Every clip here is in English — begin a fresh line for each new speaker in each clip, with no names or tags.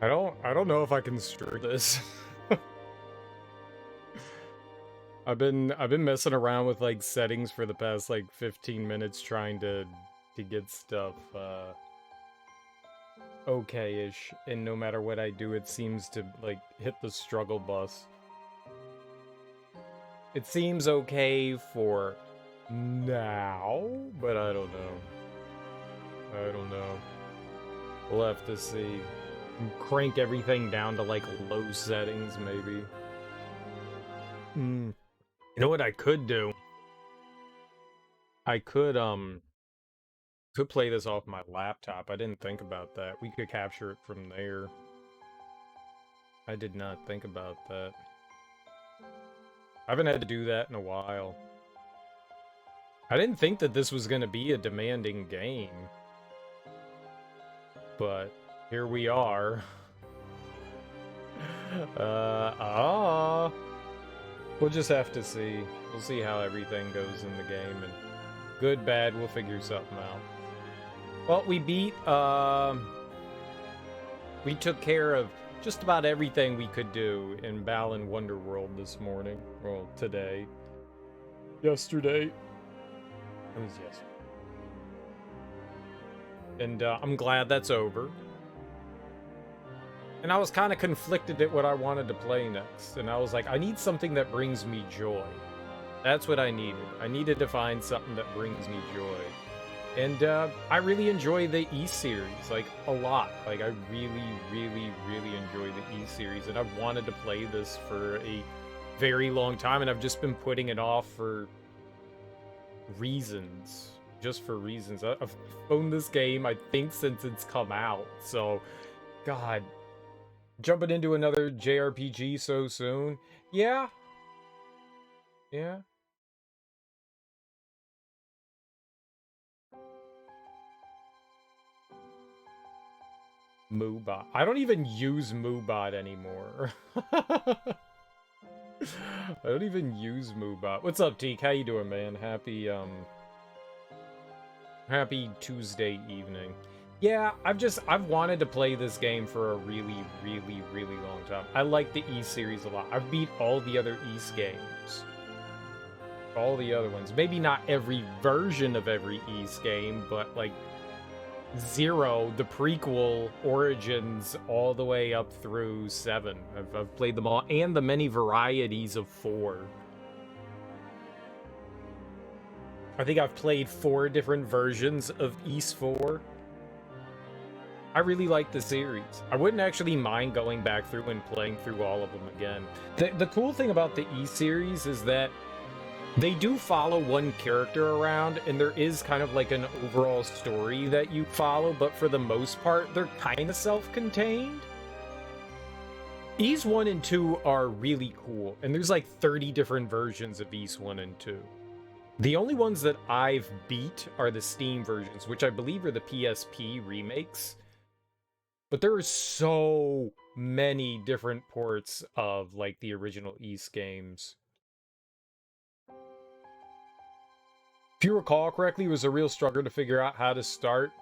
I don't know if I can stream this. I've been messing around with like settings for the past like 15 minutes trying to get stuff okay-ish, and no matter what I do it seems to like hit the struggle bus. It seems okay for now, but I don't know. I don't know. We'll have to see. Crank everything down to like low settings maybe. You know what I could do? I could play this off my laptop. I didn't think about that. We could capture it from there. I did not think about that. I haven't had to do that in a while. I didn't think that this was going to be a demanding game. But here we are. We'll just have to see. We'll see how everything goes in the game, and good, bad, we'll figure something out. Well, we took care of just about everything we could do in Balan Wonderworld this morning. Well, today. Yesterday. It was yesterday. And I'm glad that's over. And I was kind of conflicted at what I wanted to play next. And I was like, I need something that brings me joy. That's what I needed. I needed to find something that brings me joy. And I really enjoy the E-series, like, a lot. Like, I really, really, really enjoy the E-series. And I've wanted to play this for a very long time. And I've just been putting it off for reasons. Just for reasons. I've owned this game, I think, since it's come out. So, God, jumping into another JRPG so soon? Yeah. Yeah. Moobot. I don't even use Moobot anymore. I don't even use Moobot. What's up, Teak? How you doing, man? Happy Tuesday evening. Yeah, I've wanted to play this game for a really, really, really long time. I like the E-series a lot. I've beat all the other East games. All the other ones. Maybe not every version of every East game, but like Zero, the prequel, Origins, all the way up through 7. I've played them all, and the many varieties of 4. I think I've played 4 different versions of East 4. I really like the series. I wouldn't actually mind going back through and playing through all of them again. The cool thing about the East series is that they do follow one character around, and there is kind of like an overall story that you follow, but for the most part, they're kind of self-contained. Ys 1 and 2 are really cool, and there's like 30 different versions of Ys 1 and 2. The only ones that I've beat are the Steam versions, which I believe are the PSP remakes. But there are so many different ports of like the original Ys games. If you recall correctly, it was a real struggle to figure out how to start.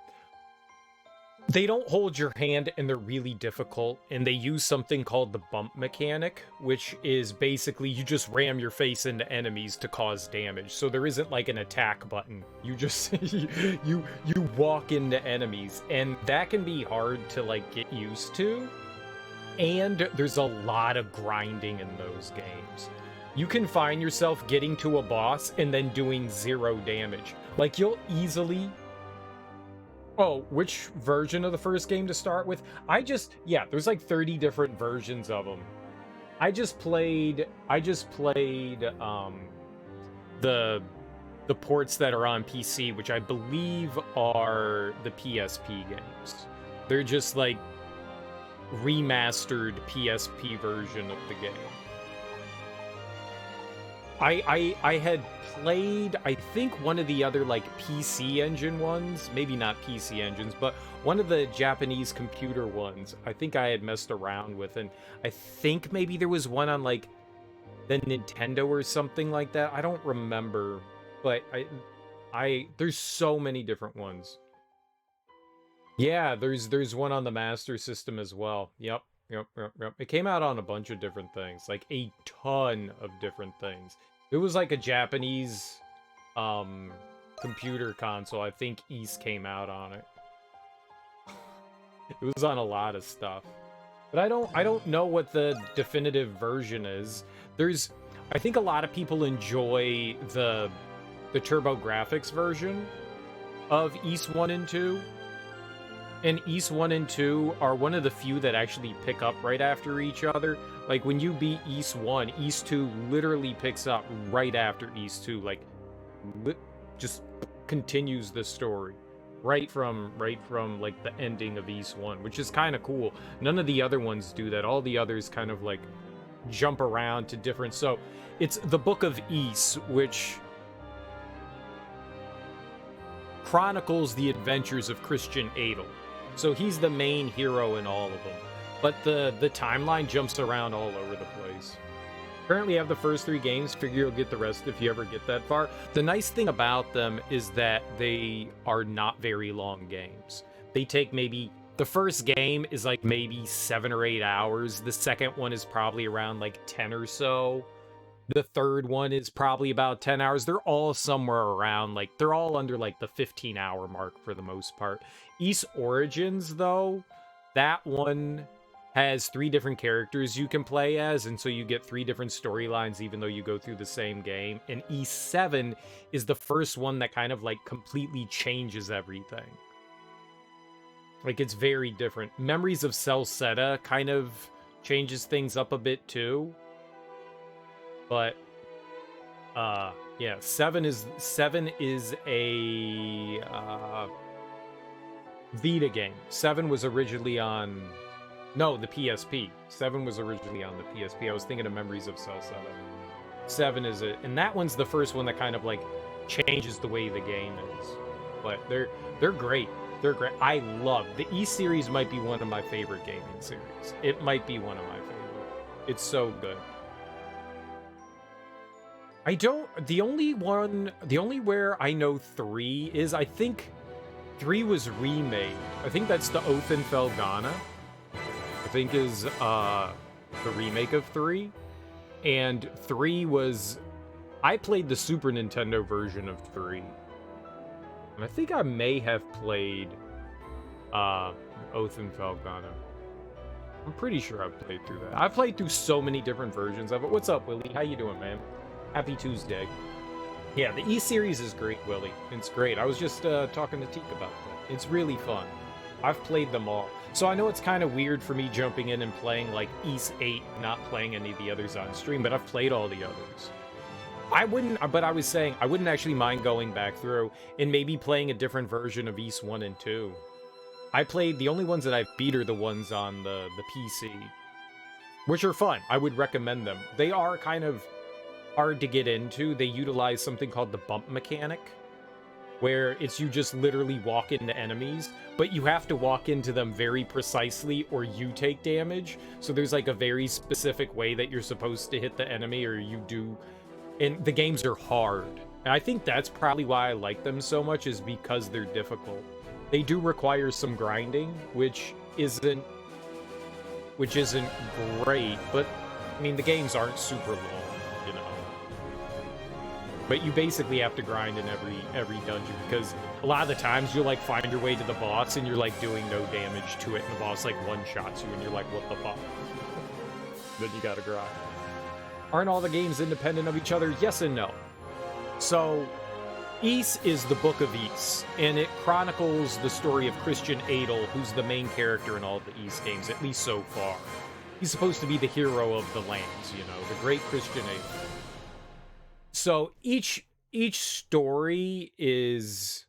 They don't hold your hand, and they're really difficult, and they use something called the bump mechanic, which is basically you just ram your face into enemies to cause damage. So there isn't like an attack button. You just you walk into enemies, and that can be hard to like get used to. And there's a lot of grinding in those games. You can find yourself getting to a boss and then doing 0 damage. Like, you'll easily... Oh, which version of the first game to start with? Yeah, there's like 30 different versions of them. I just played the ports that are on PC, which I believe are the PSP games. They're just like remastered PSP version of the game. I had played, I think, one of the other, like, PC Engine ones. Maybe not PC Engines, but one of the Japanese computer ones. I think I had messed around with, and I think maybe there was one on, like, the Nintendo or something like that. I don't remember, but there's so many different ones. Yeah, there's one on the Master System as well. Yep. It came out on a bunch of different things, like a ton of different things. It was like a Japanese um computer console. I think East came out on it. It was on a lot of stuff. But I don't know what the definitive version is. There's I think a lot of people enjoy the Turbo Graphics version of East 1 and 2. And East 1 and 2 are one of the few that actually pick up right after each other. Like, when you beat East 1, East 2 literally picks up right after East 2. Like, just continues the story. Right from, like, the ending of East 1, which is kind of cool. None of the other ones do that. All the others kind of, like, jump around to different... So, it's the Book of East, which chronicles the adventures of Christian Adel. So he's the main hero in all of them. But the timeline jumps around all over the place. Currently have the first 3 games, figure you'll get the rest if you ever get that far. The nice thing about them is that they are not very long games. They take maybe... The first game is like maybe 7 or 8 hours. The second one is probably around like 10 or so. The third one is probably about 10 hours. They're all somewhere around, like, they're all under, like, the 15-hour mark for the most part. East Origins, though, that one has 3 different characters you can play as, and so you get 3 different storylines even though you go through the same game. And East 7 is the first one that kind of, like, completely changes everything. Like, it's very different. Memories of Celceta kind of changes things up a bit, too. But, yeah, 7 is a Vita game. 7 was originally on, no, the PSP. 7 was originally on the PSP. I was thinking of Memories of Celceta. 7 is it, and that one's the first one that kind of like changes the way the game is. But they're great. They're great. I love the E series. Might be one of my favorite gaming series. It might be one of my favorite. It's so good. The only where I know 3 is, I think 3 was remade. I think that's the Oath in Felghana. I think is the remake of 3. And 3 was... I played the Super Nintendo version of 3. And I think I may have played Oath in Felghana. I'm pretty sure I've played through that. I've played through so many different versions of it. What's up, Willie? How you doing, man? Happy Tuesday. Yeah, the E-Series is great, Willie. It's great. I was just talking to Teak about that. It's really fun. I've played them all. So I know it's kind of weird for me jumping in and playing, like, East 8, not playing any of the others on stream, but I've played all the others. But I was saying, I wouldn't actually mind going back through and maybe playing a different version of East 1 and 2. The only ones that I've beat are the ones on the PC, which are fun. I would recommend them. They are kind of hard to get into. They utilize something called the bump mechanic, where it's you just literally walk into enemies, but you have to walk into them very precisely or you take damage. So there's like a very specific way that you're supposed to hit the enemy, or you do. And the games are hard. And I think that's probably why I like them so much, is because they're difficult. They do require some grinding, which isn't great, but I mean, the games aren't super long, you know. But you basically have to grind in every dungeon, because a lot of the times you'll like find your way to the boss and you're like doing no damage to it, and the boss like one-shots you and you're like, what the fuck? Then you gotta grind. Aren't all the games independent of each other? Yes and no. So, Ys is the Book of Ys, and it chronicles the story of Christian Adel, who's the main character in all the Ys games, at least so far. He's supposed to be the hero of the lands, you know, the great Christian Adel. So each story is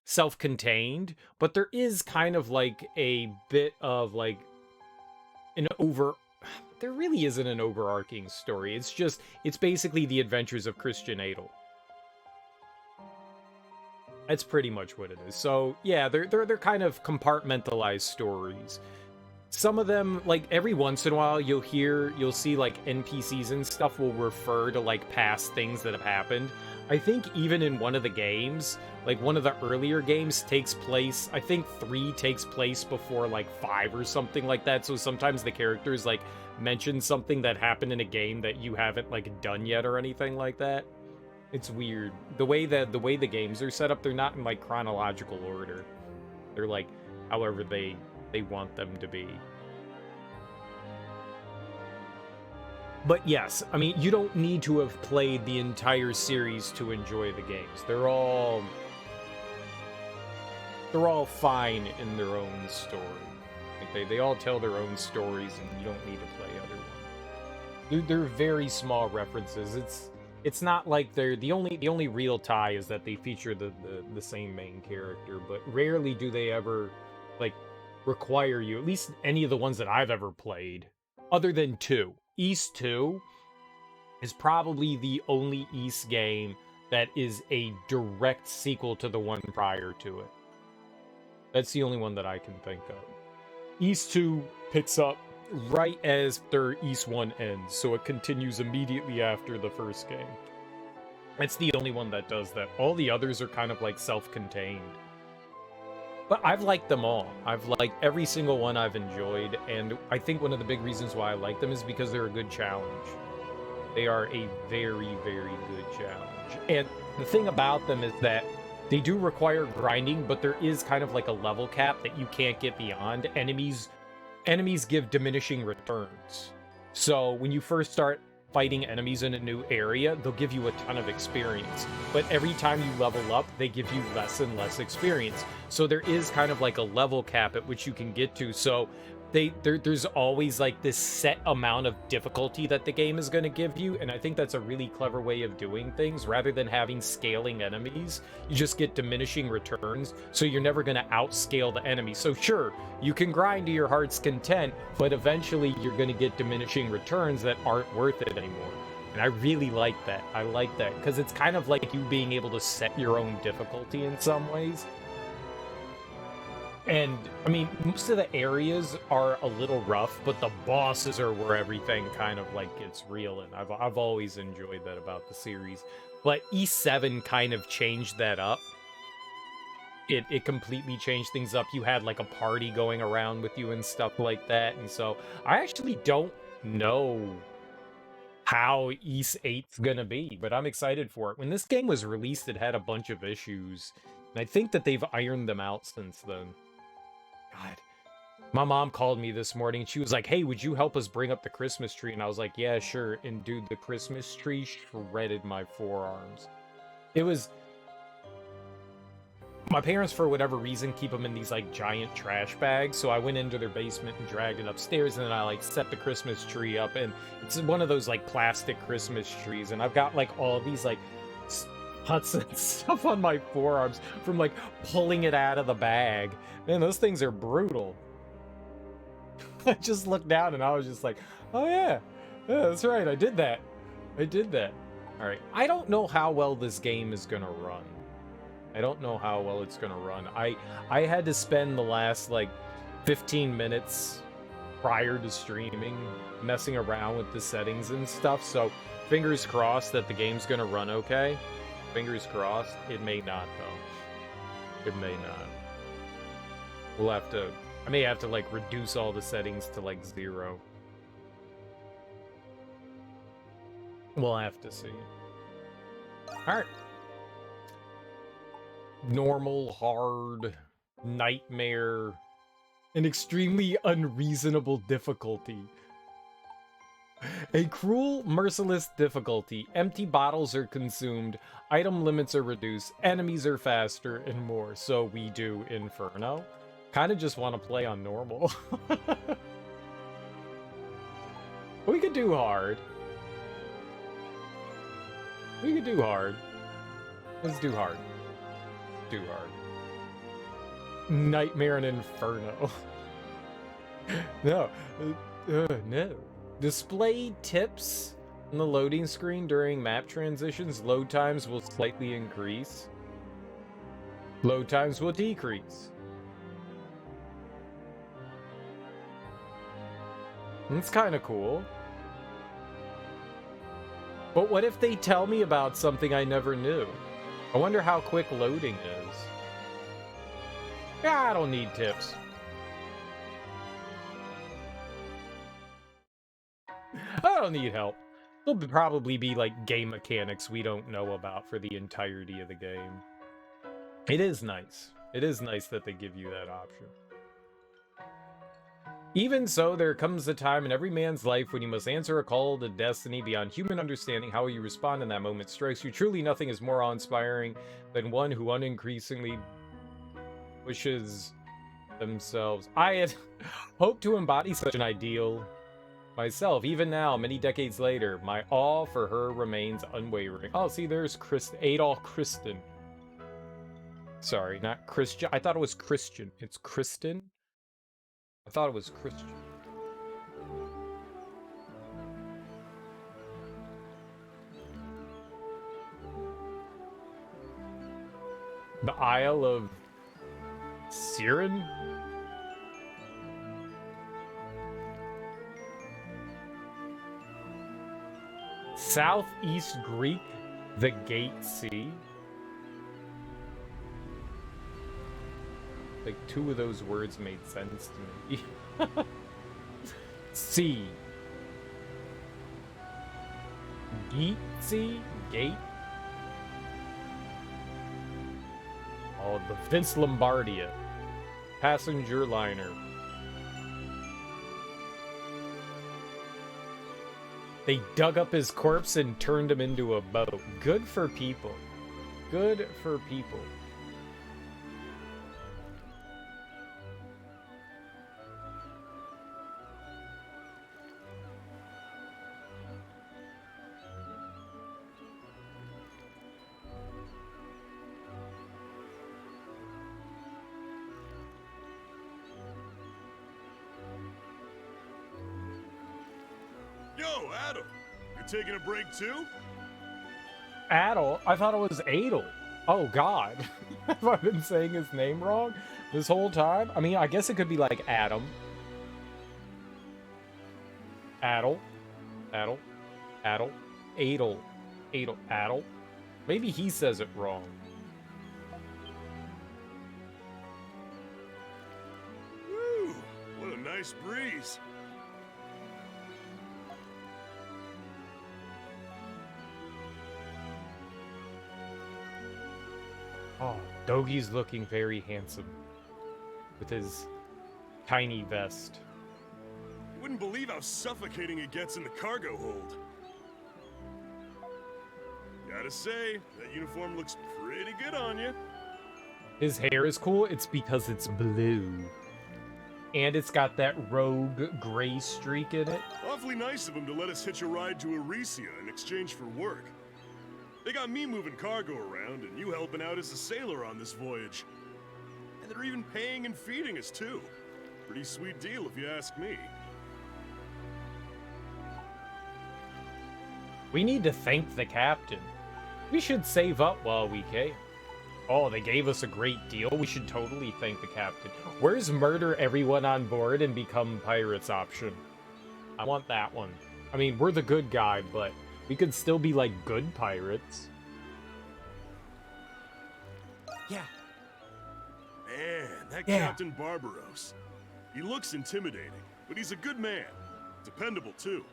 self-contained, but there is kind of like a bit of like there really isn't an overarching story. It's basically the adventures of Christian Adel. That's pretty much what it is. So yeah, they're kind of compartmentalized stories. Some of them, like every once in a while, you'll see like NPCs and stuff will refer to like past things that have happened. I think even in one of the games, like one of the earlier games takes place, I think 3 takes place before like 5 or something like that. So sometimes the characters like mention something that happened in a game that you haven't like done yet or anything like that. It's weird. The way the games are set up, they're not in like chronological order. They're like however they want them to be. But yes, I mean, you don't need to have played the entire series to enjoy the games. They're all fine in their own story. Like they all tell their own stories, and you don't need to play other ones. They're very small references. It's not like they're the only real tie is that they feature the same main character, but rarely do they ever like require you, at least any of the ones that I've ever played, other than 2. Ys 2 is probably the only Ys game that is a direct sequel to the one prior to it. That's the only one that I can think of. Ys 2 picks up right as their Ys 1 ends, so it continues immediately after the first game. It's the only one that does that. All the others are kind of like self-contained. But I've liked them all. I've liked every single one I've enjoyed, and I think one of the big reasons why I like them is because they're a good challenge. They are a very, very good challenge. And the thing about them is that they do require grinding, but there is kind of like a level cap that you can't get beyond. Enemies give diminishing returns. So when you first start fighting enemies in a new area, they'll give you a ton of experience. But every time you level up, they give you less and less experience. So there is kind of like a level cap at which you can get to. So there's always like this set amount of difficulty that the game is going to give you, and I think that's a really clever way of doing things. Rather than having scaling enemies, you just get diminishing returns, so you're never going to outscale the enemy. So sure, you can grind to your heart's content, but eventually you're going to get diminishing returns that aren't worth it anymore. And I really like that. I like that because it's kind of like you being able to set your own difficulty in some ways. And, I mean, most of the areas are a little rough, but the bosses are where everything kind of, like, gets real, and I've always enjoyed that about the series. But E7 kind of changed that up. It completely changed things up. You had, like, a party going around with you and stuff like that, and so I actually don't know how Ys 8's gonna be, but I'm excited for it. When this game was released, it had a bunch of issues, and I think that they've ironed them out since then. God. My mom called me this morning and she was like, hey, would you help us bring up the Christmas tree? And I was like, yeah, sure. And dude, the Christmas tree shredded my forearms. It was... My parents, for whatever reason, keep them in these, like, giant trash bags. So I went into their basement and dragged it upstairs, and then I, like, set the Christmas tree up. And it's one of those, like, plastic Christmas trees. And I've got, like, all of these, like, cuts and stuff on my forearms from, like, pulling it out of the bag. Man, those things are brutal. I just looked down and I was just like, oh yeah, that's right, I did that. Alright, I don't know how well this game is gonna run. I don't know how well it's gonna run. I had to spend the last, like, 15 minutes prior to streaming messing around with the settings and stuff, so fingers crossed that the game's gonna run okay. Fingers crossed. It may not, though. It may not. We'll have to... I may have to, like, reduce all the settings to, like, 0. We'll have to see. Alright. Normal, hard, nightmare, and extremely unreasonable difficulty. A cruel, merciless difficulty. Empty bottles are consumed, item limits are reduced, enemies are faster, and more. So we do Inferno. Kind of just want to play on normal. We could do hard. We could do hard. Let's do hard. Do hard. Nightmare and Inferno. No. No. Display tips on the loading screen during map transitions. Load times will slightly increase. Load times will decrease. It's kind of cool. But what if they tell me about something I never knew? I wonder how quick loading is. Yeah, I don't need tips. I don't need help. There'll probably be like game mechanics we don't know about for the entirety of the game. It is nice. It is nice that they give you that option. Even so, there comes a time in every man's life when you must answer a call to destiny beyond human understanding. How you respond in that moment strikes you. Truly nothing is more awe-inspiring than one who unincreasingly wishes themselves. I had hoped to embody such an ideal myself. Even now, many decades later, my awe for her remains unwavering. Oh, see, there's Adolf Kristen. Sorry, not Christian. I thought it was Christian. It's Kristen? I thought it was Christian. The Isle of Siren? Southeast Greek, the Gate Sea. Like, two of those words made sense to me. Sea. Gate Sea? Gate? Oh, the Vince Lombardia. Passenger liner. They dug up his corpse and turned him into a boat. Good for people. Good for people.
Yo, Adam, you taking a break too?
Adel? I thought it was Adel. Oh, God. Have I been saying his name wrong this whole time? I mean, I guess it could be like Adam. Adel. Adel. Adel. Adel. Adel. Adel. Maybe he says it wrong.
Woo! What a nice breeze.
Oh, Dogi's looking very handsome with his tiny vest.
Wouldn't believe how suffocating it gets in the cargo hold. Gotta say, that uniform looks pretty good on you.
His hair is cool. It's because it's blue. And it's got that rogue gray streak in it.
Awfully nice of him to let us hitch a ride to Arisia in exchange for work. They got me moving cargo around and you helping out as a sailor on this voyage. And they're even paying and feeding us too. Pretty sweet deal if you ask me.
We need to thank the captain. We should save up while we can. Oh, they gave us a great deal. We should totally thank the captain. Where's murder everyone on board and become pirates option? I want that one. I mean, we're the good guy, but we could still be like good pirates.
Yeah. Man, that Captain Barbaros. He looks intimidating, but he's a good man. Dependable too.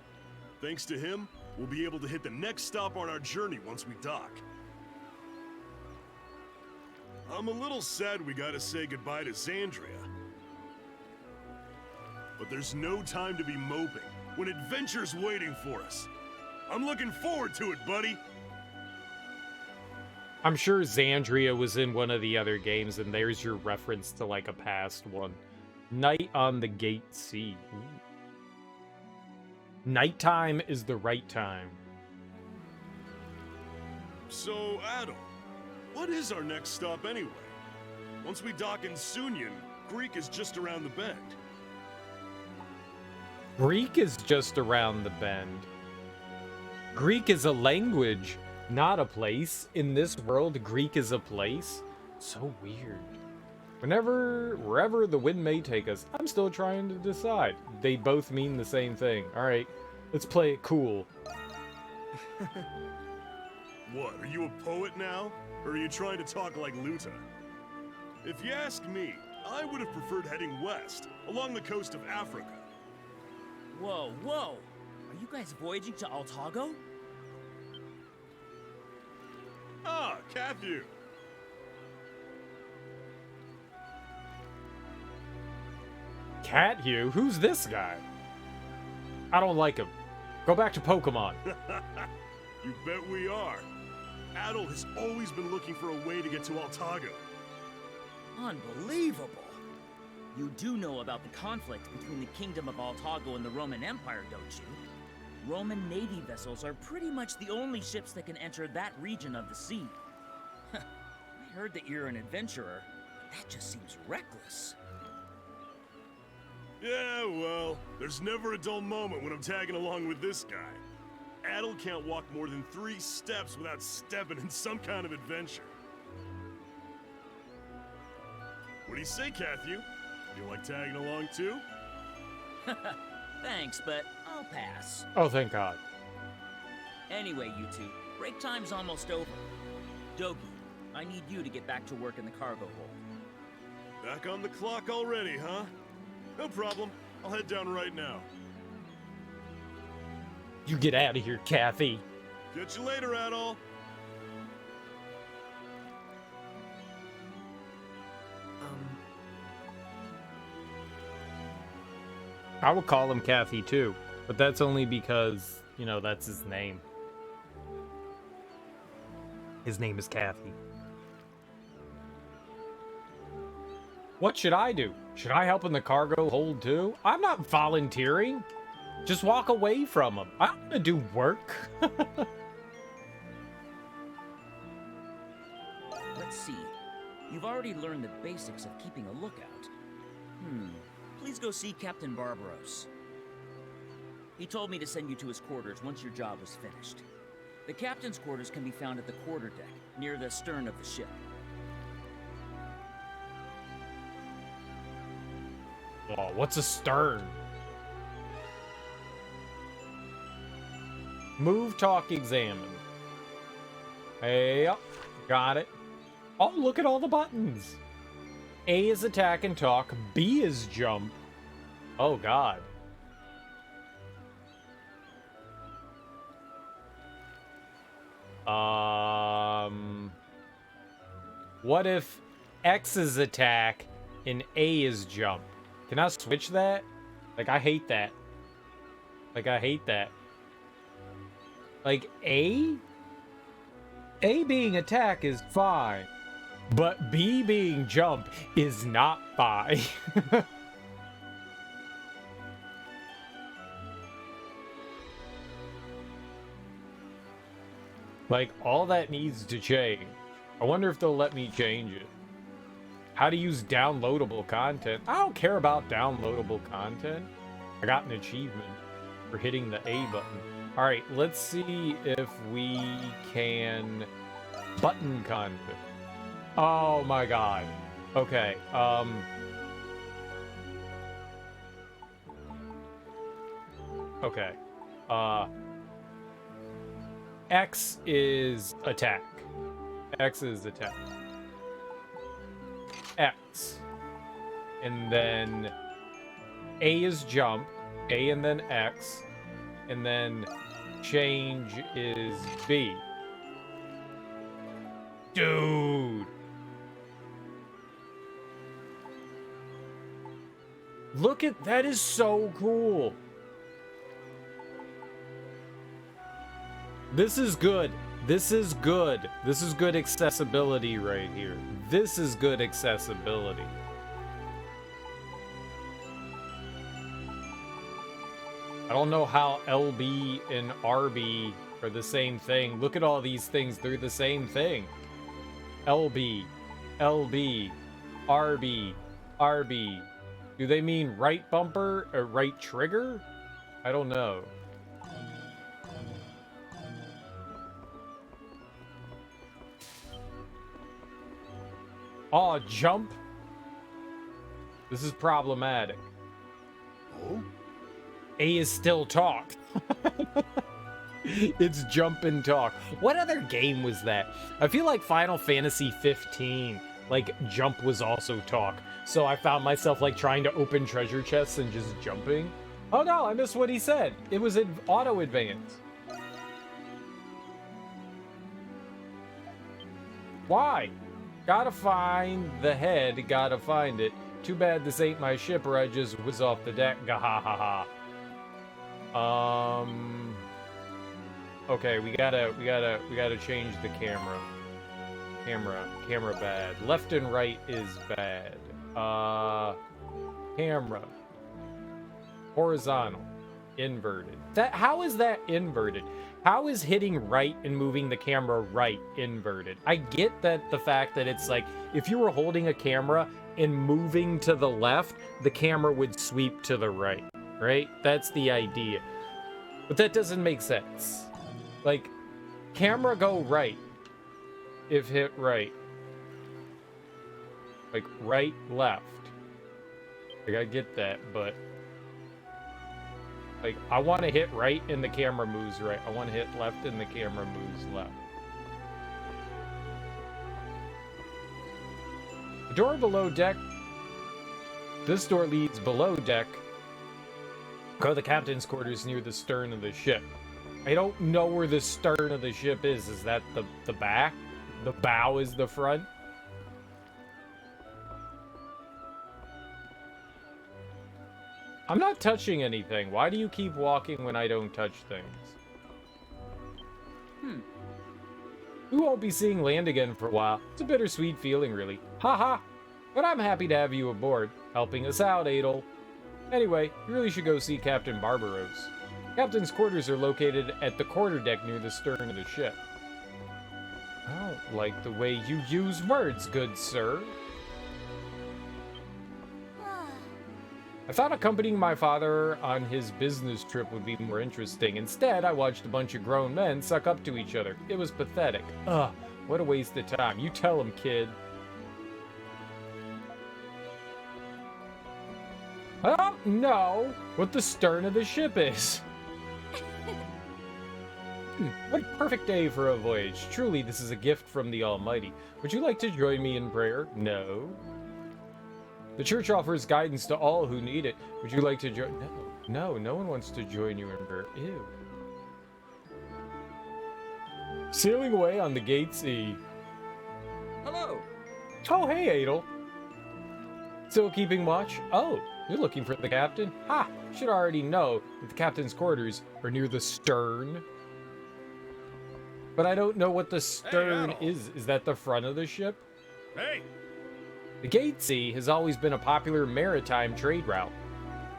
Thanks to him, we'll be able to hit the next stop on our journey once we dock. I'm a little sad we gotta say goodbye to Xandria. But there's no time to be moping when adventure's waiting for us. I'm looking forward to it, buddy.
I'm sure Xandria was in one of the other games, and there's your reference to like a past one. Night on the Gate Sea. Ooh. Nighttime is the right time.
So, Adam, what is our next stop anyway? Once we dock in Sunyan, Greek is just around the bend.
Greek is just around the bend. Greek is a language, not a place. In this world, Greek is a place. So weird. Wherever the wind may take us, I'm still trying to decide. They both mean the same thing. All right, let's play it cool.
What, are you a poet now? Or are you trying to talk like Luta? If you ask me, I would have preferred heading west, along the coast of Africa.
Whoa, whoa! Are you guys voyaging to Altago?
Ah, Cathu!
Cathu? Who's this guy? I don't like him. Go back to Pokemon.
You bet we are. Adol has always been looking for a way to get to Altago.
Unbelievable! You do know about the conflict between the Kingdom of Altago and the Roman Empire, don't you? Roman Navy vessels are pretty much the only ships that can enter that region of the sea. I heard that you're an adventurer. That just seems reckless.
Yeah, well, there's never a dull moment when I'm tagging along with this guy. Adol can't walk more than 3 steps without stepping in some kind of adventure. What do you say, Cathu? You like tagging along too?
Thanks, but I'll pass.
Oh, thank God.
Anyway, you two, break time's almost over. Dogi, I need you to get back to work in the cargo hold.
Back on the clock already, huh? No problem. I'll head down right now.
You get out of here, Cathy.
Catch you later, Adol.
I would call him Cathy too, but that's only because, you know, that's his name. His name is Cathy. What should I do? Should I help in the cargo hold too? I'm not volunteering. Just walk away from him. I'm gonna do work.
Let's see. You've already learned the basics of keeping a lookout. Please go see Captain Barbaros. He told me to send you to his quarters once your job was finished. The captain's quarters can be found at the quarterdeck, near the stern of the ship.
Oh, what's a stern? Move, talk, examine. Hey, up. Got it. Oh, look at all the buttons. A is attack and talk. B is jump. Oh, God. What if X is attack and A is jump? Can I switch that? Like, I hate that. Like, I hate that. Like, A being attack is fine. But B being jump is not fine. Like, all that needs to change. I wonder if they'll let me change it. How to use downloadable content. I don't care about downloadable content. I got an achievement for hitting the A button. Alright, let's see if we can button content. Oh my God. Okay, okay. X is attack. X is attack. X. And then A is jump. A and then X. And then change is B. Dude. Look at that, is so cool. This is good. This is good. This is good accessibility right here. This is good accessibility. I don't know how LB and RB are the same thing. Look at all these things. They're the same thing. LB, LB, RB, RB. Do they mean right bumper or right trigger? I don't know. Oh, jump? This is problematic.
Oh?
A is still talk. It's jump and talk. What other game was that? I feel like Final Fantasy 15, like jump was also talk. So I found myself like trying to open treasure chests and just jumping. Oh no, I missed what he said. It was an auto advance. Why? Gotta find the head, gotta find it. Too bad this ain't my ship or I just whiz off the deck. Gahahaha. Okay, we gotta change the camera. Camera bad. Left and right is bad. Camera. Horizontal. Inverted. How is that inverted? How is hitting right and moving the camera right inverted? I get that the fact that it's like, if you were holding a camera and moving to the left, the camera would sweep to the right, right? That's the idea. But that doesn't make sense. Like, camera go right if hit right. Like, right, left. Like, I get that, but... like, I want to hit right and the camera moves right. I want to hit left and the camera moves left. The door below deck. This door leads below deck. Go to the captain's quarters near the stern of the ship. I don't know where the stern of the ship is. Is that the back? The bow is the front? I'm not touching anything. Why do you keep walking when I don't touch things? We won't be seeing land again for a while. It's a bittersweet feeling, really. Haha. But I'm happy to have you aboard, helping us out, Adel. Anyway, you really should go see Captain Barbaros. Captain's quarters are located at the quarterdeck near the stern of the ship. I don't like the way you use words, good sir. I thought accompanying my father on his business trip would be more interesting. Instead, I watched a bunch of grown men suck up to each other. It was pathetic. Ugh, what a waste of time. You tell him, kid. I don't know what the stern of the ship is. What a perfect day for a voyage. Truly, this is a gift from the Almighty. Would you like to join me in prayer? No. The church offers guidance to all who need it. Would you like to join? No, no one wants to join you in prayer. Ew. Sailing away on the Gates E.
Hello.
Oh, hey, Adel. Still keeping watch? Oh, you're looking for the captain? Ha! Should already know that the captain's quarters are near the stern. But I don't know what the stern is. Is that the front of the ship?
Hey!
The Gatesea has always been a popular maritime trade route,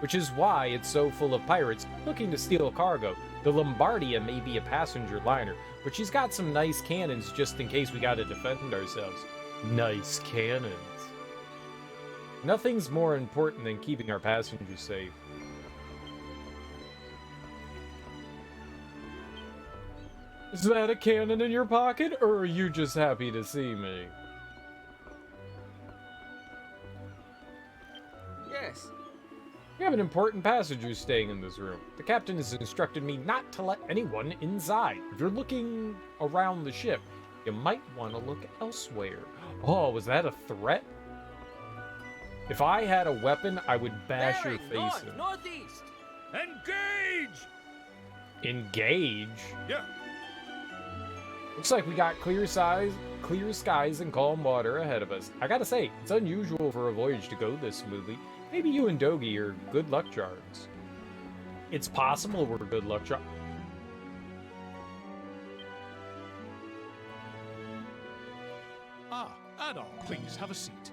which is why it's so full of pirates looking to steal cargo. The Lombardia may be a passenger liner, but she's got some nice cannons just in case we gotta defend ourselves. Nice cannons. Nothing's more important than keeping our passengers safe. Is that a cannon in your pocket, or are you just happy to see me?
Yes.
We have an important passenger staying in this room. The captain has instructed me not to let anyone inside. If you're looking around the ship, you might want to look elsewhere. Oh, was that a threat? If I had a weapon, I would bash your face in.
Northeast.
Engage!
Engage?
Yeah.
Looks like we got clear skies and calm water ahead of us. I gotta say, it's unusual for a voyage to go this smoothly. Maybe you and Dogi are good luck charms. It's possible we're good luck charms.
Ah, Adol, please have a seat.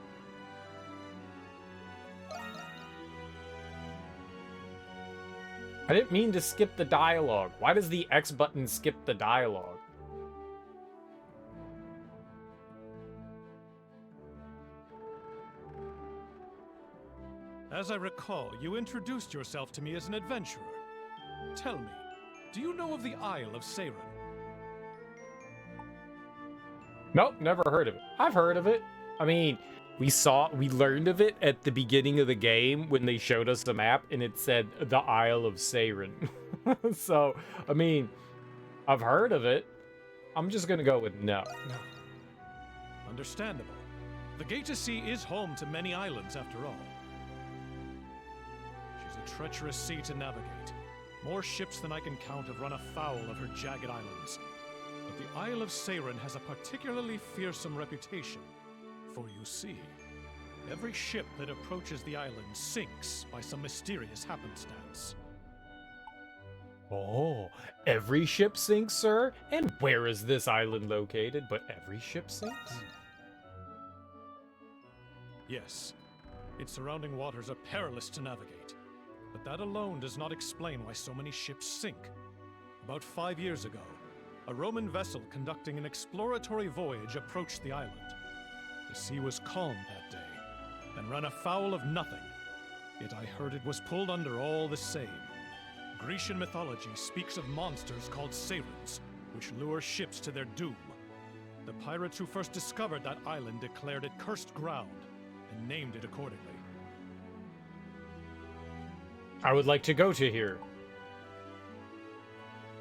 I didn't mean to skip the dialogue. Why does the X button skip the dialogue?
As I recall, you introduced yourself to me as an adventurer. Tell me, do you know of the Isle of Seiren?
Nope, never heard of it. I've heard of it. I mean, we learned of it at the beginning of the game when they showed us the map and it said the Isle of Seiren. So, I mean, I've heard of it. I'm just gonna go with no.
No. Understandable. The Gate to Sea is home to many islands, after all. She's a treacherous sea to navigate. More ships than I can count have run afoul of her jagged islands. But the Isle of Seiren has a particularly fearsome reputation. For you see, every ship that approaches the island sinks by some mysterious happenstance.
Oh, every ship sinks, sir? And where is this island located? But every ship sinks?
Yes, its surrounding waters are perilous to navigate. But that alone does not explain why so many ships sink. About 5 years ago, a Roman vessel conducting an exploratory voyage approached the island. The sea was calm that day, and ran afoul of nothing. Yet I heard it was pulled under all the same. Grecian mythology speaks of monsters called Seirens, which lure ships to their doom. The pirates who first discovered that island declared it cursed ground, and named it accordingly.
I would like to go to here.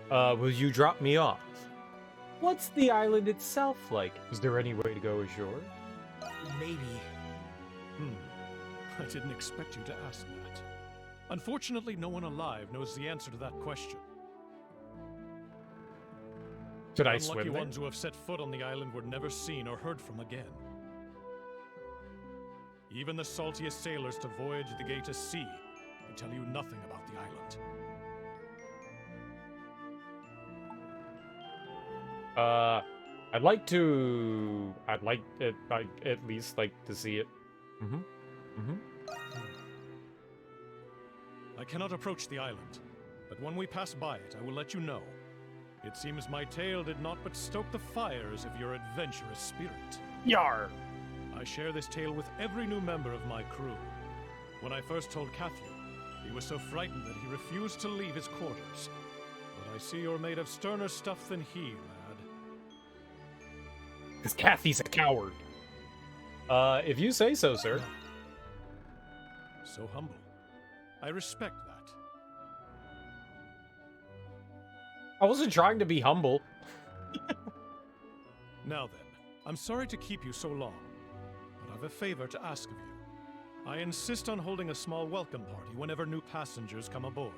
Will you drop me off? What's the island itself like? Is there any way to go ashore?
Maybe.
I didn't expect you to ask that. Unfortunately, no one alive knows the answer to that question.
Should
The
I
unlucky
swim there?
ones who have set foot on the island were never seen or heard from again. Even the saltiest sailors to voyage the Gate to Sea can tell you nothing about the island.
I'd at least like to see it.
I cannot approach the island, but when we pass by it, I will let you know. It seems my tale did not but stoke the fires of your adventurous spirit.
Yar!
I share this tale with every new member of my crew. When I first told Cathy, he was so frightened that he refused to leave his quarters. But I see you're made of sterner stuff than he, lad.
Because Cathy's a coward. If you say so, sir.
So humble. I respect that.
I wasn't trying to be humble.
Now then, I'm sorry to keep you so long, but I've a favor to ask of you. I insist on holding a small welcome party whenever new passengers come aboard.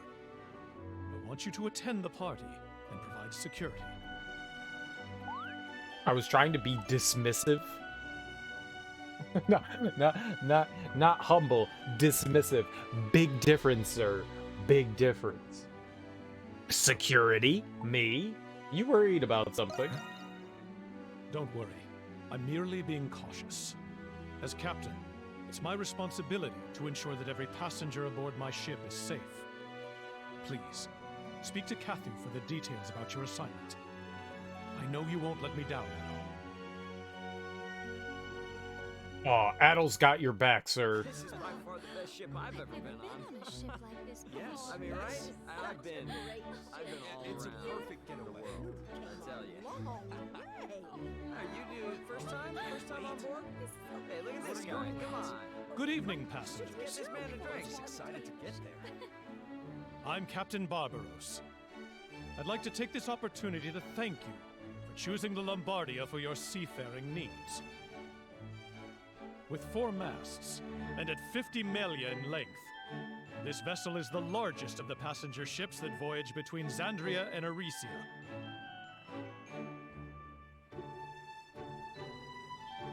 I want you to attend the party and provide security.
I was trying to be dismissive. Not humble, dismissive. Big difference, sir. Big difference. Security? Me? You worried about something?
Don't worry. I'm merely being cautious. As captain, it's my responsibility to ensure that every passenger aboard my ship is safe. Please, speak to Cathy for the details about your assignment. I know you won't let me down at all.
Aw, Addle's got your back, sir.
This is by far the best ship I've ever been on.
A ship like this
Yes, I mean, right? I've been all
It's a
around.
perfect getaway.
I tell you. You do it first time on board? Hey, look at this guy. Come on.
Good evening,
Get
passengers.
this man a drink.
Just excited to get there.
I'm Captain Barbaros. I'd like to take this opportunity to thank you for choosing the Lombardia for your seafaring needs. With 4 masts and at 50 melia in length, this vessel is the largest of the passenger ships that voyage between Xandria and Arisia.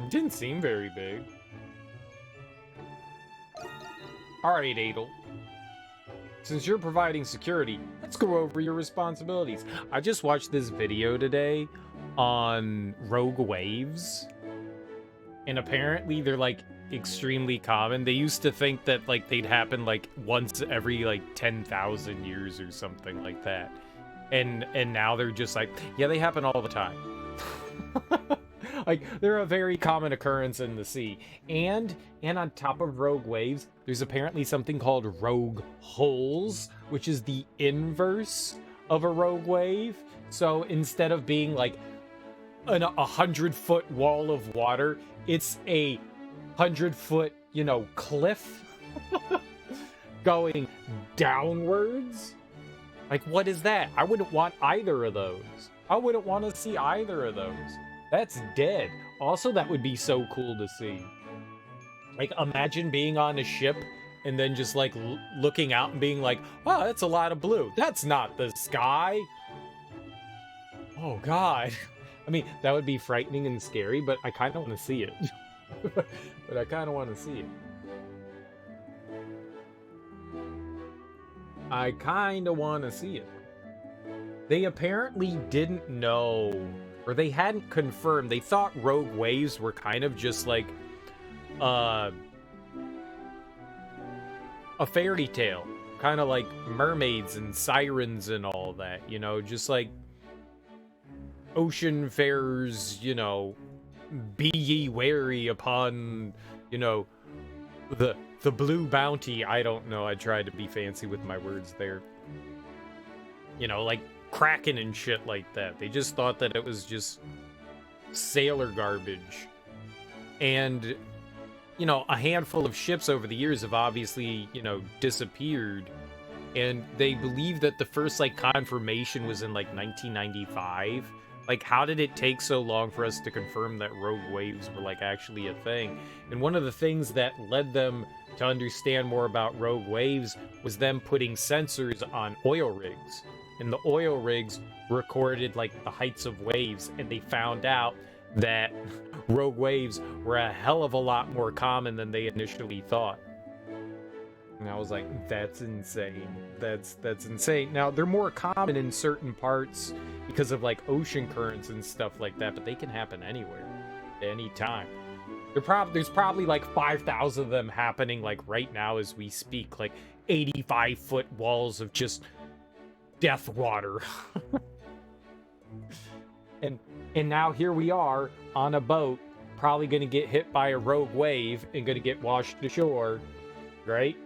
It didn't seem very big. Alright, Adel. Since you're providing security, let's go over your responsibilities. I just watched this video today on rogue waves. And apparently they're like extremely common. They used to think that like they'd happen like once every like 10,000 years or something like that. And now they're just like, yeah, they happen all the time. Like they're a very common occurrence in the sea. And on top of rogue waves, there's apparently something called rogue holes, which is the inverse of a rogue wave. So instead of being like a 100-foot wall of water, it's a 100-foot, cliff going downwards. Like, what is that? I wouldn't want either of those. I wouldn't want to see either of those. That's dead. Also, that would be so cool to see. Like, imagine being on a ship and then just, like, looking out and being like, wow, that's a lot of blue. That's not the sky. Oh, God. I mean, that would be frightening and scary, but I kind of want to see it. But I kind of want to see it. I kind of want to see it. They apparently didn't know, or they hadn't confirmed. They thought rogue waves were kind of just like a fairy tale, kind of like mermaids and sirens and all that, you know, just like ocean farers, you know, be ye wary upon, you know, the blue bounty. I don't know, I tried to be fancy with my words there. You know, like Kraken and shit like that. They just thought that it was just sailor garbage. And, you know, a handful of ships over the years have obviously, you know, disappeared. And they believe that the first, like, confirmation was in, like, 1995. Like, how did it take so long for us to confirm that rogue waves were, like, actually a thing? And one of the things that led them to understand more about rogue waves was them putting sensors on oil rigs. And the oil rigs recorded, like, the heights of waves, and they found out that rogue waves were a hell of a lot more common than they initially thought. And I was like, that's insane. That's insane. Now, they're more common in certain parts because of, like, ocean currents and stuff like that, but they can happen anywhere, at any time. There's probably, like, 5,000 of them happening, like, right now as we speak, like, 85-foot walls of just death water. and now here we are on a boat, probably gonna get hit by a rogue wave and gonna get washed ashore, right?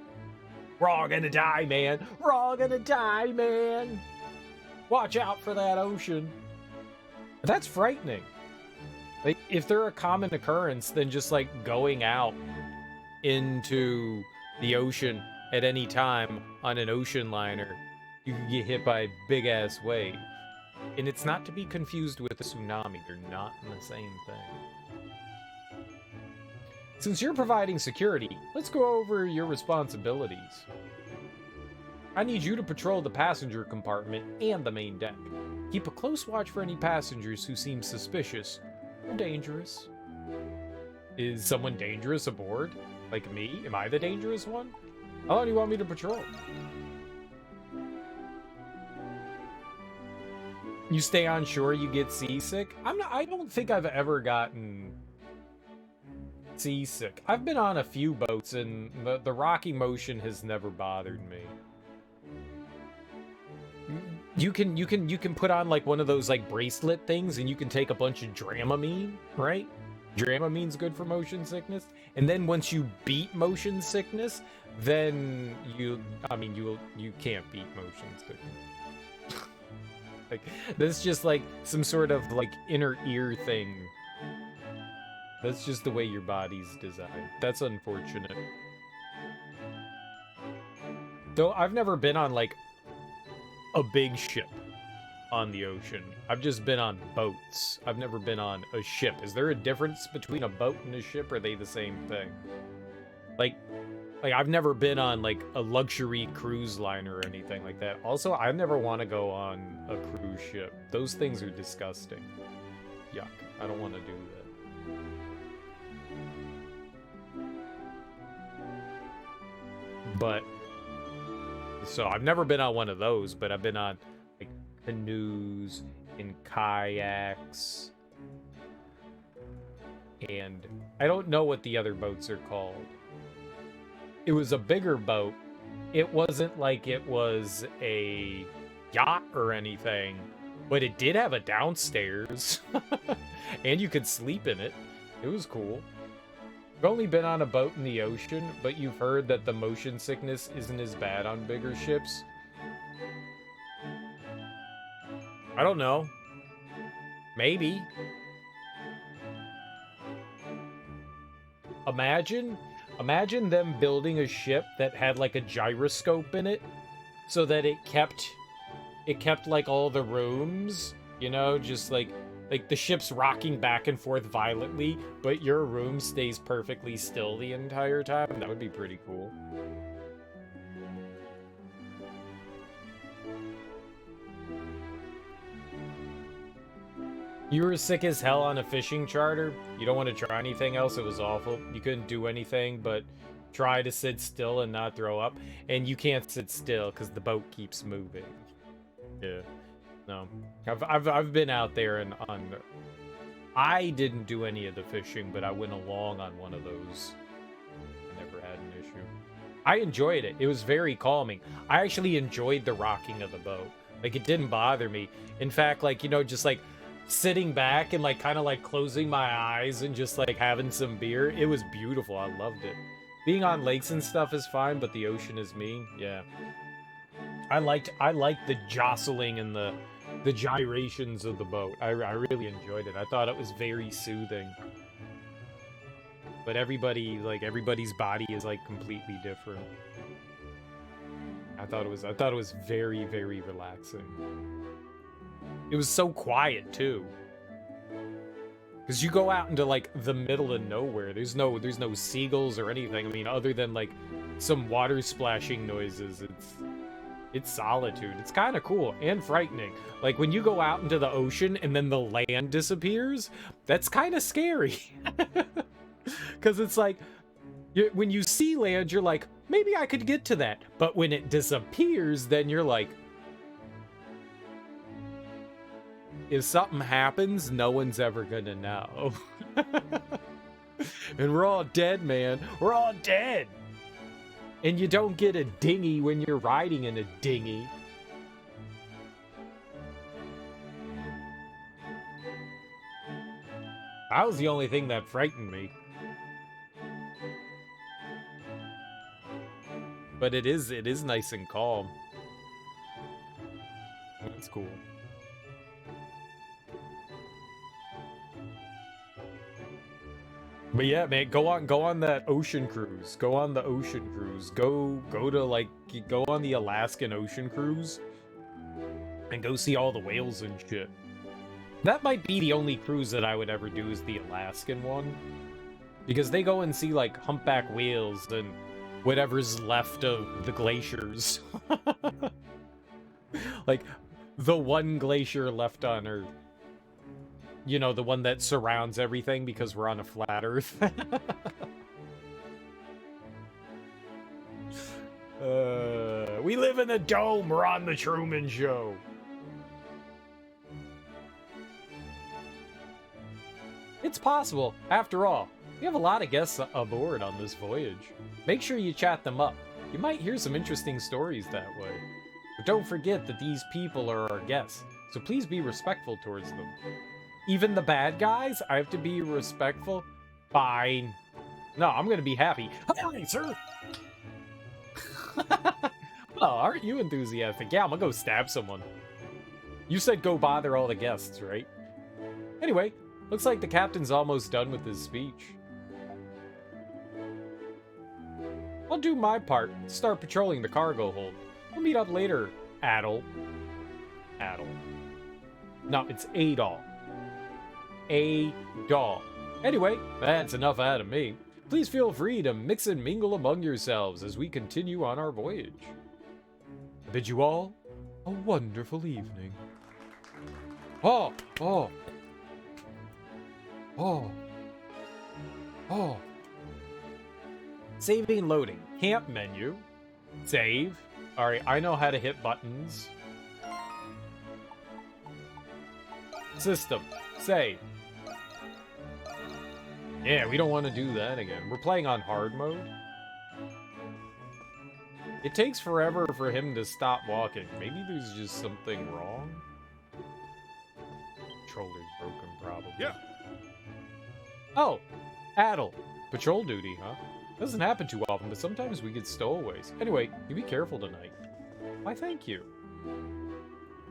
We're all gonna die, man. We're all gonna die, man. Watch out for that ocean. That's frightening. Like, if they're a common occurrence, then just, like, going out into the ocean at any time on an ocean liner, you can get hit by a big-ass wave. And it's not to be confused with a tsunami. They're not the same thing. Since you're providing security, let's go over your responsibilities. I need you to patrol the passenger compartment and the main deck. Keep a close watch for any passengers who seem suspicious or dangerous. Is someone dangerous aboard? Like me? Am I the dangerous one? How long do you want me to patrol? You stay on shore, you get seasick? I don't think I've ever gotten seasick. I've been on a few boats and the rocky motion has never bothered me. You can put on, like, one of those, like, bracelet things and you can take a bunch of Dramamine, right? Dramamine's good for motion sickness. And then once you beat motion sickness, then you can't beat motion sickness. Like, that's just, like, some sort of, like, inner ear thing. That's just the way your body's designed. That's unfortunate. Though I've never been on, like, a big ship on the ocean. I've just been on boats. I've never been on a ship. Is there a difference between a boat and a ship, or are they the same thing? Like I've never been on, like, a luxury cruise liner or anything like that. Also, I never want to go on a cruise ship. Those things are disgusting. Yuck. I don't want to do that. But so I've never been on one of those, but I've been on, like, canoes and kayaks. And I don't know what the other boats are called. It was a bigger boat. It wasn't like it was a yacht or anything, but it did have a downstairs. And you could sleep in it. It was cool. I've only been on a boat in the ocean, but you've heard that the motion sickness isn't as bad on bigger ships. I don't know. Maybe. Imagine them building a ship that had, like, a gyroscope in it so that it kept it kept like all the rooms, you know, just like the ship's rocking back and forth violently, but your room stays perfectly still the entire time. That would be pretty cool. You were sick as hell on a fishing charter? You don't want to try anything else? It was awful. You couldn't do anything but try to sit still and not throw up. And you can't sit still because the boat keeps moving. Yeah. No. I've been out there and on... I didn't do any of the fishing, but I went along on one of those. I never had an issue. I enjoyed it. It was very calming. I actually enjoyed the rocking of the boat. Like, it didn't bother me. In fact, like, you know, just like... sitting back and like kind of like closing my eyes and just like having some beer, it was beautiful. I loved it. Being on lakes and stuff is fine, but the ocean is me. Yeah, I liked the jostling and the gyrations of the boat. I really enjoyed it. I thought it was very soothing, but everybody's body is like completely different. I thought it was very, very relaxing. It was so quiet too, because you go out into like the middle of nowhere. There's no seagulls or anything. I mean, other than like some water splashing noises. It's solitude. It's kind of cool and frightening. Like when you go out into the ocean and then the land disappears, that's kind of scary. Because it's like when you see land, you're like, maybe I could get to that. But when it disappears, then you're like, if something happens, no one's ever gonna know. And we're all dead, man. We're all dead. And you don't get a dinghy when you're riding in a dinghy. That was the only thing that frightened me. But it is nice and calm. That's cool. But yeah, man, go on that ocean cruise. Go on the ocean cruise. Go on the Alaskan ocean cruise. And go see all the whales and shit. That might be the only cruise that I would ever do is the Alaskan one. Because they go and see like humpback whales and whatever's left of the glaciers. Like the one glacier left on Earth. You know, the one that surrounds everything because we're on a flat Earth. We live in a dome. We're on the Truman Show. It's possible. After all, we have a lot of guests aboard on this voyage. Make sure you chat them up. You might hear some interesting stories that way. But don't forget that these people are our guests, so please be respectful towards them. Even the bad guys, I have to be respectful? Fine. No, I'm gonna be happy. Hi, sir! Well, aren't you enthusiastic? Yeah, I'm gonna go stab someone. You said go bother all the guests, right? Anyway, looks like the captain's almost done with his speech. I'll do my part. Start patrolling the cargo hold. We'll meet up later, Adol. Adol. No, it's Adol. Adol. Anyway, that's enough out of me. Please feel free to mix and mingle among yourselves as we continue on our voyage. I bid you all a wonderful evening. Oh. Saving and loading. Camp menu. Save. Alright, I know how to hit buttons. System. Save. Yeah, we don't want to do that again. We're playing on hard mode. It takes forever for him to stop walking. Maybe there's just something wrong. Controller's broken, probably.
Yeah.
Oh, Adel. Patrol duty, huh? Doesn't happen too often, but sometimes we get stowaways. Anyway, you be careful tonight. Why, thank you.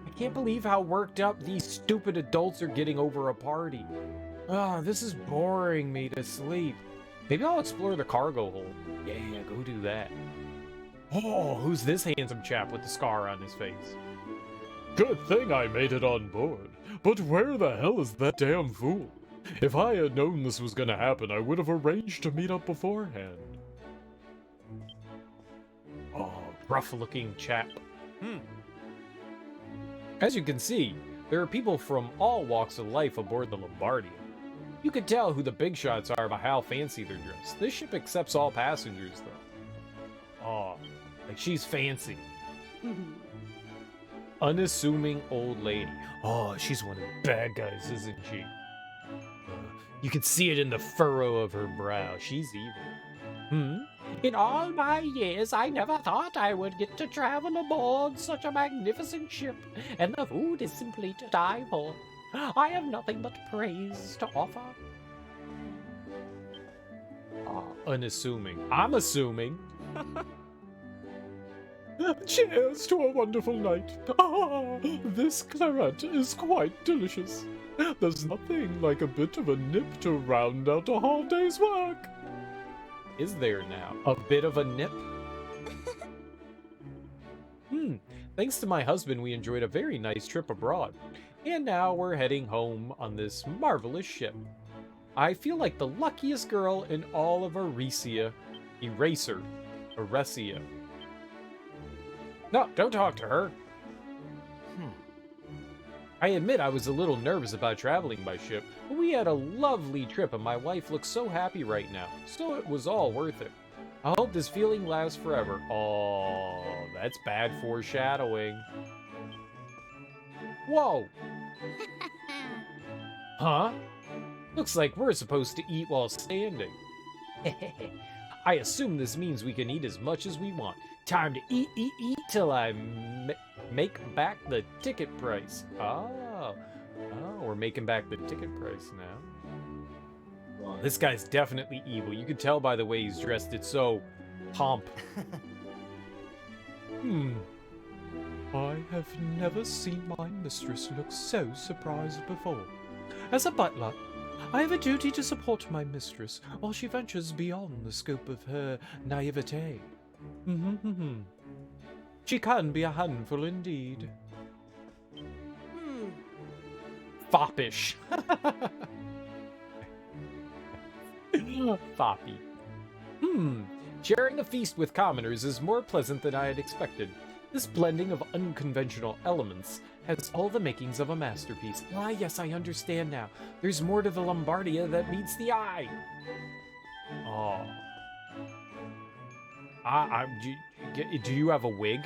I can't believe how worked up these stupid adults are getting over a party. Ah, this is boring me to sleep. Maybe I'll explore the cargo hold. Yeah, go do that. Oh, who's this handsome chap with the scar on his face?
Good thing I made it on board. But where the hell is that damn fool? If I had known this was gonna happen, I would have arranged to meet up beforehand.
Oh, rough-looking chap.
Hmm.
As you can see, there are people from all walks of life aboard the Lombardia. You can tell who the big shots are by how fancy they're dressed. This ship accepts all passengers, though. Oh, like she's fancy. Unassuming old lady. Oh, she's one of the bad guys, isn't she? You can see it in the furrow of her brow. She's evil. In all my years, I never thought I would get to travel aboard such a magnificent ship, and the food is simply to die for. I have nothing but praise to offer. Unassuming. I'm assuming.
Cheers to a wonderful night. Ah, this claret is quite delicious. There's nothing like a bit of a nip to round out a whole day's work.
Is there now? A bit of a nip? Thanks to my husband, we enjoyed a very nice trip abroad. And now we're heading home on this marvelous ship. I feel like the luckiest girl in all of Eresia. No, don't talk to her. I admit I was a little nervous about traveling by ship, but we had a lovely trip and my wife looks so happy right now, so it was all worth it. I hope this feeling lasts forever. Oh, that's bad foreshadowing. Whoa! Huh? Looks like we're supposed to eat while standing. I assume this means we can eat as much as we want. Time to eat till I make back the ticket price. Oh, we're making back the ticket price now. Oh, this guy's definitely evil. You can tell by the way he's dressed. It's so pomp.
I have never seen my mistress look so surprised before. As a butler, I have a duty to support my mistress while she ventures beyond the scope of her naivete. She can be a handful indeed.
Foppish. Foppy. Sharing a feast with commoners is more pleasant than I had expected. This blending of unconventional elements has all the makings of a masterpiece. Ah, yes, I understand now. There's more to the Lombardia that meets the eye. Oh. Do you have a wig?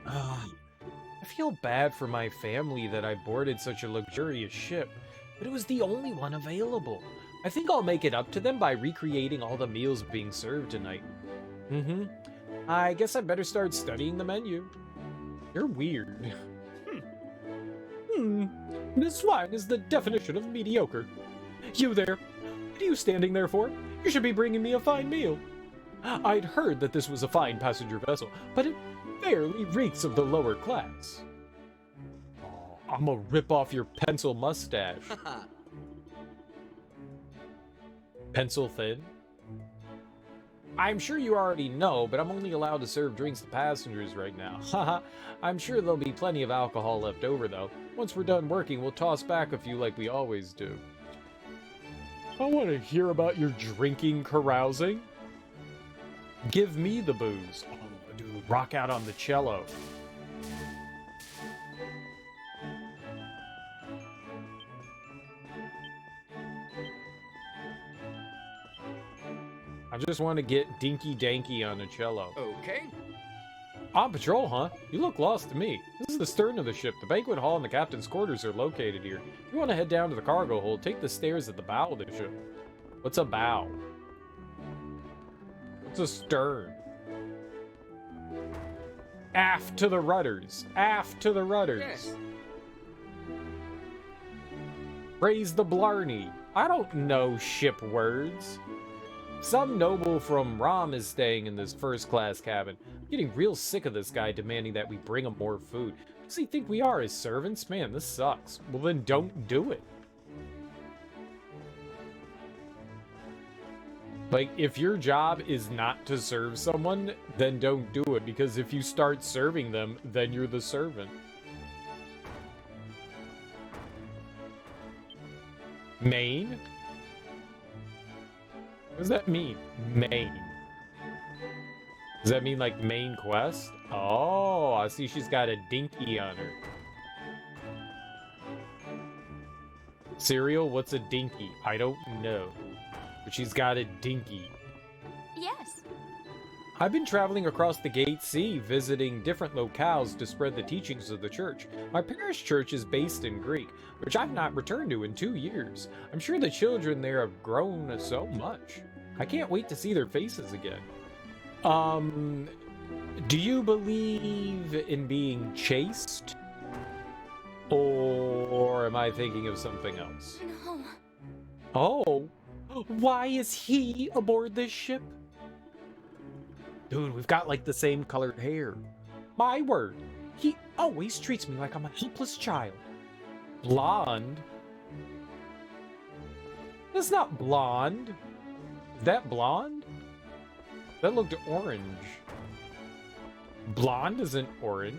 I feel bad for my family that I boarded such a luxurious ship, but it was the only one available. I think I'll make it up to them by recreating all the meals being served tonight. I guess I better start studying the menu. You're weird. This wine is the definition of mediocre. You there, what are you standing there for? You should be bringing me a fine meal. I'd heard that this was a fine passenger vessel, but it barely reeks of the lower class. Oh, I'm gonna rip off your pencil mustache. Pencil thin? I'm sure you already know, but I'm only allowed to serve drinks to passengers right now. Haha, I'm sure there'll be plenty of alcohol left over though. Once we're done working, we'll toss back a few like we always do. I want to hear about your drinking carousing. Give me the booze. Oh, dude, rock out on the cello. I just want to get dinky-danky on a cello.
Okay.
On patrol, huh? You look lost to me. This is the stern of the ship. The banquet hall and the captain's quarters are located here. If you want to head down to the cargo hold, take the stairs at the bow of the ship. What's a bow? What's a stern? Aft to the rudders. Aft to the rudders.
Yes.
Raise the blarney. I don't know ship words. Some noble from Rom is staying in this first-class cabin. I'm getting real sick of this guy demanding that we bring him more food. Does he think we are his servants? Man, this sucks. Well, then don't do it. Like, if your job is not to serve someone, then don't do it, because if you start serving them, then you're the servant. Main? What does that mean? Main. Does that mean, like, main quest? Oh, I see she's got a dinky on her. Cereal, what's a dinky? I don't know. But she's got a dinky.
Yes.
I've been traveling across the Gate Sea, visiting different locales to spread the teachings of the church. My parish church is based in Greek, which I've not returned to in 2 years. I'm sure the children there have grown so much. I can't wait to see their faces again. Do you believe in being chased? Or am I thinking of something else?
No.
Oh, why is he aboard this ship? Dude, we've got like the same colored hair. My word, he always treats me like I'm a helpless child. Blonde? That's not blonde. Is that blonde? That looked orange. Blonde isn't orange.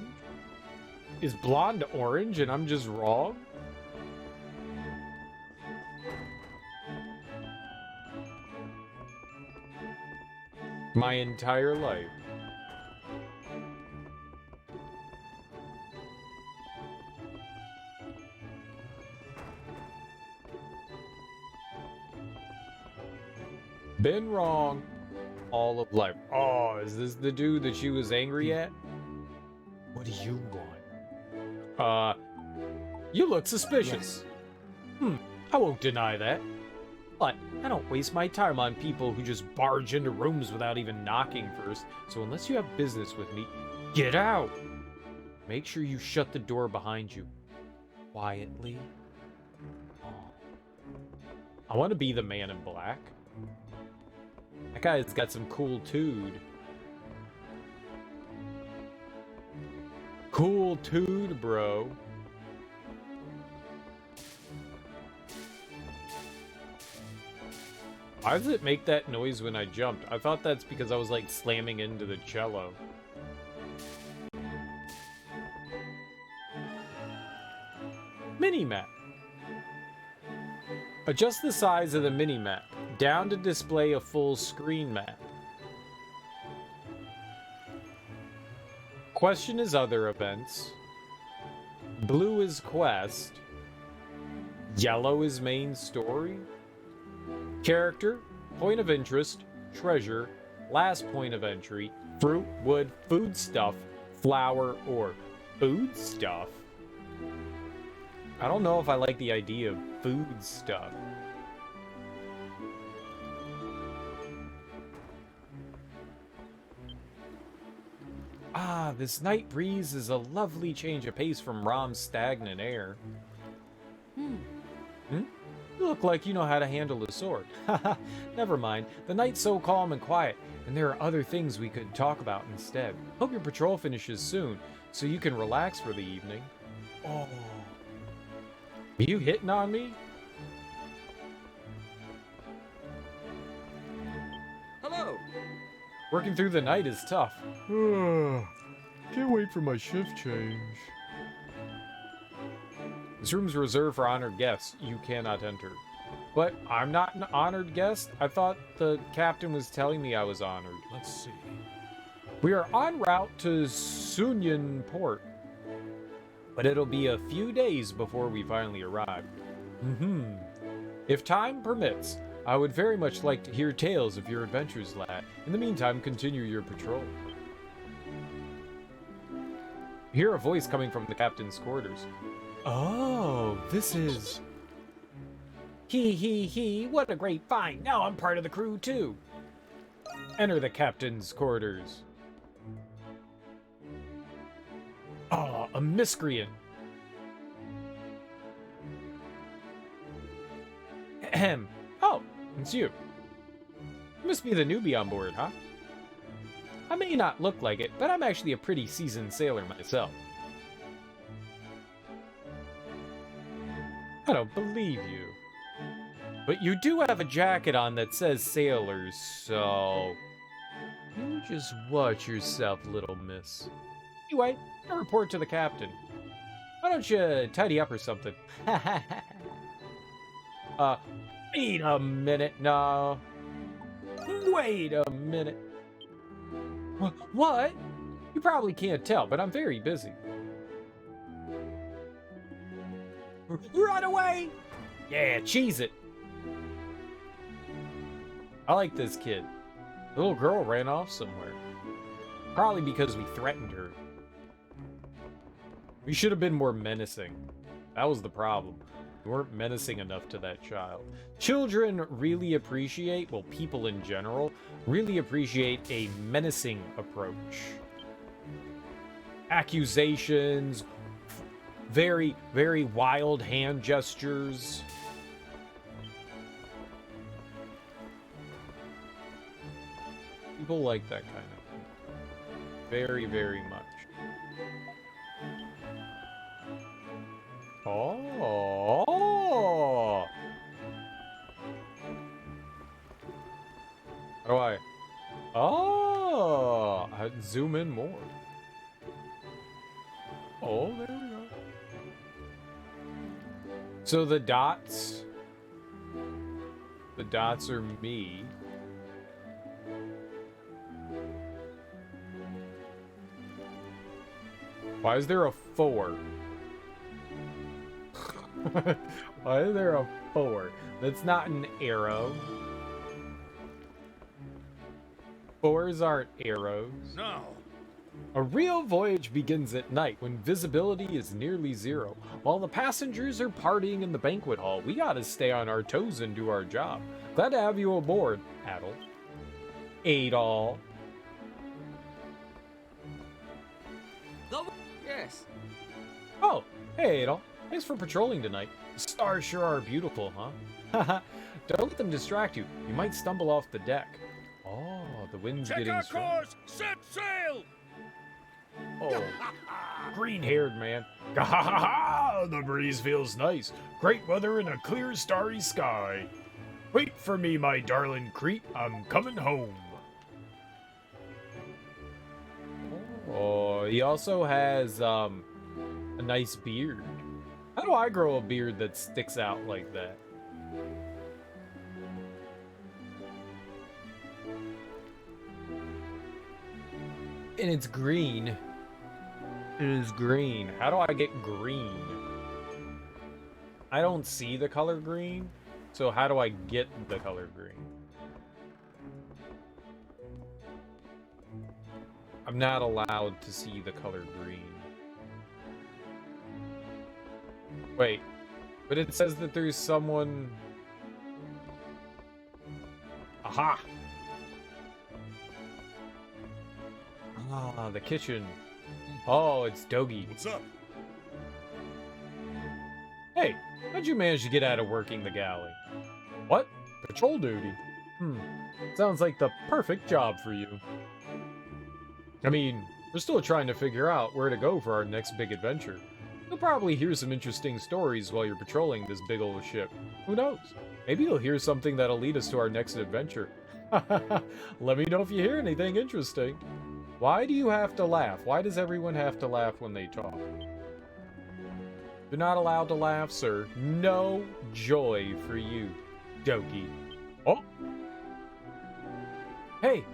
Is blonde orange and I'm just wrong? My entire life. Been wrong all of life. Oh, is this the dude that she was angry at? What do you want? You look suspicious. I won't deny that. But I don't waste my time on people who just barge into rooms without even knocking first. So unless you have business with me, get out! Make sure you shut the door behind you. Quietly. I want to be the man in black. That guy's got some cool tood. Cool tood, bro. Why does it make that noise when I jumped? I thought that's because I was like slamming into the cello. Mini-map. Adjust the size of the mini-map. Down to display a full screen map. Question is other events. Blue is quest. Yellow is main story. Character, point of interest, treasure, last point of entry, fruit, wood, food stuff, flower, or food stuff. I don't know if I like the idea of food stuff. Ah, this night breeze is a lovely change of pace from Rom's stagnant air. You look like you know how to handle a sword. Haha, never mind. The night's so calm and quiet, and there are other things we could talk about instead. Hope your patrol finishes soon, so you can relax for the evening. Oh. Are you hitting on me?
Hello.
Working through the night is tough. Can't wait for my shift change. This room's reserved for honored guests. You cannot enter. But I'm not an honored guest. I thought the captain was telling me I was honored.
Let's see.
We are en route to Sunyan Port. But it'll be a few days before we finally arrive. If time permits, I would very much like to hear tales of your adventures, lad. In the meantime, continue your patrol. You hear a voice coming from the captain's quarters. Oh, this is... He, what a great find. Now I'm part of the crew, too. Enter the captain's quarters. Ah, a miscreant. Ahem. Oh, it's you. You must be the newbie on board, huh? I may not look like it, but I'm actually a pretty seasoned sailor myself. I don't believe you. But you do have a jacket on that says sailors, so... You just watch yourself, little miss. Anyway, I report to the captain. Why don't you tidy up or something? Wait a minute, no. Wait a minute. What? You probably can't tell, but I'm very busy. Run away! Yeah, cheese it. I like this kid. The little girl ran off somewhere. Probably because we threatened her. We should have been more menacing. That was the problem. We weren't menacing enough to that child. Children really appreciate, well, people in general, really appreciate a menacing approach. Accusations, very, very wild hand gestures. People like that kind of thing. Very, very much. Oh! How do I... Oh! I'd zoom in more. Oh, there we go. So the dots... The dots are me. Why is there a 4? Why is there a 4? That's not an arrow. 4s aren't arrows.
No.
A real voyage begins at night when visibility is nearly 0. While the passengers are partying in the banquet hall, we gotta stay on our toes and do our job. Glad to have you aboard, Adel. Adol.
Yes.
Oh, hey Adol. Thanks for patrolling tonight. The stars sure are beautiful, huh? Haha. Don't let them distract you. You might stumble off the deck. Oh, the wind's getting strong.
Course! Set sail!
Oh, green-haired man. Gahaha! The breeze feels nice. Great weather and a clear, starry sky. Wait for me, my darling Crete. I'm coming home. Oh, he also has a nice beard. How do I grow a beard that sticks out like that? And it's green. It is green. How do I get green? I don't see the color green, so how do I get the color green? I'm not allowed to see the color green. Wait, but it says that there's someone... Aha! Ah, the kitchen. Oh, it's Dogi.
What's up?
Hey, how'd you manage to get out of working the galley? What? Patrol duty? Sounds like the perfect job for you. I mean, we're still trying to figure out where to go for our next big adventure. You'll probably hear some interesting stories while you're patrolling this big old ship. Who knows? Maybe you'll hear something that'll lead us to our next adventure. Let me know if you hear anything interesting. Why do you have to laugh? Why does everyone have to laugh when they talk? You're not allowed to laugh, sir. No joy for you, Doki. Oh! Hey,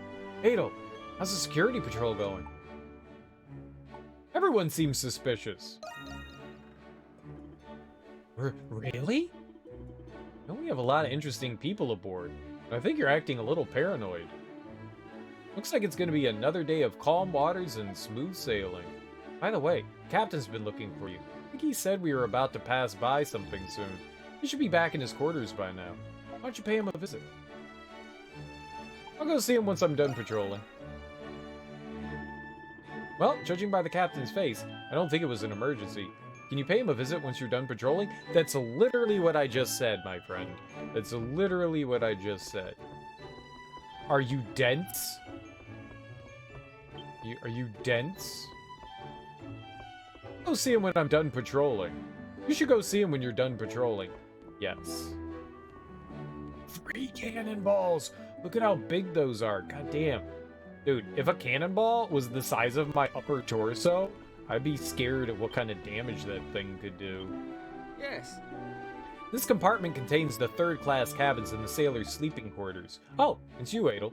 Adel, how's the security patrol going? Everyone seems suspicious. Really? No, we have a lot of interesting people aboard. I think you're acting a little paranoid. Looks like it's going to be another day of calm waters and smooth sailing. By the way, Captain's been looking for you. I think he said we were about to pass by something soon. He should be back in his quarters by now. Why don't you pay him a visit? I'll go see him once I'm done patrolling. Well, judging by the Captain's face, I don't think it was an emergency. Can you pay him a visit once you're done patrolling? That's literally what I just said, my friend. That's literally what I just said. Are you dense? Are you dense? Go see him when I'm done patrolling. You should go see him when you're done patrolling. Yes. 3 cannonballs! Look at how big those are. God damn. Dude, if a cannonball was the size of my upper torso, I'd be scared of what kind of damage that thing could do.
Yes.
This compartment contains the third-class cabins and the sailors' sleeping quarters. Oh, it's you, Adel.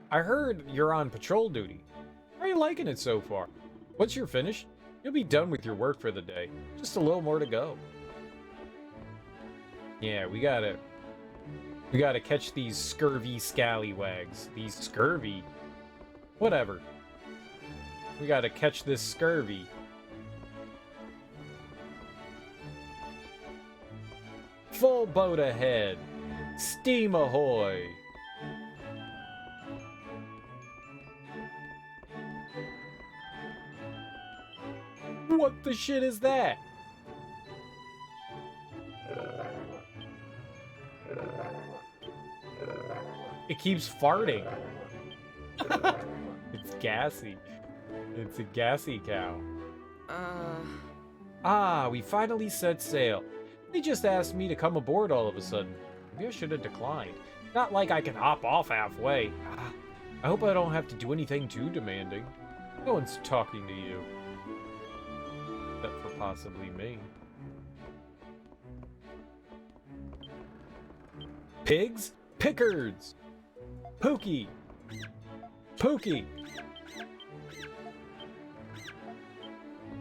I heard you're on patrol duty. How are you liking it so far? Once you're finished, you'll be done with your work for the day. Just a little more to go. Yeah, we gotta catch these scurvy scallywags. These scurvy? Whatever. We gotta catch this scurvy. Full boat ahead. Steam ahoy. What the shit is that? It keeps farting. It's gassy. It's a gassy cow. Ah, we finally set sail. They just asked me to come aboard all of a sudden. Maybe I should have declined. Not like I can hop off halfway. I hope I don't have to do anything too demanding. No one's talking to you. Except for possibly me. Pigs? Pickards! Pookie! Pookie!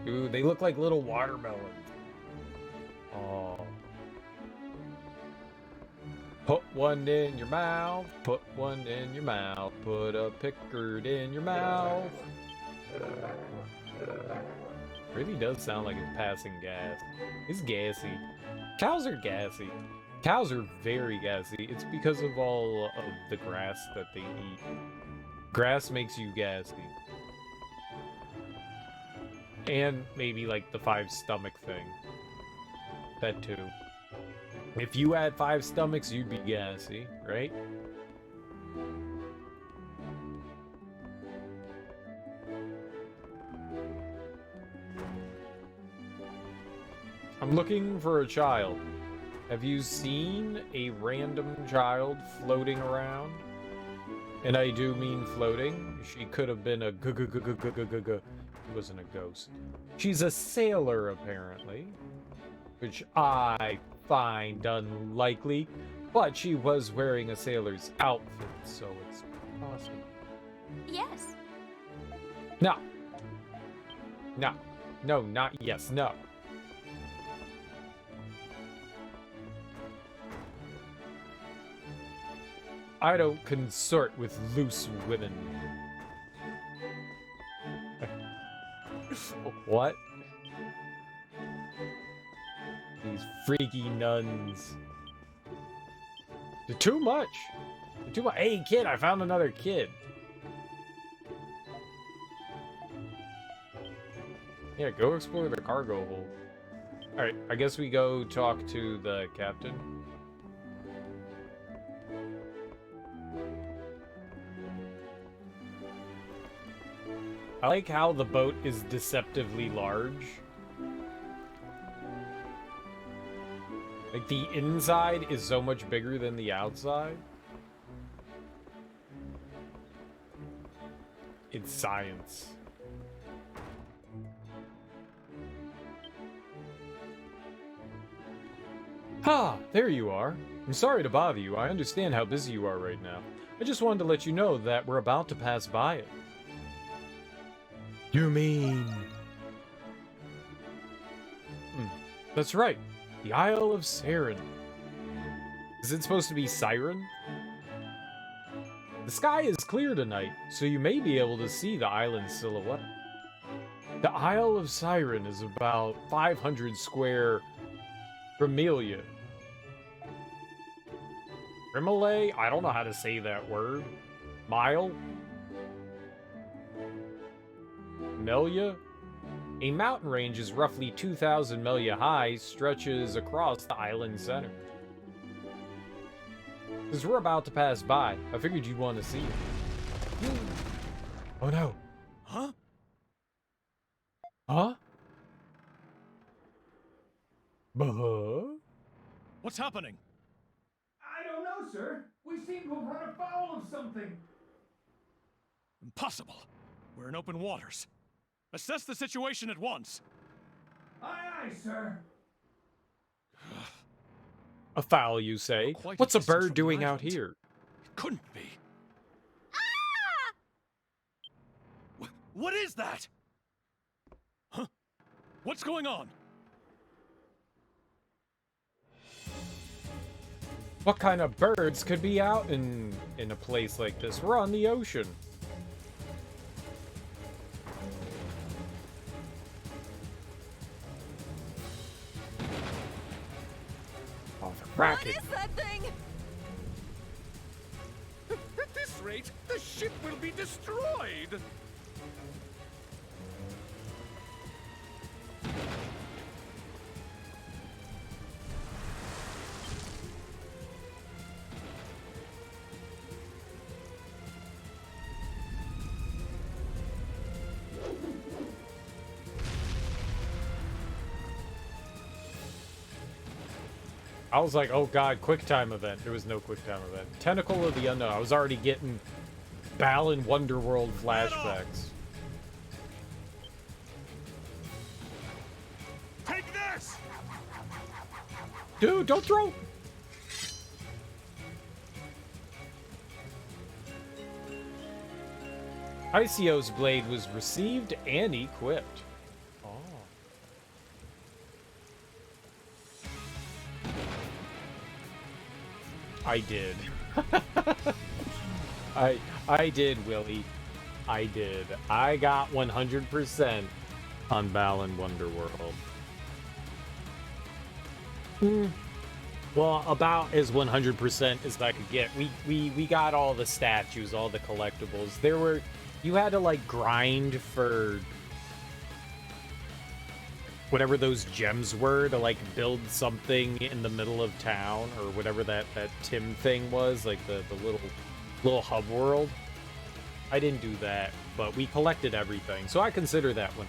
Ooh, they look like little watermelons. Oh. Put one in your mouth, put one in your mouth, put a pickard in your mouth. Really does sound like it's passing gas. It's gassy. Cows are gassy. Cows are very gassy. It's because of all of the grass that they eat. Grass makes you gassy. And maybe like the 5 stomach thing. That too. If you had 5 stomachs, you'd be gassy, right? I'm looking for a child. Have you seen a random child floating around? And I do mean floating. She could have been a She wasn't a ghost. She's a sailor, apparently. Which I find unlikely. But she was wearing a sailor's outfit, so it's possible.
Yes.
No. No. No, not yes, no. I don't consort with loose women. What? These freaky nuns. They're too much. They're too much. Hey, kid, I found another kid. Yeah, go explore the cargo hold. Alright, I guess we go talk to the captain. I like how the boat is deceptively large. Like, the inside is so much bigger than the outside. It's science. Ha! There you are. I'm sorry to bother you. I understand how busy you are right now. I just wanted to let you know that we're about to pass by it. You mean... That's right. The Isle of Siren. Is it supposed to be Siren? The sky is clear tonight, so you may be able to see the island's silhouette. The Isle of Siren is about 500 square Primalia. Primale? I don't know how to say that word. Mile? Melia? A mountain range is roughly 2,000 melia high, stretches across the island center. As we're about to pass by, I figured you'd want to see it. Oh no.
Huh?
Huh? Buh?
What's happening?
I don't
sir. We seem to have run afoul of something.
Impossible. We're in open waters. Assess the situation at once.
Aye, aye, sir.
A fowl, you say?
Quite a
What's a
distance
bird
from the
doing out
island.
here?
It couldn't be. What is that? Huh? What's going on?
What kind of birds could be out in a place like this? We're on the ocean. Oh, the racket.
What is that thing?
At this rate, the ship will be destroyed!
I was like, oh god, quick time event. There was no quick time event. Tentacle of the Unknown. I was already getting Balan Wonderworld flashbacks.
Take this!
Dude, don't throw! Isio's blade was received and equipped. Oh. I did. I did, Willie. I did. I got 100% on Balan Wonderworld. Well, about as 100% as I could get. We got all the statues, all the collectibles. You had to like grind for whatever those gems were to like build something in the middle of town or whatever that Tim thing was, like the little hub world. I didn't do that, but we collected everything, so I consider that 100%.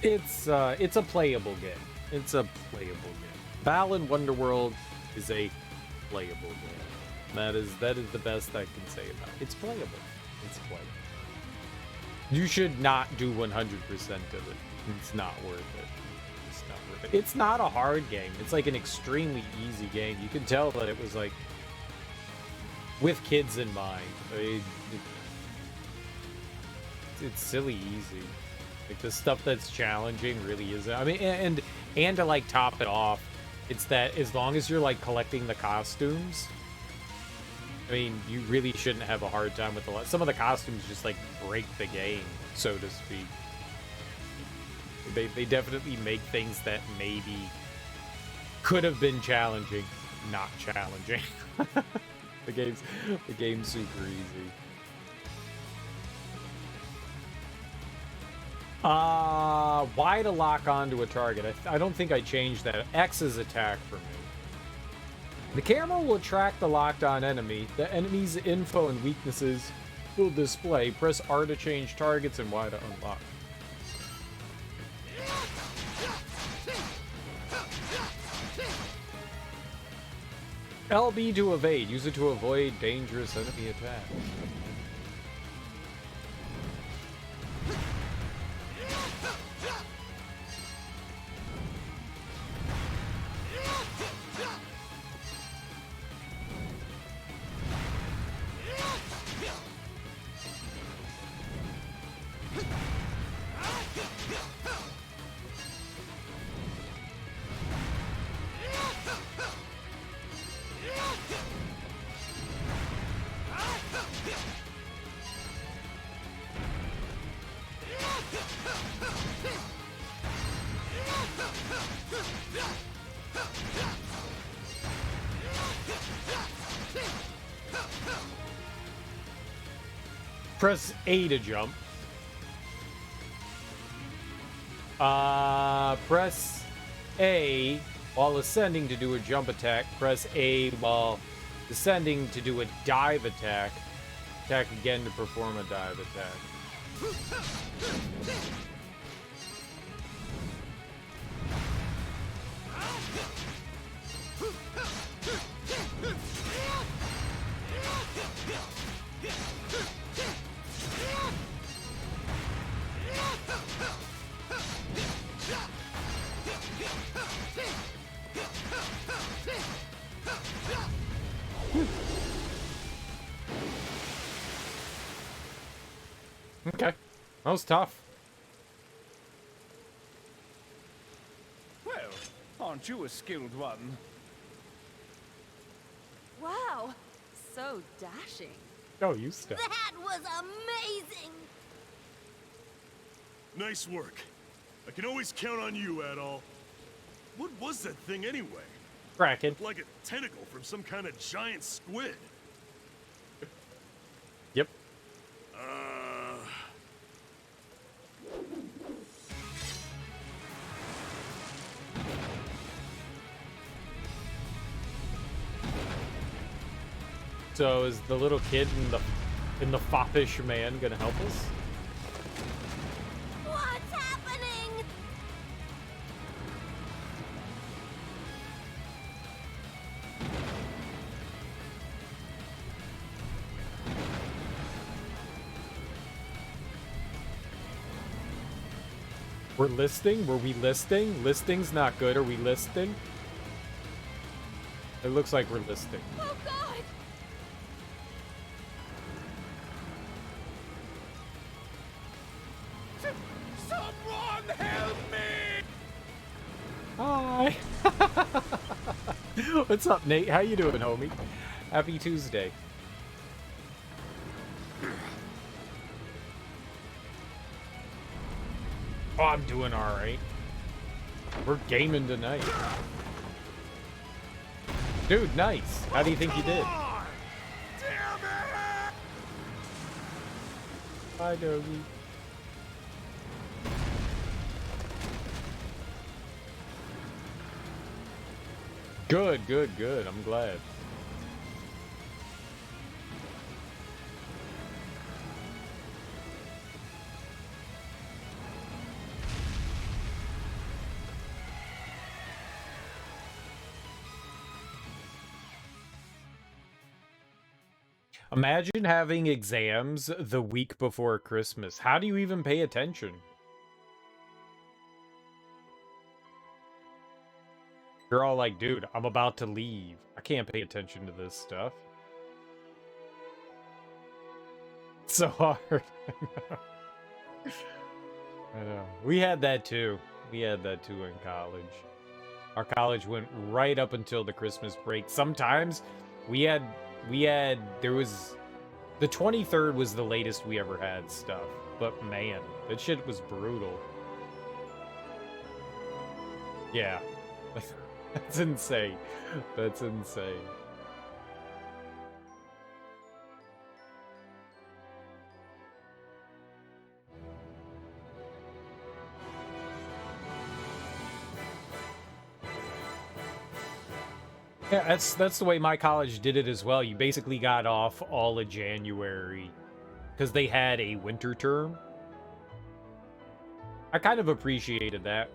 It's a playable game. It's a playable game. Balan Wonderworld is a playable game. That is the best I can say about it. It's playable. It's playable. You should not do 100% of it. It's not worth it. It's not worth it. It's not a hard game. It's like an extremely easy game. You can tell that it was like with kids in mind. It's silly easy. Like the stuff that's challenging really isn't. I mean, and to like top it off, it's that as long as you're like collecting the costumes, I mean, you really shouldn't have a hard time with some of the costumes just like break the game, so to speak. They definitely make things that maybe could have been challenging, not challenging. the game's super easy. Why to lock onto a target? I don't think I changed that. X is attack for me. The camera will track the locked on enemy. The enemy's info and weaknesses will display. Press R to change targets and Y to unlock. LB to evade. Use it to avoid dangerous enemy attacks. Press A to jump. Press A while ascending to do a jump attack. Press A while descending to do a dive attack. Attack again to perform a dive attack. Okay. That was tough.
Well, aren't you a skilled one?
Wow, so dashing.
Oh, you step.
That was amazing!
Nice work. I can always count on you, Adol. What was that thing anyway?
Kraken.
Looked like a tentacle from some kind of giant squid.
Yep. So is the little kid in the foppish man gonna help us?
What's happening?
We're listing? Were we listing? Listing's not good. Are we listing? It looks like we're listing.
Oh god!
Someone help me!
Hi. What's up, Nate? How you doing, homie? Happy Tuesday. Oh, I'm doing all right. We're gaming tonight. Dude, nice. How do you think you did?
Damn it!
Hi, Doggy. Good, good, good. I'm glad. Imagine having exams the week before Christmas. How do you even pay attention? You're all like, dude, I'm about to leave. I can't pay attention to this stuff. It's so hard. I know. We had that too. We had that too in college. Our college went right up until the Christmas break. Sometimes there was the 23rd was the latest we ever had stuff. But man, that shit was brutal. Yeah. That's insane. That's insane. Yeah, that's the way my college did it as well. You basically got off all of January because they had a winter term. I kind of appreciated that.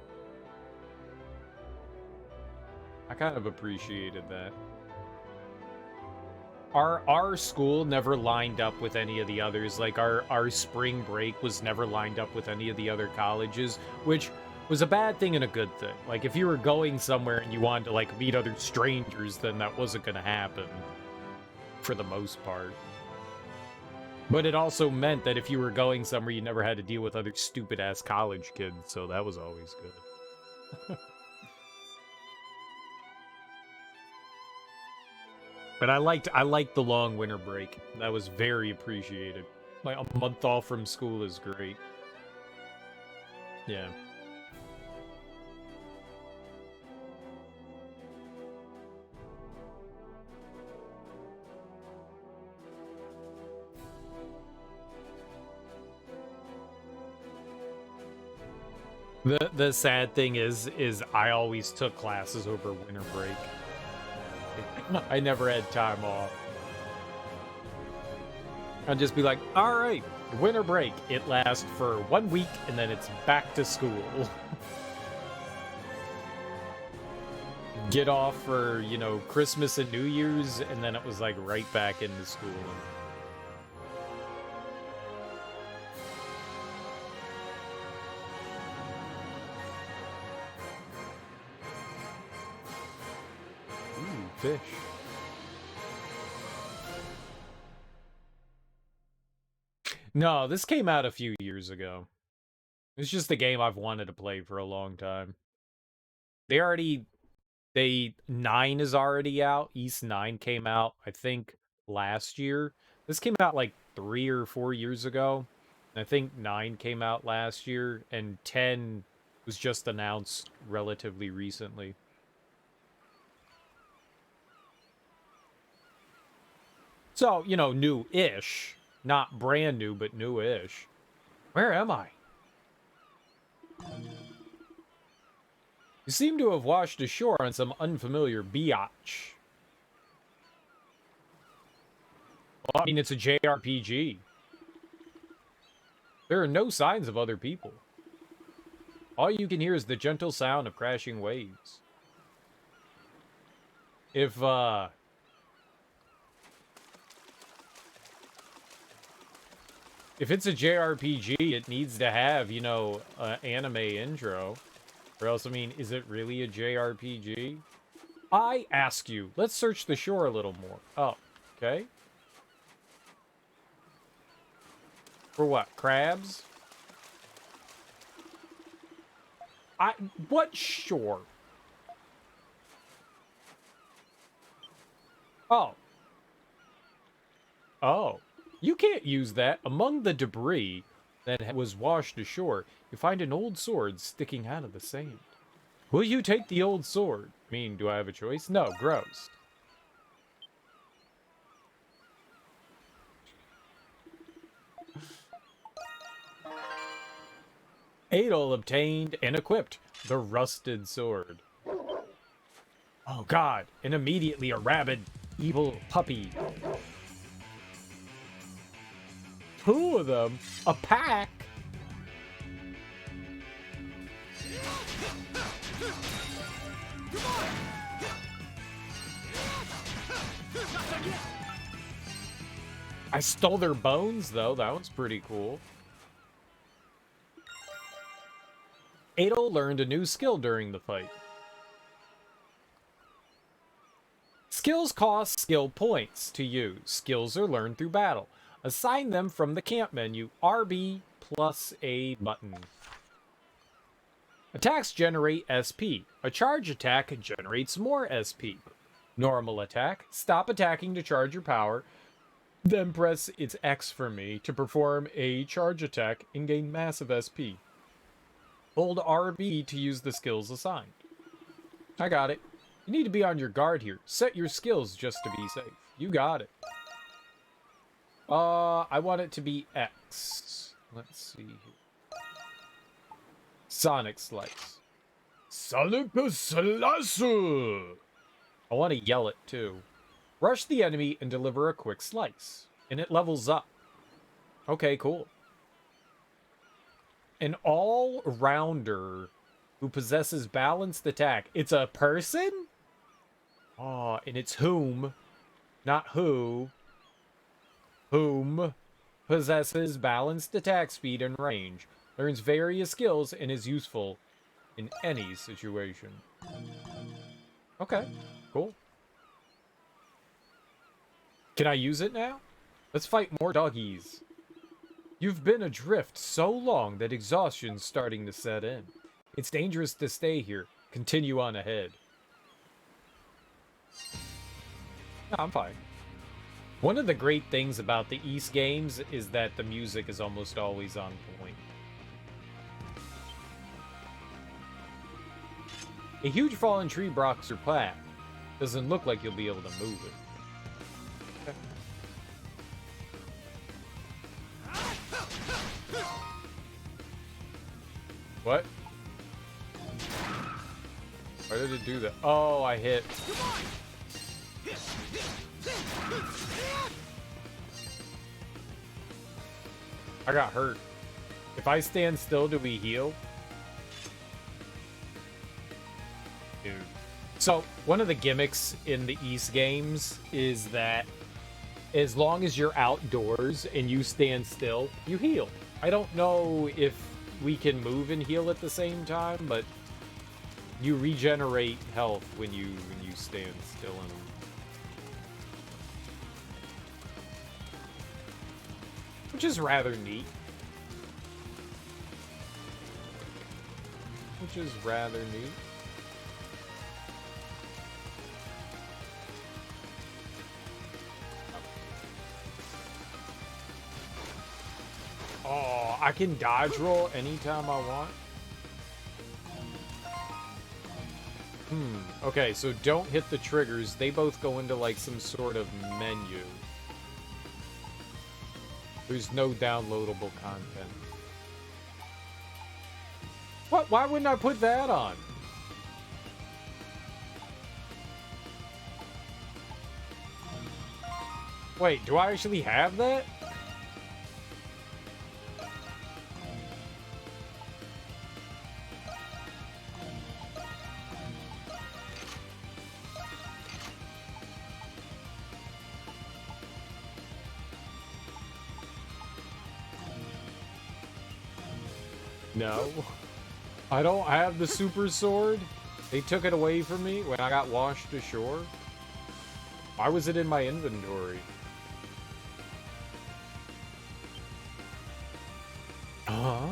Our school never lined up with any of the others. Like our spring break was never lined up with any of the other colleges, which was a bad thing and a good thing. Like if you were going somewhere and you wanted to like meet other strangers, then that wasn't going to happen for the most part. But it also meant that if you were going somewhere, you never had to deal with other stupid ass college kids, so that was always good. But I liked the long winter break. That was very appreciated. Like a month off from school is great. Yeah. The sad thing is I always took classes over winter break. I never had time off. I'd just be like, all right, winter break. It lasts for 1 week and then it's back to school. Get off for, you know, Christmas and New Year's, and then it was like right back into school. Fish. No, this came out a few years ago. It's just a game I've wanted to play for a long time. They 9 is already out. East 9 came out, I think, last year. This came out like 3 or 4 years ago. I think 9 came out last year, and 10 was just announced relatively recently. So, you know, new-ish. Not brand new, but new-ish. Where am I? You seem to have washed ashore on some unfamiliar biatch. Well, I mean, it's a JRPG. There are no signs of other people. All you can hear is the gentle sound of crashing waves. If it's a JRPG, it needs to have, you know, an anime intro. Or else, I mean, is it really a JRPG? I ask you, let's search the shore a little more. Oh, okay. For what, crabs? What shore? Oh. Oh. You can't use that. Among the debris that was washed ashore, you find an old sword sticking out of the sand. Will you take the old sword? I mean, do I have a choice? No, gross. Adol obtained and equipped the rusted sword. Oh god, and immediately a rabid, evil puppy. 2 of them? A pack? I stole their bones, though. That was pretty cool. Adol learned a new skill during the fight. Skills cost skill points to use. Skills are learned through battle. Assign them from the camp menu, RB plus A button. Attacks generate SP. A charge attack generates more SP. Normal attack. Stop attacking to charge your power. Then press its X for me to perform a charge attack and gain massive SP. Hold RB to use the skills assigned. I got it. You need to be on your guard here. Set your skills just to be safe. You got it. I want it to be X. Let's see here. Sonic Slice. Sonic Slice! I want to yell it too. Rush the enemy and deliver a quick slice. And it levels up. Okay, cool. An all-rounder who possesses balanced attack. It's a person? Oh, and it's whom, not who. Whom possesses balanced attack speed and range. Learns various skills and is useful in any situation. Okay, cool. Can I use it now? Let's fight more doggies. You've been adrift so long that exhaustion's starting to set in. It's dangerous to stay here. Continue on ahead. No, I'm fine. One of the great things about the East games is that the music is almost always on point. A huge fallen tree blocks your path. Doesn't look like you'll be able to move it. What? Why did it do that? Oh, I hit. I got hurt. If I stand still, do we heal? Dude. So, one of the gimmicks in the East games is that as long as you're outdoors and you stand still, you heal. I don't know if we can move and heal at the same time, but you regenerate health when you stand still in them. which is rather neat. Which is rather neat. Oh, I can dodge roll anytime I want. Okay, so don't hit the triggers. They both go into like some sort of menu. There's no downloadable content. What? Why wouldn't I put that on? Wait, do I actually have that? No. I don't have the super sword. They took it away from me when I got washed ashore. Why was it in my inventory? Huh?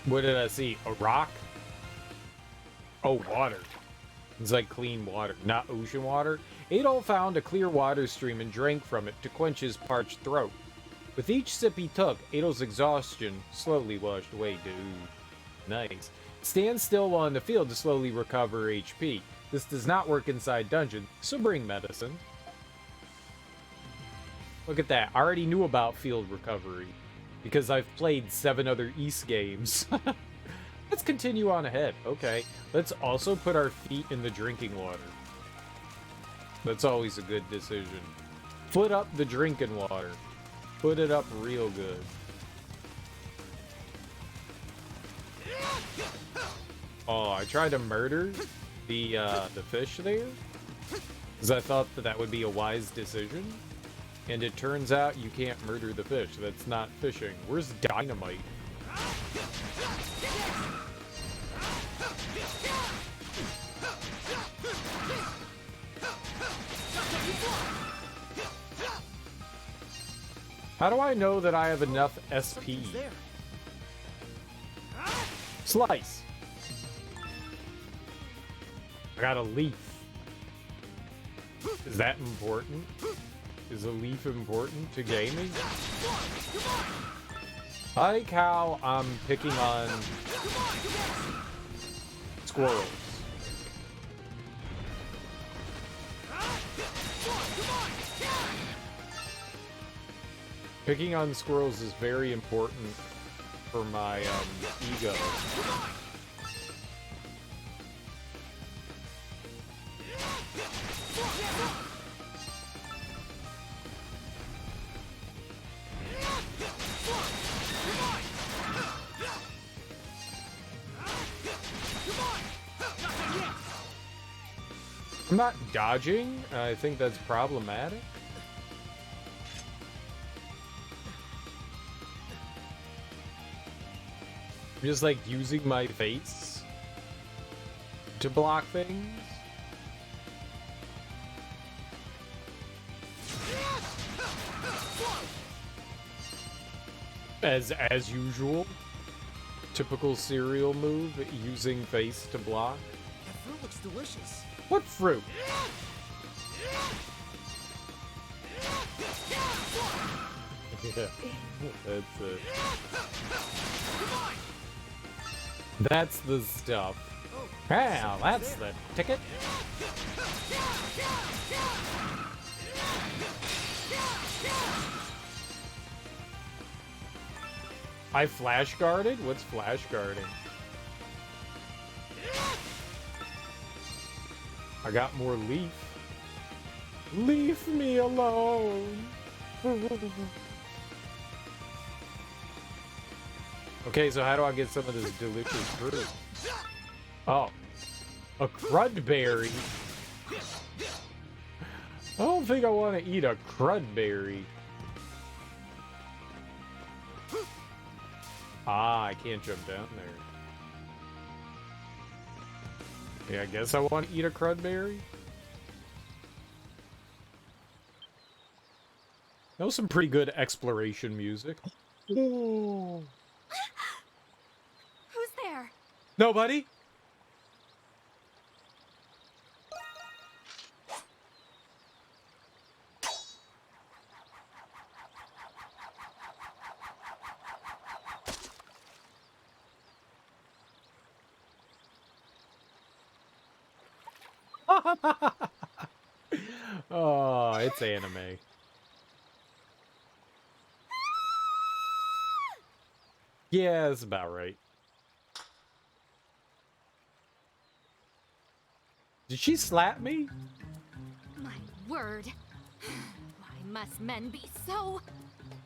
What did I see? A rock? Oh, water. It's like clean water, not ocean water. Adolf found a clear water stream and drank from it to quench his parched throat. With each sip he took, Adolf's exhaustion slowly washed away, dude. Nice. Stand still while in the field to slowly recover HP. This does not work inside dungeon, so bring medicine. Look at that. I already knew about field recovery because I've played 7 other East games. Let's continue on ahead. Okay. Let's also put our feet in the drinking water. That's always a good decision. Foot up the drinking water. Put it up real good. Oh, I tried to murder the fish there because I thought that would be a wise decision. And it turns out you can't murder the fish. That's not fishing. Where's dynamite? How do I know that I have enough SP? Slice. I got a leaf. Is that important? Is a leaf important to gaming? I like how I'm picking on squirrels. Picking on squirrels is very important for my ego. I'm not dodging. I think that's problematic. I'm just like using my face to block things. As usual. Typical cereal move, using face to block.
That fruit looks delicious.
What fruit? Yeah, that's it. That's the stuff. Well, that's the ticket. I flash guarded? What's flash guarding? I got more leaf. Leave me alone. Okay, so how do I get some of this delicious fruit? Oh, a crud berry. I don't think I want to eat a crud berry. Ah, I can't jump down there. Yeah, I guess I want to eat a crud berry. That was some pretty good exploration music. Oh.
Who's there?
Nobody?
Oh, it's anime. Yeah, that's about right. Did she slap me?
My word. Why must men be so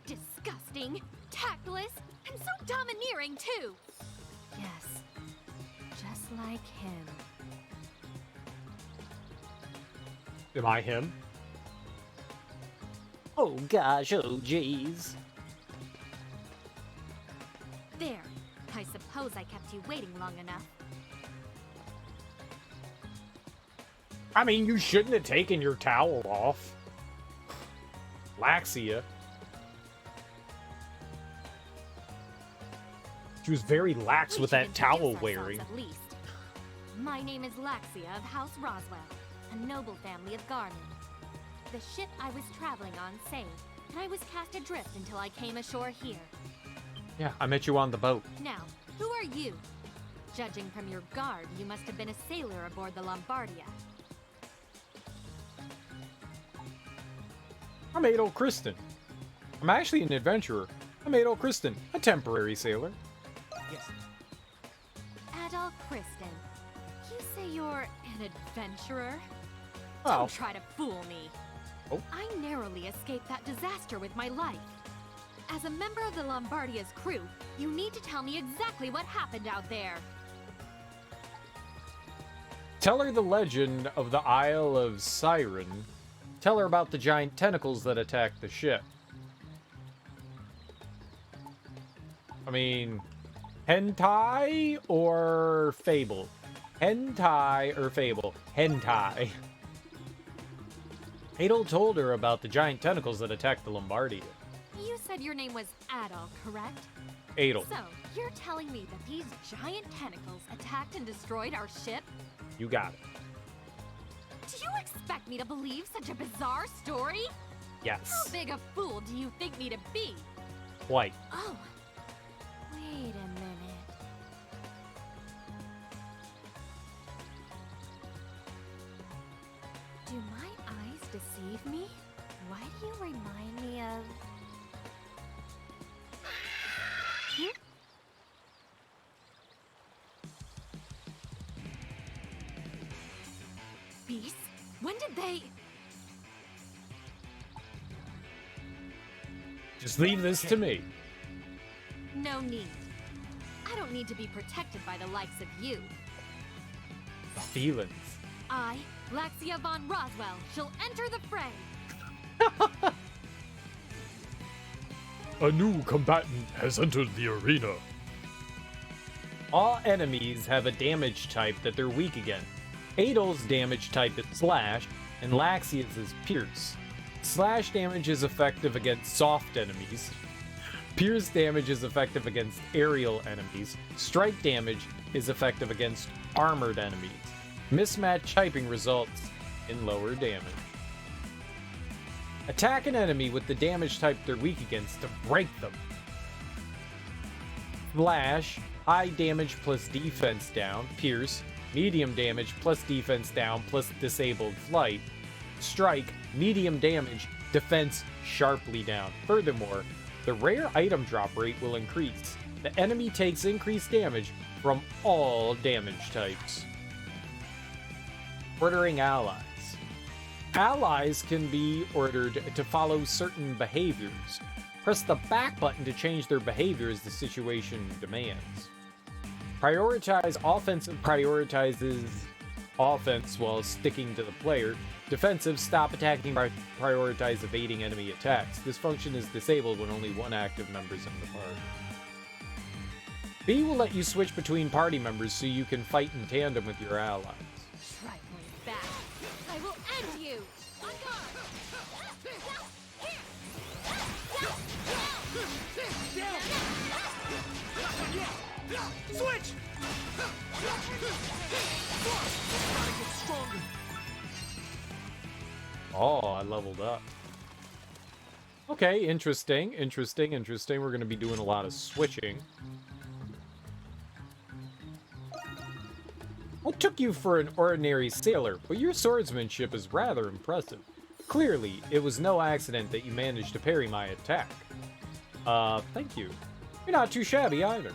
disgusting, tactless, and so domineering, too? Yes, just like him.
Am I him? Oh gosh, oh jeez.
There. I suppose I kept you waiting long enough.
I mean, you shouldn't have taken your towel off. Laxia. She was very lax with that towel wearing.
At least. My name is Laxia of House Roswell, a noble family of Garmin. The ship I was traveling on sailed, and I was cast adrift until I came ashore here.
Yeah, I met you on the boat.
Now, who are you? Judging from your garb, you must have been a sailor aboard the Lombardia.
I'm Adol Kristen. I'm actually an adventurer. I'm Adol Kristen, a temporary sailor.
Yes.
Adol Kristen. You say you're an adventurer?
Well,
Don't try to fool me.
Oh.
I narrowly escaped that disaster with my life. As a member of the Lombardia's crew, you need to tell me exactly what happened out there.
tell her the legend of the Isle of Siren. Tell her about the giant tentacles that attacked the ship. I mean, hentai or fable? Hentai or fable? Hentai. Adol told her about the giant tentacles that attacked the Lombardia.
You said your name was Adol, correct?
Adol,
So, you're telling me that these giant tentacles attacked and destroyed our ship?
you got it.
Do you expect me to believe such a bizarre story? How
Yes.
big a fool do you think me to be?
Quite.
Oh, wait a minute. Do my eyes deceive me? Why do you remind me of... Beasts? When did they...
Just leave this to me.
No need. I don't need to be protected by the likes of you.
Feelings.
I, Laxia von Roswell, shall enter the fray.
A new combatant has entered the arena. All enemies have a damage type that they're weak against. Adol's damage type is Slash, and Laxia's is Pierce. Slash damage is effective against soft enemies. Pierce damage is effective against aerial enemies. Strike damage is effective against armored enemies. Mismatch typing results in lower damage. Attack an enemy with the damage type they're weak against to break them. Slash, high damage plus defense down. Pierce, medium damage plus defense down plus disabled flight. Strike, medium damage, defense sharply down. Furthermore, the rare item drop rate will increase. The enemy takes increased damage from all damage types. Ordering allies. Allies can be ordered to follow certain behaviors. Press the back button to change their behavior as the situation demands. Prioritize offensive prioritizes offense while sticking to the player. Defensive, stop attacking by prioritize evading enemy attacks. This function is disabled when only one active member is in the party. B will let you switch between party members so you can fight in tandem with your allies.
Trifling back. I will end you! On guard!
Oh, I leveled up. Okay, interesting, interesting, interesting. We're going to be doing a lot of switching. I took you for an ordinary sailor, but your swordsmanship is rather impressive. Clearly, it was no accident that you managed to parry my attack. Thank you. You're not too shabby either.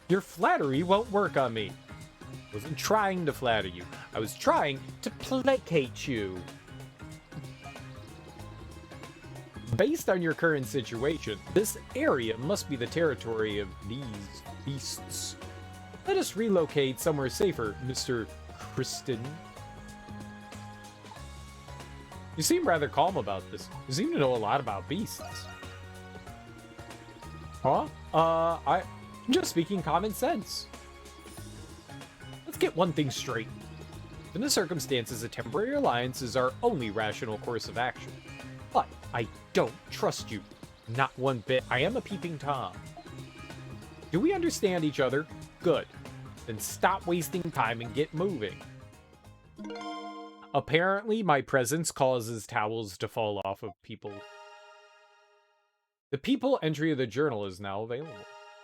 Your flattery won't work on me. I wasn't trying to flatter you. I was trying to placate you. Based on your current situation, this area must be the territory of these beasts. Let us relocate somewhere safer, Mr. Kristen. You seem rather calm about this. You seem to know a lot about beasts. Huh? I'm just speaking common sense. Let's get one thing straight. In the circumstances, a temporary alliance is our only rational course of action. But I don't trust you. Not one bit. I am a peeping Tom. Do we understand each other? Good. Then stop wasting time and get moving. Apparently, my presence causes towels to fall off of people. The people entry of the journal is now available.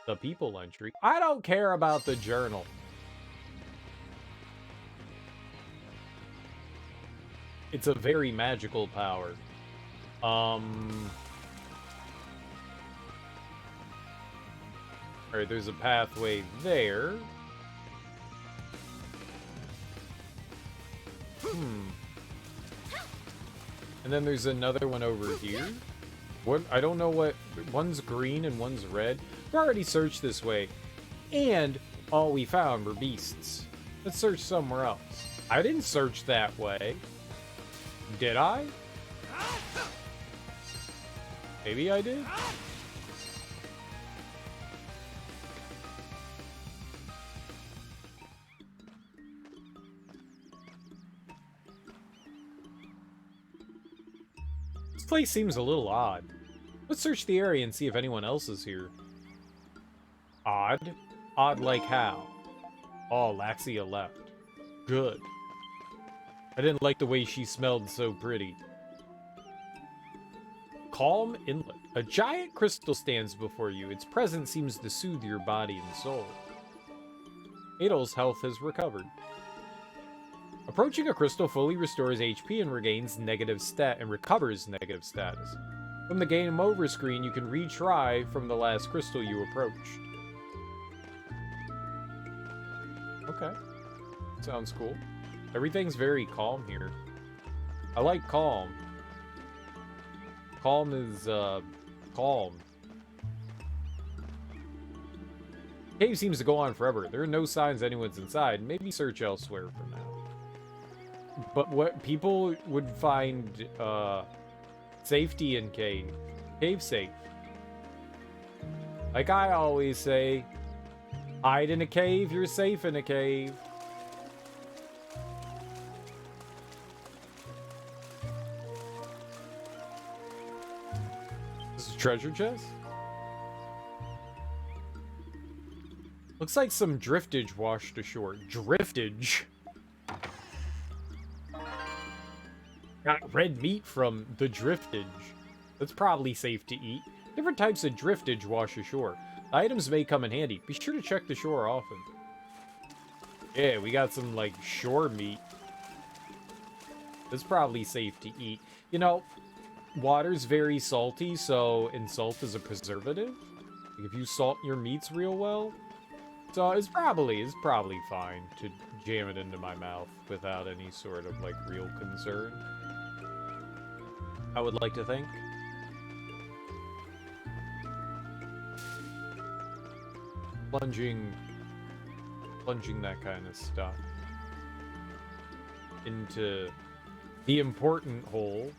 The people entry? I don't care about the journal. It's a very magical power. Alright, there's a pathway there. And then there's another one over here. What? I don't know what... One's green and one's red. We already searched this way. And all we found were beasts. Let's search somewhere else. I didn't search that way. Did I? Maybe I did? This place seems a little odd. Let's search the area and see if anyone else is here. Odd? Odd like how? Oh, Laxia left. Good. I didn't like the way she smelled so pretty. Calm Inlet. A giant crystal stands before you. Its presence seems to soothe your body and soul. Adel's health has recovered. Approaching a crystal fully restores HP and regains negative stat and recovers negative status. From the Game Over screen, you can retry from the last crystal you approached. Okay. Sounds cool. Everything's very calm here. I like calm. Calm is, calm. Cave seems to go on forever. There are no signs anyone's inside. Maybe search elsewhere for now. But what people would find, safety in cave. Cave safe. Like I always say, hide in a cave, you're safe in a cave. This is a treasure chest? Looks like some driftage washed ashore. Driftage? Got red meat from the driftage. That's probably safe to eat. Different types of driftage wash ashore. The items may come in handy. Be sure to check the shore often. Yeah, we got some, like, shore meat. That's probably safe to eat. You know, water's very salty, and salt is a preservative. Like, if you salt your meats real well, so it's probably fine to jam it into my mouth without any sort of, like, real concern. I would like to think. Plunging that kind of stuff into the important hole.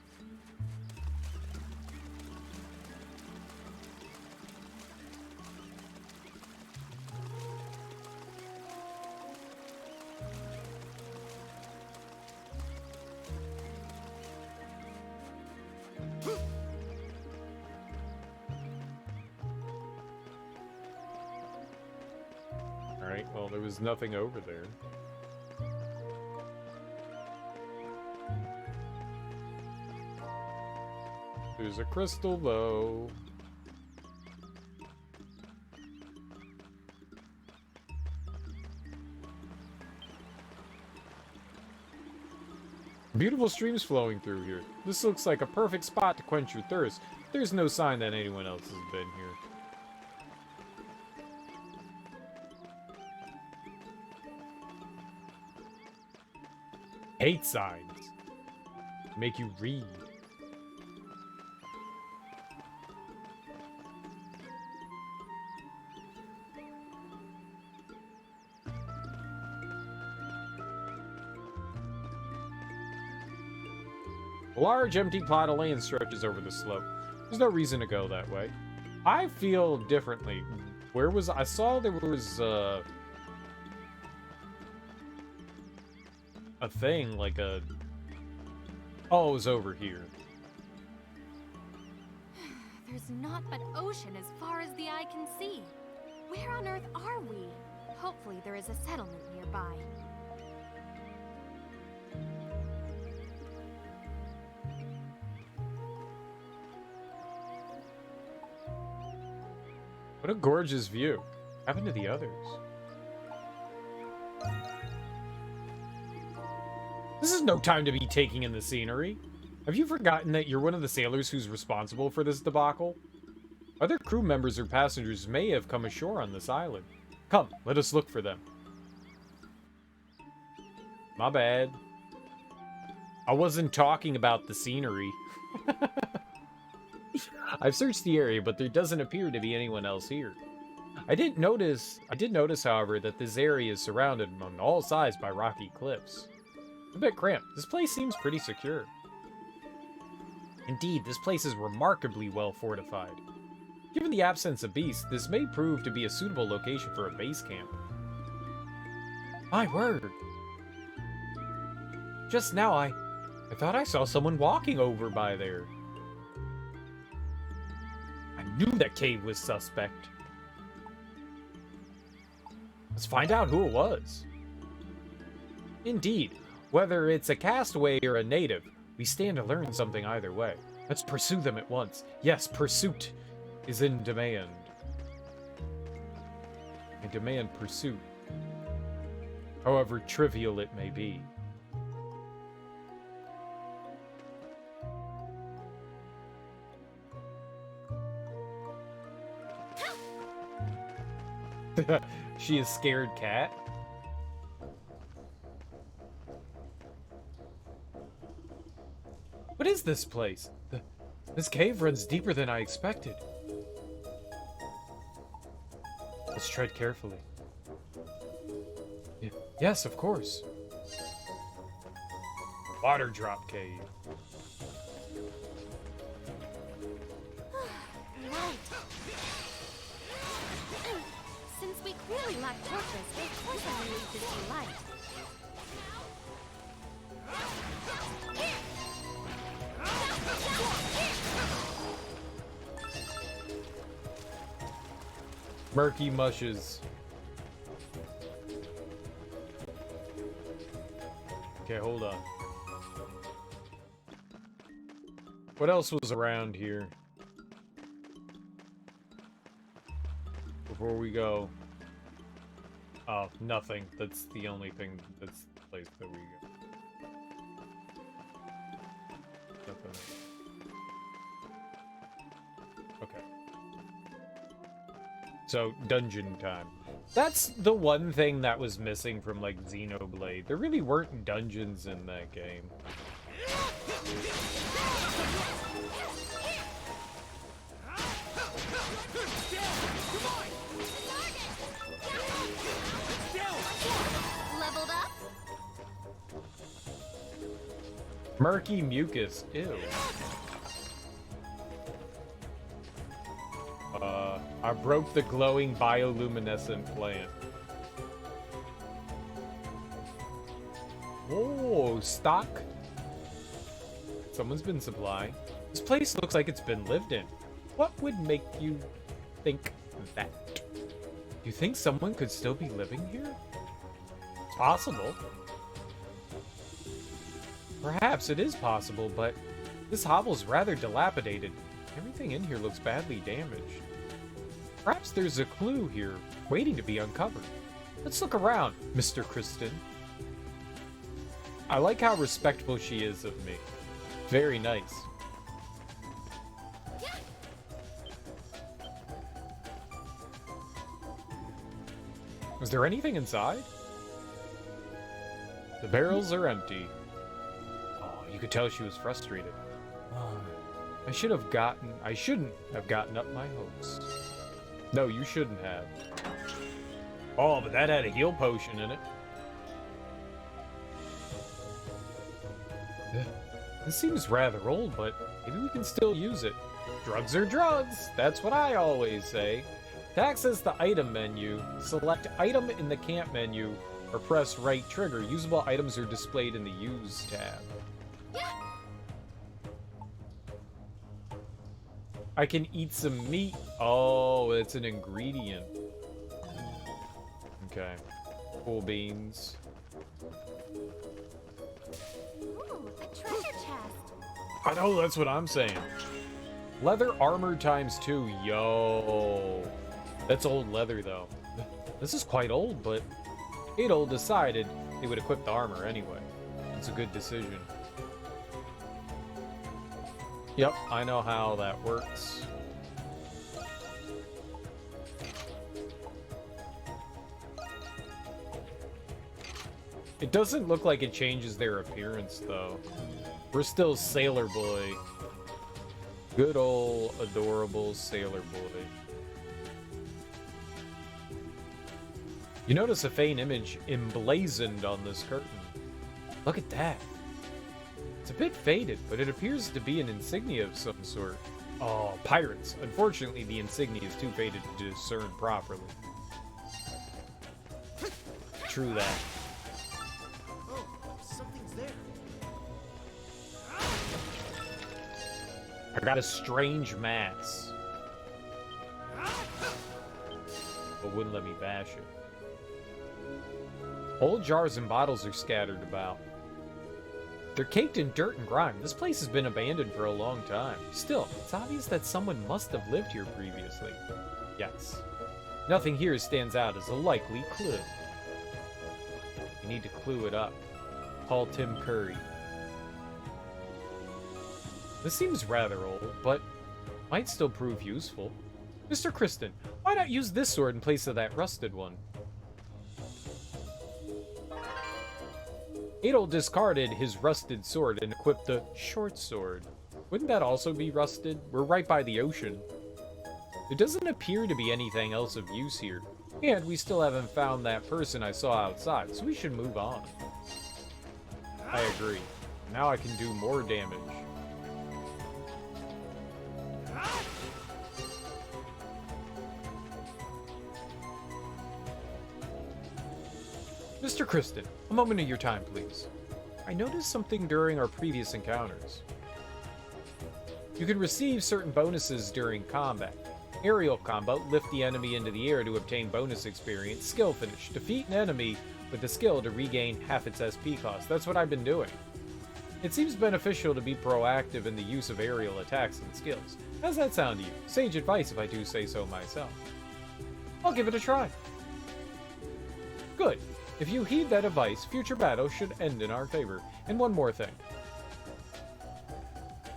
Alright, well, there was nothing over there. There's a crystal, though. Beautiful streams flowing through here. This looks like a perfect spot to quench your thirst. There's no sign that anyone else has been here. Hate signs. Make you read. A large empty plot of land stretches over the slope. There's no reason to go that way. I feel differently. Where was I saw there was a thing like a oh, it was over here.
There's naught but ocean as far as the eye can see. Where on earth are we? Hopefully there is a settlement nearby.
What a gorgeous view. What happened to the others? This is no time to be taking in the scenery. Have you forgotten that you're one of the sailors who's responsible for this debacle? Other crew members or passengers may have come ashore on this island. Come, let us look for them. My bad. I wasn't talking about the scenery. I've searched the area, but there doesn't appear to be anyone else here. I did notice, however, that this area is surrounded on all sides by rocky cliffs. A bit cramped. This place seems pretty secure. Indeed, this place is remarkably well fortified. Given the absence of beasts, this may prove to be a suitable location for a base camp. My word! Just now, I thought I saw someone walking over by there. I knew that cave was suspect. Let's find out who it was. Indeed, whether it's a castaway or a native, we stand to learn something either way. Let's pursue them at once. Yes, pursuit is in demand. I demand pursuit, however trivial it may be. She is scared cat. What is this place? This cave runs deeper than I expected. Let's tread carefully. Yes, of course. Water drop cave.
Right. Since we clearly lack torches, of course I need to see light.
Murky mushes. Okay, hold on. What else was around here? Before we go. Oh, nothing. That's the only thing. That's the place that we go. Nothing. Okay. So, dungeon time. That's the one thing that was missing from, like, Xenoblade. There really weren't dungeons in that game.
Leveled up?
Murky mucus. Ew. I broke the glowing bioluminescent plant. Oh, stock. Someone's been supplying. This place looks like it's been lived in. What would make you think that? You think someone could still be living here? It's possible. Perhaps it is possible, but This hovel's rather dilapidated. Everything in here looks badly damaged. Perhaps there's a clue here, waiting to be uncovered. Let's look around, Mr. Kristen. I like how respectful she is of me. Very nice. Was there anything inside? The barrels are empty. Oh, you could tell she was frustrated. I shouldn't have gotten up my hopes. No, you shouldn't have. Oh, but that had a heal potion in it. This seems rather old, but maybe we can still use it. Drugs are drugs! That's what I always say. To access the item menu, select item in the camp menu, or press right trigger. Usable items are displayed in the Use tab. I can eat some meat. Oh, it's an ingredient. Okay. Cool beans.
Ooh, a treasure chest.
I know, that's what I'm saying. Leather armor ×2. Yo. That's old leather, though. This is quite old, but VIII decided they would equip the armor anyway. It's a good decision. Yep, I know how that works. It doesn't look like it changes their appearance, though. We're still Sailor Boy. Good old, adorable Sailor Boy. You notice a faint image emblazoned on this curtain. Look at that. It's a bit faded, but it appears to be an insignia of some sort. Oh, pirates. Unfortunately, the insignia is too faded to discern properly. True that.
Oh, something's there.
I got a strange mass. But wouldn't let me bash it. Old jars and bottles are scattered about. They're caked in dirt and grime. This place has been abandoned for a long time. Still, it's obvious that someone must have lived here previously. Yes. Nothing here stands out as a likely clue. You need to clue it up. Call Tim Curry. This seems rather old, but might still prove useful. Mr. Kristen, why not use this sword in place of that rusted one? VIII discarded his rusted sword and equipped the short sword. Wouldn't that also be rusted? We're right by the ocean. There doesn't appear to be anything else of use here, and we still haven't found that person I saw outside, so we should move on. I agree. Now I can do more damage. Mr. Kristen, a moment of your time, please. I noticed something during our previous encounters. You can receive certain bonuses during combat. Aerial combat, lift the enemy into the air to obtain bonus experience. Skill finish, defeat an enemy with the skill to regain half its SP cost. That's what I've been doing. It seems beneficial to be proactive in the use of aerial attacks and skills. How's that sound to you? Sage advice if I do say so myself. I'll give it a try. Good. If you heed that advice, future battles should end in our favor. And one more thing.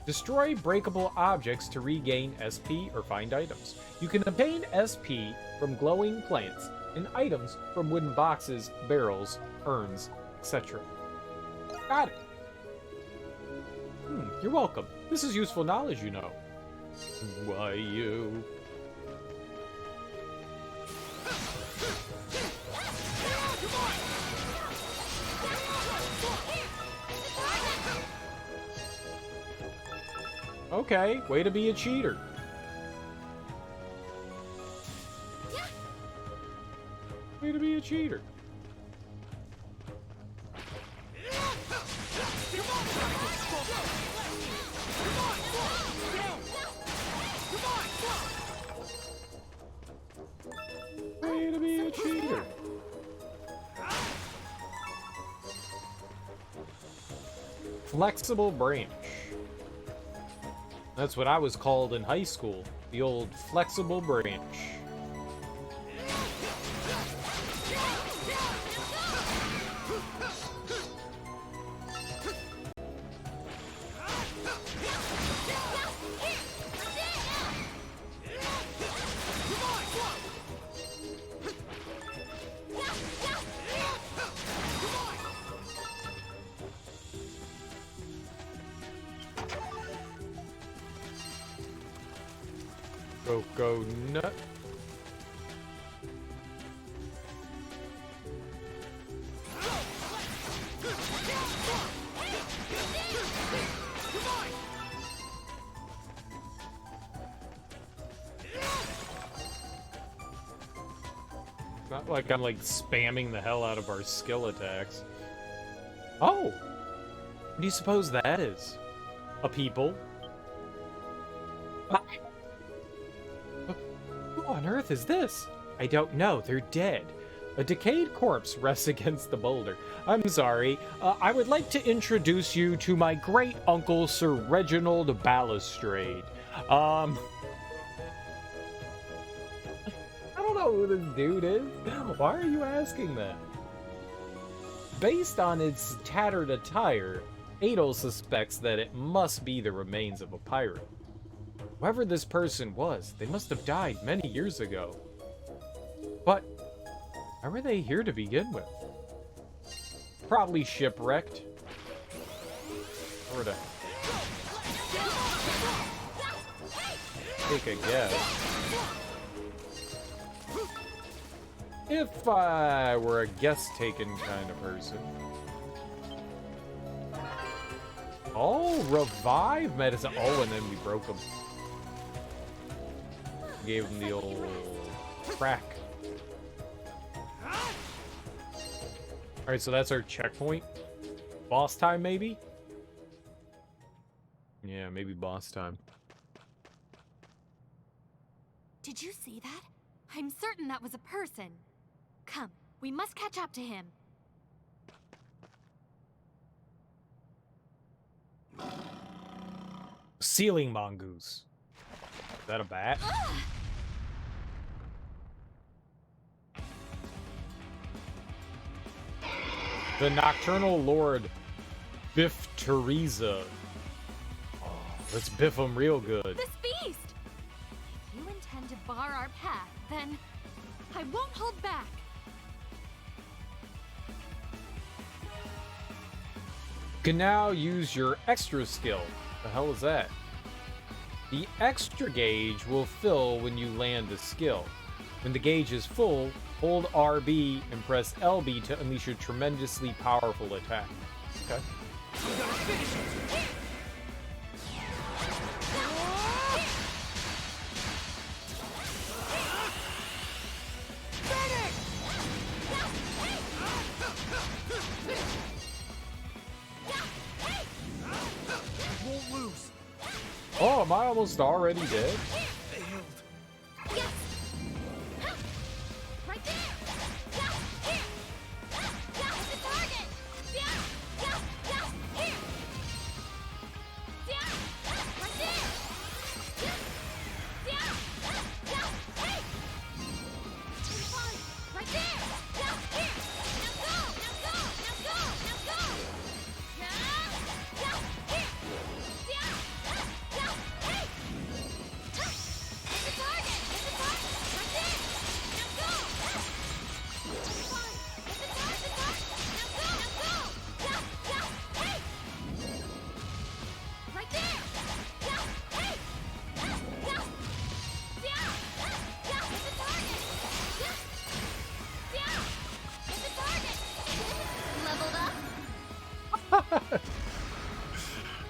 Destroy breakable objects to regain SP or find items. You can obtain SP from glowing plants and items from wooden boxes, barrels, urns, etc. Got it. You're welcome. This is useful knowledge, you know. Why you? Okay, way to be a cheater. Way to be a cheater. Way to be a cheater. Flexible branch. That's what I was called in high school. The old flexible branch. Go nut. Not like I'm like spamming the hell out of our skill attacks. Oh! What do you suppose that is? A people? Who on earth is this? I don't know. They're dead. A decayed corpse rests against the boulder. I'm sorry. I would like to introduce you to my great uncle, Sir Reginald Balustrade. I don't know who this dude is. Why are you asking that? Based on its tattered attire, Adol suspects that it must be the remains of a pirate. Whoever this person was, they must have died many years ago. But how were they here to begin with? Probably shipwrecked. Or to take a guess. If I were a guess-taken kind of person. Oh, revive medicine. Oh, and then we broke him. Gave him the old crack. Alright, so that's our checkpoint. Boss time, maybe? Yeah, maybe boss time.
Did you see that? I'm certain that was a person. Come, we must catch up to him.
Ceiling mongoose. Is that a bat? The Nocturnal Lord, Biff Teresa. Oh, let's biff him real good.
This beast! If you intend to bar our path, then I won't hold back.
You can now use your extra skill. The hell is that? The extra gauge will fill when you land a skill. When the gauge is full, hold RB and press LB to unleash a tremendously powerful attack. Okay. Oh, am I almost already dead?
Right there! Here! Hit the target! Here! Right there! Right there! Here! Now go!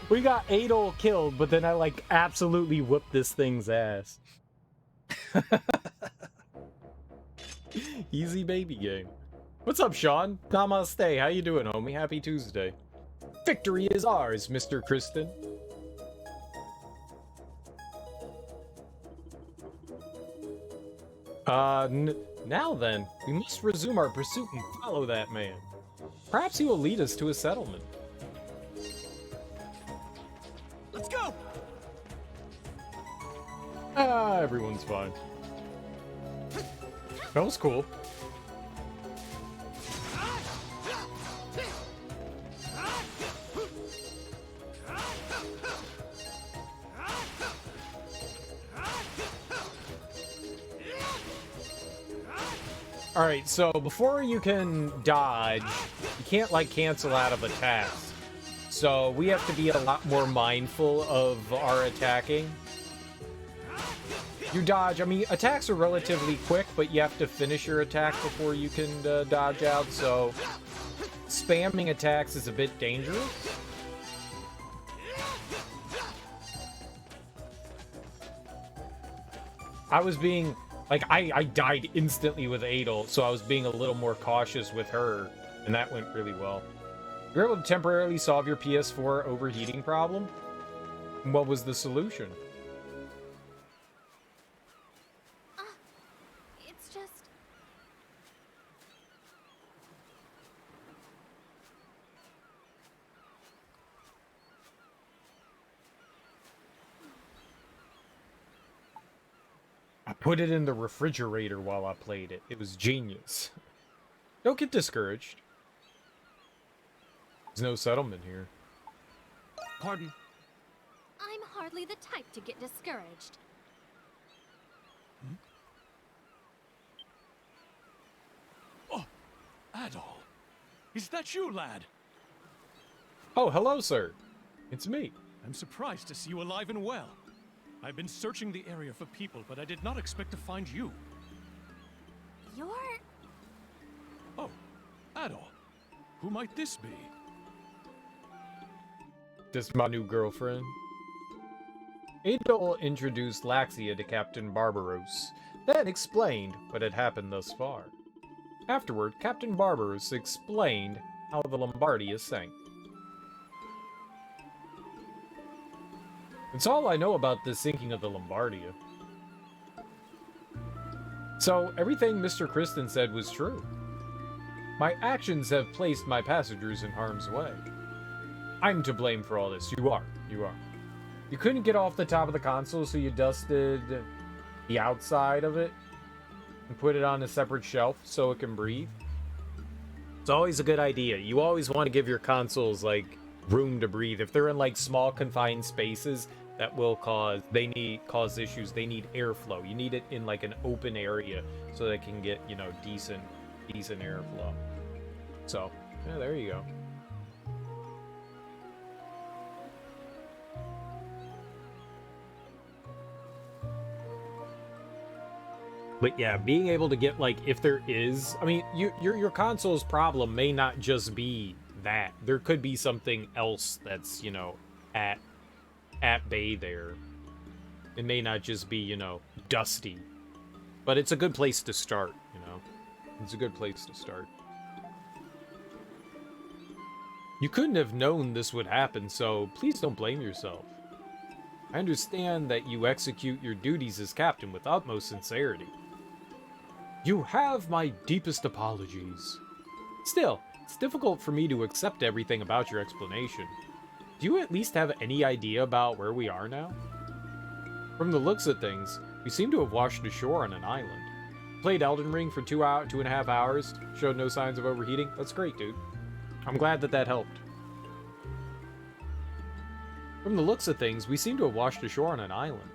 We got Adol killed, but then I like absolutely whooped this thing's ass. Easy baby game. What's up, Sean? Namaste. How you doing, homie? Happy Tuesday. Victory is ours, Mr. Kristen. Now then, we must resume our pursuit and follow that man. Perhaps he will lead us to a settlement.
Let's go!
Ah, everyone's fine. That was cool. Alright, so before you can dodge, you can't, like, cancel out of attacks. So we have to be a lot more mindful of our attacking. You dodge, I mean, attacks are relatively quick, but you have to finish your attack before you can dodge out, so spamming attacks is a bit dangerous. I was being... Like, I died instantly with Adel, so I was being a little more cautious with her, and that went really well. You're able to temporarily solve your PS4 overheating problem? What was the solution?
It's just...
I put it in the refrigerator while I played it. It was genius. Don't get discouraged. There's no settlement here.
Pardon?
I'm hardly the type to get discouraged.
Oh, Adol. Is that you, lad?
Oh, hello, sir. It's me.
I'm surprised to see you alive and well. I've been searching the area for people, but I did not expect to find you.
You're...
Oh, Adol. Who might this be?
This is my new girlfriend. Adol introduced Laxia to Captain Barbaros, then explained what had happened thus far. Afterward, Captain Barbaros explained how the Lombardia sank. It's all I know about the sinking of the Lombardia. So, everything Mr. Kristen said was true. My actions have placed my passengers in harm's way. I'm to blame for all this. You are. You couldn't get off the top of the console, so you dusted the outside of it and put it on a separate shelf so it can breathe. It's always a good idea. You always want to give your consoles, like, room to breathe. If they're in, like, small confined spaces, that will cause issues. They need airflow. You need it in, like, an open area so they can get, you know, decent airflow. So, yeah, there you go. But yeah, being able to get, like, if there is... I mean, your console's problem may not just be that. There could be something else that's, you know, at bay there. It may not just be, you know, dusty. But it's a good place to start, you know? It's a good place to start. You couldn't have known this would happen, so please don't blame yourself. I understand that you execute your duties as captain with utmost sincerity. You have my deepest apologies. Still, it's difficult for me to accept everything about your explanation. Do you at least have any idea about where we are now? From the looks of things, we seem to have washed ashore on an island. Played Elden Ring for 2.5 hours, showed no signs of overheating. That's great, dude. I'm glad that helped. From the looks of things, we seem to have washed ashore on an island.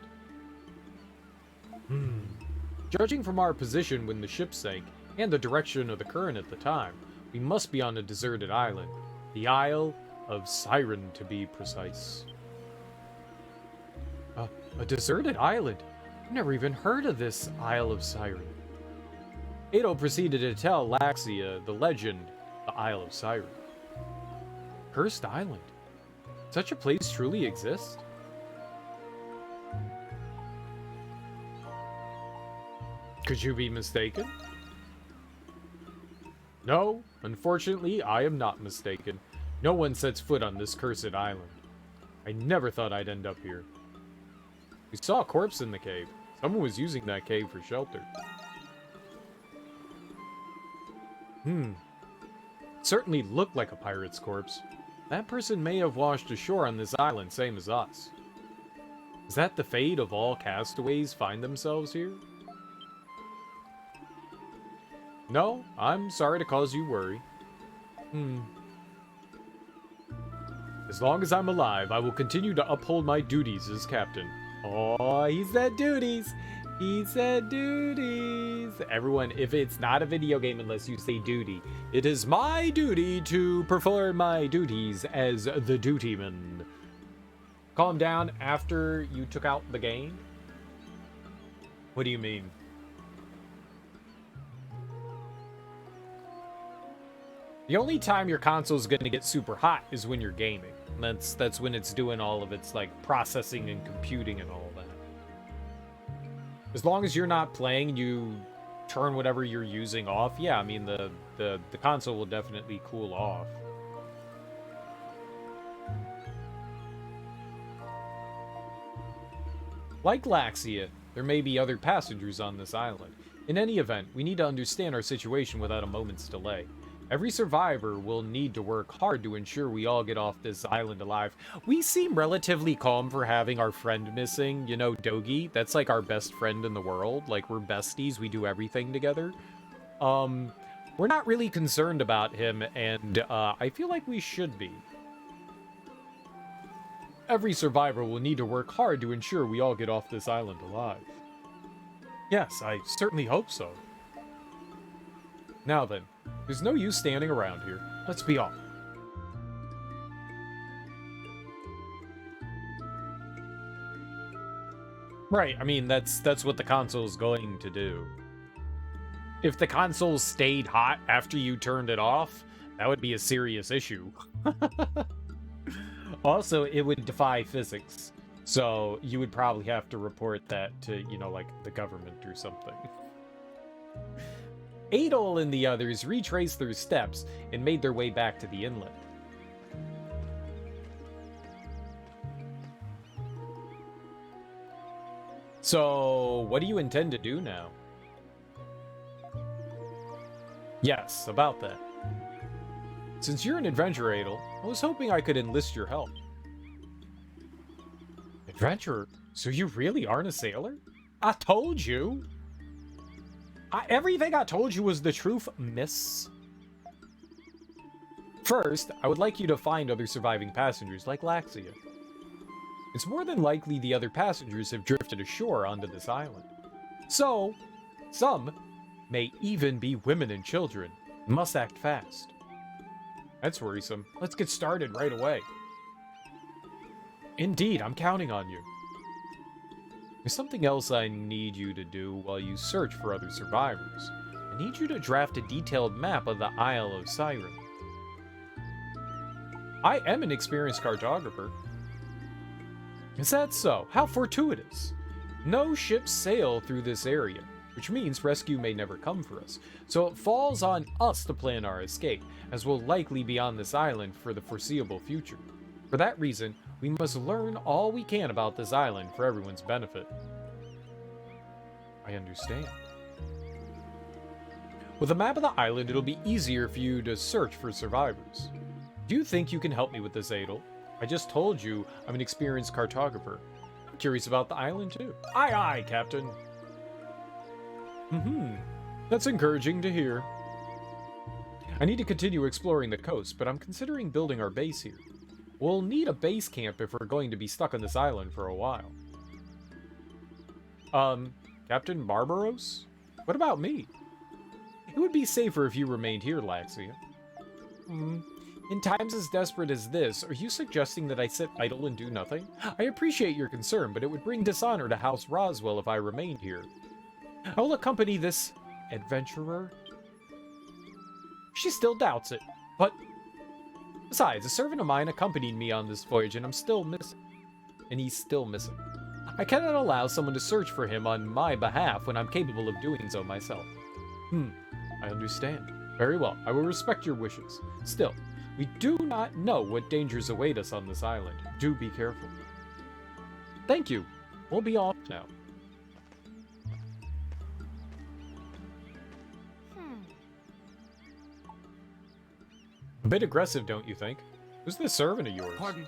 Judging from our position when the ship sank, and the direction of the current at the time, we must be on a deserted island. The Isle of Siren, to be precise. A deserted island? I've never even heard of this Isle of Siren. Adol proceeded to tell Laxia the legend, the Isle of Siren. Cursed island? Such a place truly exists? Could you be mistaken? No, unfortunately, I am not mistaken. No one sets foot on this cursed island. I never thought I'd end up here. We saw a corpse in the cave. Someone was using that cave for shelter. Certainly looked like a pirate's corpse. That person may have washed ashore on this island, same as us. Is that the fate of all castaways find themselves here? No, I'm sorry to cause you worry. As long as I'm alive, I will continue to uphold my duties as captain. Oh, he said duties! He said duties! Everyone, if it's not a video game unless you say duty, it is my duty to perform my duties as the dutyman. Calm down after you took out the game? What do you mean? The only time your console is going to get super hot is when you're gaming. That's when it's doing all of its like processing and computing and all that. As long as you're not playing, you turn whatever you're using off. Yeah, I mean the console will definitely cool off. Like Laxia, there may be other passengers on this island. In any event, we need to understand our situation without a moment's delay. Every survivor will need to work hard to ensure we all get off this island alive. We seem relatively calm for having our friend missing. You know, Dogi, that's like our best friend in the world. Like, we're besties, we do everything together. We're not really concerned about him, and I feel like we should be. Every survivor will need to work hard to ensure we all get off this island alive. Yes, I certainly hope so. Now then, there's no use standing around here. Let's be off. Right, I mean, that's what the console's going to do. If the console stayed hot after you turned it off, that would be a serious issue. Also, it would defy physics. So you would probably have to report that to, you know, like the government or something. Adol and the others retraced their steps and made their way back to the inlet. So, what do you intend to do now? Yes, about that. Since you're an adventurer, Adol, I was hoping I could enlist your help. Adventurer? So you really aren't a sailor? I told you! Everything I told you was the truth, miss. First, I would like you to find other surviving passengers like Laxia. It's more than likely the other passengers have drifted ashore onto this island. So, some may even be women and children. Must act fast. That's worrisome. Let's get started right away. Indeed, I'm counting on you. There's something else I need you to do while you search for other survivors. I need you to draft a detailed map of the Isle of Siren. I am an experienced cartographer. Is that so? How fortuitous. No ships sail through this area, which means rescue may never come for us. So it falls on us to plan our escape, as we'll likely be on this island for the foreseeable future. For that reason, we must learn all we can about this island for everyone's benefit. I understand. With a map of the island, it'll be easier for you to search for survivors. Do you think you can help me with this, Adol? I just told you I'm an experienced cartographer. I'm curious about the island, too. Aye, aye, Captain. That's encouraging to hear. I need to continue exploring the coast, but I'm considering building our base here. We'll need a base camp if we're going to be stuck on this island for a while. Captain Barbaros? What about me? It would be safer if you remained here, Laxia. In times as desperate as this, are you suggesting that I sit idle and do nothing? I appreciate your concern, but it would bring dishonor to House Roswell if I remained here. I will accompany this adventurer. She still doubts it, but besides, a servant of mine accompanied me on this voyage, and I'm still missing. And he's still missing. I cannot allow someone to search for him on my behalf when I'm capable of doing so myself. I understand. Very well, I will respect your wishes. Still, we do not know what dangers await us on this island. Do be careful. Thank you. We'll be off now. A bit aggressive, don't you think? Who's this servant of yours?
Pardon?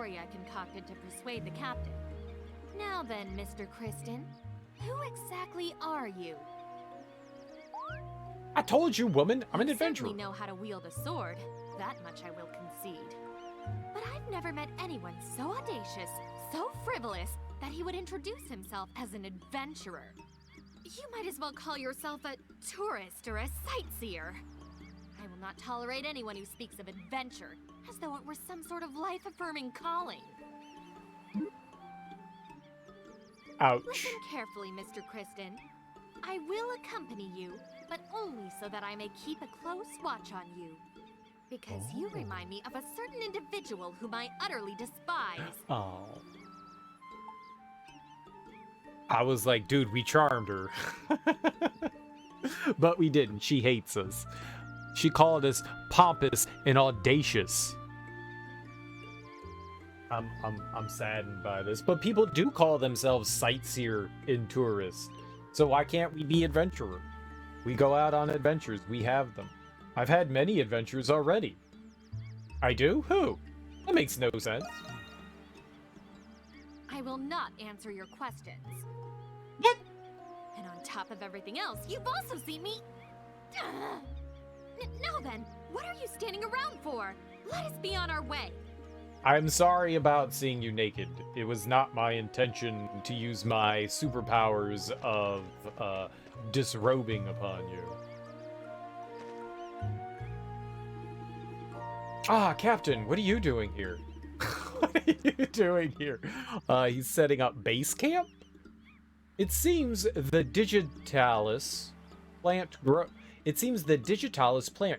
story I concocted to persuade the captain. Now then, Mr. Kristen, who exactly are you?
I told you, woman, I'm an
You
adventurer.
certainly know how to wield a sword. That much I will concede. But I've never met anyone so audacious, so frivolous, that he would introduce himself as an adventurer. You might as well call yourself a tourist or a sightseer. I will not tolerate anyone who speaks of adventure as though it were some sort of life-affirming calling.
Ouch.
Listen carefully, Mr. Kristen. I will accompany you, but only so that I may keep a close watch on you. Because you remind me of a certain individual whom I utterly despise.
Oh. I was like, dude, we charmed her. But we didn't. She hates us. She called us pompous and audacious. I'm saddened by this. But people do call themselves sightseer and tourist. So why can't we be adventurer? We go out on adventures. We have them. I've had many adventures already. I do? Who? That makes no sense.
I will not answer your questions.
What?
And on top of everything else, you've also seen me... Now then, what are you standing around for? Let us be on our way.
I'm sorry about seeing you naked. It was not my intention to use my superpowers of disrobing upon you. Ah, Captain, what are you doing here? What are you doing here? He's setting up base camp? It seems the digitalis plant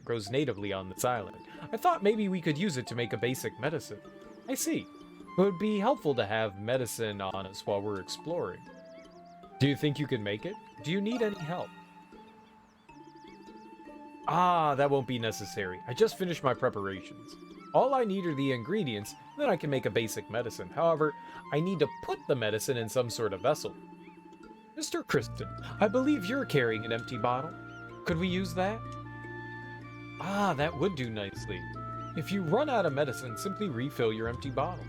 grows natively on this island. I thought maybe we could use it to make a basic medicine. I see. It would be helpful to have medicine on us while we're exploring. Do you think you can make it? Do you need any help? Ah, that won't be necessary. I just finished my preparations. All I need are the ingredients, then I can make a basic medicine. However, I need to put the medicine in some sort of vessel. Mr. Kristen, I believe you're carrying an empty bottle. Could we use that? Ah, that would do nicely. If you run out of medicine, simply refill your empty bottle.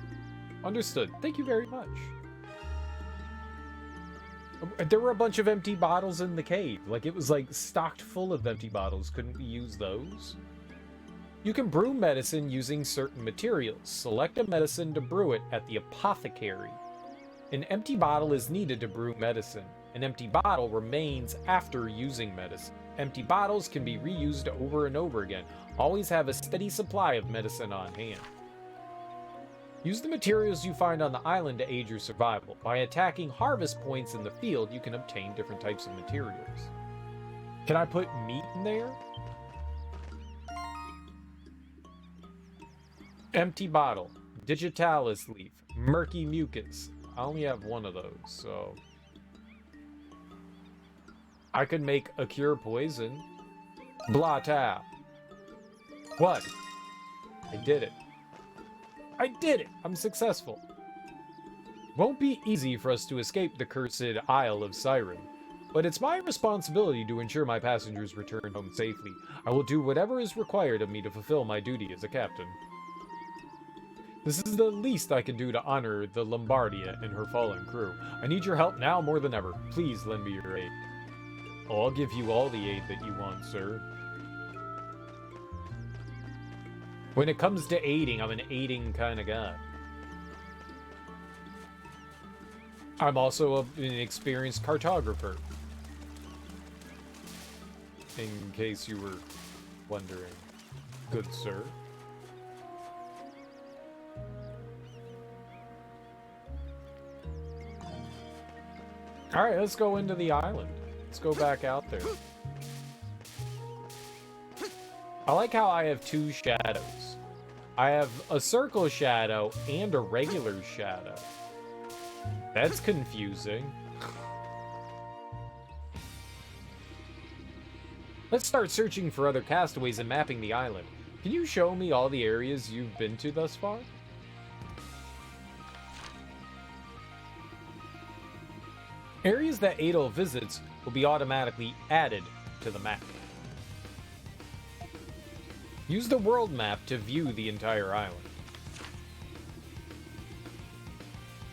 Understood. Thank you very much. There were a bunch of empty bottles in the cave. Like, it was like stocked full of empty bottles. Couldn't we use those? You can brew medicine using certain materials. Select a medicine to brew it at the apothecary. An empty bottle is needed to brew medicine. An empty bottle remains after using medicine. Empty bottles can be reused over and over again. Always have a steady supply of medicine on hand. Use the materials you find on the island to aid your survival. By attacking harvest points in the field, you can obtain different types of materials. Can I put meat in there? Empty bottle, digitalis leaf, murky mucus. I only have one of those, so... I could make a cure poison. Blah tap. What? I did it. I did it! I'm successful. Won't be easy for us to escape the cursed Isle of Siren, but it's my responsibility to ensure my passengers return home safely. I will do whatever is required of me to fulfill my duty as a captain. This is the least I can do to honor the Lombardia and her fallen crew. I need your help now more than ever. Please lend me your aid. Oh, I'll give you all the aid that you want, sir. When it comes to aiding, I'm an aiding kind of guy. I'm also an experienced cartographer. In case you were wondering, good sir. Alright, let's go into the island. Let's go back out there. I like how I have two shadows. I have a circle shadow and a regular shadow. That's confusing. Let's start searching for other castaways and mapping the island. Can you show me all the areas you've been to thus far? Areas that Adol visits will be automatically added to the map. Use the world map to view the entire island.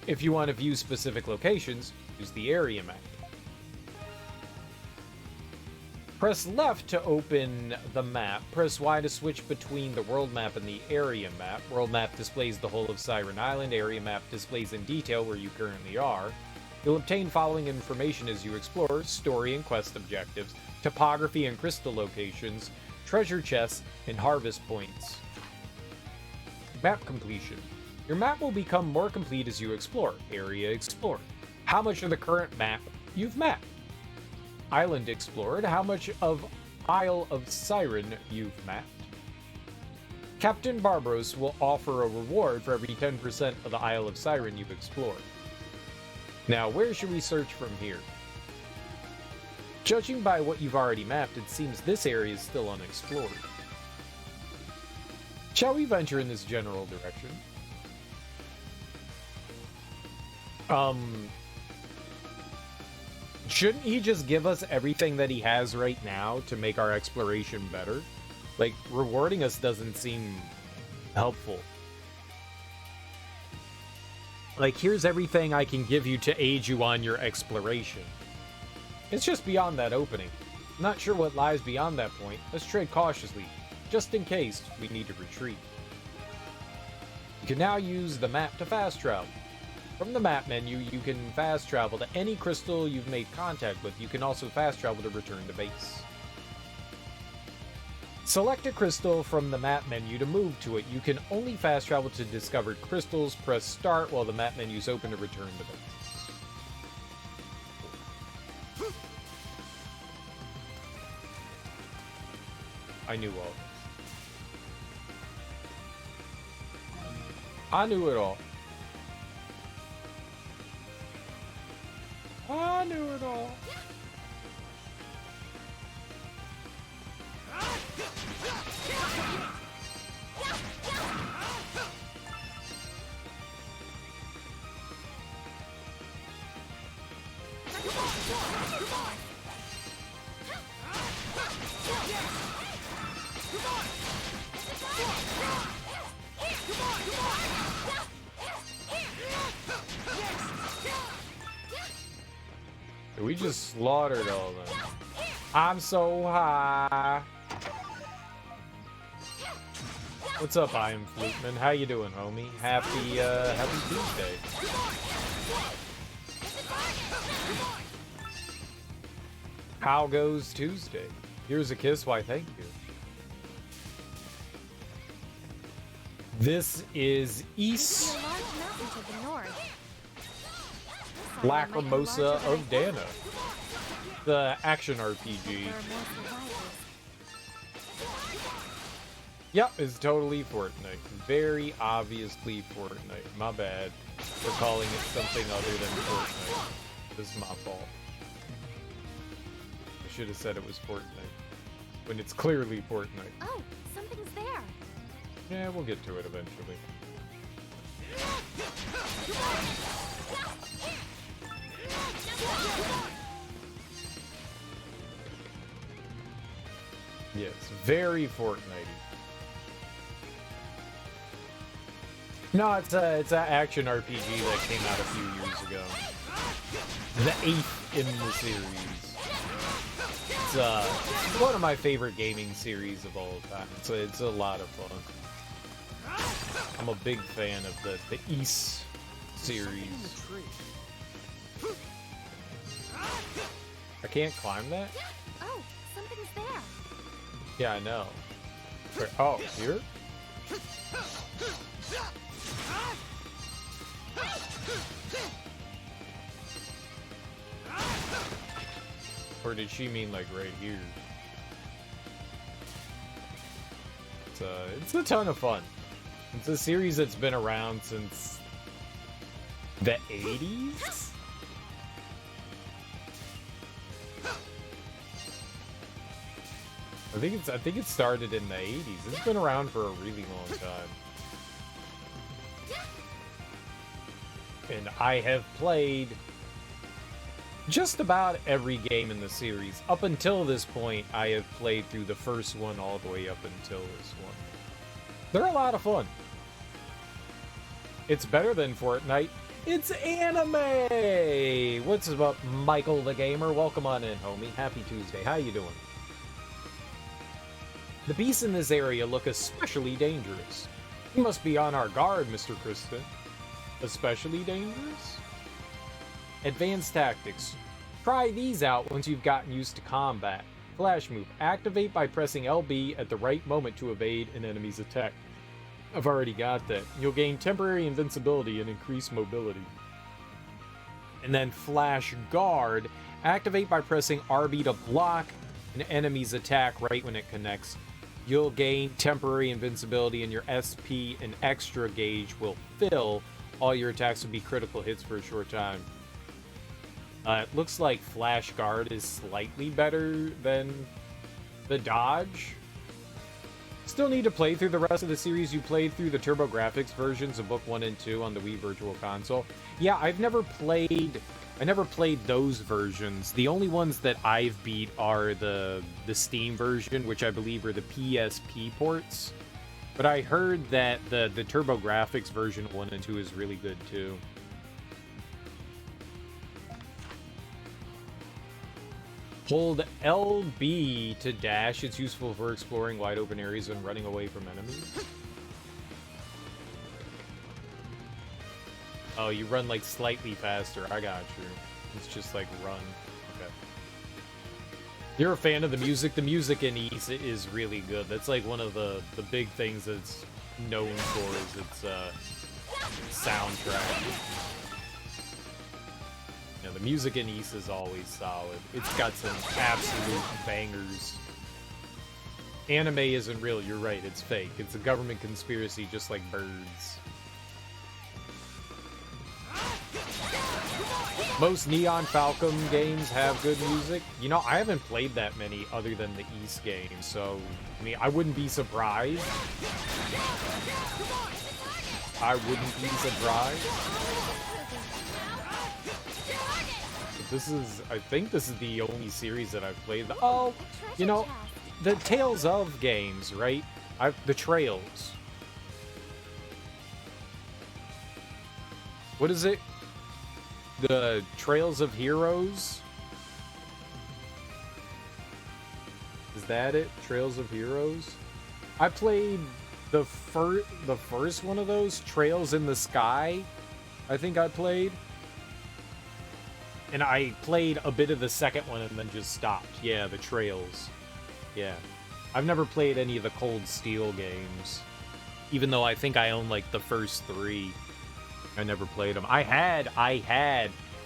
If you want to view specific locations, use the area map. Press left to open the map. Press Y to switch between the world map and the area map. World map displays the whole of Siren Island. Area map displays in detail where you currently are. You'll obtain following information as you explore: story and quest objectives, topography and crystal locations, treasure chests, and harvest points. Map completion. Your map will become more complete as you explore. Area explored. How much of the current map you've mapped. Island explored. How much of Isle of Siren you've mapped. Captain Barbaros will offer a reward for every 10% of the Isle of Siren you've explored. Now, where should we search from here? Judging by what you've already mapped, it seems this area is still unexplored. Shall we venture in this general direction? Shouldn't he just give us everything that he has right now to make our exploration better? Like, rewarding us doesn't seem helpful. Like, here's everything I can give you to aid you on your exploration. It's just beyond that opening. I'm not sure what lies beyond that point. Let's tread cautiously, just in case we need to retreat. You can now use the map to fast travel. From the map menu, you can fast travel to any crystal you've made contact with. You can also fast travel to return to base. Select a crystal from the map menu to move to it. You can only fast travel to discovered crystals. Press start while the map menu is open to return to base. I knew all this. I knew it all. I knew it all. We just slaughtered all of them. I'm so high. What's up, I am Fluteman? How you doing, homie? Happy Tuesday. How goes Tuesday? Here's a kiss, why thank you. This is East Lacrimosa of Dana, the action RPG. Yep, it's totally Fortnite. Very obviously Fortnite. My bad for calling it something other than Fortnite. This is my fault. I should have said it was Fortnite, when it's clearly Fortnite.
Oh, something's there.
Yeah, we'll get to it eventually. Yes, very Fortnite-y. No, it's an action RPG that came out a few years ago. The 8th in the series. It's one of my favorite gaming series of all time. It's a lot of fun. I'm a big fan of the East series. I can't climb that?
Oh, something's there.
Yeah, I know. Where, oh, here? Or did she mean like right here? It's a ton of fun. It's a series that's been around since the 80s? I think it started in the 80s. It's been around for a really long time. And I have played just about every game in the series. Up until this point, I have played through the first one all the way up until this one. They're a lot of fun. It's better than Fortnite, It's anime! What's up, Michael the Gamer? Welcome on in, homie. Happy Tuesday. How you doing? The beasts in this area look especially dangerous. You must be on our guard, Mr. Kristen. Especially dangerous? Advanced tactics. Try these out once you've gotten used to combat. Flash move. Activate by pressing LB at the right moment to evade an enemy's attack. I've already got that. You'll gain temporary invincibility and increase mobility. And then Flash Guard. Activate by pressing RB to block an enemy's attack right when it connects. You'll gain temporary invincibility and your SP and extra gauge will fill. All your attacks will be critical hits for a short time. It looks like Flash Guard is slightly better than the dodge. Still need to play through the rest of the series. You played through the TurboGrafx versions of Book 1 and 2 on the Wii Virtual Console. Yeah, I never played those versions. The only ones that I've beat are the Steam version, which I believe are the PSP ports. But I heard that the TurboGrafx version 1 and 2 is really good too. Hold LB to dash. It's useful for exploring wide open areas and running away from enemies. Oh, you run like slightly faster. I got you. It's just like run. Okay. You're a fan of the music? The music in Ys is really good. That's like one of the big things that's known for is its soundtrack. You know, the music in Ys is always solid. It's got some absolute bangers. Anime isn't real, you're right, it's fake. It's a government conspiracy just like birds. Most Neon Falcon games have good music. You know, I haven't played that many other than the Ys games, so, I mean, I wouldn't be surprised. I wouldn't be surprised. I think this is the only series that I've played. Oh, you know, the Tales of games, right? The Trails. What is it? The Trails of Heroes? Is that it? Trails of Heroes? I played the first one of those, Trails in the Sky, I think I played. And I played a bit of the second one and then just stopped. Yeah, the Trails. Yeah. I've never played any of the Cold Steel games. Even though I think I own, like, the first 3. I never played them. I had.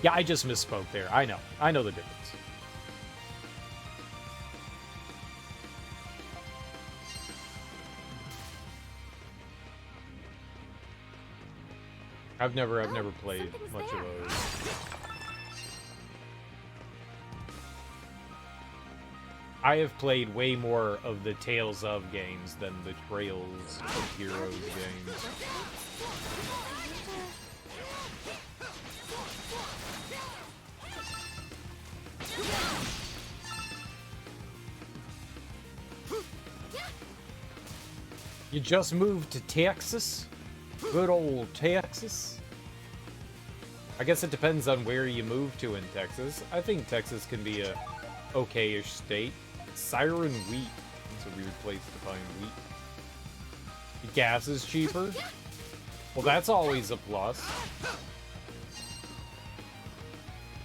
Yeah, I just misspoke there. I know the difference. I've never played much of those. I have played way more of the Tales of games than the Trails of Heroes games. You just moved to Texas? Good old Texas? I guess it depends on where you move to in Texas. I think Texas can be a okay-ish state. Siren wheat. It's a weird place to find wheat. The gas is cheaper? Well, that's always a plus.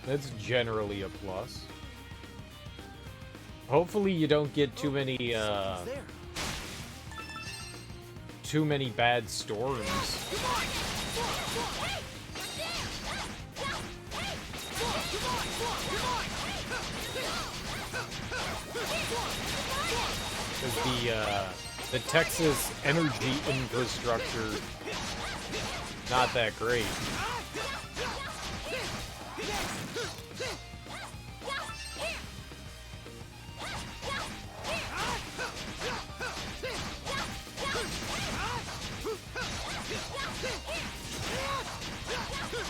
That's generally a plus. Hopefully you don't get too many bad storms. The Texas energy infrastructure not that great.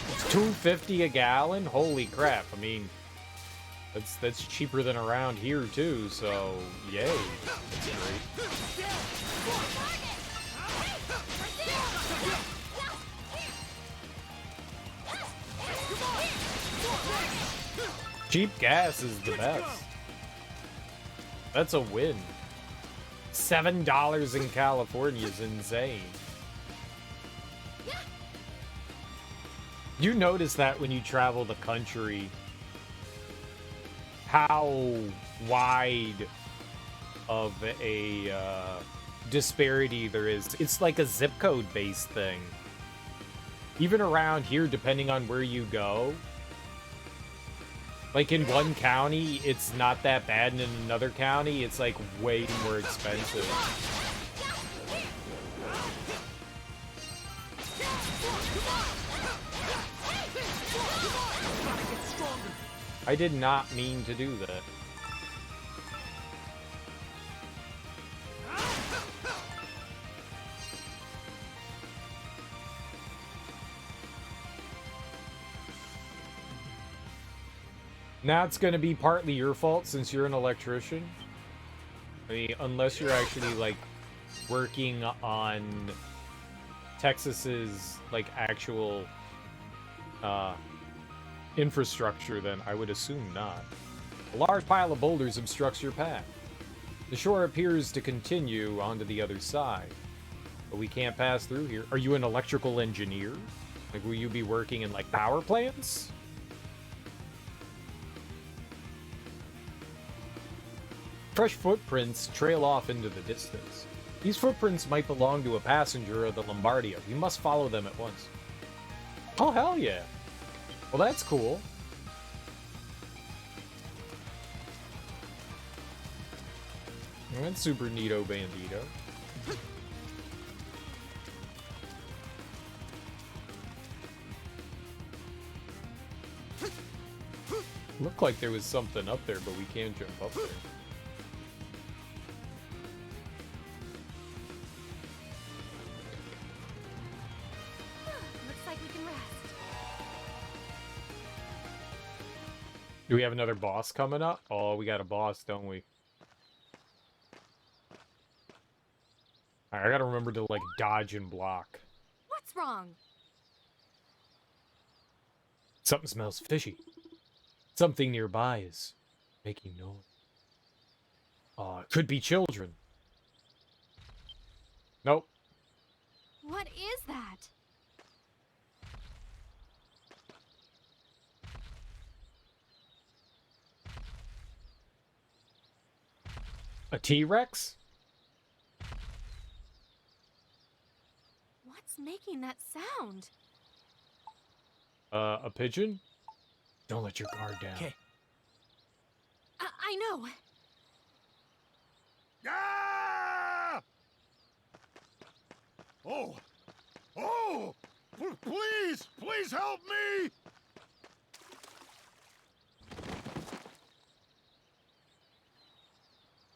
It's $2.50 a gallon? Holy crap. I mean, that's cheaper than around here too, so yay. That's great. Cheap gas is the best. That's a win. $7 in California is insane. You notice that when you travel the country, how wide of a disparity there is. It's like a zip code based thing. Even around here, depending on where you go, like in one county, it's not that bad, and in another county, it's like way more expensive. I did not mean to do that. Now it's going to be partly your fault since you're an electrician. I mean, unless you're actually, like, working on Texas's, like, actual, infrastructure, then I would assume not. A large pile of boulders obstructs your path. The shore appears to continue onto the other side, but we can't pass through here. Are you an electrical engineer? Like, will you be working in, like, power plants? Fresh footprints trail off into the distance. These footprints might belong to a passenger of the Lombardia. We must follow them at once. Oh, hell yeah. Well, that's cool. That's super neato bandito. Looked like there was something up there, but we can't jump up there. Do we have another boss coming up? Oh, we got a boss, don't we? Alright, I gotta remember to, like, dodge and block.
What's wrong?
Something smells fishy. Something nearby is making noise. It could be children. Nope.
What is that?
A T-Rex?
What's making that sound?
A pigeon? Don't let your guard down.
Okay.
I know.
Ah! Oh! Oh! Please! Please help me!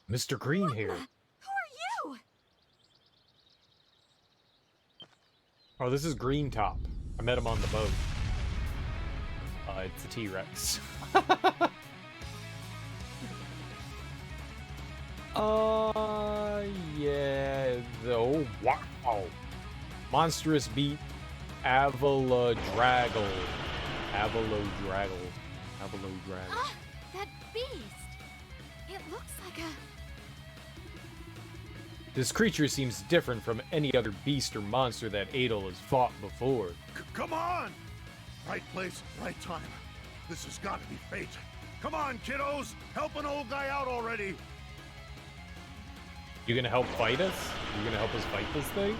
Mr. Green here.
Who are you?
Oh, this is Green Top. I met him on the boat. It's a T-Rex. Yeah. Oh, wow. Monstrous beat Avalodraggle. Avalodraggle.
That beast. It looks like a...
This creature seems different from any other beast or monster that Adel has fought before.
Come on! Right place, right time. This has got to be fate. Come on, kiddos! Help an old guy out already!
You gonna help fight us? You gonna help us fight this thing?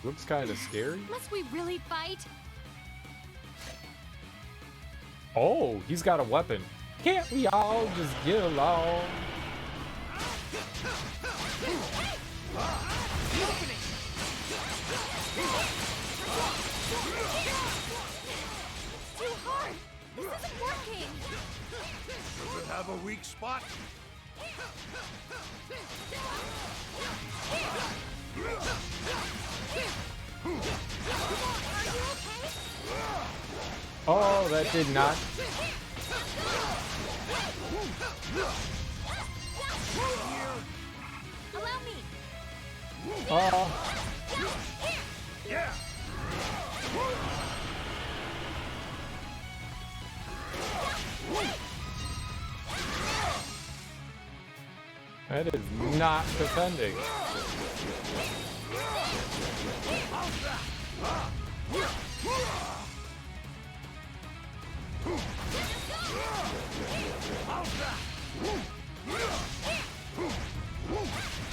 Looks kind of scary.
Must we really fight?
Oh, he's got a weapon. Can't we all just get along?
Too hard. This isn't working.
Does it have a weak spot?
Oh, that did not.
Allow me.
Oh.
Yeah!
That is not defending.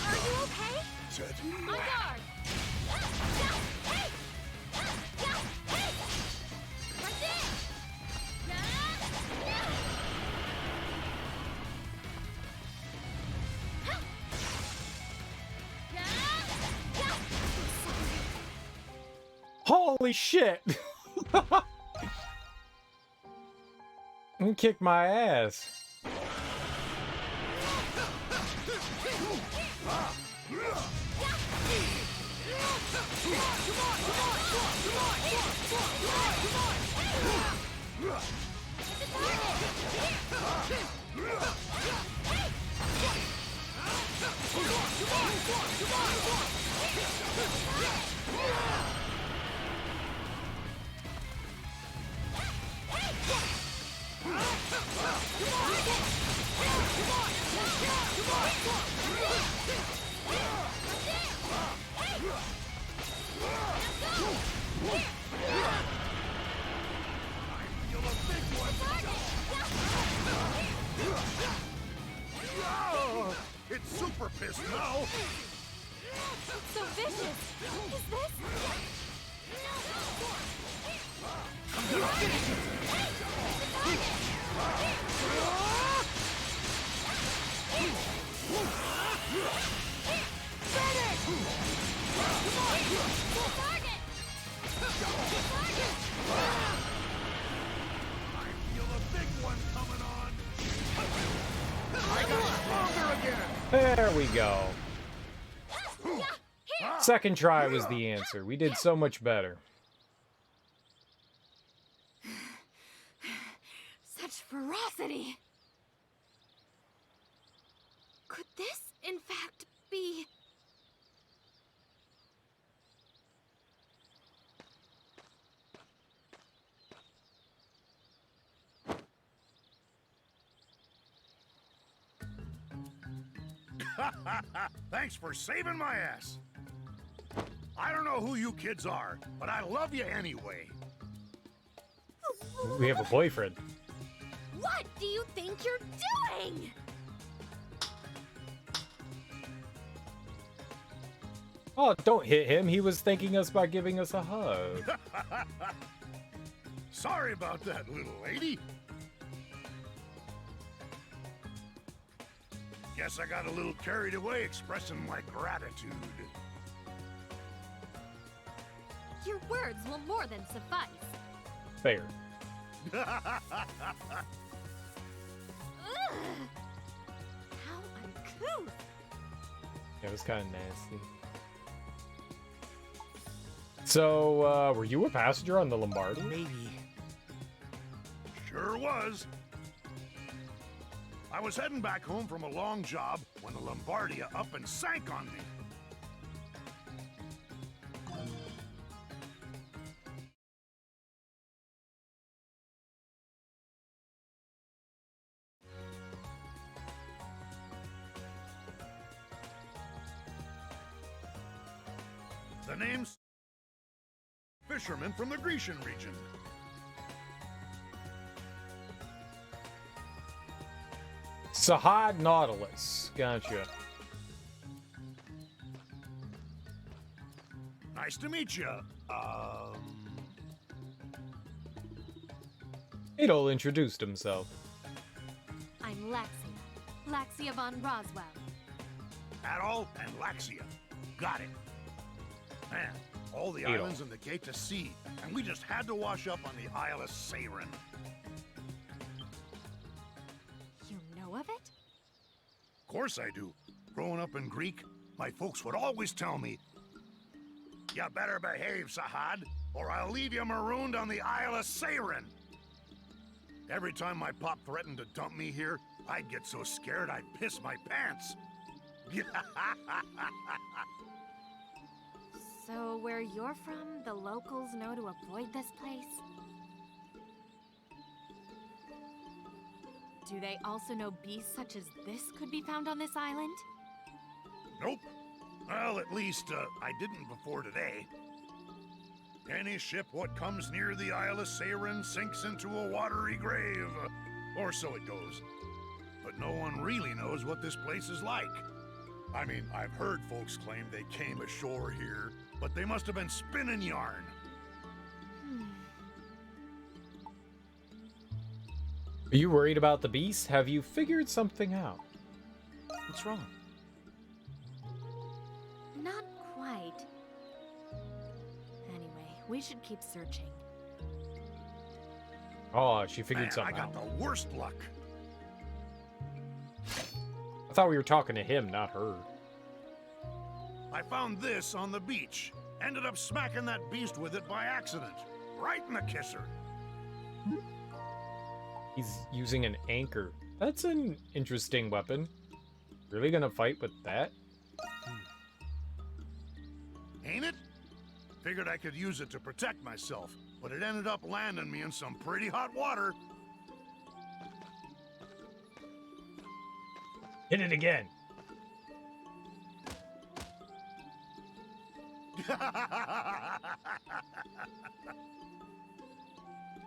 Are you okay?
Ted.
On guard! Right there!
Holy shit! You kicked my ass.
Oh, it's super pissed now.
It's so vicious! Is this?
I feel a big one coming on. I got stronger again.
There we go. Second try was the answer. We did so much better.
Such ferocity! Could this, in fact, be...
Thanks for saving my ass. I don't know who you kids are, but I love you anyway.
We have a boyfriend.
What do you think you're doing?
Oh, don't hit him. He was thanking us by giving us a hug.
Sorry about that, little lady. Guess I got a little carried away expressing my gratitude.
Your words will more than suffice.
Fair.
Ugh. How uncouth!
It was kind of nasty. So, were you a passenger on the Lombardi?
Maybe.
Sure was. I was heading back home from a long job when the Lombardia up and sank on me. The name's fisherman from the Grecian region.
Sahad Nautilus. Gotcha.
Nice to meet you.
Adol introduced himself.
I'm Laxia. Laxia von Roswell.
Adol and Laxia. Got it. Man, all the
Adol.
islands and the gate to sea, and we just had to wash up on the Isle of Seiren.
You know of it?
Of course I do. Growing up in Greek, my folks would always tell me, "You better behave, Sahad, or I'll leave you marooned on the Isle of Seiren." Every time my pop threatened to dump me here, I'd get so scared I'd piss my pants.
So where you're from, the locals know to avoid this place? Do they also know beasts such as this could be found on this island?
Nope. Well, at least, I didn't before today. Any ship what comes near the Isle of Seiren sinks into a watery grave. Or so it goes. But no one really knows what this place is like. I mean, I've heard folks claim they came ashore here, but they must have been spinning yarn.
Are you worried about the beast? Have you figured something out?
What's wrong?
Not quite. Anyway, we should keep searching.
Oh, she figured
Man,
something
I got
out.
the worst luck.
I thought we were talking to him, not her.
I found this on the beach. Ended up smacking that beast with it by accident. Right in the kisser.
He's using an anchor. That's an interesting weapon. Really gonna fight with that?
Ain't it? Figured I could use it to protect myself, but it ended up landing me in some pretty hot water.
Hit it again.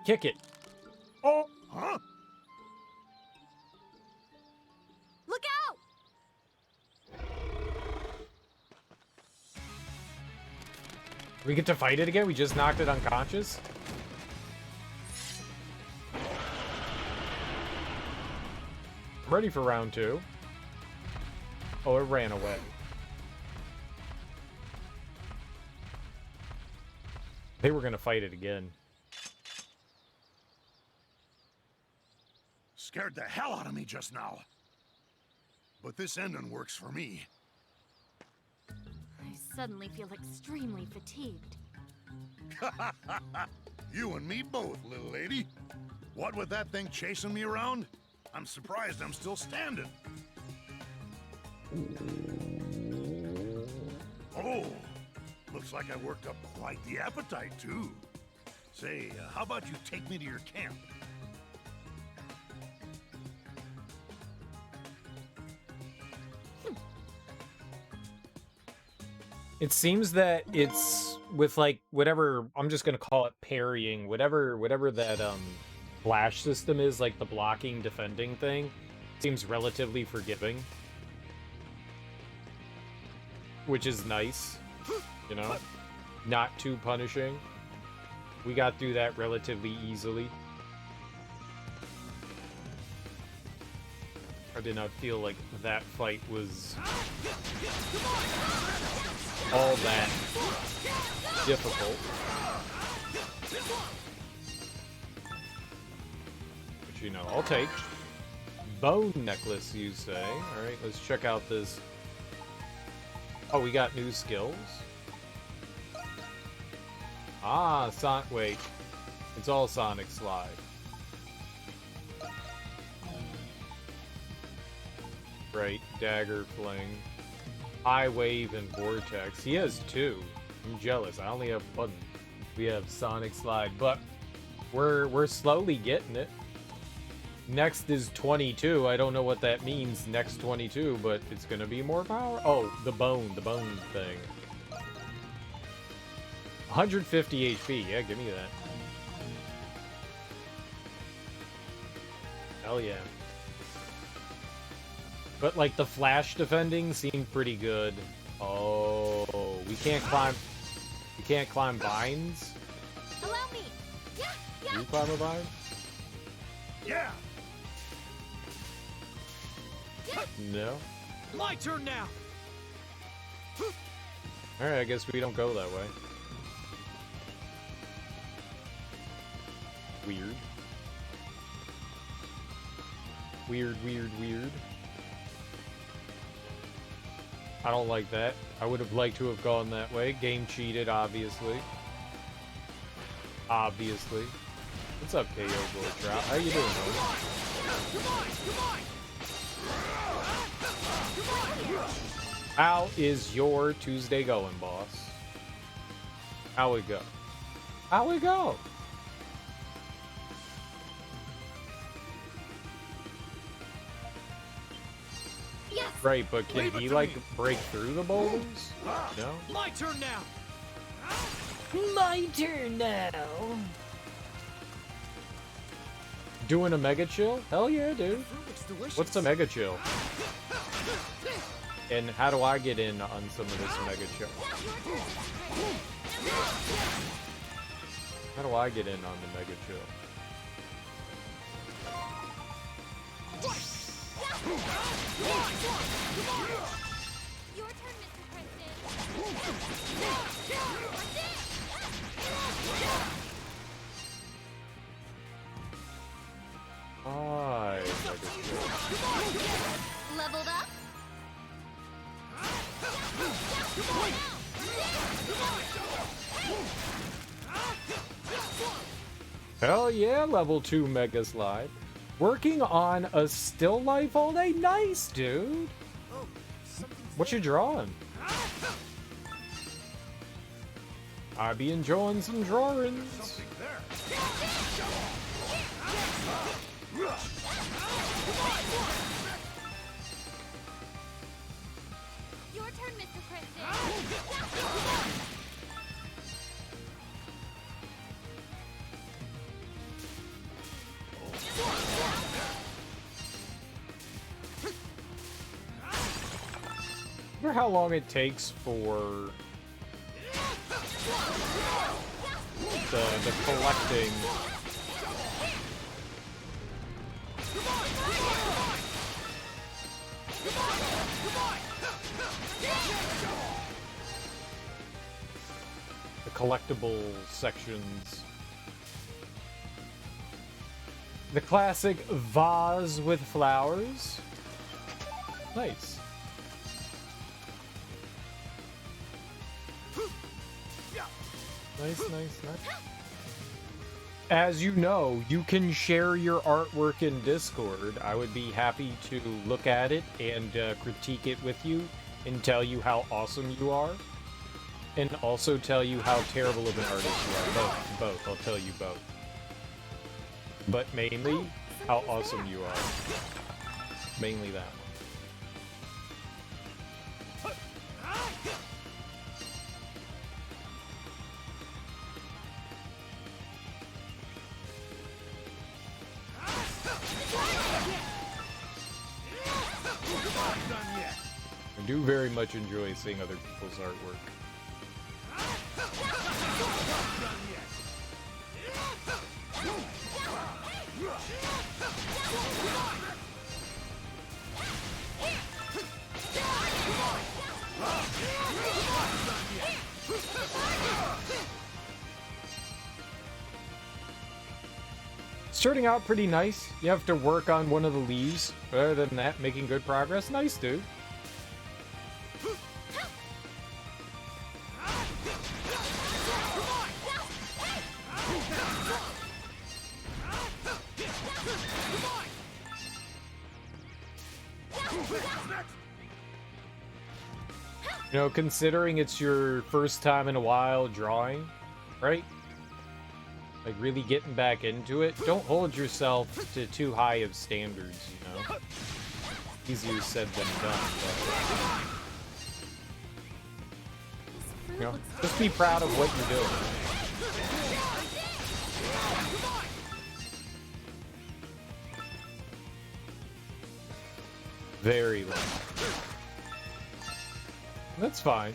Kick it. Oh!
Huh?
Look out!
We get to fight it again? We just knocked it unconscious? I'm ready for round 2. Oh, it ran away. They were gonna fight it again.
Scared the hell out of me just now. But this ending works for me.
I suddenly feel extremely fatigued.
You and me both, little lady. What with that thing chasing me around? I'm surprised I'm still standing. Oh, looks like I worked up quite the appetite, too. Say, how about you take me to your camp?
It seems that it's with like whatever, I'm just gonna call it parrying, whatever that flash system is, like the blocking defending thing, seems relatively forgiving. Which is nice, you know? Not too punishing. We got through that relatively easily. I did not feel like that fight was all that difficult. But you know, I'll take. Bone necklace, you say. Alright, let's check out this. Oh, we got new skills. Ah, wait. It's all Sonic Slide. Right, Dagger Fling. High Wave and Vortex. He has 2. I'm jealous. I only have 1. We have Sonic Slide, but we're slowly getting it. Next is 22. I don't know what that means, next 22, but it's gonna be more power. Oh, the bone thing. 150 HP. Yeah, give me that. Hell yeah. But like the flash defending seemed pretty good. Oh, we can't climb vines?
Allow me! Yeah,
Can you climb a vine?
Yeah!
No.
My turn now.
Alright, I guess we don't go that way. Weird. Weird. I don't like that. I would have liked to have gone that way. Game cheated, obviously. Obviously. What's up, KO Boy Trout? How you doing, homie? How is your Tuesday going, boss? How it go? How it go? Right, but can he, like, break through the boulders? No?
My turn now.
My turn now.
Doing a mega chill? Hell yeah, dude. What's a mega chill? And how do I get in on some of this mega chill? How do I get in on the mega chill?
Your turn, Mr.
Hi, mega chill.
Leveled up?
Hell yeah, level 2 mega slide. Working on a still life all day? Nice, dude. What you drawing? I be enjoying some drawings.
Your turn, Mr. Kristen.
I wonder how long it takes for the collecting. The collectible sections. The classic vase with flowers. Nice. Nice. As you know, you can share your artwork in Discord. I would be happy to look at it and critique it with you and tell you how awesome you are. And also tell you how terrible of an artist you are. Both. I'll tell you both. But mainly, how awesome you are. Mainly that. I do very much enjoy seeing other people's artwork. Starting out pretty nice. You have to work on one of the leaves. But other than that, making good progress. Nice, dude. You know, considering it's your first time in a while drawing, right? Like, really getting back into it. Don't hold yourself to too high of standards, you know? Easier said than done, but... You know, just be proud of what you're doing. Very low. That's fine.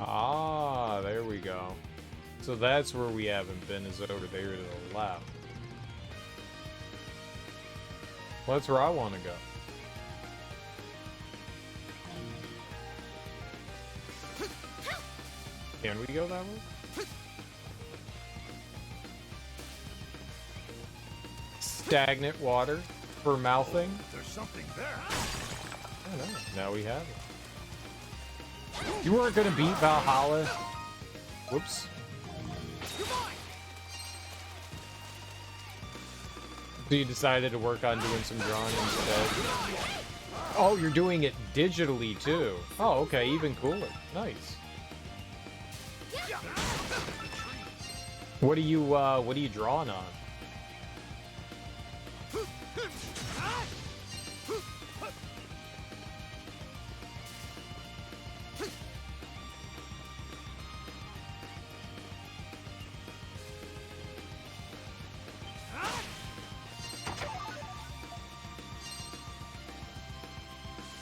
Ah, there we go. So that's where we haven't been, is over there to the left. Well, that's where I want to go. Can we go that way? Stagnant water for mouthing.
There's something there.
I don't know. Now we have it. You weren't gonna beat Valhalla. Whoops. So you decided to work on doing some drawing instead. Oh, you're doing it digitally too. Oh, okay, even cooler. Nice. What are you drawing on?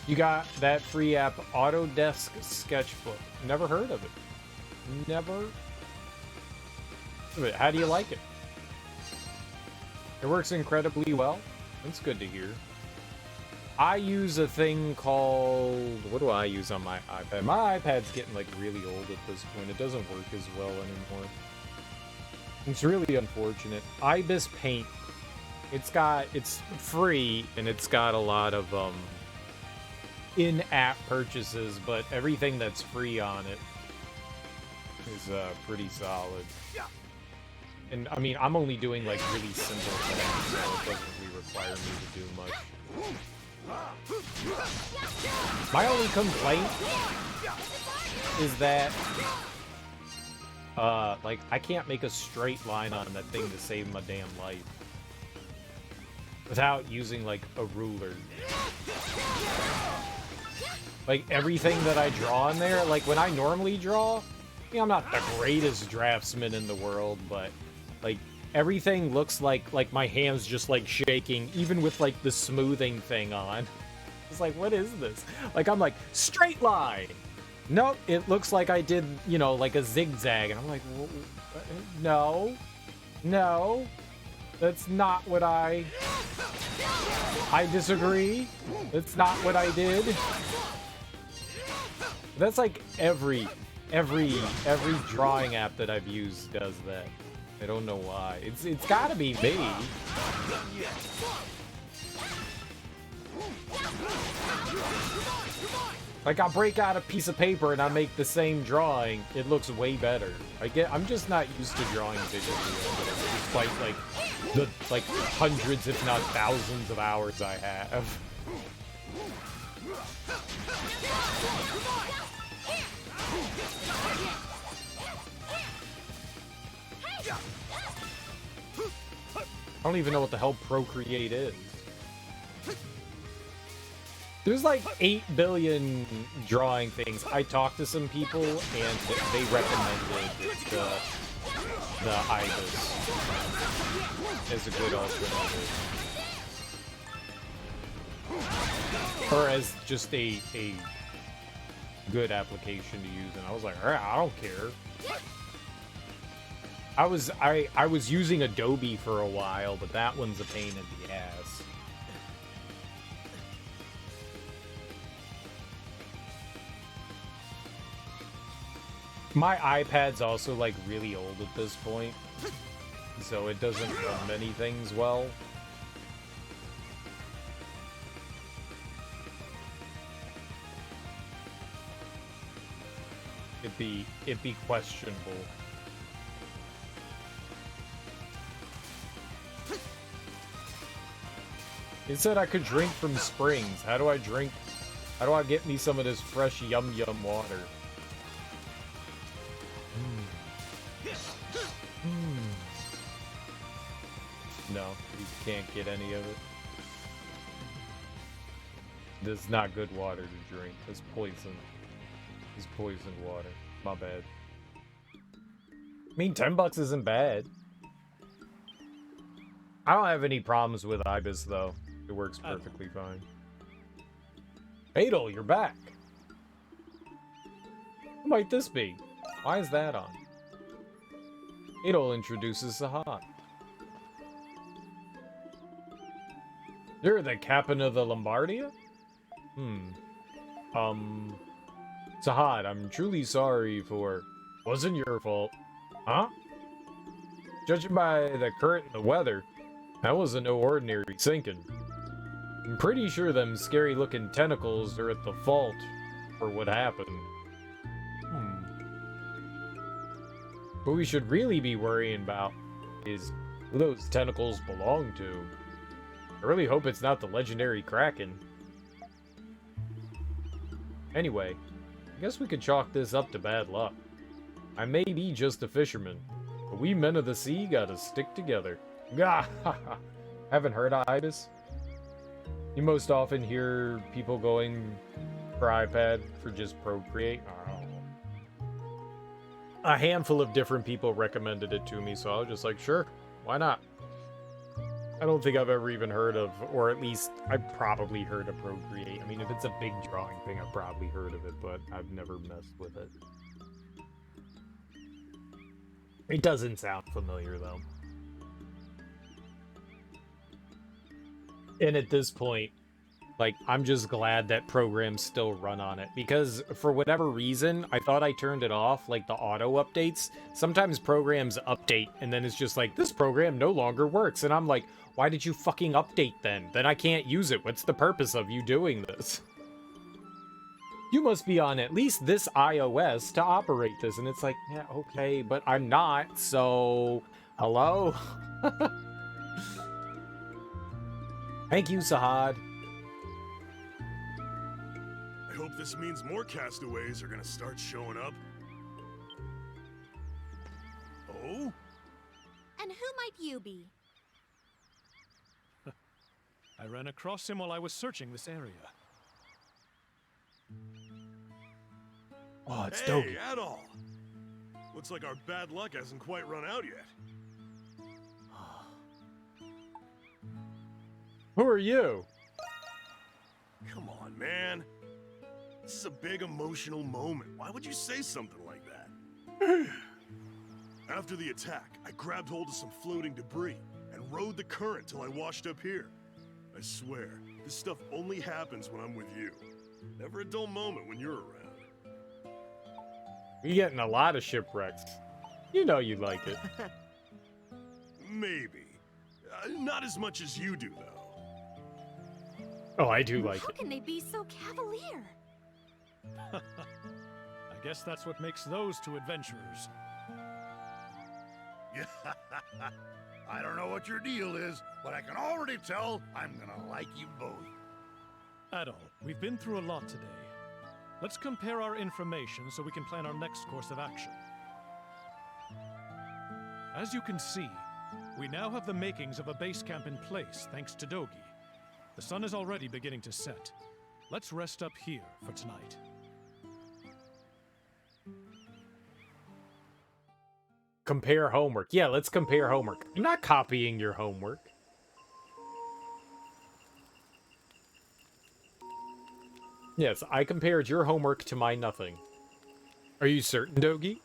You got that free app, Autodesk Sketchbook. Never heard of it. Never. How do you like it? It works incredibly well. That's good to hear. I use a thing called... What do I use on my iPad? My iPad's getting like really old at this point. It doesn't work as well anymore. It's really unfortunate. Ibis Paint. It's free and it's got a lot of in-app purchases, but everything that's free on it is pretty solid. And I mean, I'm only doing like really simple things, so it doesn't really require me to do much. My only complaint is that like I can't make a straight line on that thing to save my damn life without using like a ruler. Like, everything that I draw in there, like, when I normally draw, you know, I'm not the greatest draftsman in the world, but, like, everything looks like my hand's just, like, shaking, even with, like, the smoothing thing on. It's like, what is this? Like, I'm like, straight line! Nope, it looks like I did, you know, like a zigzag, and I'm like, no, that's not what I disagree. That's not what I did. That's like every drawing app that I've used does that. I don't know why. It's gotta be me. Like, I'll break out a piece of paper and I make the same drawing. It looks way better. I'm just not used to drawing digitally, despite like the hundreds, if not thousands, of hours I have. I don't even know what the hell Procreate is. There's like 8 billion drawing things. I talked to some people and they recommended the Ibis as a good alternative. Or as just a good application to use, and I was like, I don't care. I was using Adobe for a while, but that one's a pain in the ass. My iPad's also like really old at this point, so it doesn't run many things well. It'd be questionable. It said I could drink from springs. How do I drink? How do I get me some of this fresh yum yum water? No, you can't get any of it. This is not good water to drink. It's poison. It's poisoned water. My bad. I mean, $10 isn't bad. I don't have any problems with Ibis, though. It works perfectly fine. Adel, you're back. Who might this be? Why is that on? Adel introduces Sahat. You're the captain of the Lombardia? Sahat, I'm truly sorry for... Wasn't your fault. Huh? Judging by the current and the weather, that wasn't no ordinary sinking. I'm pretty sure them scary-looking tentacles are at the fault for what happened. What we should really be worrying about is who those tentacles belong to. I really hope it's not the legendary Kraken. Anyway, I guess we could chalk this up to bad luck. I may be just a fisherman, but we men of the sea gotta stick together. Gah! Haven't heard of Ibis? You most often hear people going for iPad for just Procreate. I don't know. A handful of different people recommended it to me, so I was just like, sure, why not? I don't think I've ever even heard of, or at least I've probably heard of Procreate. I mean, if it's a big drawing thing, I've probably heard of it, but I've never messed with it. It doesn't sound familiar, though. And at this point, like, I'm just glad that programs still run on it, because for whatever reason, I thought I turned it off, like the auto updates. Sometimes programs update, and then it's just like, this program no longer works, and I'm like, why did you fucking update then? Then I can't use it. What's the purpose of you doing this? You must be on at least this iOS to operate this, and it's like, yeah, okay, but I'm not, so... Hello? Thank you, Sahad.
I hope this means more castaways are gonna start showing up. Oh?
And who might you be?
I ran across him while I was searching this area.
Oh, it's
Hey,
Dogi.
Adol! Looks like our bad luck hasn't quite run out yet.
Who are you?
Come on, man. This is a big emotional moment. Why would you say something like that? After the attack, I grabbed hold of some floating debris and rode the current till I washed up here. I swear, this stuff only happens when I'm with you. Never a dull moment when you're around.
You're getting a lot of shipwrecks. You know you like it.
Maybe. Not as much as you do, though.
Oh, I do like
How
it.
can they be so cavalier?
I guess that's what makes those two adventurers.
Yeah, I don't know what your deal is, but I can already tell I'm gonna like you both.
Adol, we've been through a lot today. Let's compare our information so we can plan our next course of action. As you can see, we now have the makings of a base camp in place, thanks to Dogi. The sun is already beginning to set. Let's rest up here for tonight.
Compare homework. Yeah, let's compare homework. I'm not copying your homework. Yes, I compared your homework to my nothing. Are you certain, Dogi?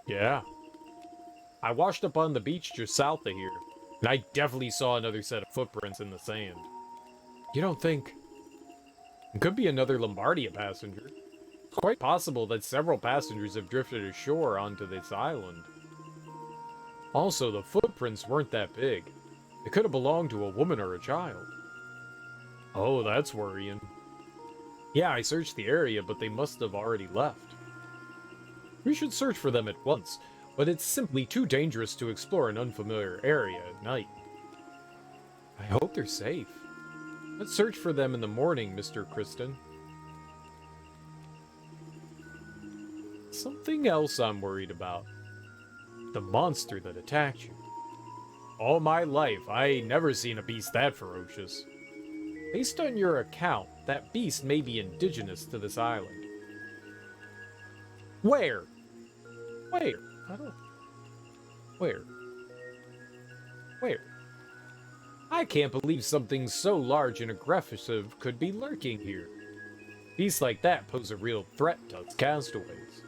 Yeah. I washed up on the beach just south of here, and I definitely saw another set of footprints in the sand. You don't think... It could be another Lombardia passenger. It's quite possible that several passengers have drifted ashore onto this island. Also, the footprints weren't that big. They could have belonged to a woman or a child. Oh, that's worrying. Yeah, I searched the area, but they must have already left. We should search for them at once, but it's simply too dangerous to explore an unfamiliar area at night. I hope they're safe. Let's search for them in the morning, Mr. Kristen. Something else I'm worried about. The monster that attacked you. All my life, I never seen a beast that ferocious. Based on your account, that beast may be indigenous to this island. Where? Where? I don't... Where? Where? I can't believe something so large and aggressive could be lurking here. Beasts like that pose a real threat to us castaways.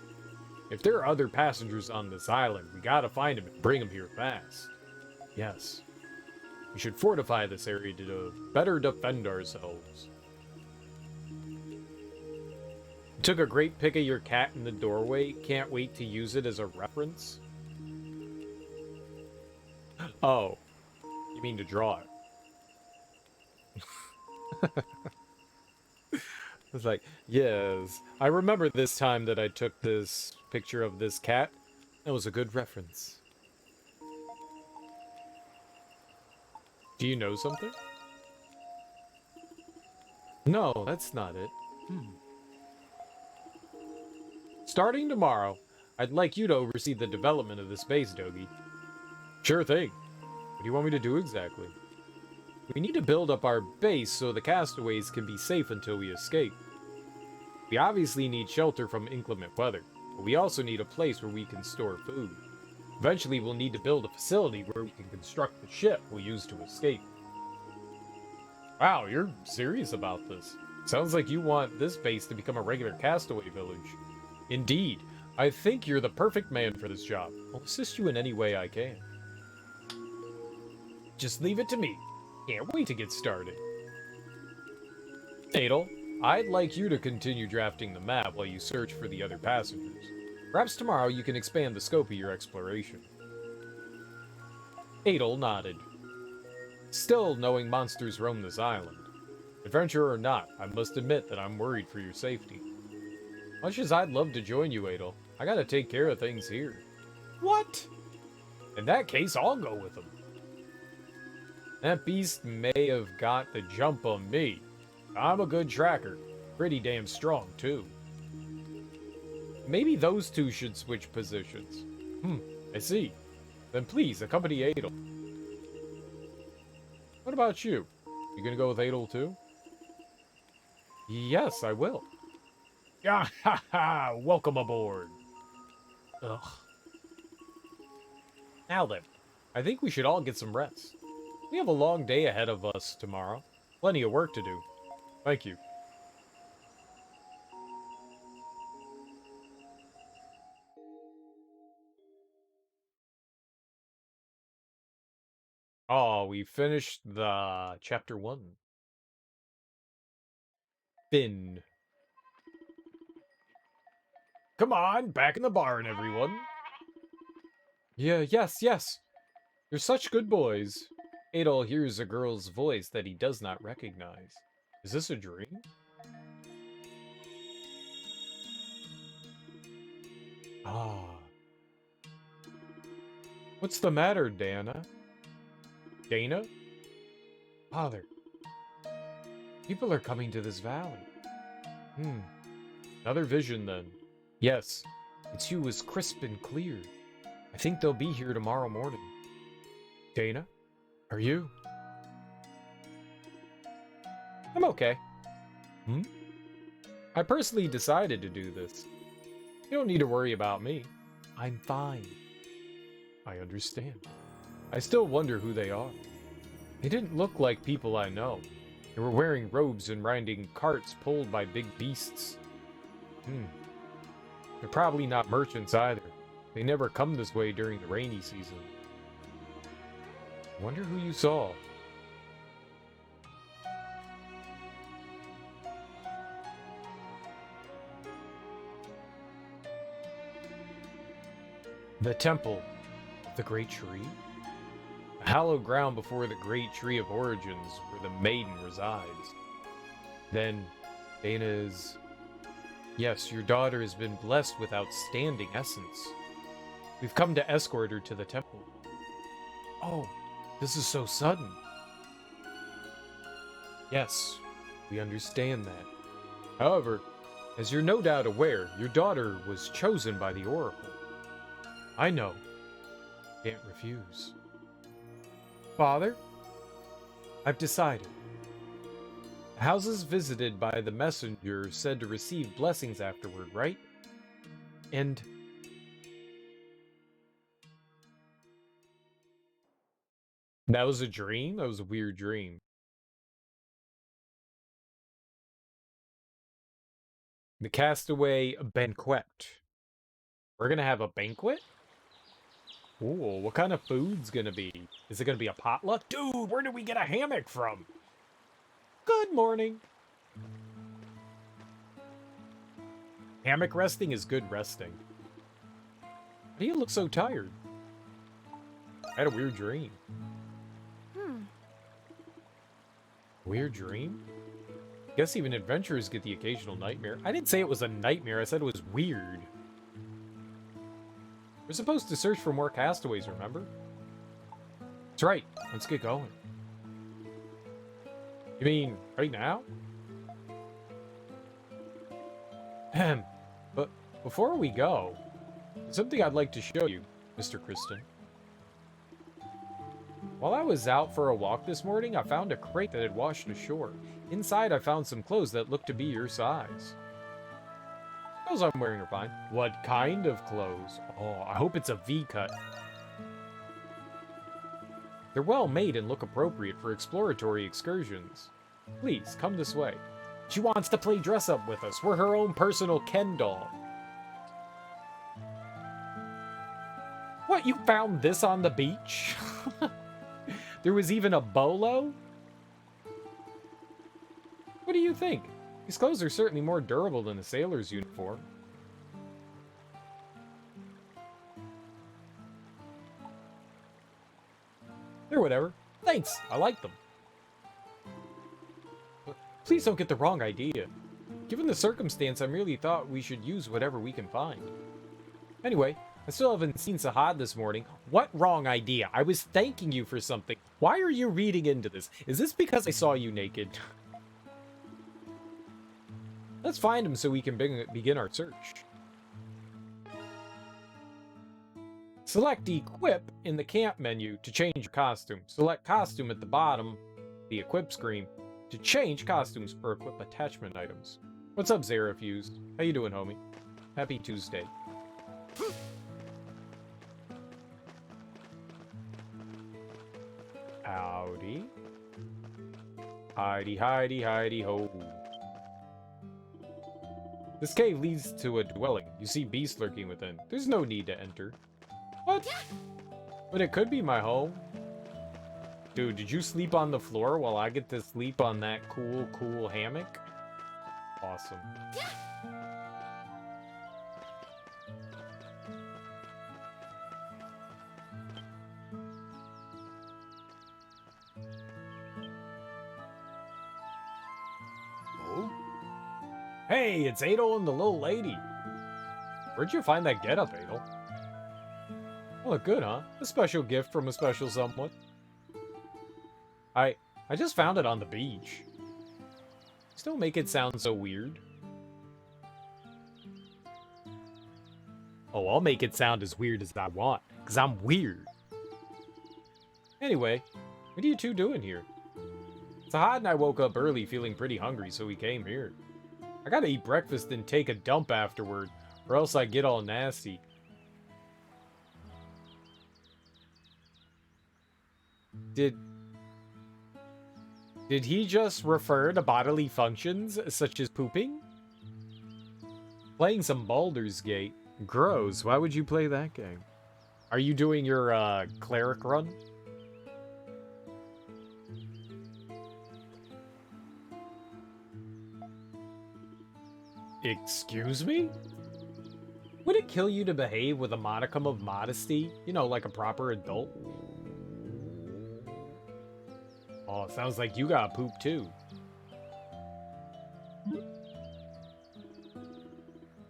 If there are other passengers on this island, we gotta find them and bring them here fast. Yes. We should fortify this area to better defend ourselves. Took a great pic of your cat in the doorway. Can't wait to use it as a reference. Oh. You mean to draw it? It's like, yes. I remember this time that I took this picture of this cat. That was a good reference. Do you know something? No, that's not it. Starting tomorrow, I'd like you to oversee the development of this base, Dogi. Sure thing. What do you want me to do exactly? We need to build up our base so the castaways can be safe until we escape. We obviously need shelter from inclement weather, but we also need a place where we can store food. Eventually, we'll need to build a facility where we can construct the ship we'll use to escape. Wow, you're serious about this. Sounds like you want this base to become a regular castaway village. Indeed, I think you're the perfect man for this job. I'll assist you in any way I can. Just leave it to me. Can't wait to get started. Adel, I'd like you to continue drafting the map while you search for the other passengers. Perhaps tomorrow you can expand the scope of your exploration. Adel nodded. Still knowing monsters roam this island. Adventurer or not, I must admit that I'm worried for your safety. Much as I'd love to join you, Adel, I gotta take care of things here. What? In that case, I'll go with them. That beast may have got the jump on me. I'm a good tracker. Pretty damn strong, too. Maybe those two should switch positions. I see. Then please, accompany Adel. What about you? You gonna go with Adel, too? Yes, I will. Yeah, ha ha! Welcome aboard. Ugh. Now then, I think we should all get some rest. We have a long day ahead of us tomorrow. Plenty of work to do. Thank you. Oh, we finished the chapter 1. Finn. Come on, back in the barn, everyone. Yes. You're such good boys. Adel hears a girl's voice that he does not recognize. Is this a dream? Ah. What's the matter, Dana? Dana? Father. People are coming to this valley. Another vision, then. Yes. Its hue is crisp and clear. I think they'll be here tomorrow morning. Dana? Are you? I'm okay. I personally decided to do this. You don't need to worry about me. I'm fine. I understand. I still wonder who they are. They didn't look like people I know. They were wearing robes and riding carts pulled by big beasts. They're probably not merchants either. They never come this way during the rainy season. Wonder who you saw. The Temple of the Great Tree? The hallowed ground before the Great Tree of Origins, where the maiden resides. Then, Dana is... Yes, your daughter has been blessed with outstanding essence. We've come to escort her to the temple. Oh, this is so sudden. Yes, we understand that. However, as you're no doubt aware, your daughter was chosen by the Oracle. I know. Can't refuse. Father, I've decided. The houses visited by the messenger said to receive blessings afterward, right? And... That was a dream? That was a weird dream. The Castaway Banquet. We're gonna have a banquet? Ooh, what kind of food's gonna be? Is it gonna be a potluck? Dude, where did we get a hammock from? Good morning. Hammock resting is good resting. Why do you look so tired? I had a weird dream. Weird dream? Guess even adventurers get the occasional nightmare. I didn't say it was a nightmare, I said it was weird. We're supposed to search for more castaways, remember? That's right. Let's get going. You mean right now? Ahem. But before we go, there's something I'd like to show you, Mr. Kristen. While I was out for a walk this morning, I found a crate that had washed ashore. Inside, I found some clothes that looked to be your size. Clothes I'm wearing are fine. What kind of clothes? Oh, I hope it's a V-cut. They're well made and look appropriate for exploratory excursions. Please, come this way. She wants to play dress-up with us. We're her own personal Ken doll. What, you found this on the beach? There was even a bolo? What do you think? These clothes are certainly more durable than a sailor's uniform. They're whatever. Thanks, I like them. But please don't get the wrong idea. Given the circumstance, I merely thought we should use whatever we can find. Anyway, I still haven't seen Sahad this morning. What wrong idea? I was thanking you for something. Why are you reading into this? Is this because I saw you naked? Let's find him so we can begin our search. Select Equip in the camp menu to change your costume. Select Costume at the bottom, the Equip screen, to change costumes or equip attachment items. What's up, Zerafuse? How you doing, homie? Happy Tuesday. Howdy. Hidey, hidey, hidey, ho. This cave leads to a dwelling. You see beasts lurking within. There's no need to enter. What? But it could be my home. Dude, did you sleep on the floor while I get to sleep on that cool hammock? Awesome.
Oh?
Hey, it's Adel and the little lady. Where'd you find that getup, Adel? Oh, look good, huh? A special gift from a special someone. I just found it on the beach. Still make it sound so weird. Oh, I'll make it sound as weird as I want, because I'm weird. Anyway, what are you two doing here? Sahad and I woke up early feeling pretty hungry, so we came here. I gotta eat breakfast and take a dump afterward, or else I get all nasty. Did he just refer to bodily functions such as pooping? Playing some Baldur's Gate. Gross, why would you play that game? Are you doing your cleric run? Excuse me? Would it kill you to behave with a modicum of modesty? You know, like a proper adult? Oh, sounds like you got poop too.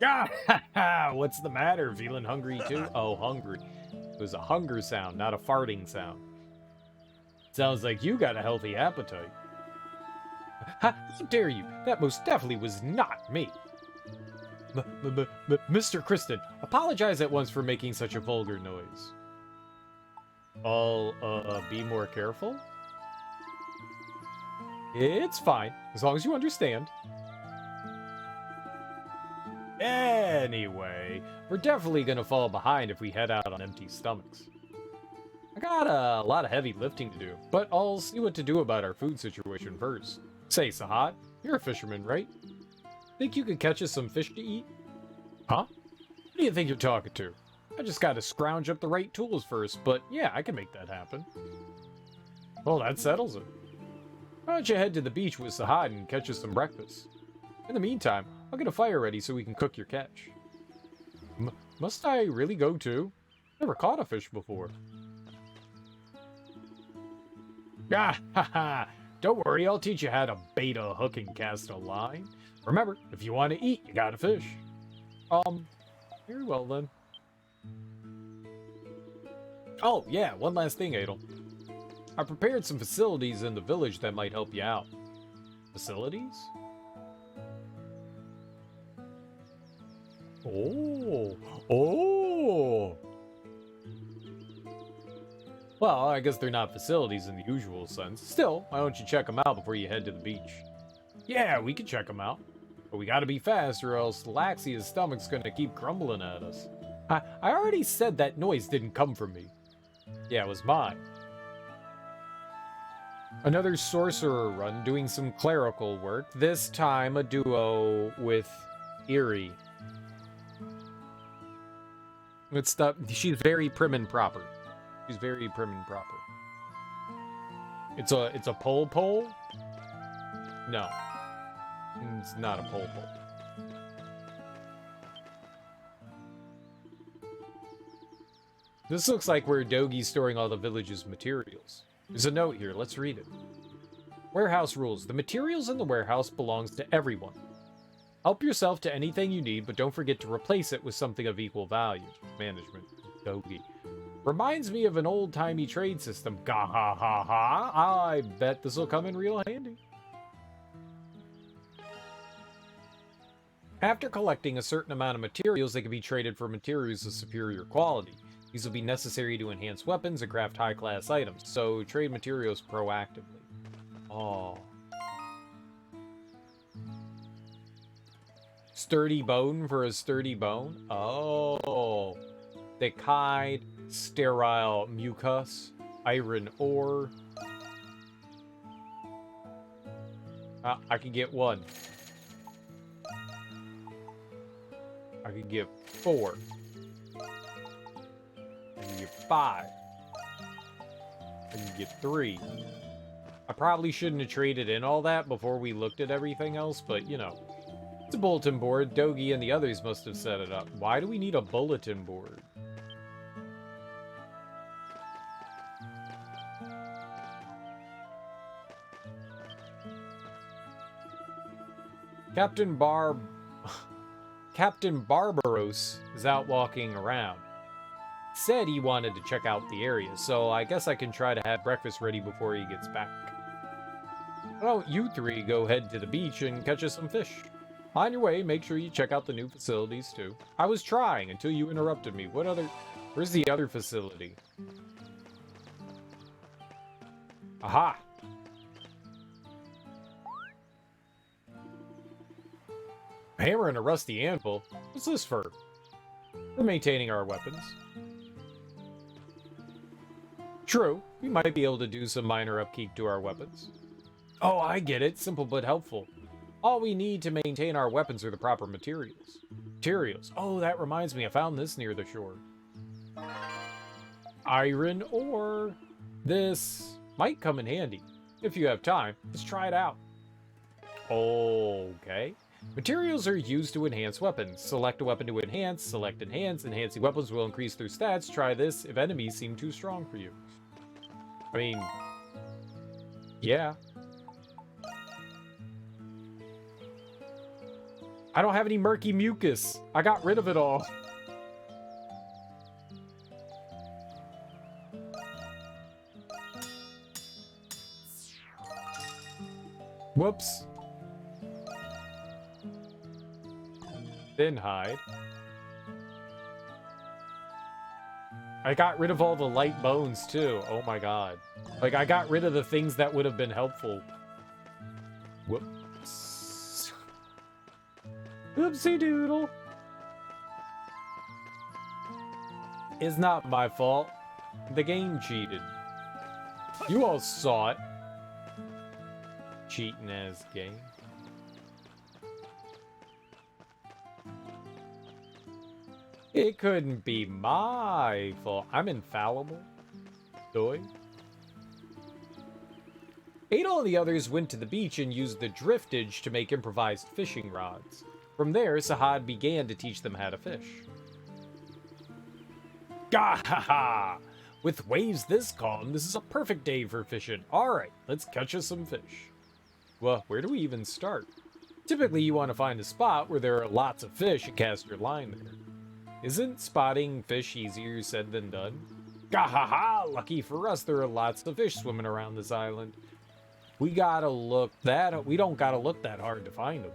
Ah, what's the matter? Feeling hungry too? Oh, hungry. It was a hunger sound, not a farting sound. Sounds like you got a healthy appetite. How dare you? That most definitely was not me. Mr. Kristen, apologize at once for making such a vulgar noise. I'll, be more careful? It's fine, as long as you understand. Anyway, we're definitely gonna fall behind if we head out on empty stomachs. I got a lot of heavy lifting to do, but I'll see what to do about our food situation first. Say, Sahad, you're a fisherman, right? Think you could catch us some fish to eat? Huh? Who do you think you're talking to? I just gotta scrounge up the right tools first, but yeah, I can make that happen. Well, that settles it. Why don't you head to the beach with Sahad and catch us some breakfast? In the meantime, I'll get a fire ready so we can cook your catch. Must I really go too? Never caught a fish before. Ah, ha ha! Don't worry, I'll teach you how to bait a hook and cast a line. Remember, if you want to eat, you gotta fish. Very well then. Oh, yeah, one last thing, Adel. I prepared some facilities in the village that might help you out. Facilities? Oh. Oh. Well, I guess they're not facilities in the usual sense. Still, why don't you check them out before you head to the beach? Yeah, we can check them out. But we gotta be fast or else Laxia's stomach's gonna keep crumbling at us. I already said that noise didn't come from me. Yeah, it was mine. Another sorcerer run doing some clerical work. This time a duo with Eerie. She's very prim and proper. She's very prim and proper. It's a pole? No. It's not a pole. This looks like where Dogi's storing all the village's materials. There's a note here, let's read it. Warehouse rules. The materials in the warehouse belongs to everyone. Help yourself to anything you need, but don't forget to replace it with something of equal value. Management. Dogi. Reminds me of an old-timey trade system. Gah ha ha ha. I bet this will come in real handy. After collecting a certain amount of materials, they can be traded for materials of superior quality. These will be necessary to enhance weapons and craft high-class items, so trade materials proactively. Oh. Sturdy bone for a sturdy bone? Oh. Thick hide, sterile mucus, iron ore. I could get one. I could get 4. I can get 5. I can get 3. I probably shouldn't have traded in all that before we looked at everything else, but you know. It's a bulletin board. Dogi and the others must have set it up. Why do we need a bulletin board? Captain Barbaros is out walking around. Said he wanted to check out the area, so I guess I can try to have breakfast ready before he gets back. Why don't you 3 go head to the beach and catch us some fish? On your way, make sure you check out the new facilities too. I was trying until you interrupted me. Where's the other facility? Aha! A hammer and a rusty anvil? What's this for? For maintaining our weapons. True, we might be able to do some minor upkeep to our weapons. Oh, I get it. Simple but helpful. All we need to maintain our weapons are the proper materials. Materials. Oh, that reminds me. I found this near the shore. Iron ore. This might come in handy. If you have time, let's try it out. Okay. Materials are used to enhance weapons. Select a weapon to enhance. Select enhance. Enhancing weapons will increase their stats. Try this if enemies seem too strong for you. I mean, yeah. I don't have any murky mucus. I got rid of it all. Whoops. Then hide. I got rid of all the light bones too. Oh my god. Like, I got rid of the things that would have been helpful. Whoops. Oopsie doodle. It's not my fault. The game cheated. You all saw it. Cheating as game. It couldn't be my fault. I'm infallible. Doy. Adol and the others went to the beach and used the driftage to make improvised fishing rods. From there, Sahad began to teach them how to fish. Gah ha ha! With waves this calm, this is a perfect day for fishing. Alright, let's catch us some fish. Well, where do we even start? Typically, you want to find a spot where there are lots of fish and cast your line there. Isn't spotting fish easier said than done? Gahaha! Lucky for us, there are lots of fish swimming around this island. We don't gotta look that hard to find them.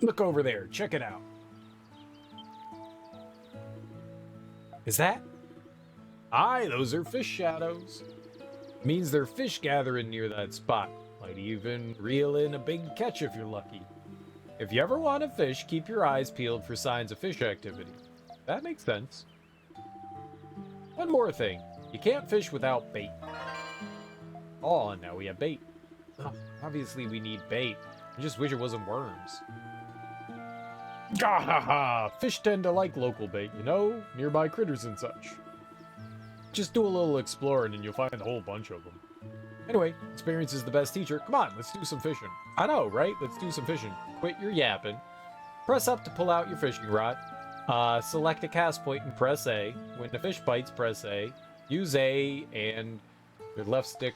Look over there, check it out. Is that? Aye, those are fish shadows. Means they're fish gathering near that spot. Might even reel in a big catch if you're lucky. If you ever want to fish, keep your eyes peeled for signs of fish activity. That makes sense. One more thing. You can't fish without bait. Oh, now we have bait. Oh, obviously we need bait. I just wish it wasn't worms. Gahaha! Fish tend to like local bait, you know? Nearby critters and such. Just do a little exploring and you'll find a whole bunch of them. Anyway, experience is the best teacher. Come on, let's do some fishing. I know, right? Let's do some fishing. Quit your yapping. Press up to pull out your fishing rod. Select a cast point and press A. When the fish bites, press A. Use A and your left stick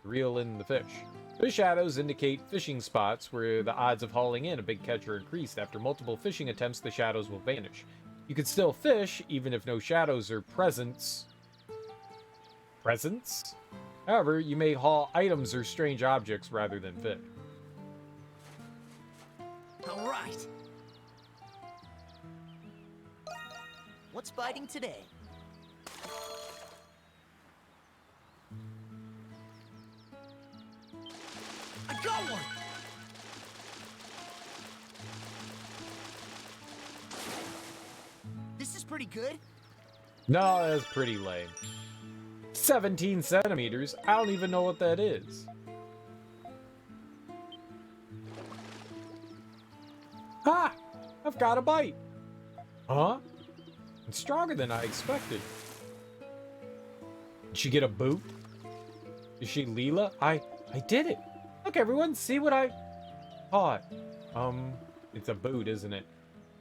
to reel in the fish. Fish shadows indicate fishing spots where the odds of hauling in a big catch are increased. After multiple fishing attempts, the shadows will vanish. You can still fish, even if no shadows are present. However, you may haul items or strange objects rather than fish.
All right. What's biting today? I got one! This is pretty good.
No, that's pretty lame. 17 centimeters? I don't even know what that is. Ha! I've got a bite. Huh? It's stronger than I expected. Did she get a boot? Is she Leela? I did it. Look, everyone, see what I caught. It's a boot, isn't it?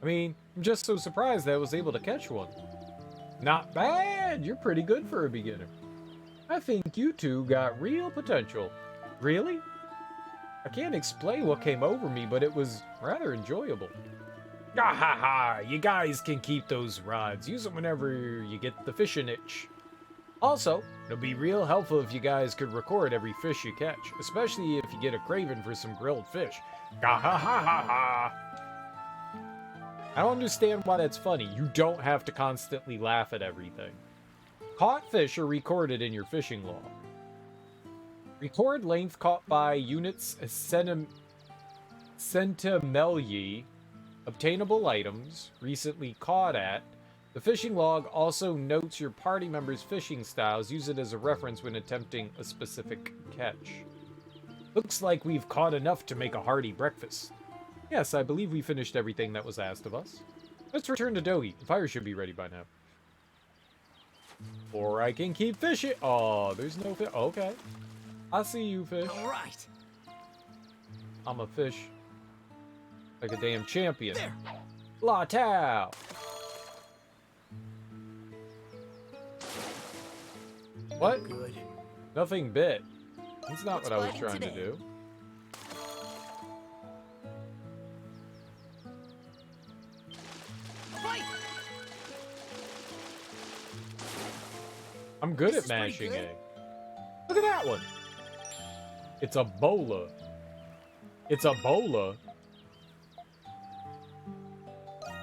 I mean, I'm just so surprised that I was able to catch one. Not bad. You're pretty good for a beginner. I think you two got real potential. Really? I can't explain what came over me, but it was rather enjoyable. Ah ha ha! You guys can keep those rods. Use them whenever you get the fishing itch. Also, it'll be real helpful if you guys could record every fish you catch, especially if you get a craving for some grilled fish. Ah ha ha ha ha! I don't understand why that's funny. You don't have to constantly laugh at everything. Caught fish are recorded in your fishing log. Record length caught by units centimelli, obtainable items, recently caught at. The fishing log also notes your party members' fishing styles. Use it as a reference when attempting a specific catch. Looks like we've caught enough to make a hearty breakfast. Yes, I believe we finished everything that was asked of us. Let's return to Dohi. The fire should be ready by now. Or I can keep fishing. Oh, there's no fish. Okay. I see you, fish.
All right.
I'm a fish. Like a damn champion.
There.
La Tao. What?
Good.
Nothing bit. That's not
What's
what I was
biting
trying to
today?
do.
Fight!
I'm good
This
at
is pretty
mashing
good.
A. Look at that one. It's a bola. It's a bola.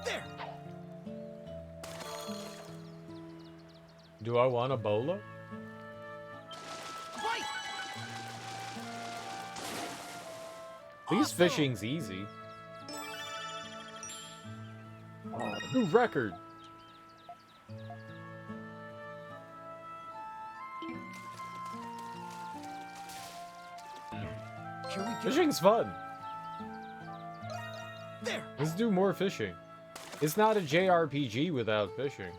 There.
Do I want a bola?
Fight!
At least
Awesome.
fishing's easy. New record.
Here we go.
Fishing's fun.
There.
Let's do more fishing. It's not a JRPG without fishing.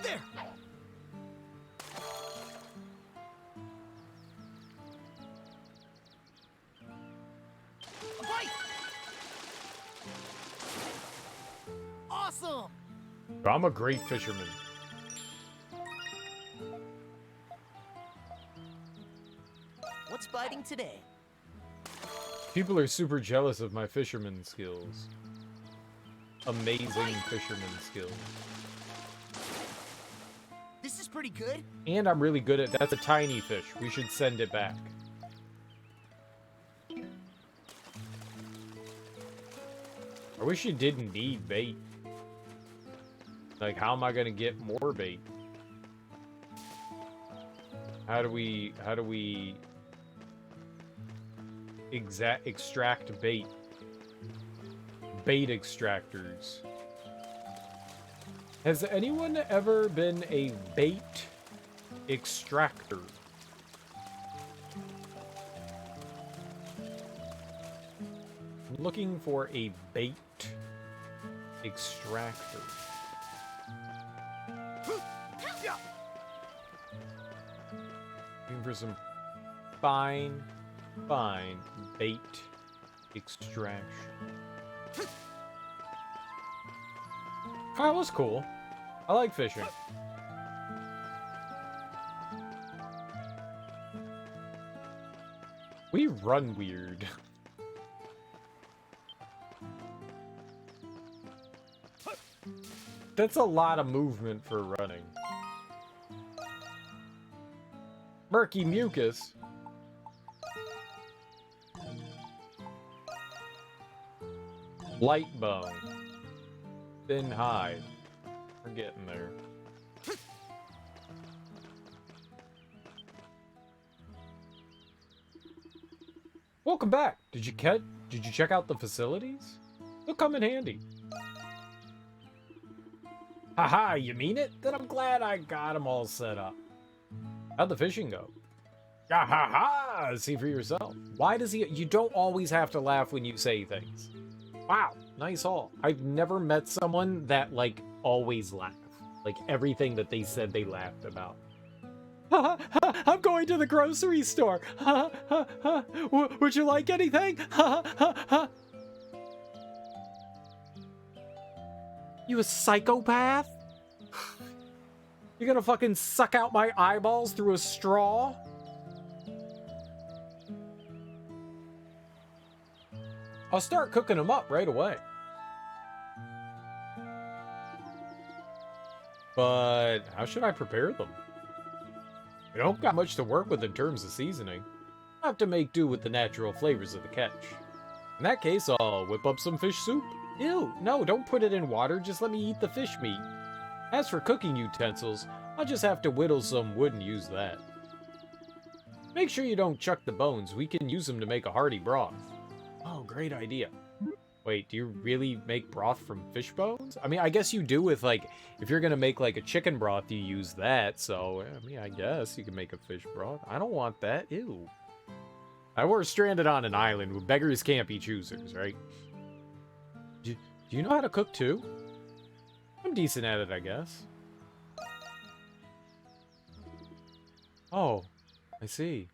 There. Fight! Awesome.
I'm a great fisherman.
What's biting today?
People are super jealous of my fisherman skills. Amazing fisherman skills.
This is pretty good.
And I'm really good at... That's a tiny fish. We should send it back. I wish you didn't need bait. Like, how am I gonna get more bait? How do we extract bait? Bait extractors. Has anyone ever been a bait extractor? I'm looking for a bait extractor. Looking for some fine bait extraction. Oh, that was cool. I like fishing. We run weird. That's a lot of movement for running. Murky mucus. Light bone. Thin hide. We're getting there. Welcome back. Did you check out the facilities? They'll come in handy. Haha, you mean it? Then I'm glad I got them all set up. How'd the fishing go? Ha ha ha! See for yourself. Why does he... You don't always have to laugh when you say things. Wow, nice haul. I've never met someone that, like, always laugh. Like, everything that they said they laughed about. Ha ha! I'm going to the grocery store. Ha ha ha! Would you like anything? Ha ha ha! You a psychopath? You're gonna fucking suck out my eyeballs through a straw? I'll start cooking them up right away. But how should I prepare them? I don't got much to work with in terms of seasoning. I have to make do with the natural flavors of the catch. In that case, I'll whip up some fish soup. Ew, no, don't put it in water, just let me eat the fish meat. As for cooking utensils, I'll just have to whittle some wood and use that. Make sure you don't chuck the bones, we can use them to make a hearty broth. Oh, great idea. Wait, do you really make broth from fish bones? I mean, I guess you do with, like, if you're gonna make, like, a chicken broth, you use that, so, I mean, I guess you can make a fish broth. I don't want that, ew. We're stranded on an island where beggars can't be choosers, right? Do you know how to cook, too? I'm decent at it, I guess. Oh, I see.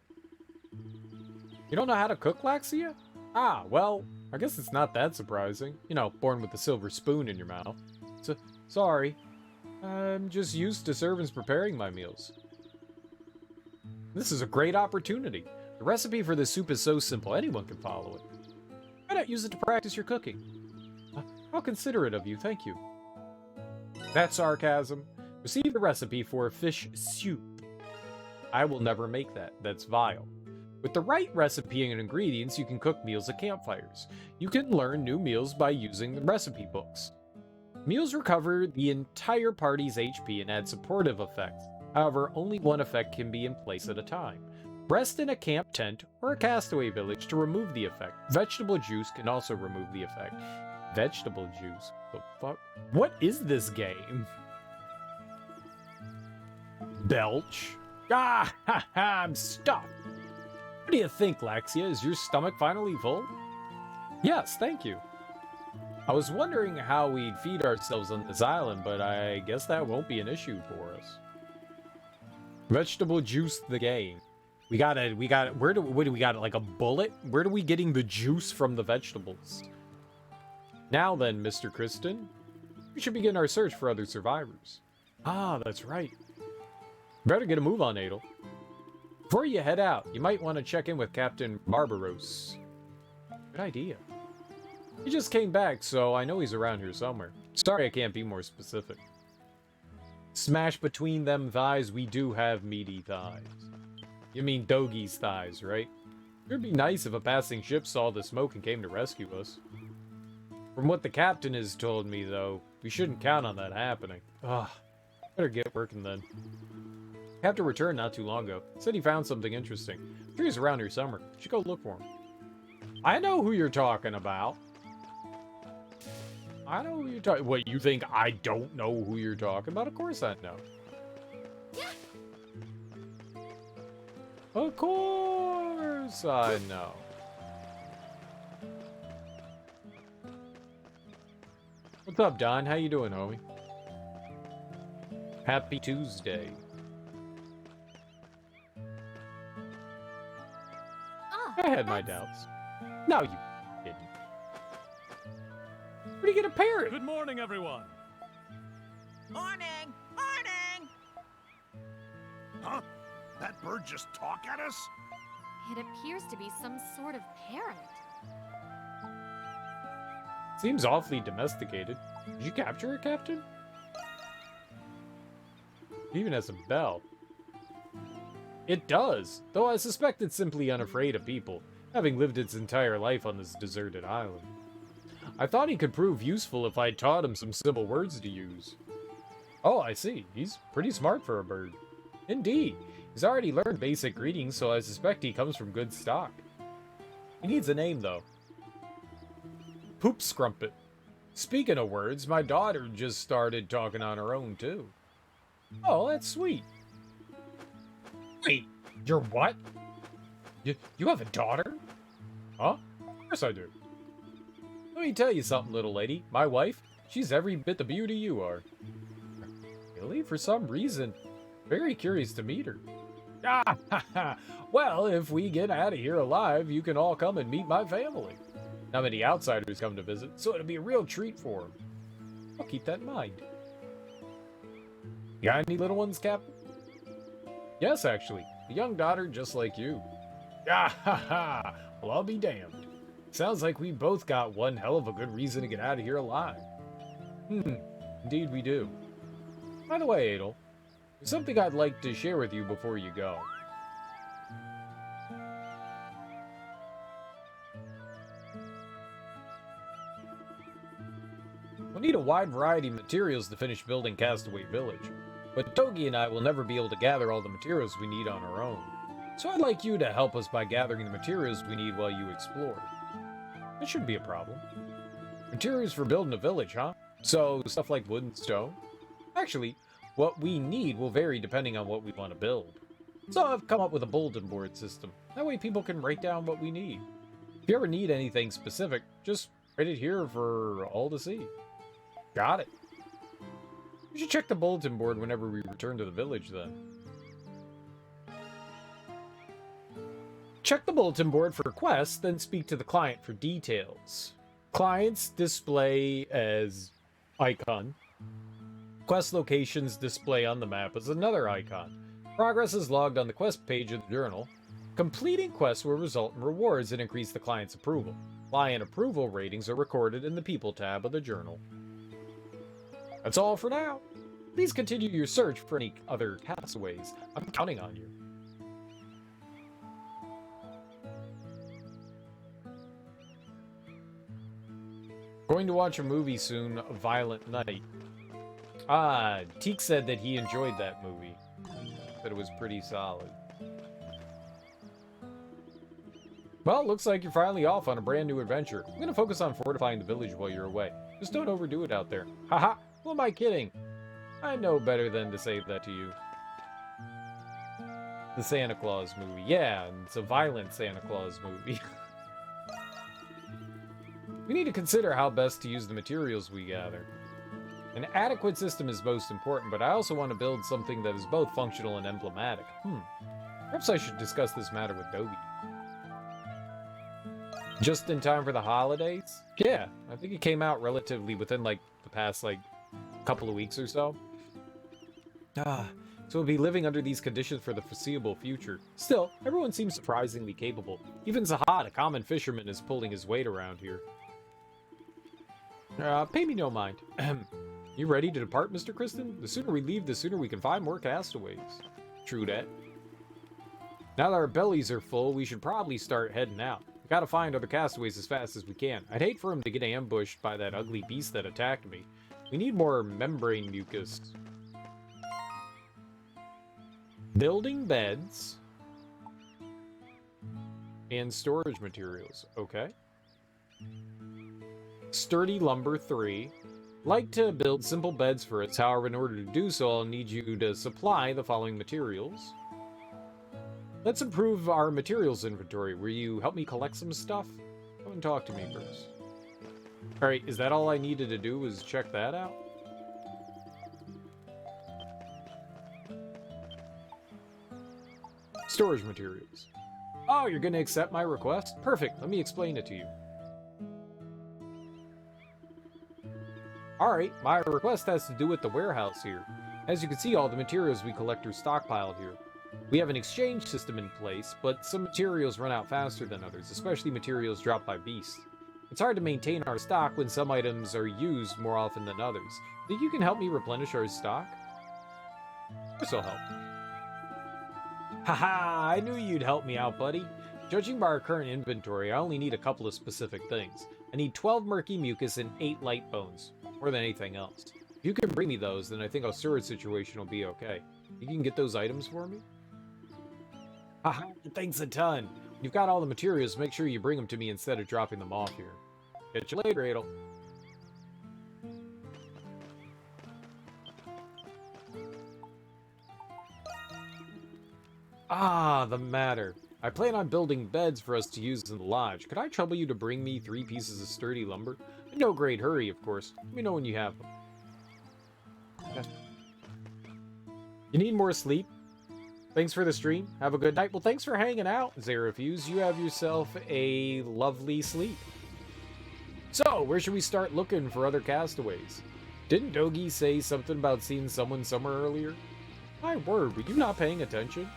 You don't know how to cook, Laxia? Ah, well, I guess it's not that surprising. You know, born with a silver spoon in your mouth. Sorry. I'm just used to servants preparing my meals. This is a great opportunity. The recipe for this soup is so simple, anyone can follow it. Why not use it to practice your cooking? How considerate of you, thank you. That's sarcasm. Receive the recipe for fish soup. I will never make that. That's vile. With the right recipe and ingredients, you can cook meals at campfires. You can learn new meals by using the recipe books. Meals recover the entire party's HP and add supportive effects. However, only one effect can be in place at a time. Rest in a camp tent or a castaway village to remove the effect. Vegetable juice can also remove the effect. Vegetable juice? The fuck? What is this game? Belch? Ah, ha ha, I'm stuffed. What do you think, Laxia? Is your stomach finally full? Yes, thank you. I was wondering how we'd feed ourselves on this island, but I guess that won't be an issue for us. Vegetable juice the game. We got what do we got, like a bullet? Where are we getting the juice from the vegetables? Now then, Mr. Kristen, we should begin our search for other survivors. Ah, that's right. Better get a move on, Adel. Before you head out, you might want to check in with Captain Barbaros. Good idea. He just came back, so I know he's around here somewhere. Sorry I can't be more specific. Smash between them thighs, we do have meaty thighs. You mean Doggy's thighs, right? It would be nice if a passing ship saw the smoke and came to rescue us. From what the captain has told me, though, we shouldn't count on that happening. Ugh, better get working then. Captain returned not too long ago. Said he found something interesting. I'm sure he's around here somewhere. Should go look for him. I know who you're talking about. I know who you're talking. What, you think I don't know who you're talking about? Of course I know. Of course I know. What's up, Don? How you doing, homie? Happy Tuesday. I had my doubts. No, you didn't. Where'd you get a parrot?
Good morning, everyone.
Morning! Morning!
Huh? That bird just talk at us?
It appears to be some sort of parrot.
Seems awfully domesticated. Did you capture it, Captain? It even has a bell. It does, though I suspect it's simply unafraid of people, having lived its entire life on this deserted island. I thought he could prove useful if I taught him some simple words to use. Oh, I see. He's pretty smart for a bird. Indeed. He's already learned basic greetings, so I suspect he comes from good stock. He needs a name, though. Poop Scrumpet. Speaking of words, my daughter just started talking on her own, too. Oh, that's sweet. Wait, you're what? You have a daughter? Huh? Of course I do. Let me tell you something, little lady. My wife, she's every bit the beauty you are. Really? For some reason. Very curious to meet her. Ah, ha, ha. Well, if we get out of here alive, you can all come and meet my family. Not many outsiders come to visit, so it'll be a real treat for them. I'll keep that in mind. You got any little ones, Captain? Yes, actually. A young daughter just like you. Ah, ha, ha. Well, I'll be damned. Sounds like we both got one hell of a good reason to get out of here alive. Indeed we do. By the way, Adel, there's something I'd like to share with you before you go. We'll need a wide variety of materials to finish building Castaway Village, but Togi and I will never be able to gather all the materials we need on our own. So I'd like you to help us by gathering the materials we need while you explore. That shouldn't be a problem. Materials for building a village, huh? So, stuff like wood and stone? Actually, what we need will vary depending on what we want to build. So I've come up with a bulletin board system. That way people can write down what we need. If you ever need anything specific, just write it here for all to see. Got it. We should check the bulletin board whenever we return to the village, then. Check the bulletin board for quests, then speak to the client for details. Clients display as icon. Quest locations display on the map as another icon. Progress is logged on the quest page of the journal. Completing quests will result in rewards and increase the client's approval. Client approval ratings are recorded in the People tab of the journal. That's all for now. Please continue your search for any other castaways. I'm counting on you. Going to watch a movie soon, Violent Night. Ah, Teek said that he enjoyed that movie. That it was pretty solid. Well, looks like you're finally off on a brand new adventure. I'm gonna focus on fortifying the village while you're away. Just don't overdo it out there. Haha, who am I kidding? I know better than to say that to you. The Santa Claus movie. Yeah, it's a violent Santa Claus movie. We need to consider how best to use the materials we gather. An adequate system is most important, but I also want to build something that is both functional and emblematic. Perhaps I should discuss this matter with Dobie. Just in time for the holidays? Yeah, I think it came out relatively within, like, the past, like, couple of weeks or so. so we'll be living under these conditions for the foreseeable future. Still, everyone seems surprisingly capable. Even Zahad, a common fisherman, is pulling his weight around here. Pay me no mind. You ready to depart, Mr. Kristen? The sooner we leave, the sooner we can find more castaways. True that. Now that our bellies are full, we should probably start heading out. We gotta find other castaways as fast as we can. I'd hate for him to get ambushed by that ugly beast that attacked me. We need more membrane mucus. Building beds. And storage materials. Okay. Sturdy lumber 3. Like to build simple beds for us. However, in order to do so, I'll need you to supply the following materials. Let's improve our materials inventory. Will you help me collect some stuff? Come and talk to me first. Alright, is that all I needed to do was check that out? Storage materials. Oh, you're gonna accept my request? Perfect, let me explain it to you. Alright, my request has to do with the warehouse here. As you can see, all the materials we collect are stockpiled here. We have an exchange system in place, but some materials run out faster than others, especially materials dropped by beasts. It's hard to maintain our stock when some items are used more often than others. Think you can help me replenish our stock? This'll help. Haha, I knew you'd help me out, buddy. Judging by our current inventory, I only need a couple of specific things. I need 12 murky mucus and 8 light bones, more than anything else. If you can bring me those, then I think our storage situation will be okay. You can get those items for me? Haha, thanks a ton. When you've got all the materials, make sure you bring them to me instead of dropping them off here. Catch you later, Adel. Ah, the matter. I plan on building beds for us to use in the lodge. Could I trouble you to bring me 3 pieces of sturdy lumber? In no great hurry, of course. Let me know when you have them. Okay. You need more sleep? Thanks for the stream. Have a good night. Well, thanks for hanging out, Zerafuse. You have yourself a lovely sleep. So, where should we start looking for other castaways? Didn't Dogi say something about seeing someone somewhere earlier? My word, were you not paying attention?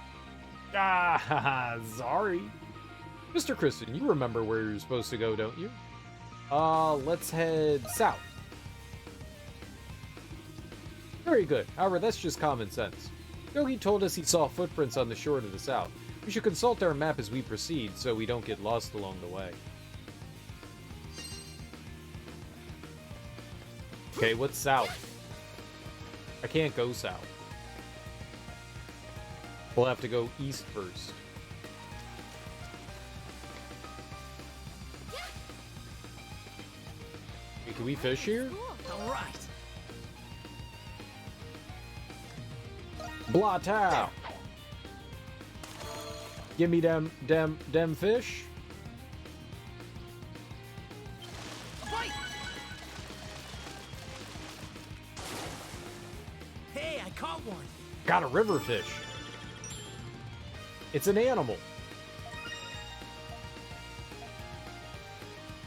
Ah, sorry. Mr. Kristen, you remember where you're supposed to go, don't you? Let's head south. Very good. However, that's just common sense. Yogi told us he saw footprints on the shore to the south. We should consult our map as we proceed so we don't get lost along the way. Okay, what's south? I can't go south. We'll have to go east first. Hey, can we fish here?
All right.
Blot out! Give me them fish.
Fight! Hey, I caught one.
Got a river fish. It's an animal.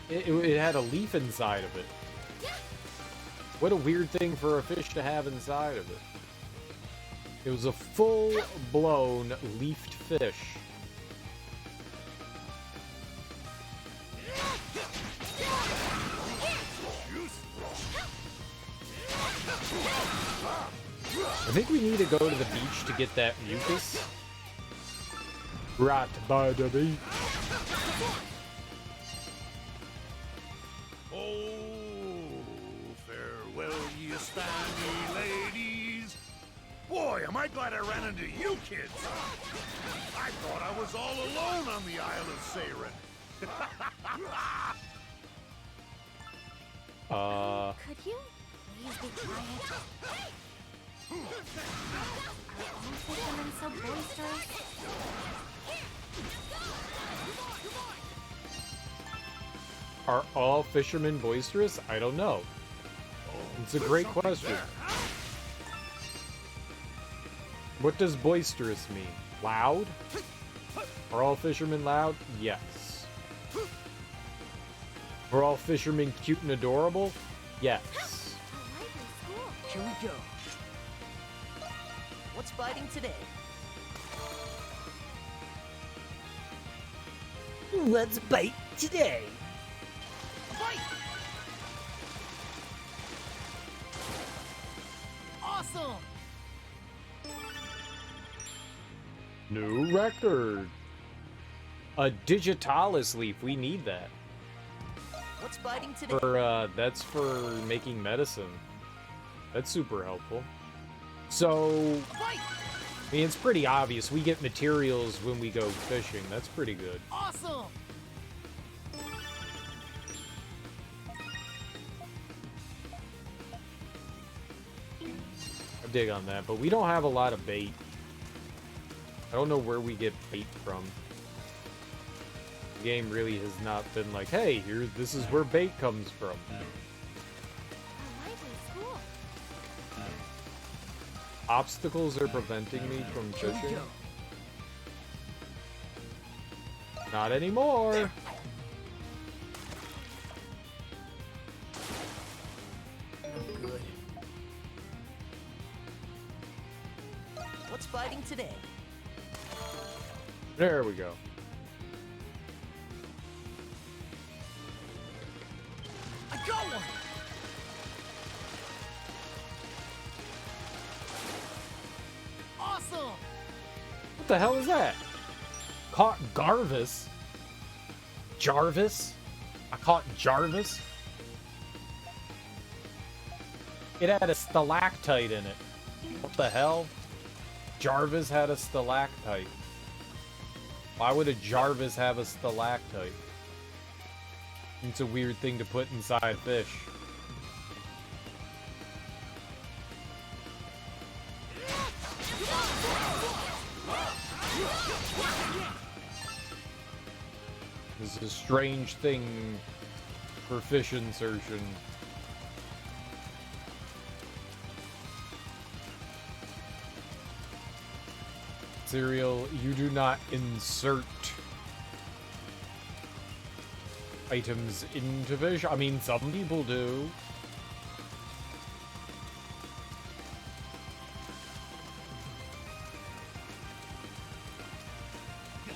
It had a leaf inside of it. What a weird thing for a fish to have inside of it. It was a full-blown leafed fish. I think we need to go to the beach to get that mucus. Right by the beach.
Oh, farewell, ye stanny ladies. Boy, am I glad I ran into you kids. I thought I was all alone on the Isle of Seiren.
Could you please be quiet? Are all fishermen so boisterous?
Are all fishermen boisterous? I don't know. It's a great question. What does boisterous mean? Loud? Are all fishermen loud? Yes. Are all fishermen cute and adorable? Yes.
A lively school.
Here we go.
What's biting today?
Let's bite today.
Fight! Awesome!
New record. A digitalis leaf. We need that.
What's biting today?
That's for making medicine. That's super helpful. So,
Fight!
I mean, it's pretty obvious. We get materials when we go fishing. That's pretty good.
Awesome!
I dig on that, but we don't have a lot of bait. I don't know where we get bait from. The game really has not been like, hey, here, this is where bait comes from.
A lively school.
Obstacles are preventing me from fishing. Not anymore.
Good. What's biting today?
There we go.
I got one! Awesome!
What the hell is that? Caught Garvis? Jarvis? I caught Jarvis? It had a stalactite in it. What the hell? Jarvis had a stalactite. Why would a Jarvis have a stalactite? It's a weird thing to put inside fish. This is a strange thing for fish insertion. Cereal, you do not insert items into fish. I mean, some people do.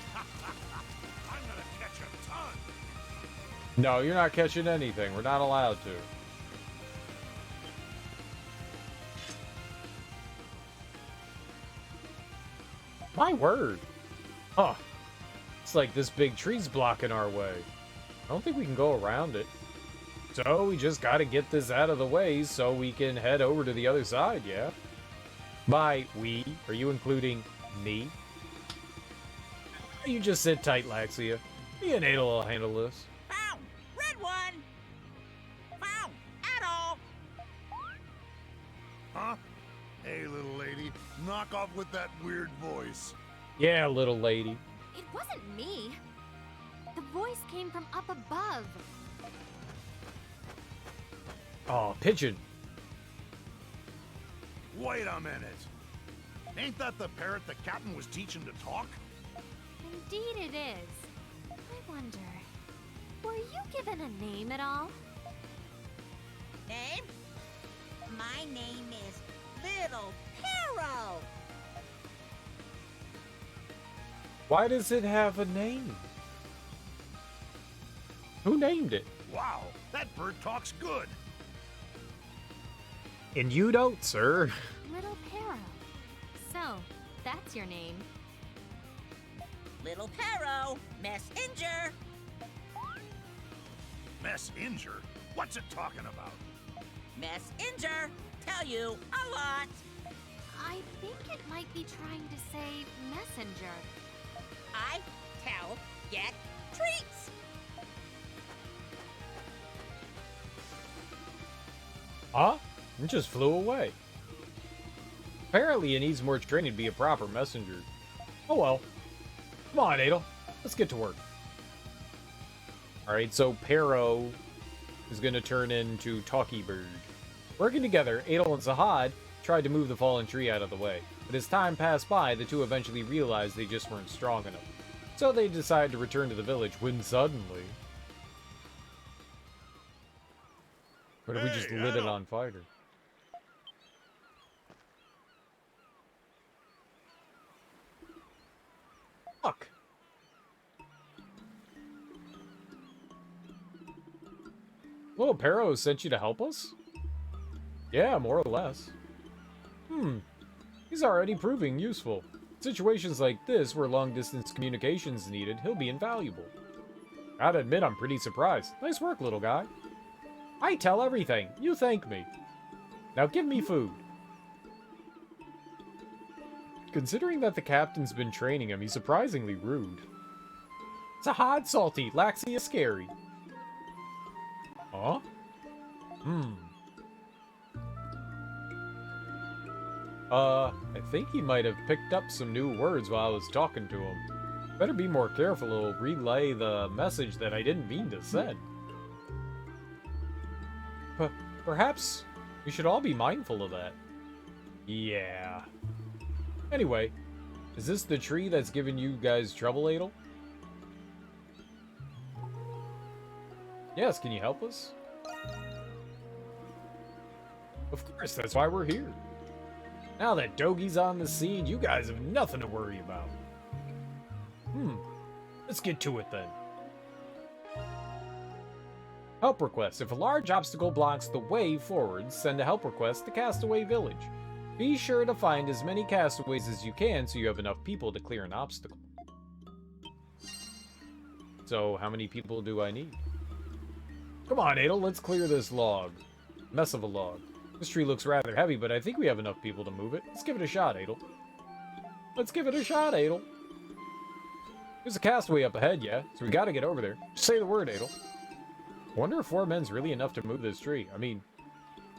I'm gonna catch a ton.
No, you're not catching anything. We're not allowed to. My word. Huh. It's like this big tree's blocking our way. I don't think we can go around it. So we just gotta get this out of the way so we can head over to the other side, yeah? By we, are you including me? You just sit tight, Laxia. Me and Adel will handle this.
Found! Red one! Found! At all!
Huh? Hey, little lady, knock off with that weird voice.
Yeah, little lady.
It wasn't me. The voice came from up above.
Oh, pigeon.
Wait a minute. Ain't that the parrot the captain was teaching to talk?
Indeed it is. I wonder, were you given a name at all?
Name? My name is Little Perro.
Why does it have a name? Who named it?
Wow, that bird talks good.
And you don't, sir.
Little Perro. So, that's your name.
Little Perro, messenger.
Messenger? What's it talking about?
Messenger, tell you a lot.
I think it might be trying to say messenger.
I tell, get treats.
Huh? It just flew away. Apparently it needs more training to be a proper messenger. Oh well. Come on, Adel. Let's get to work. Alright, so Pero is going to turn into Talkie Bird. Working together, Adel and Sahad tried to move the fallen tree out of the way. But as time passed by, the two eventually realized they just weren't strong enough. So they decided to return to the village when suddenly... What if we just lit it on fire? Fuck. Little Pero sent you to help us? Yeah, more or less. He's already proving useful. Situations like this, where long-distance communication's needed, he'll be invaluable. Gotta admit, I'm pretty surprised. Nice work, little guy. I tell everything. You thank me. Now give me food. Considering that the captain's been training him, he's surprisingly rude. It's a hot, salty, Laxia scary. Huh? I think he might have picked up some new words while I was talking to him. Better be more careful, he'll relay the message that I didn't mean to send. Perhaps we should all be mindful of that. Yeah. Anyway, is this the tree that's giving you guys trouble, Adel? Yes, can you help us? Of course, that's why we're here. Now that Dogi's on the scene, you guys have nothing to worry about. Let's get to it then. Help request. If a large obstacle blocks the way forward, send a help request to Castaway Village. Be sure to find as many castaways as you can so you have enough people to clear an obstacle. So, how many people do I need? Come on, Adel, let's clear this log. Mess of a log. This tree looks rather heavy, but I think we have enough people to move it. Let's give it a shot, Adel. Let's give it a shot, Adel. There's a castaway up ahead, yeah, so we gotta get over there. Just say the word, Adel. Wonder if 4 men's really enough to move this tree. I mean,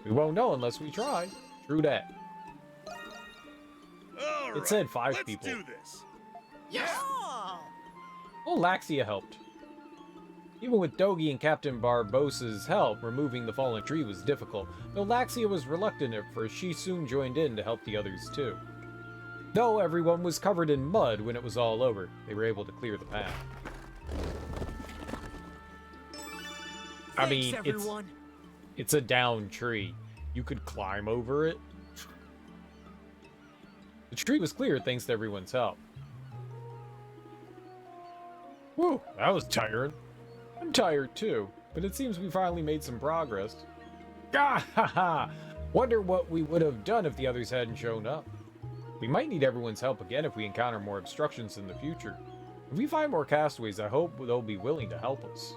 we won't know unless we try. True that. It said 5 people.
Let's do this.
Yeah!
Oh, Laxia helped. Even with Dogi and Captain Barbossa's help, removing the fallen tree was difficult, though Laxia was reluctant at first. She soon joined in to help the others too. Though everyone was covered in mud when it was all over, they were able to clear the path. I mean, it's a down tree. You could climb over it. The tree was cleared thanks to everyone's help. Whew, that was tiring. I'm tired too, but it seems we finally made some progress. Ah ha ha! Wonder what we would have done if the others hadn't shown up. We might need everyone's help again if we encounter more obstructions in the future. If we find more castaways, I hope they'll be willing to help us.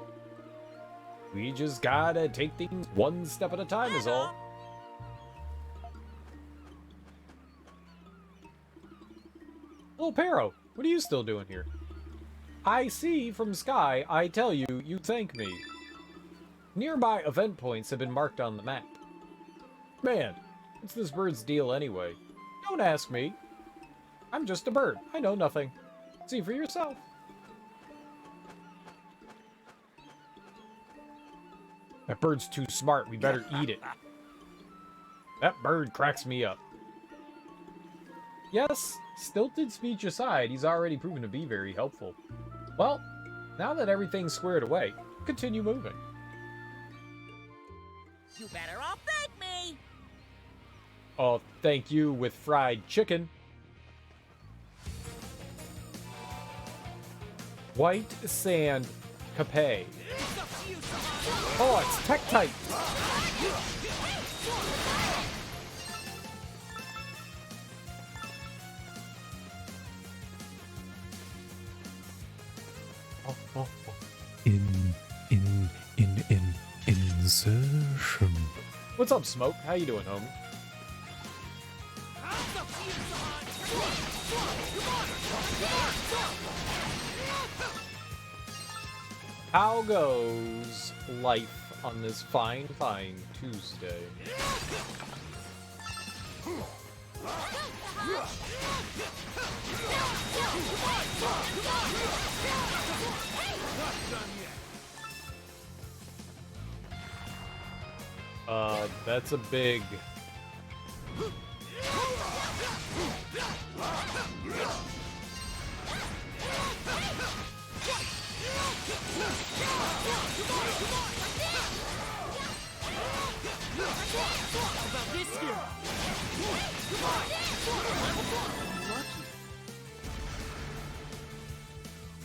We just gotta take things one step at a time is all. Little Pero, what are you still doing here? I see from sky, I tell you, you thank me. Nearby event points have been marked on the map. Man, what's this bird's deal anyway? Don't ask me. I'm just a bird. I know nothing. See for yourself. That bird's too smart. We better eat it. That bird cracks me up. Yes, stilted speech aside, he's already proven to be very helpful. Well, now that everything's squared away, continue moving.
You better all thank me!
Oh, thank you with fried chicken. White Sand Capet. Oh, it's Tektite.
Insertion.
What's up, Smoke? How you doing, homie? How goes life on this fine Tuesday? That's a big...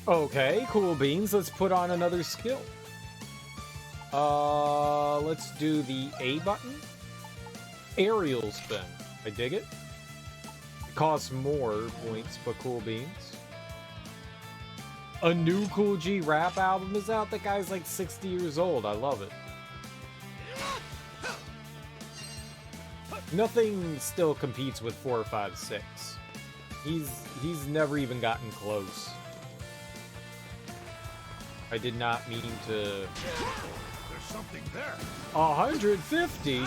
Okay, cool beans. Let's put on another skill. Let's do the A button. Aerial spin. I dig it. It costs more points, but cool beans. A new Cool G rap album is out. That guy's like 60 years old. I love it. Nothing still competes with 4, 5, 6. He's never even gotten close. I did not mean to.
There's something there.
150.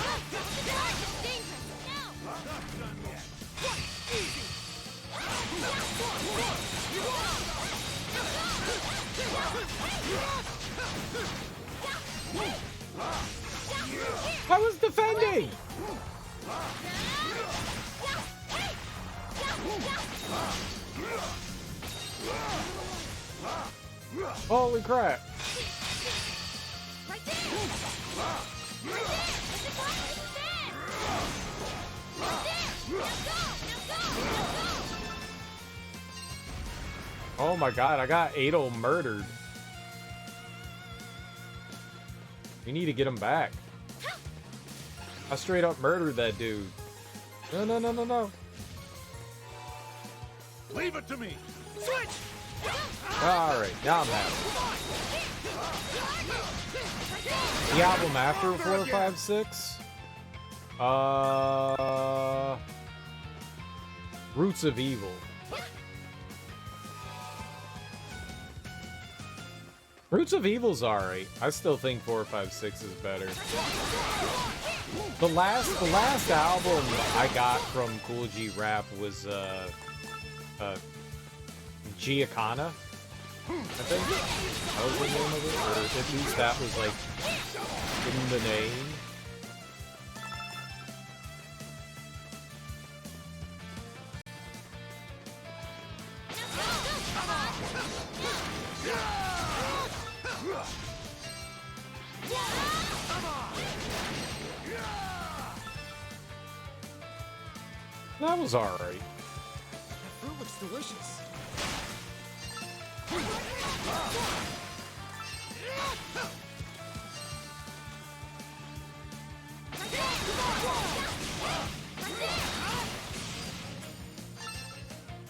I was defending. Holy crap. Oh my god, I got Adol murdered. We need to get him back. I straight up murdered that dude. No, no, no, no, no.
Leave it to me.
Switch!
Alright, now I'm happy. The album after 4, 5, 6? Roots of Evil. Roots of Evil's alright. I still think 4, 5, 6 is better. The last album I got from Cool G Rap was Giacana, I think. That was the name of it, or at least that was like in the name. That was alright.
That fruit looks delicious.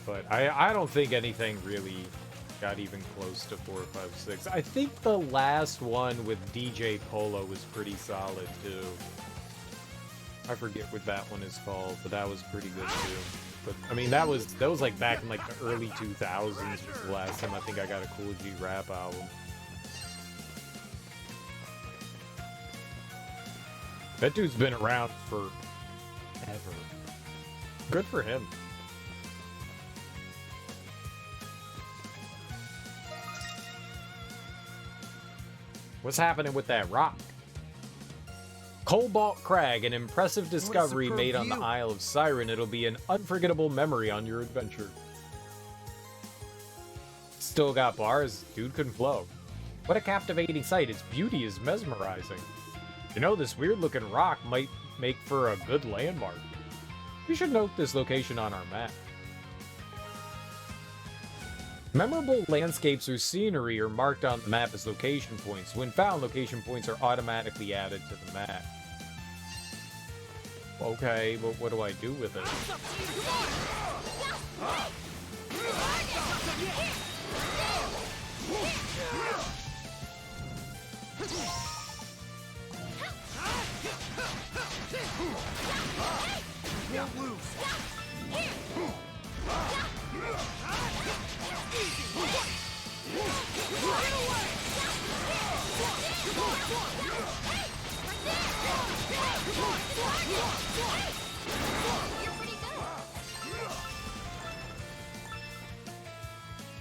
But I don't think anything really got even close to 4, 5, 6. I think the last one with DJ Polo was pretty solid too. I forget what that one is called, but that was pretty good too. But I mean, that was like back in like the early 2000s was the last time I think I got a Cool G Rap album. That dude's been around for ever. Good for him. What's happening with that rock? Cobalt Crag, an impressive discovery made on the Isle of Siren. It'll be an unforgettable memory on your adventure. Still got bars, dude can flow. What a captivating sight, its beauty is mesmerizing. You know, this weird looking rock might make for a good landmark. We should note this location on our map. Memorable landscapes or scenery are marked on the map as location points. When found, location points are automatically added to the map. Okay, but what do I do with it?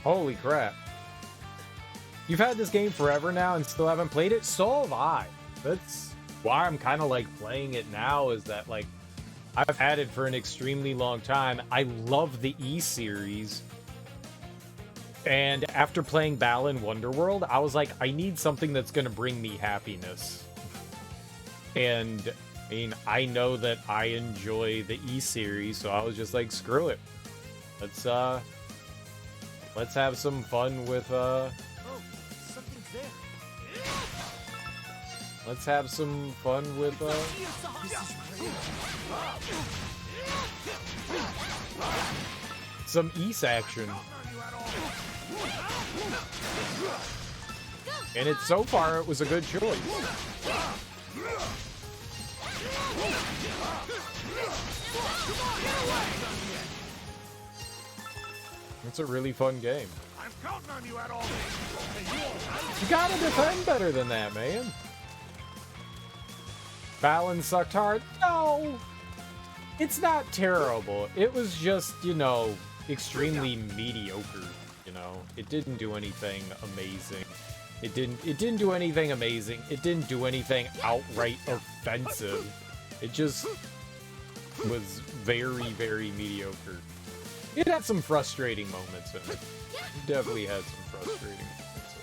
Holy crap. You've had this game forever now and still haven't played it? So have I. That's why I'm kind of like playing it now, is that like I've had it for an extremely long time. I love the E series. And after playing Balan Wonderworld, I was like, I need something that's going to bring me happiness. And I mean, I know that I enjoy the E series, so I was just like, screw it. Let's Let's have some fun with,
Oh, something's there.
let's have some fun with, some East action. And so far, it was a good choice. It's a really fun game.
I'm counting on you at all.
You gotta defend better than that, man. Balin sucked hard? No! It's not terrible. It was just, you know, extremely mediocre, you know? It didn't do anything amazing. It didn't do anything amazing. It didn't do anything outright offensive. It just was very, very mediocre. It had some frustrating moments in it. It definitely had some frustrating moments in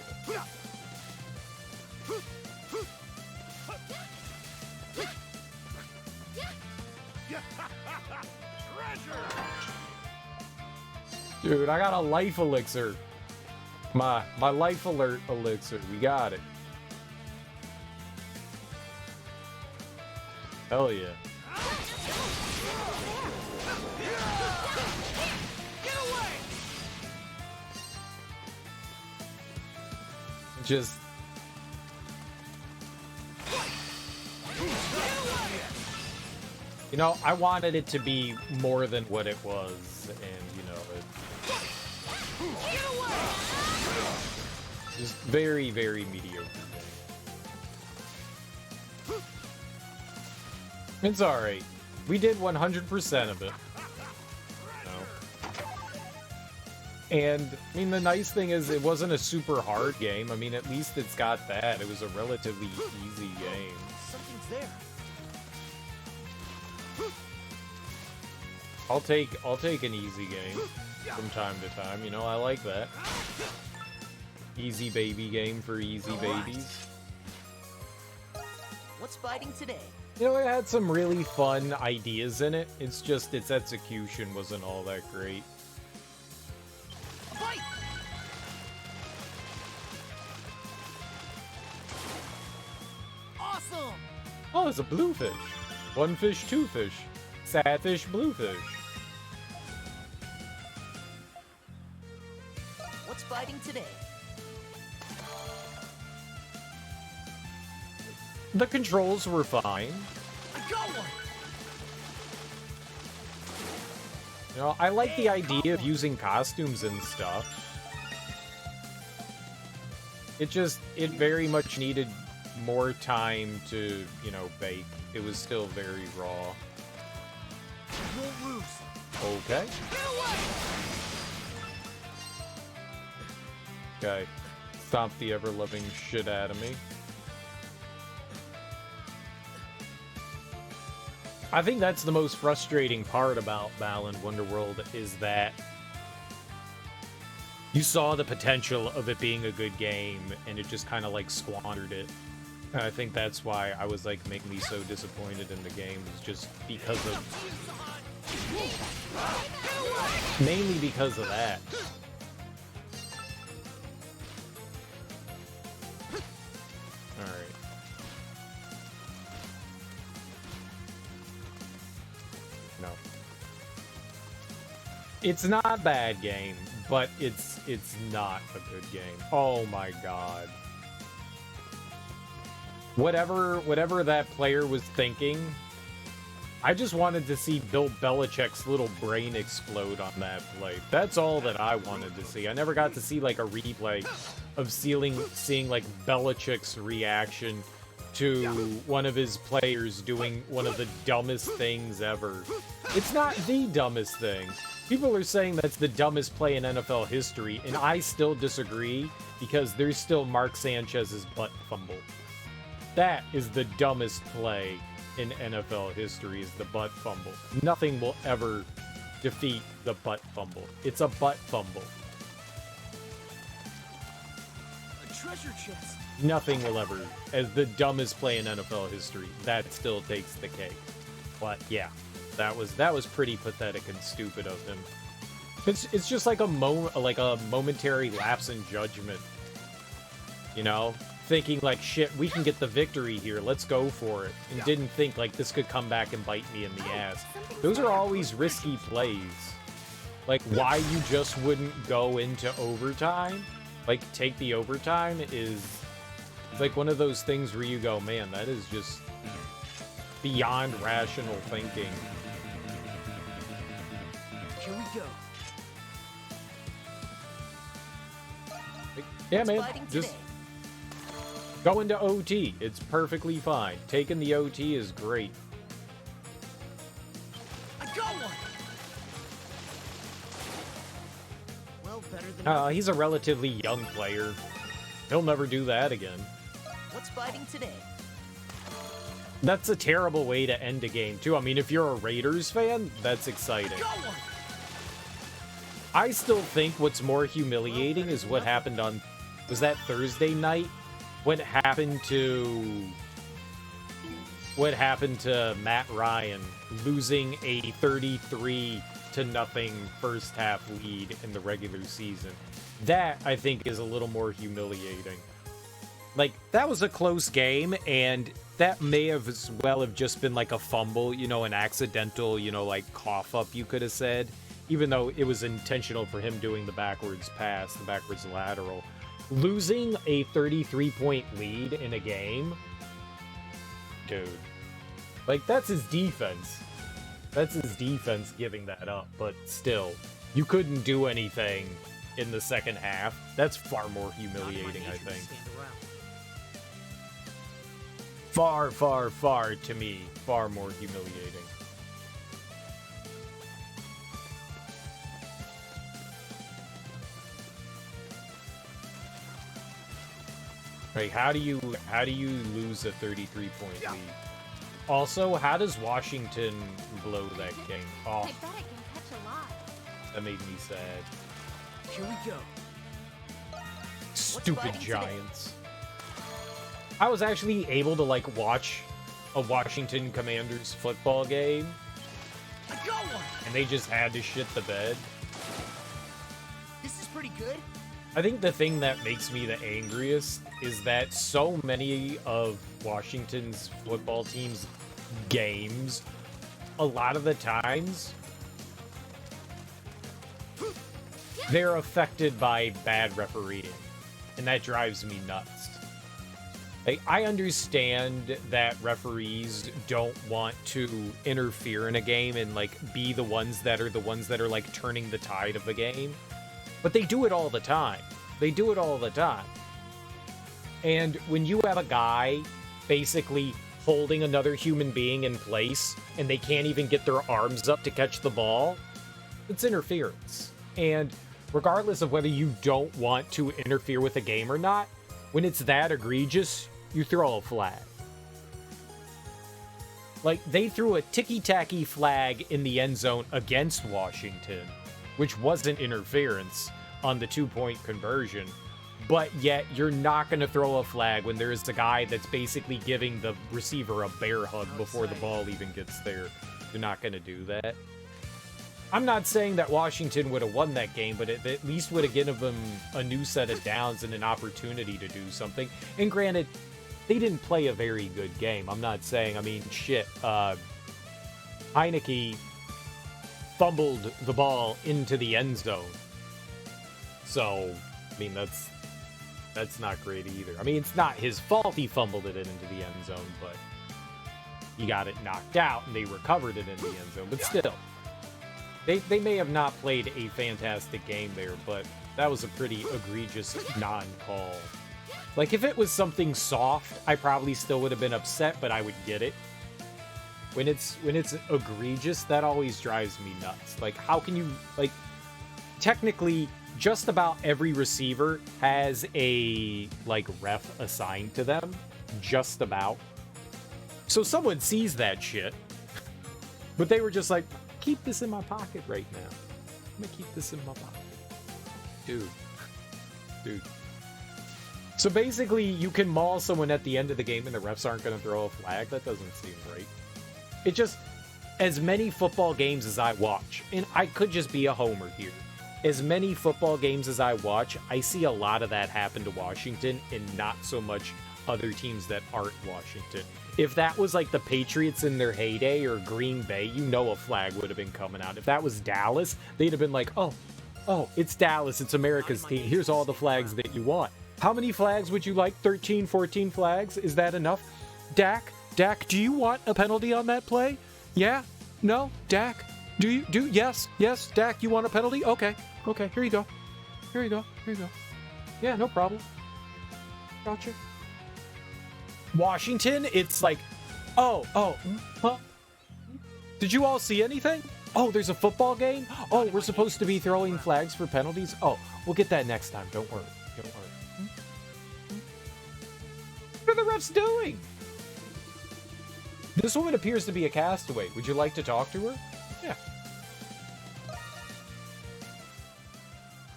it. Dude, I got a life elixir. My life alert elixir. We got it. Hell yeah. Just you know, I wanted it to be more than what it was, and you know, it just very, very mediocre game. It's alright. We did 100% of it. And, I mean, the nice thing is it wasn't a super hard game. I mean, at least it's got that. It was a relatively easy game.
Something's there.
I'll take an easy game from time to time. You know, I like that. Easy baby game for easy babies.
What's fighting today?
You know, it had some really fun ideas in it. It's just its execution wasn't all that great.
Fight! Awesome!
Oh, it's a bluefish. One fish, two fish. Sad fish, bluefish.
What's fighting today?
The controls were fine.
I got one!
You know, I like the idea of using costumes and stuff. It very much needed more time to, you know, bake. It was still very raw.
Won't lose.
Okay.
Get away!
Okay. Stomp the ever-loving shit out of me. I think that's the most frustrating part about Balan Wonderworld is that you saw the potential of it being a good game and it just kind of like squandered it. And I think that's why I was like making me so disappointed in the game, is just because of mainly because of that. All right. No. It's not a bad game, but it's not a good game. Oh my god. Whatever that player was thinking, I just wanted to see Bill Belichick's little brain explode on that play. That's all that I wanted to see. I never got to see like a replay of seeing like Belichick's reaction to one of his players doing one of the dumbest things ever. It's not the dumbest thing. People are saying that's the dumbest play in NFL history, and I still disagree because there's still Mark Sanchez's butt fumble. That is the dumbest play in NFL history, is the butt fumble. Nothing will ever defeat the butt fumble. It's a butt fumble.
A treasure chest.
Nothing will ever, as the dumbest play in NFL history, that still takes the cake. But yeah, that was pretty pathetic and stupid of him. It's just like a momentary lapse in judgment. You know? Thinking like, shit, we can get the victory here, let's go for it. And didn't think like this could come back and bite me in the ass. Those are always risky plays. Like, why you just wouldn't go into overtime, like take the overtime, is like one of those things where you go, man, that is just beyond rational thinking.
Here we go.
Yeah, man, just go into OT. It's perfectly fine. Taking the OT is great.
I got one. Well, better than
He's a relatively young player. He'll never do that again.
What's fighting today?
That's a terrible way to end a game, too. I mean, if you're a Raiders fan, that's exciting. I still think what's more humiliating is what happened on... Was that Thursday night? What happened to Matt Ryan losing a 33-0 first half lead in the regular season? That, I think, is a little more humiliating. Like, that was a close game, and that may have as well have just been like a fumble, you know, an accidental, you know, like cough up, you could have said, even though it was intentional for him doing the backwards pass, the backwards lateral. Losing a 33-point lead in a game? Dude. Like, that's his defense. That's his defense giving that up, but still. You couldn't do anything in the second half. That's far more humiliating, I think. Far, far, far, to me, far more humiliating. Like, how do you lose a 33-point lead? Also, how does Washington blow that game off?
I bet I can catch a lot.
That made me sad.
Here we go.
Stupid Giants. I was actually able to, like, watch a Washington Commanders football game.
I got one.
And they just had to shit the bed.
This is pretty good.
I think the thing that makes me the angriest is that so many of Washington's football team's games, a lot of the times, they're affected by bad refereeing. And that drives me nuts. Like, I understand that referees don't want to interfere in a game and, like, be the ones that are like, turning the tide of the game. But they do it all the time. They do it all the time. And when you have a guy basically holding another human being in place and they can't even get their arms up to catch the ball, it's interference. And regardless of whether you don't want to interfere with a game or not, when it's that egregious, you throw a flag. Like, they threw a ticky-tacky flag in the end zone against Washington, which wasn't interference on the 2-point conversion, but yet you're not going to throw a flag when there's a guy that's basically giving the receiver a bear hug before the ball even gets there. You're not going to do that. I'm not saying that Washington would have won that game, but it at least would have given them a new set of downs and an opportunity to do something. And granted, they didn't play a very good game. I'm not saying, I mean, shit. Heineke fumbled the ball into the end zone. So, I mean, that's not great either. I mean, it's not his fault he fumbled it into the end zone, but he got it knocked out and they recovered it in the end zone. But still, they may have not played a fantastic game there, but that was a pretty egregious non-call. Like, if it was something soft, I probably still would have been upset, but I would get it. When it's egregious, that always drives me nuts. Like, how can you, like, technically, just about every receiver has a, like, ref assigned to them. Just about. So someone sees that shit. But they were just like, keep this in my pocket right now. I'm gonna keep this in my pocket. Dude. So basically, you can maul someone at the end of the game and the refs aren't going to throw a flag? That doesn't seem right. It just, as many football games as I watch, and I could just be a homer here, as many football games as I watch, I see a lot of that happen to Washington and not so much other teams that aren't Washington. If that was like the Patriots in their heyday or Green Bay, you know a flag would have been coming out. If that was Dallas, they'd have been like, oh, it's Dallas, it's America's team. Here's all the flags that you want. How many flags would you like? 13, 14 flags? Is that enough? Dak, do you want a penalty on that play? Yeah? No? Dak? Yes, Dak, you want a penalty? Okay, here you go. Yeah, no problem. Gotcha. Washington, it's like, huh? Did you all see anything? Oh, there's a foot-ball game? Oh, we're supposed to be throwing flags for penalties? Oh, we'll get that next time, don't worry. What are the refs doing? This woman appears to be a castaway. Would you like to talk to her? Yeah.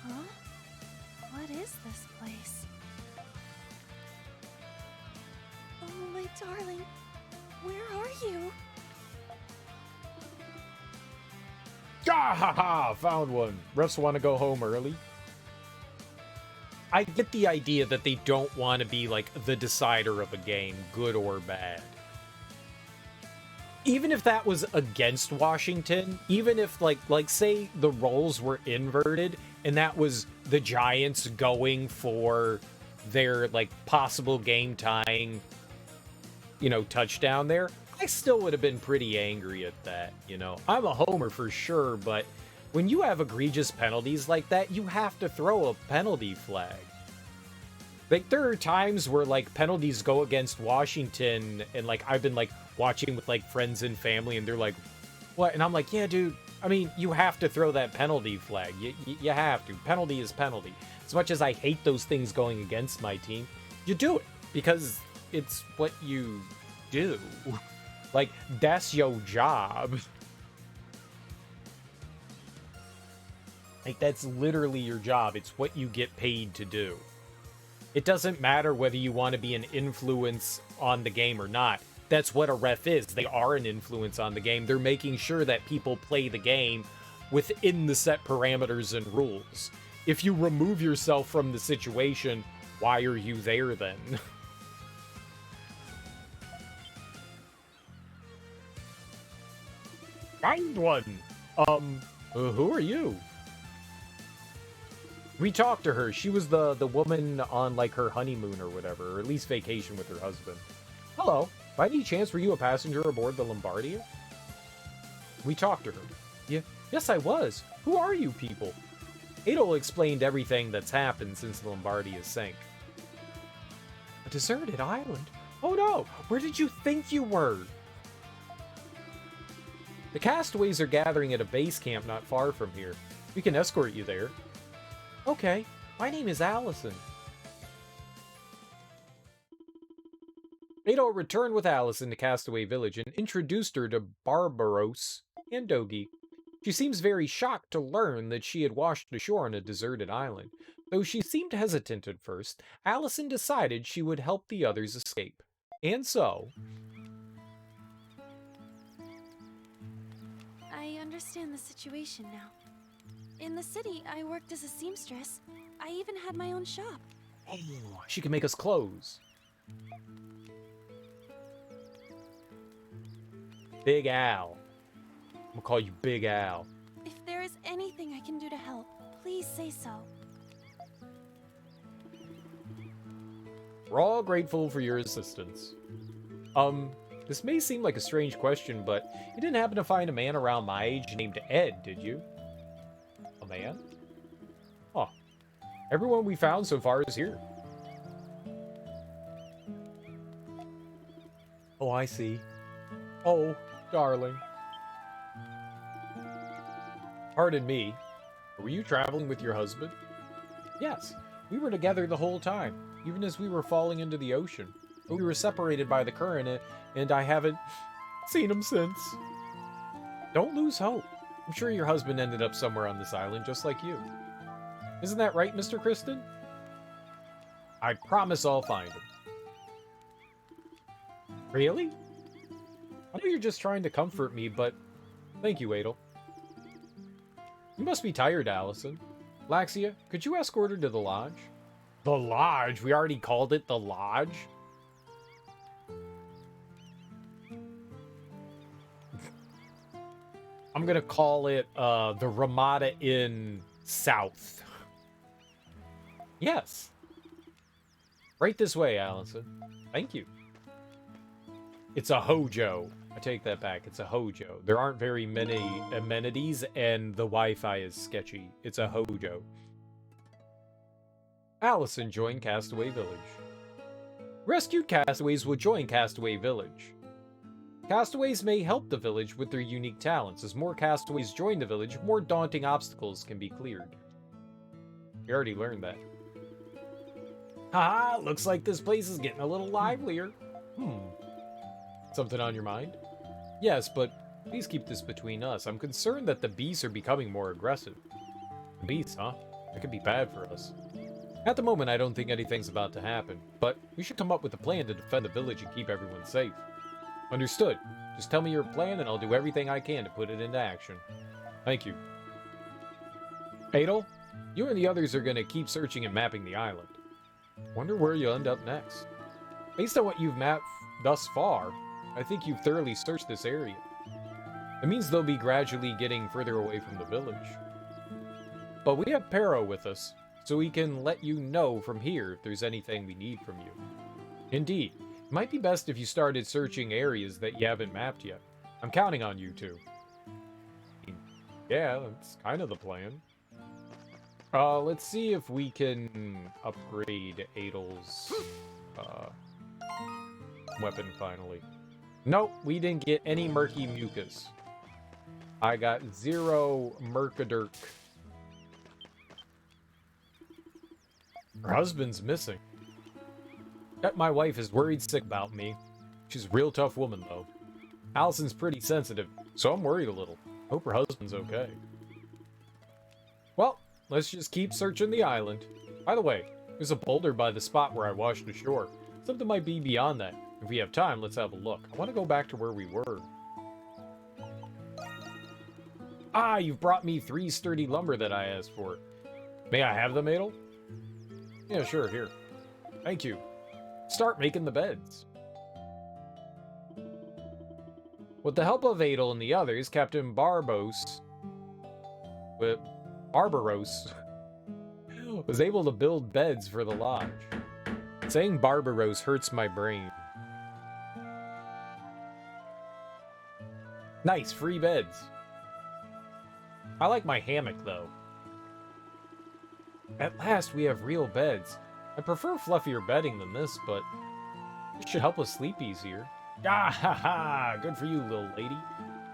Huh? What is this place? Oh, my darling. Where are you?
Ah, ha, ha, found one. Refs want to go home early. I get the idea that they don't want to be like the decider of a game, good or bad. Even if that was against Washington, even if like say the roles were inverted and that was the Giants going for their like possible game tying, touchdown there, I still would have been pretty angry at that, I'm a homer for sure, but when you have egregious penalties like that, you have to throw a penalty flag. Like, there are times where, like, penalties go against Washington, and, like, I've been, like, watching with, like, friends and family, and they're like, what? And I'm like, yeah, dude, I mean, you have to throw that penalty flag. You have to. Penalty is penalty. As much as I hate those things going against my team, you do it, because it's what you do. Like, that's your job. Like, that's literally your job. It's what you get paid to do. It doesn't matter whether you want to be an influence on the game or not. That's what a ref is. They are an influence on the game. They're making sure that people play the game within the set parameters and rules. If you remove yourself from the situation, why are you there then? Find one! Who are you? We talked to her. She was the woman on, like, her honeymoon or whatever, or at least vacation with her husband. Hello. By any chance, were you a passenger aboard the Lombardia? We talked to her. Yeah. Yes, I was. Who are you people? Adol explained everything that's happened since the Lombardia sank. A deserted island? Oh no! Where did you think you were? The castaways are gathering at a base camp not far from here. We can escort you there. Okay, my name is Allison. Adol returned with Allison to Castaway Village and introduced her to Barbaros and Dogi. She seems very shocked to learn that she had washed ashore on a deserted island. Though she seemed hesitant at first, Allison decided she would help the others escape. And so...
I understand the situation now. In the city, I worked as a seamstress. I even had my own shop.
Oh, she can make us clothes. Big Al. I'm gonna call you Big Al.
If there is anything I can do to help, please say so.
We're all grateful for your assistance. This may seem like a strange question, but you didn't happen to find a man around my age named Ed, did you? A man? Oh. Everyone we found so far is here. Oh, I see. Oh, darling. Pardon me. Were you traveling with your husband? Yes. We were together the whole time, even as we were falling into the ocean. But we were separated by the current, and I haven't seen him since. Don't lose hope. I'm sure your husband ended up somewhere on this island, just like you. Isn't that right, Mr. Kristen? I promise I'll find him. Really? I know you're just trying to comfort me, but thank you, Adol. You must be tired, Allison. Laxia, could you escort her to the lodge? The lodge? We already called it the lodge? I'm gonna call it the Ramada Inn South. Yes. Right this way, Allison. Thank you. It's a Hojo. I take that back. It's a Hojo. There aren't very many amenities, and the Wi-Fi is sketchy. It's a Hojo. Allison joined Castaway Village. Rescued castaways will join Castaway Village. Castaways may help the village with their unique talents. As more castaways join the village, more daunting obstacles can be cleared. We already learned that. Haha, looks like this place is getting a little livelier. Something on your mind? Yes, but please keep this between us. I'm concerned that the beasts are becoming more aggressive. The beasts, huh? That could be bad for us. At the moment, I don't think anything's about to happen, but we should come up with a plan to defend the village and keep everyone safe. Understood. Just tell me your plan and I'll do everything I can to put it into action. Thank you. Adel, you and the others are going to keep searching and mapping the island. Wonder where you'll end up next. Based on what you've mapped thus far, I think you've thoroughly searched this area. It means they'll be gradually getting further away from the village. But we have Pero with us, so we can let you know from here if there's anything we need from you. Indeed, it might be best if you started searching areas that you haven't mapped yet. I'm counting on you two. Yeah, that's kind of the plan. Let's see if we can upgrade Adel's weapon finally. Nope, we didn't get any murky mucus. I got 0 Mercadirk. Her husband's missing. Bet my wife is worried sick about me. She's a real tough woman, though. Allison's pretty sensitive, so I'm worried a little. Hope her husband's okay. Well, let's just keep searching the island. By the way, there's a boulder by the spot where I washed ashore. Something might be beyond that. If we have time, let's have a look. I want to go back to where we were. Ah, you've brought me 3 sturdy lumber that I asked for. May I have them, Adel? Yeah, sure, here. Thank you. Start making the beds. With the help of Adel and the others, Captain Barbaros was able to build beds for the lodge. Saying Barbaros hurts my brain. Nice, free beds. I like my hammock, though. At last, we have real beds. I prefer fluffier bedding than this, but it should help us sleep easier. Ah ha ha! Good for you, little lady.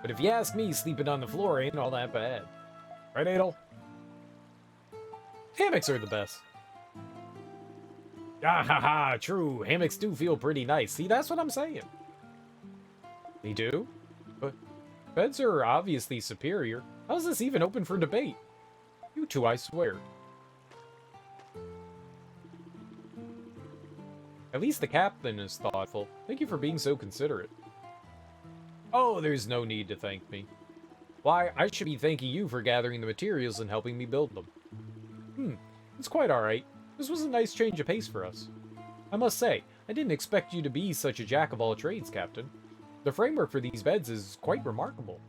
But if you ask me, sleeping on the floor ain't all that bad. Right, Adel? Hammocks are the best. Ah ha ha! True, hammocks do feel pretty nice. See, that's what I'm saying. They do? But beds are obviously superior. How's this even open for debate? You two, I swear. At least the captain is thoughtful. Thank you for being so considerate. Oh, there's no need to thank me. Why, I should be thanking you for gathering the materials and helping me build them. It's quite alright. This was a nice change of pace for us. I must say, I didn't expect you to be such a jack-of-all-trades, Captain. The framework for these beds is quite remarkable.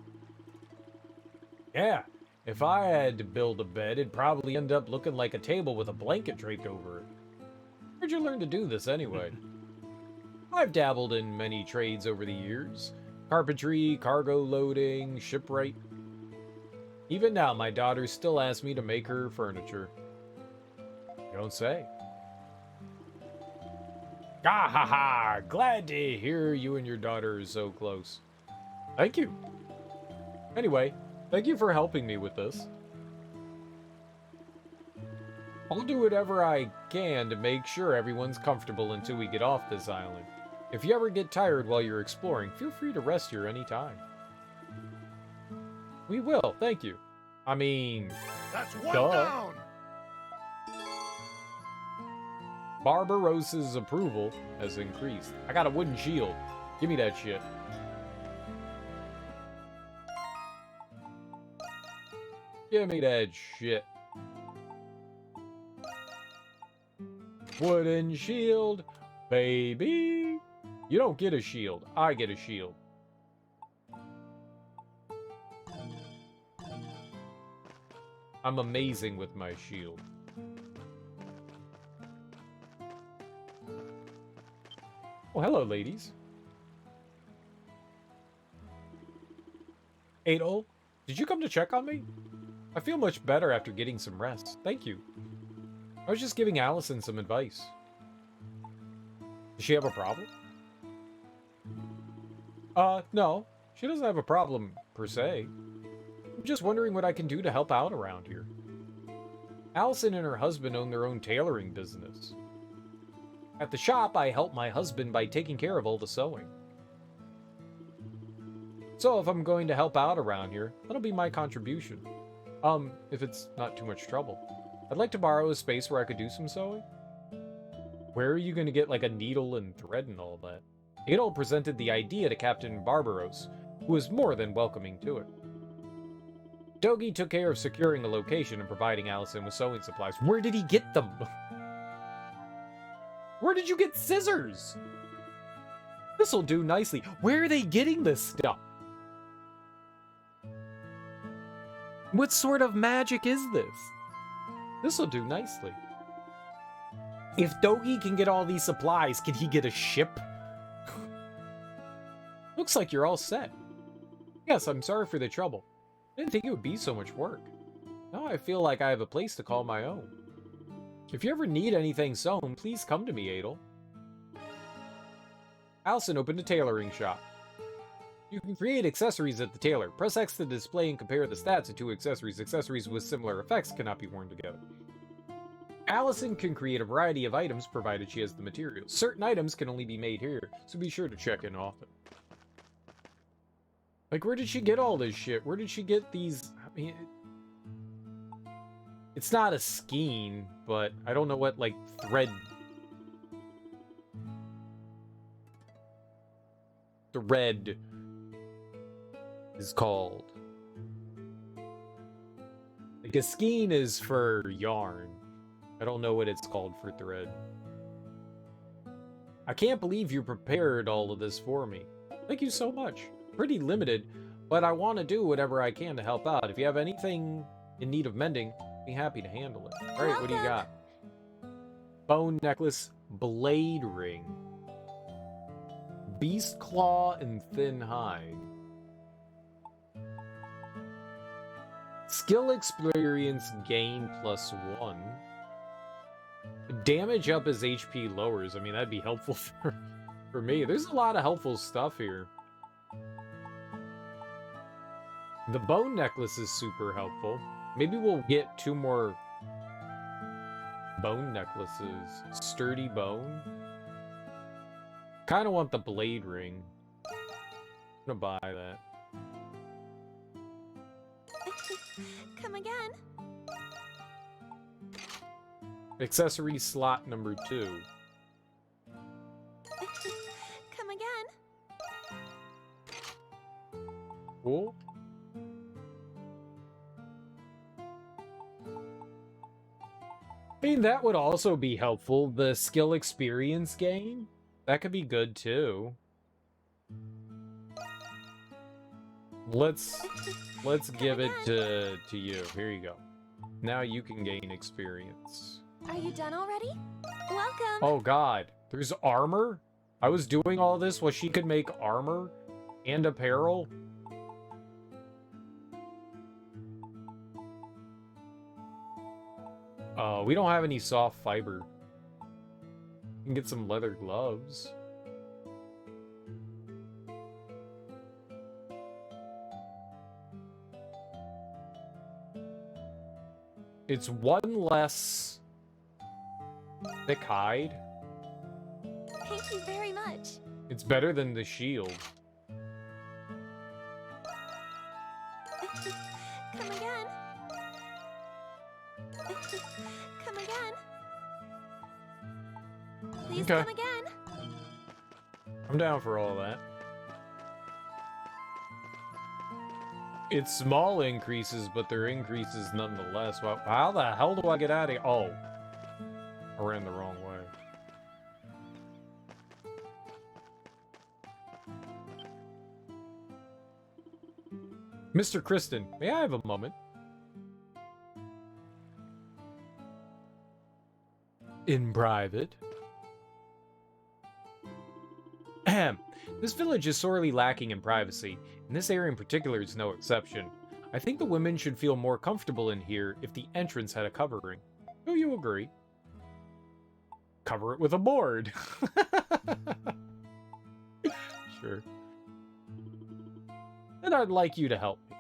Yeah, if I had to build a bed, it'd probably end up looking like a table with a blanket draped over it. Where'd you learn to do this, anyway? I've dabbled in many trades over the years. Carpentry, cargo loading, shipwright. Even now, my daughter still asks me to make her furniture. You don't say. Ah ha ha! Glad to hear you and your daughter are so close. Thank you. Anyway, thank you for helping me with this. I'll do whatever I can to make sure everyone's comfortable until we get off this island. If you ever get tired while you're exploring, feel free to rest here anytime. We will, thank you. I mean...
That's one
duh.
down!
Barbarossa's approval has increased. I got a wooden shield. Give me that shit. Give me that shit. Wooden shield, baby. You don't get a shield. I get a shield. I'm amazing with my shield. Oh, hello, ladies. Adol, did you come to check on me? I feel much better after getting some rest. Thank you. I was just giving Allison some advice. Does she have a problem? No. She doesn't have a problem, per se. I'm just wondering what I can do to help out around here. Allison and her husband own their own tailoring business. At the shop, I help my husband by taking care of all the sewing. So if I'm going to help out around here, that'll be my contribution. If it's not too much trouble. I'd like to borrow a space where I could do some sewing. Where are you going to get, like, a needle and thread and all that? Adol presented the idea to Captain Barbaros, who was more than welcoming to it. Dogi took care of securing a location and providing Allison with sewing supplies. Where did he get them? Where did you get scissors? This'll do nicely. Where are they getting this stuff? What sort of magic is this? This'll do nicely. If Dogi can get all these supplies, can he get a ship? Looks like you're all set. Yes, I'm sorry for the trouble. I didn't think it would be so much work. Now I feel like I have a place to call my own. If you ever need anything sewn, please come to me, Adol. Allison opened a tailoring shop. You can create accessories at the tailor. Press X to display and compare the stats of two accessories. Accessories with similar effects cannot be worn together. Allison can create a variety of items provided she has the materials. Certain items can only be made here, so be sure to check in often. Like, where did she get all this shit? Where did she get these? I mean, it's not a skein, but I don't know what, like, thread is called. Like, a skein is for yarn. I don't know what it's called for thread. I can't believe you prepared all of this for me. Thank you so much. Pretty limited, but I want to do whatever I can to help out. If you have anything in need of mending, be happy to handle it. All right, what do you got? Bone necklace, blade ring, beast claw, and thin hide. Skill experience gain +1. Damage up as HP lowers. I mean, that'd be helpful for me. There's a lot of helpful stuff here. The bone necklace is super helpful. Maybe we'll get 2 more bone necklaces. Sturdy bone. Kind of want the blade ring. I'm gonna buy that.
Come again.
Accessory slot number 2.
Come again.
Cool. I mean, that would also be helpful. The skill experience gain? That could be good, too. Let's give it to you. Here you go. Now you can gain experience.
Are you done already? Welcome.
Oh, God. There's armor? I was doing all this while she could make armor and apparel? We don't have any soft fiber. We can get some leather gloves. It's 1 less thick hide.
Thank you very much.
It's better than the shield.
Come again. Come again. Please
Okay.
come again.
I'm down for all that. It's small increases, but they're increases nonetheless. Well, how the hell do I get out of here? Oh. I ran the wrong way. Mr. Kristen, may I have a moment? In private. Ahem. This village is sorely lacking in privacy, and this area in particular is no exception. I think the women should feel more comfortable in here if the entrance had a covering. Do you agree? Cover it with a board. Sure. Then I'd like you to help me.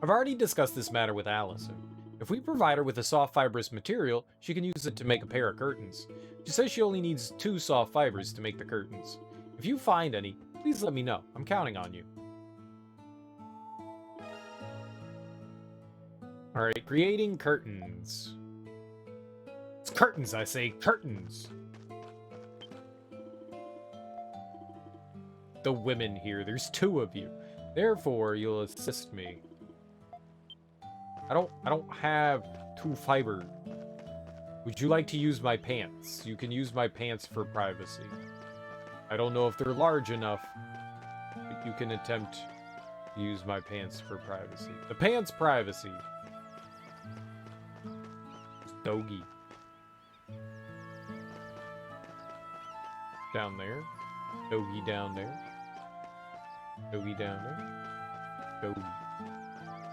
I've already discussed this matter with Allison. If we provide her with a soft fibrous material, she can use it to make a pair of curtains. She says she only needs 2 soft fibers to make the curtains. If you find any, please let me know. I'm counting on you. Alright, creating curtains. It's curtains, I say, curtains! The women here, there's 2 of you. Therefore, you'll assist me. I don't have 2 fiber. Would you like to use my pants? You can use my pants for privacy. I don't know if they're large enough, but you can attempt to use my pants for privacy. The pants privacy. Doggy. Down there. Doggy down there. Doggy down there. Doggy.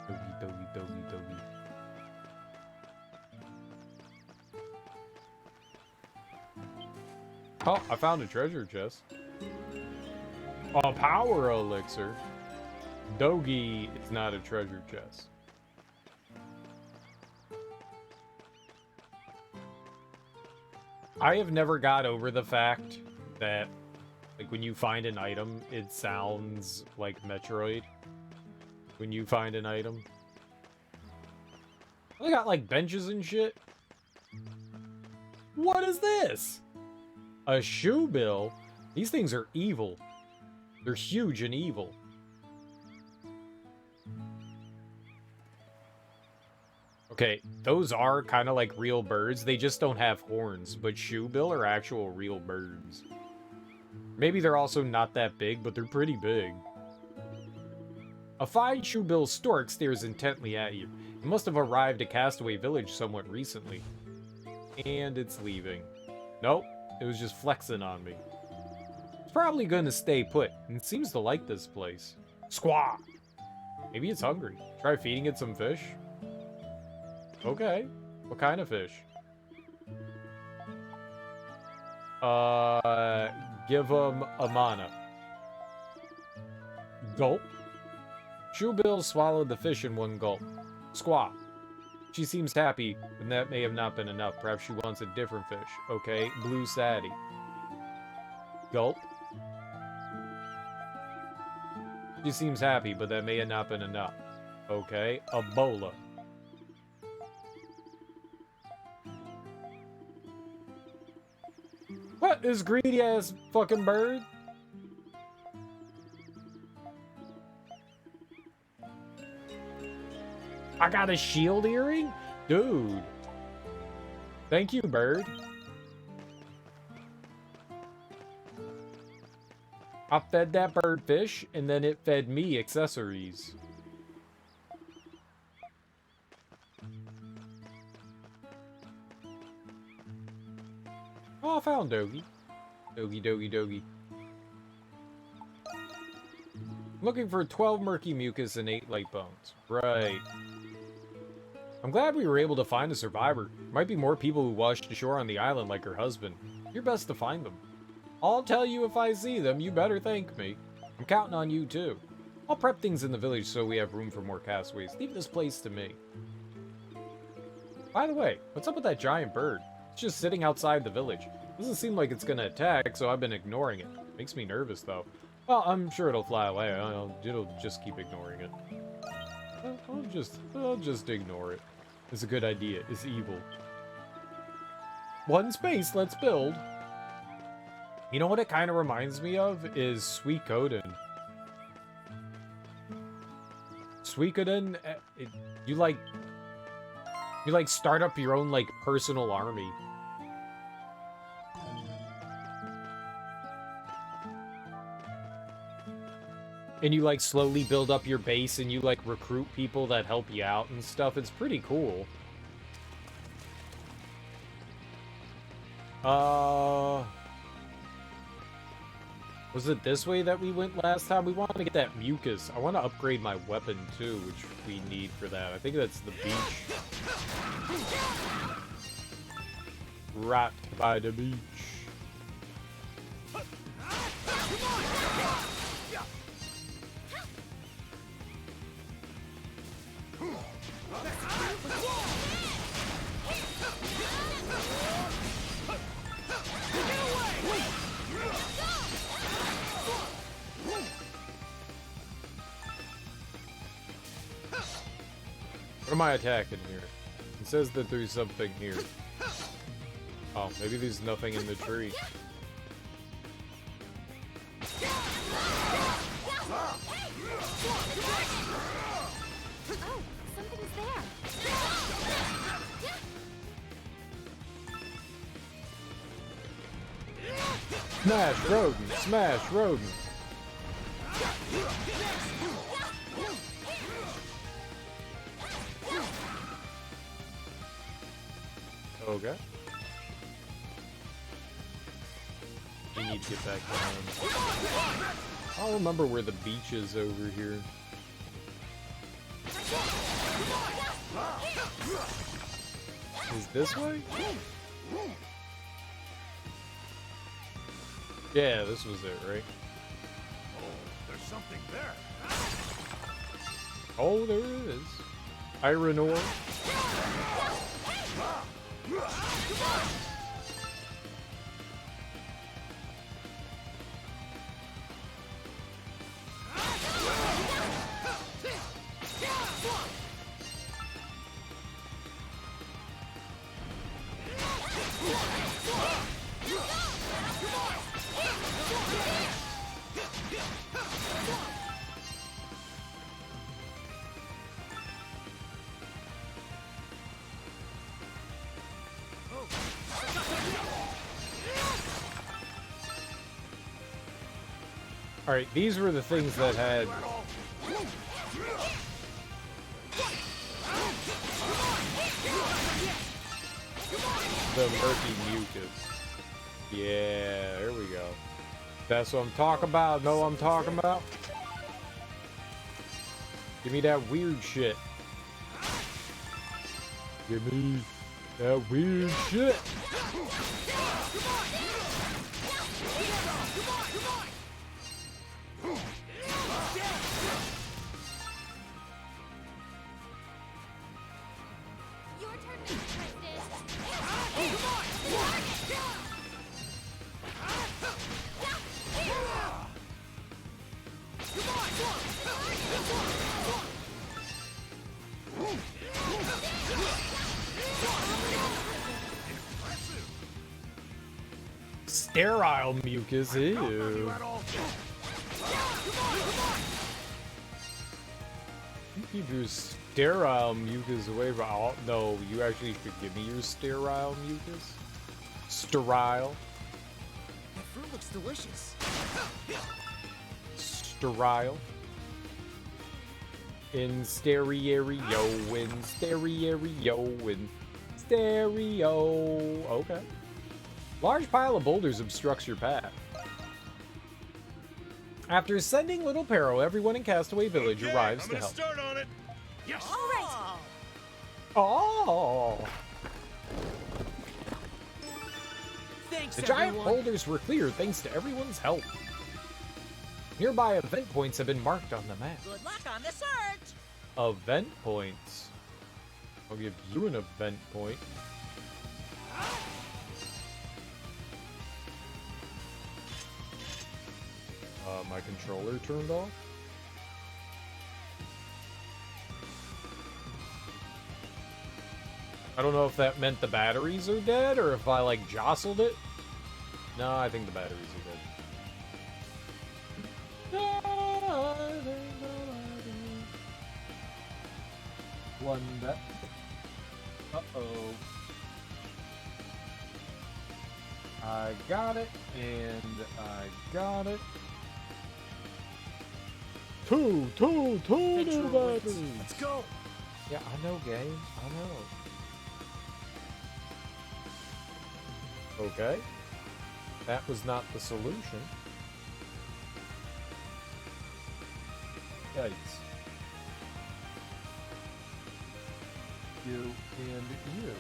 Doggy, doggy, doggy, doggy. Oh, I found a treasure chest. A power elixir. Doggy is not a treasure chest. I have never got over the fact that, like, when you find an item, it sounds like Metroid. When you find an item. They got, like, benches and shit. What is this? A shoe bill? These things are evil. They're huge and evil. Okay, those are kind of like real birds. They just don't have horns, but shoe bill are actual real birds. Maybe they're also not that big, but they're pretty big. A fine shoebill stork stares intently at you. It must have arrived at Castaway Village somewhat recently. And it's leaving. Nope, it was just flexing on me. It's probably gonna stay put, and it seems to like this place. Squaw! Maybe it's hungry. Try feeding it some fish? Okay. What kind of fish? Give him a mana. Gulp. Shoebill swallowed the fish in one gulp. Squaw. She seems happy, but that may have not been enough. Perhaps she wants a different fish. Okay, blue saddy. Gulp. She seems happy, but that may have not been enough. Okay, a bola. What, this greedy ass fucking bird? I got a shield earring? Dude. Thank you, bird. I fed that bird fish, and then it fed me accessories. Oh, I found Doggy. Doggy, doggy, doggy. Looking for 12 murky mucus and 8 light bones. Right. I'm glad we were able to find a survivor. Might be more people who washed ashore on the island like her husband. You're best to find them. I'll tell you if I see them, you better thank me. I'm counting on you too. I'll prep things in the village so we have room for more castaways. Leave this place to me. By the way, what's up with that giant bird? It's just sitting outside the village. Doesn't seem like it's gonna attack, so I've been ignoring it. Makes me nervous though. Well, I'm sure it'll fly away. It'll just keep ignoring it. I'll just ignore it. It's a good idea. It's evil. One space, let's build. You know what it kind of reminds me of is Suikoden. Suikoden, you like start up your own like personal army. And you, like, slowly build up your base and you, like, recruit people that help you out and stuff. It's pretty cool. Was it this way that we went last time? We wanted to get that mucus. I want to upgrade my weapon, too, which we need for that. I think that's the beach. Right by the beach. What am I attacking here? It says that there's something here. Oh, maybe there's nothing in the tree.
Oh, something's there.
Smash rodent! Smash rodent! Okay. You need to get back down. I'll remember where the beach is over here. Is this way? Yeah, this was it, right?
There's something there.
Oh, there it is. Iron ore. Alright, these were the things that had... the murky mucus. Yeah, there we go. That's what I'm talking about. Know what I'm talking about? Give me that weird shit. Give me that weird shit. Sterile mucus, ew. Keep your sterile mucus away from... Oh, no, you actually should give me your sterile mucus. Sterile.
That fruit looks delicious.
Sterile. In stereo, in stereo, in stereo. Okay. Large pile of boulders obstructs your path. After sending Little Peril, everyone in Castaway Village arrives to help.
Start on it.
Yes. All right.
Oh!
Thanks,
The giant
everyone.
boulders were cleared thanks to everyone's help. Nearby event points have been marked on the map.
Good luck on the search.
Event points. I'll give you an event point. My controller turned off. I don't know if that meant the batteries are dead or if I like jostled it. No, I think the batteries are dead. One bet. Uh-oh. I got it, and I got it. Two new batteries.
Let's go.
Yeah, I know, game. I know. Okay. That was not the solution. Yikes. You and you.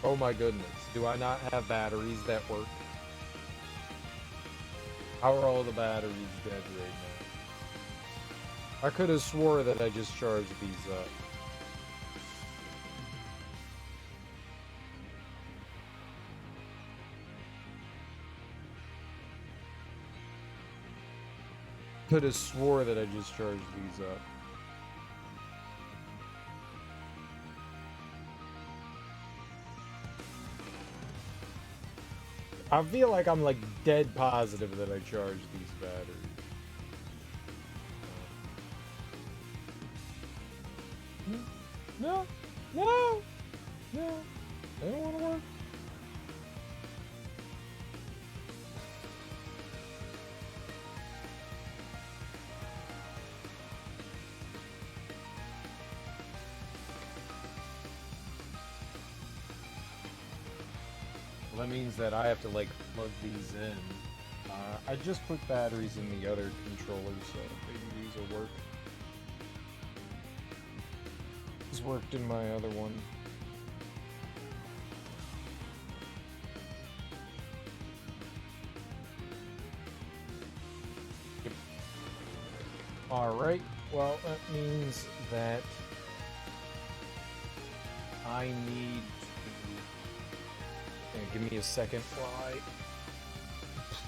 Oh my goodness. Do I not have batteries that work? How are all the batteries dead right now? I could have swore that I just charged these up. Could have swore that I just charged these up. I feel like I'm like dead positive that I charged these batteries. No, no, no, they don't want to work. Well, that means that I have to like plug these in. I just put batteries in the other controller, so maybe these will work. This worked in my other one. Yep. Alright, well that means that I need to... give me a second while I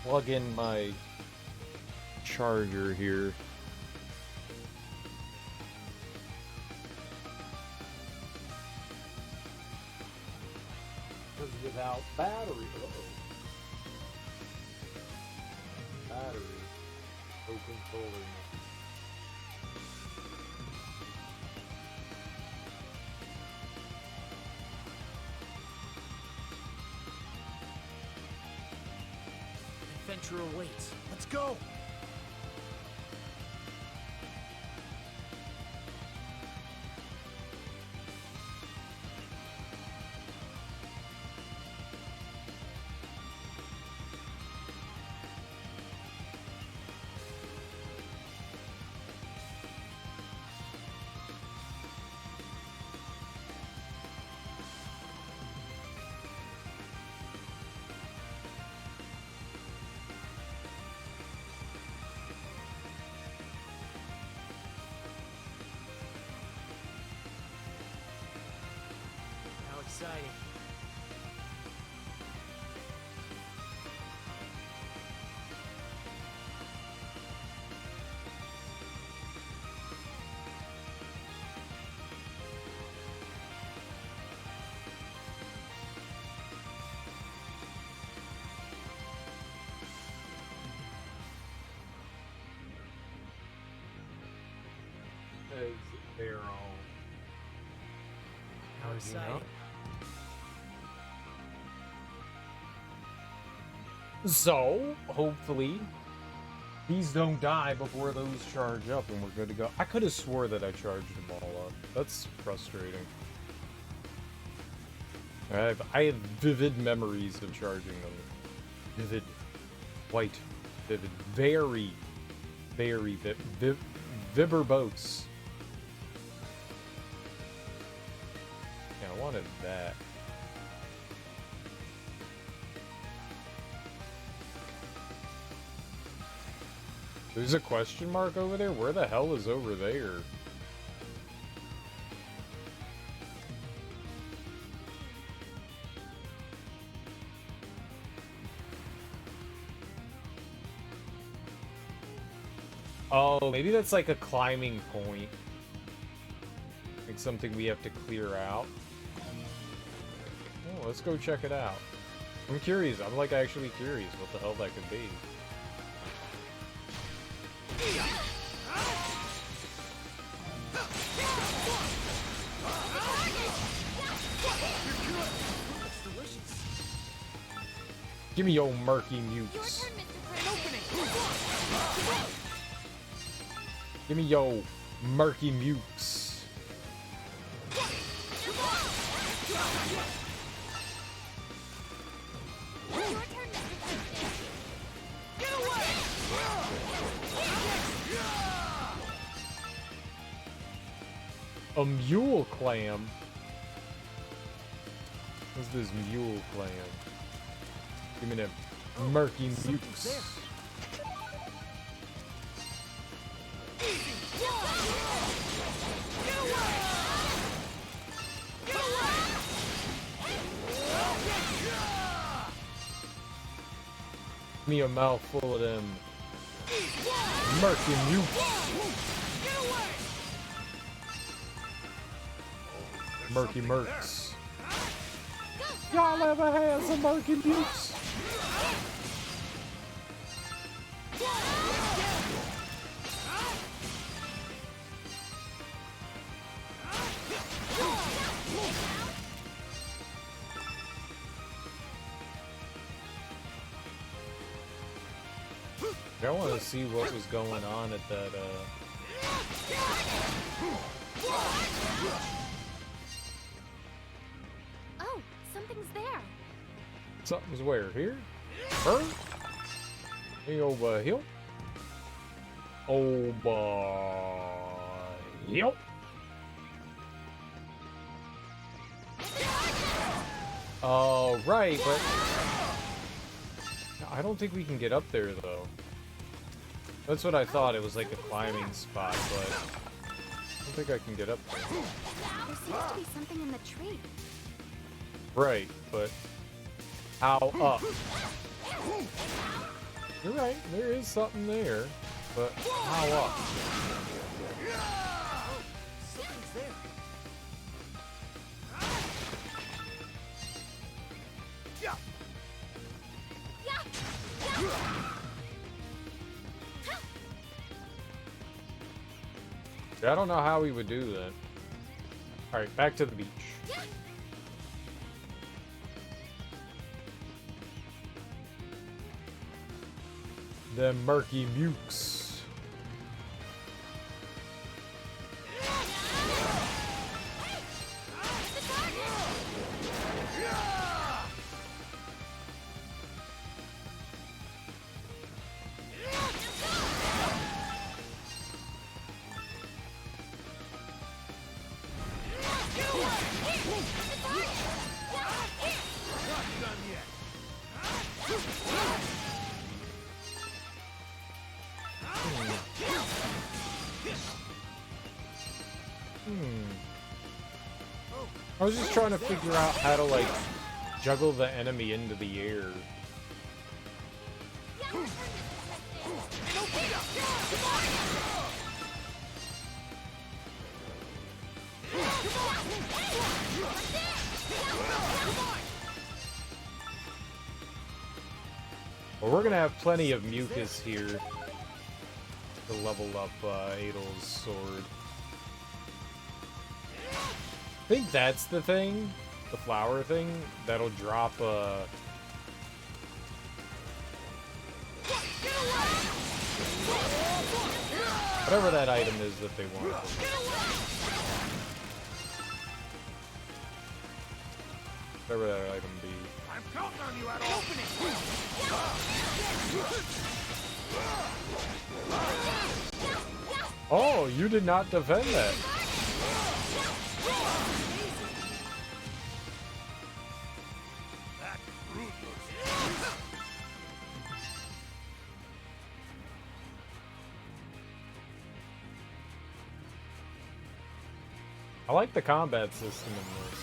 plug in my charger here. Because without battery, battery, no controller.
Adventure awaits.
Let's go.
How exciting.
They're all...
How exciting.
So, hopefully, these don't die before those charge up and we're good to go. I could have swore that I charged them all up. That's frustrating. I have vivid memories of charging them. Vivid. Quite vivid. Very, very verbose. Yeah, I wanted that. There's a question mark over there? Where the hell is over there? Oh, maybe that's like a climbing point. Like something we have to clear out. Oh, let's go check it out. I'm curious. I'm like actually curious what the hell that could be. Give me your murky mutes. Give me your murky mutes. A mule clam? What's this mule clam? Give me them murky mutes. Give me a mouthful of them murky mutes. Murky Mercs. Y'all ever had some murky mutes? I want to see what was going on at that,
Oh, something's there.
Something's where? Here? Her? Hey, over here? Over here? Oh, right, but I don't think we can get up there, though. That's what I thought. It was like a climbing spot, but I don't think I can get up there.
There seems to be something in the tree.
Right, but how up? You're right, there is something there, but how up?
Something's there.
I don't know how we would do that. Alright, back to the beach. The murky mukes. I was just trying to figure out how to, like, juggle the enemy into the air. Well, we're gonna have plenty of mucus here to level up Adel's sword. I think that's the thing, the flower thing, that'll drop whatever that item is that they want. Whatever that item be.
I'm counting on you, Adol. Open it.
Oh, you did not defend that. I like the combat system in this.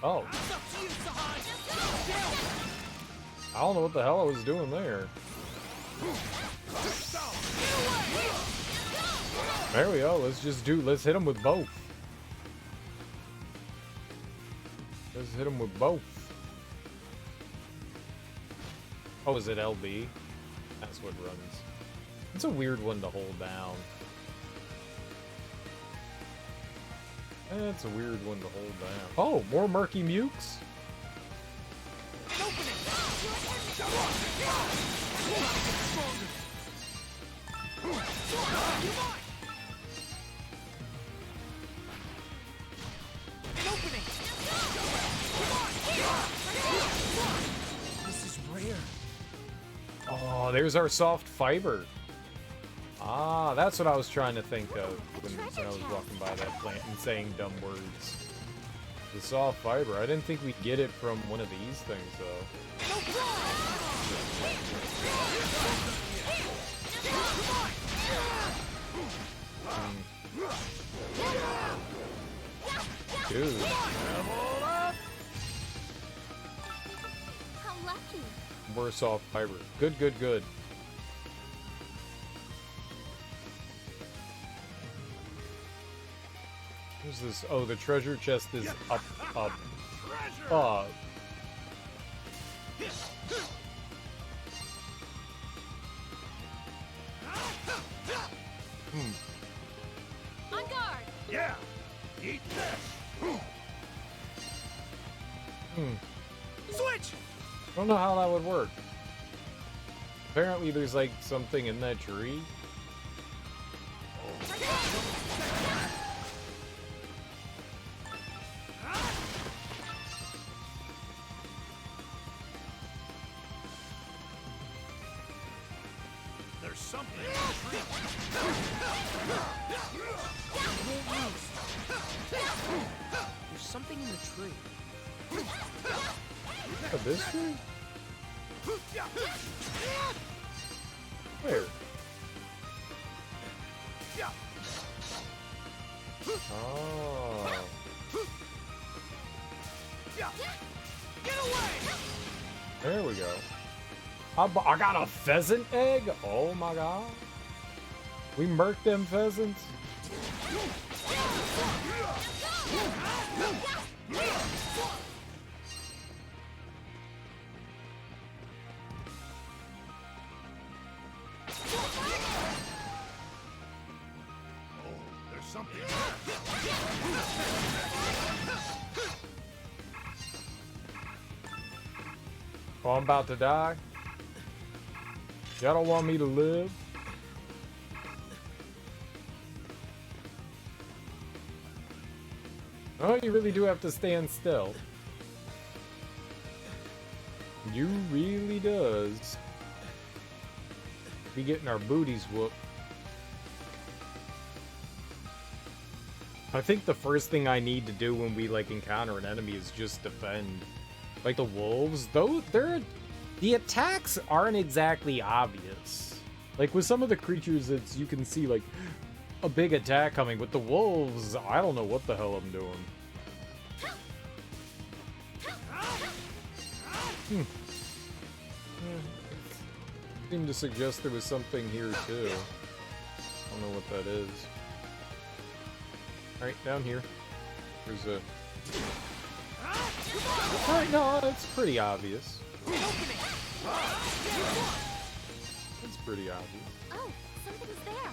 Oh. I don't know what the hell I was doing there. There we go. Let's hit him with both. Let's hit him with both. Oh, is it LB? That's what runs. It's a weird one to hold down. That's a weird one to hold down. Oh, more murky mukes?
This is rare.
Oh, there's our soft fiber. Ah, that's what I was trying to think of when I was walking by that plant and saying dumb words. The soft fiber. I didn't think we'd get it from one of these things, though. Dude.
How lucky.
More soft fiber. Good, good, good. What's this? Oh, the treasure chest is up.
On guard.
Yeah! Eat this!
Switch!
I don't know how that would work. Apparently there's like something in that tree.
There's something in the tree.
There's something in the tree.
Oh, this tree? Where? Oh. There we go. I got a pheasant egg? Oh my god. We murked them pheasants?
There's something.
Oh, I'm about to die. Y'all don't want me to live? Oh, you really do have to stand still. You really does. Be getting our booties whooped. I think the first thing I need to do when we like encounter an enemy is just defend. Like the wolves, though the attacks aren't exactly obvious. Like with some of the creatures, it's you can see like a big attack coming. With the wolves, I don't know what the hell I'm doing. Seemed to suggest there was something here too. I don't know what that is. Alright, down here. There's a... Alright, no, it's pretty obvious. It's pretty obvious.
Oh, something's there.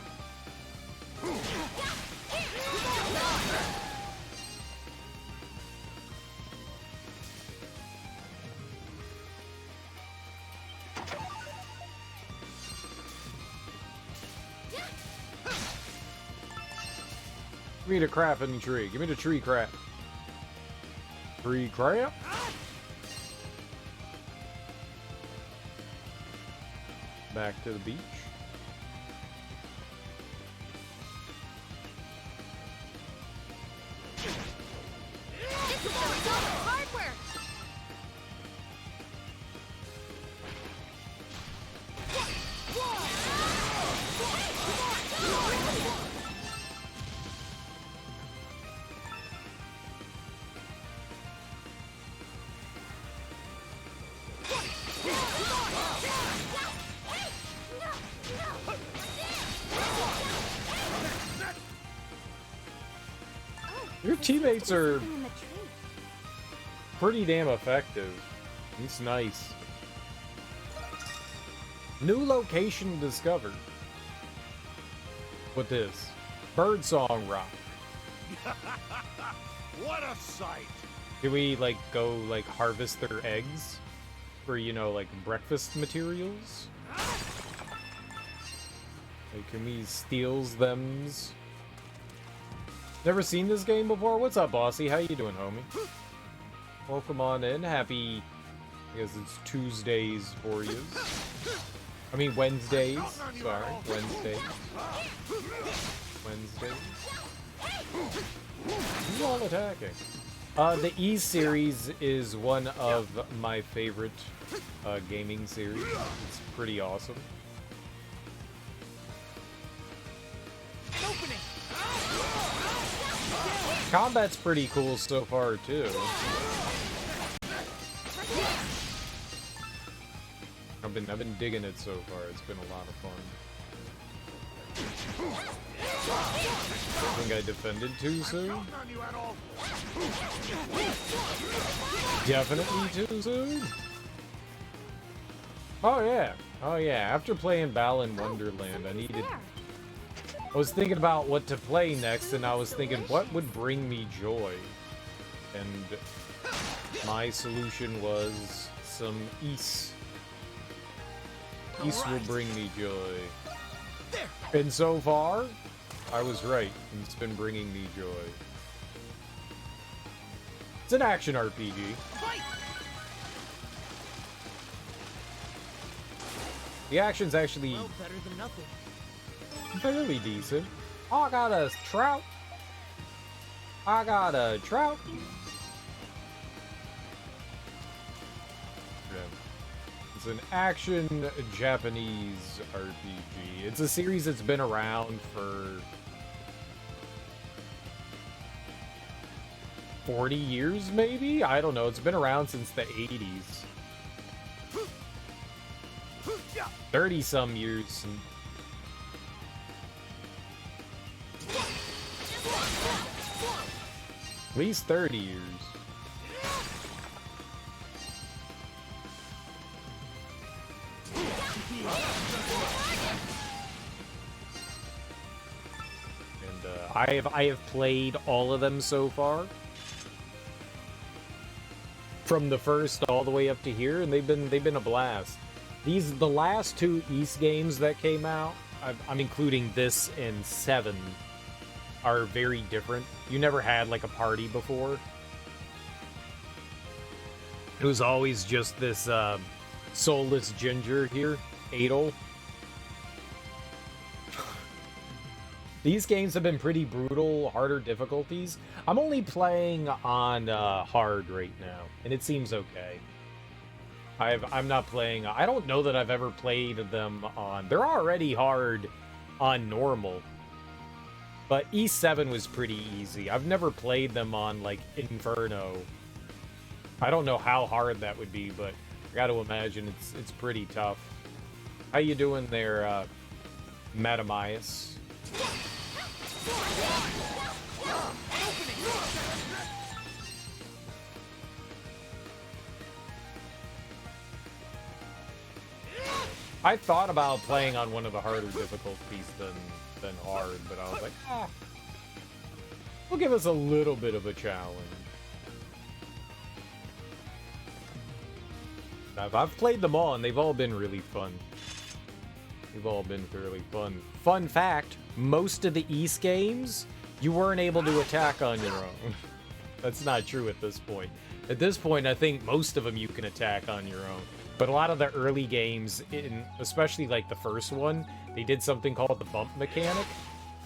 Give me the crap in the tree. Give me the tree crap. Tree crap? Back to the beach.
Hardware.
Your teammates are
Something in the tree.
pretty damn effective. It's nice. New location discovered. What this? Birdsong Rock.
What a sight!
Can we like go like harvest their eggs? for, you know, like breakfast materials. Like, me steals thems. Never seen this game before? What's up, Bossy? How you doing, homie? Welcome on in. Happy, I guess it's Tuesdays for you. I mean, Wednesdays. Sorry, Wednesdays. Who's all attacking? The E series is one of my favorite gaming series. It's pretty awesome. Combat's pretty cool so far too. I've been digging it so far. It's been a lot of fun. I think I defended too soon. Definitely too soon. Oh yeah. Oh yeah. After playing Balan Wonderland, I was thinking about what to play next, and I was thinking what would bring me joy. And my solution was some Ys. Ys will bring me joy. And so far, I was right. It's been bringing me joy. It's an action RPG. The action's actually
better than nothing.
fairly decent. Oh, I got a trout. I got a trout. It's an action Japanese RPG. It's a series that's been around for 40 years, maybe? I don't know. It's been around since the 80s. 30-some years. At least 30 years. And I have played all of them so far, from the first all the way up to here, and they've been a blast. The last two Ys games that came out, I'm including this and 7, are very different. You never had like a party before. It was always just this soulless ginger here, Adel. These games have been pretty brutal, harder difficulties. I'm only playing on hard right now, and it seems okay. I'm not playing... I don't know that I've ever played them on... They're already hard on normal. But E7 was pretty easy. I've never played them on, like, Inferno. I don't know how hard that would be, but I gotta imagine it's pretty tough. How you doing there, Madamias? I thought about playing on one of the harder difficulties than hard, but I was like, we'll give us a little bit of a challenge. I've played them all, and they've all been really fun. They've all been fairly fun. Fun fact, most of the Ys games, you weren't able to attack on your own. That's not true at this point. At this point, I think most of them you can attack on your own. But a lot of the early games, especially like the first one, they did something called the bump mechanic,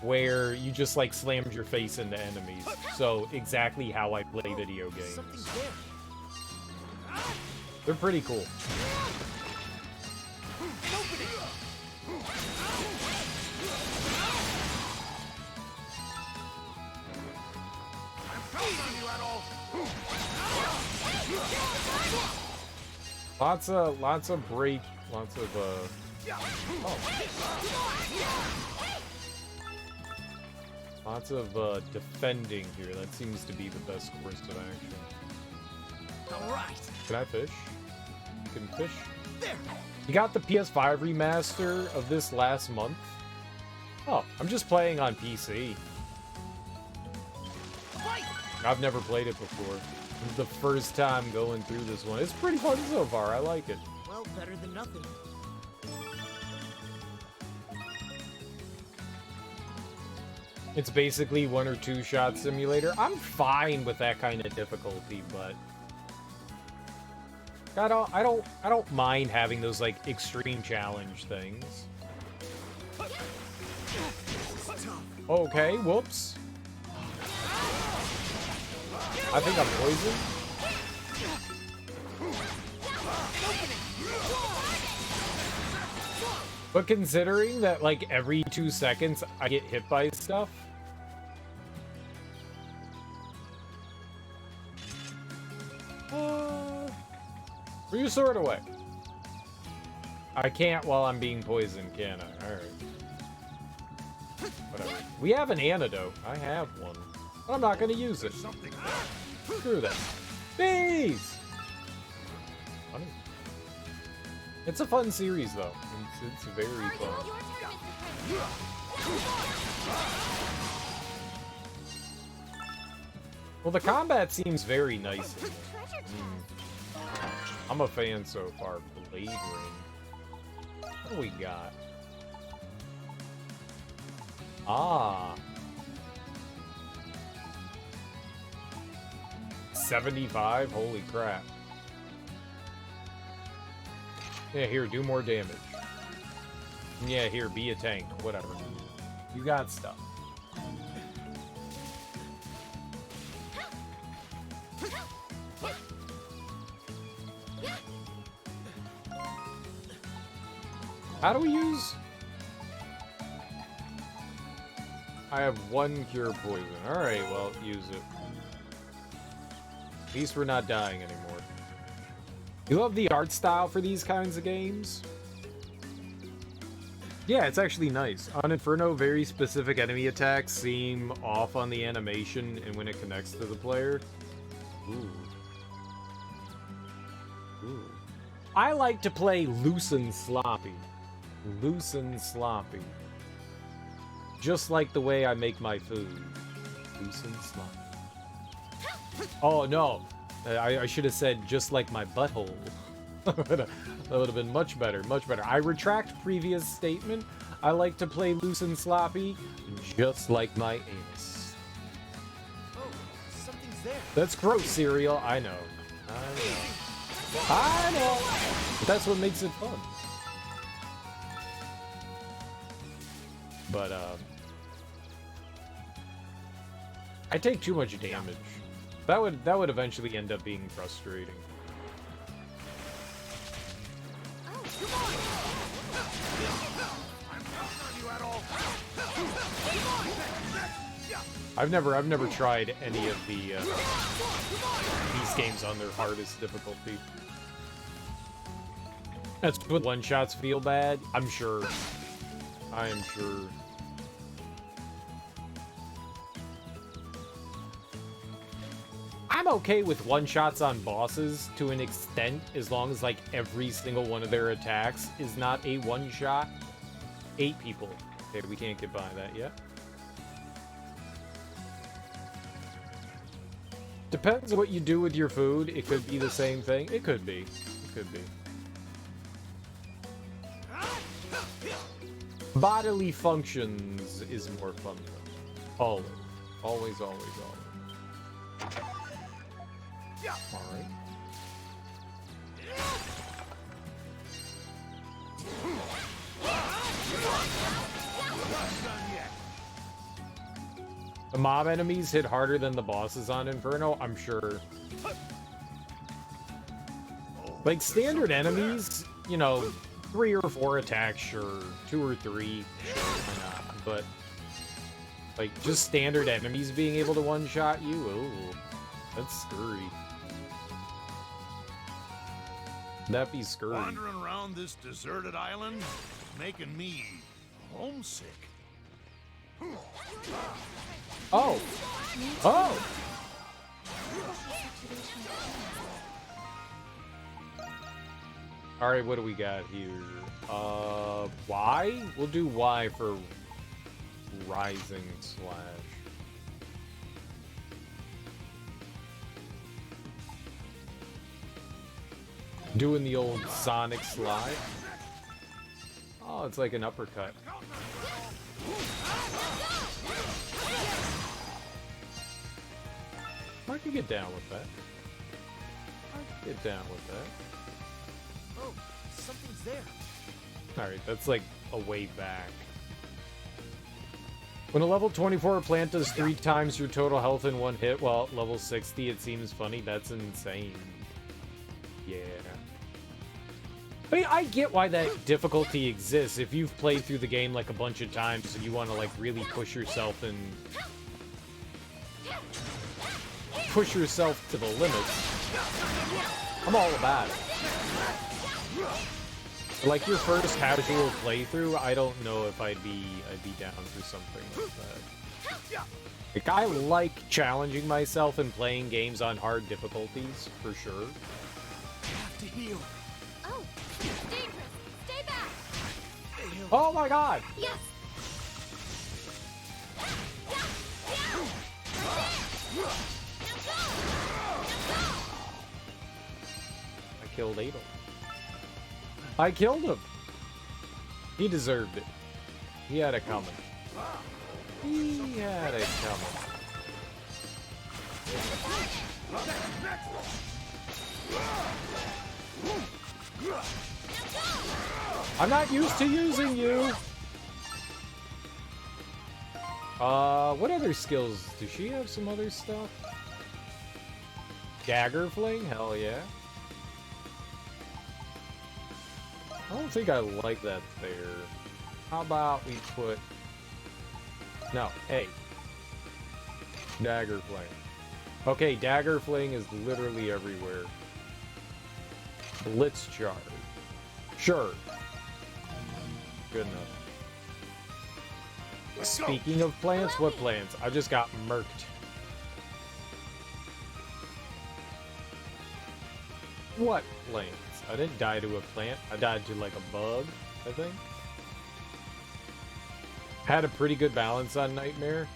where you just like slammed your face into enemies. So exactly how I play video games. They're pretty cool. Lots of break, lots of defending here. That seems to be the best course of action.
Alright.
Can I fish? You can fish? There. You got the PS5 remaster of this last month? Oh, I'm just playing on PC. I've never played it before. This is the first time going through this one. It's pretty fun so far. I like it.
Well, better than nothing.
It's basically 1 or 2 shot simulator. I'm fine with that kind of difficulty, but I don't mind having those like extreme challenge things. Okay, whoops. I think I'm poisoned. But considering that like every 2 seconds I get hit by stuff. Throw your sword away. I can't while I'm being poisoned, can I? Alright. Whatever. We have an antidote. I have one. But I'm not gonna use it. Screw that. Bees! Funny. It's a fun series, though. It's very fun. Well, the combat seems very nice. I'm a fan so far. Blade Ring. What do we got? Ah. 75? Holy crap. Yeah, here, do more damage. Yeah, here, be a tank. Whatever. You got stuff. How do we use? I have 1 cure poison. Alright, well, use it. At least we're not dying anymore. You love the art style for these kinds of games? Yeah, it's actually nice. On Inferno, very specific enemy attacks seem off on the animation and when it connects to the player. Ooh. Ooh. I like to play loose and sloppy. Loose and sloppy. Just like the way I make my food. Loose and sloppy. Oh, no. I should have said just like my butthole. That would have been much better, much better. I retract previous statement. I like to play loose and sloppy, just like my anus.
Oh, something's there.
That's gross, cereal. I know. I know. But that's what makes it fun. But, I take too much damage. That would eventually end up being frustrating. I've never tried any of the these games on their hardest difficulty. That's what one-shots feel bad. I'm sure. I am sure. I'm okay with one-shots on bosses to an extent, as long as like every single one of their attacks is not a one-shot. 8 people. Okay, we can't get by that yet. Depends what you do with your food. It could be the same thing. It could be. It could be. Bodily functions is more fun though. Always. Always, always, always. Alright. The mob enemies hit harder than the bosses on Inferno, I'm sure. Like, standard enemies, you know, 3 or 4 attacks, sure. 2 or 3, sure, why not? But, like, just standard enemies being able to one-shot you, ooh, that's scary. That'd be scary.
Wandering around this deserted island, making me homesick.
Oh! Oh! Alright, what do we got here? Y? We'll do Y for Rising Slash. Doing the old Sonic slide. Oh, it's like an uppercut. I can get down with that. I can get down with that.
Oh, something's there.
Alright, that's like a way back. When a level 24 plant does 3 times your total health in one hit, while at level 60 it seems funny, that's insane. Yeah. I mean, I get why that difficulty exists. If you've played through the game like a bunch of times and you want to like really push yourself and push yourself to the limits, I'm all about it. Like your first casual playthrough, I don't know if I'd be down for something like that. Like I like challenging myself and playing games on hard difficulties for sure.
I have to heal.
Oh, it's dangerous. Stay back.
Oh my god!
Yes.
I killed Adel. I killed him. He deserved it. He had it coming. He had it coming. I'm not used to using you. What other skills? Does she have some other stuff? Dagger fling? Hell yeah. I don't think I like that there. How about we put... No, hey. Dagger fling. Okay, dagger fling is literally everywhere. Blitz charge. Sure. Good enough. Speaking of plants, what plants? I just got murked. What plants? I didn't die to a plant. I died to like a bug, I think. Had a pretty good balance on Nightmare.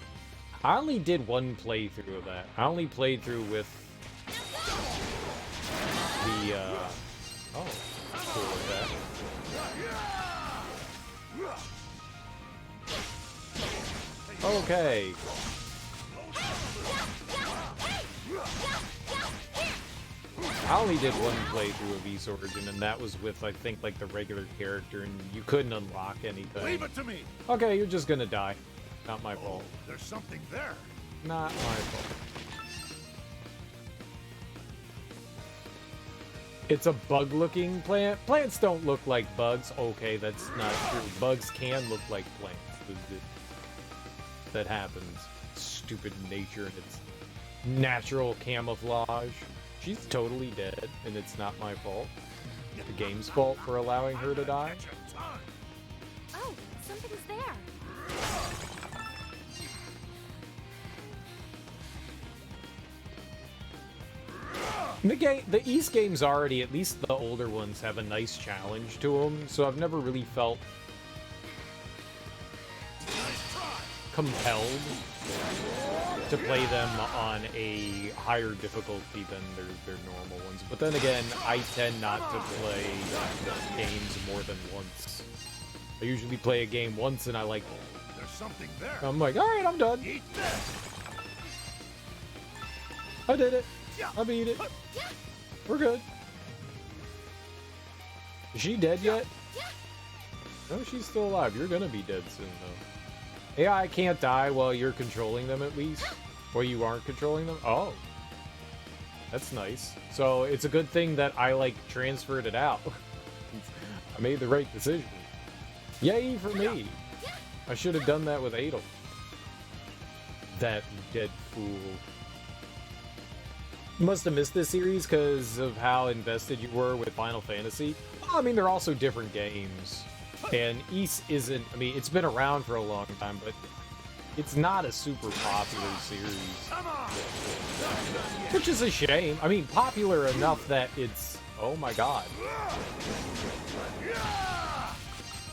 I only did one playthrough of that. I only played through with the, oh, cool with that. Okay. I only did one playthrough of East Origin, and that was with, I think, like the regular character, and you couldn't unlock anything.
Leave it to me.
Okay, you're just gonna die. Not my fault.
There's something there.
Not my fault. It's a bug-looking plant. Plants don't look like bugs. Okay, that's not true. Bugs can look like plants. That happens. Stupid nature and its natural camouflage. She's totally dead, and it's not my fault. The game's fault for allowing her to die.
Oh, something's there.
The East games already, at least the older ones, have a nice challenge to them, so I've never really felt compelled to play them on a higher difficulty than their normal ones. But then again, I tend not to play games more than once. I usually play a game once and I like...
There's something there.
I'm like, alright, I'm done. I did it. I beat it. We're good. Is she dead yet? No, she's still alive. You're gonna be dead soon, though. AI can't die while you're controlling them, at least. Or you aren't controlling them? Oh. That's nice. So, it's a good thing that I, like, transferred it out. I made the right decision. Yay for me! I should have done that with Adel. That dead fool. You must have missed this series because of how invested you were with Final Fantasy. Well, I mean, they're also different games. And East isn't... I mean, it's been around for a long time, but it's not a super popular series. Which is a shame. I mean, popular enough that it's... Oh my god.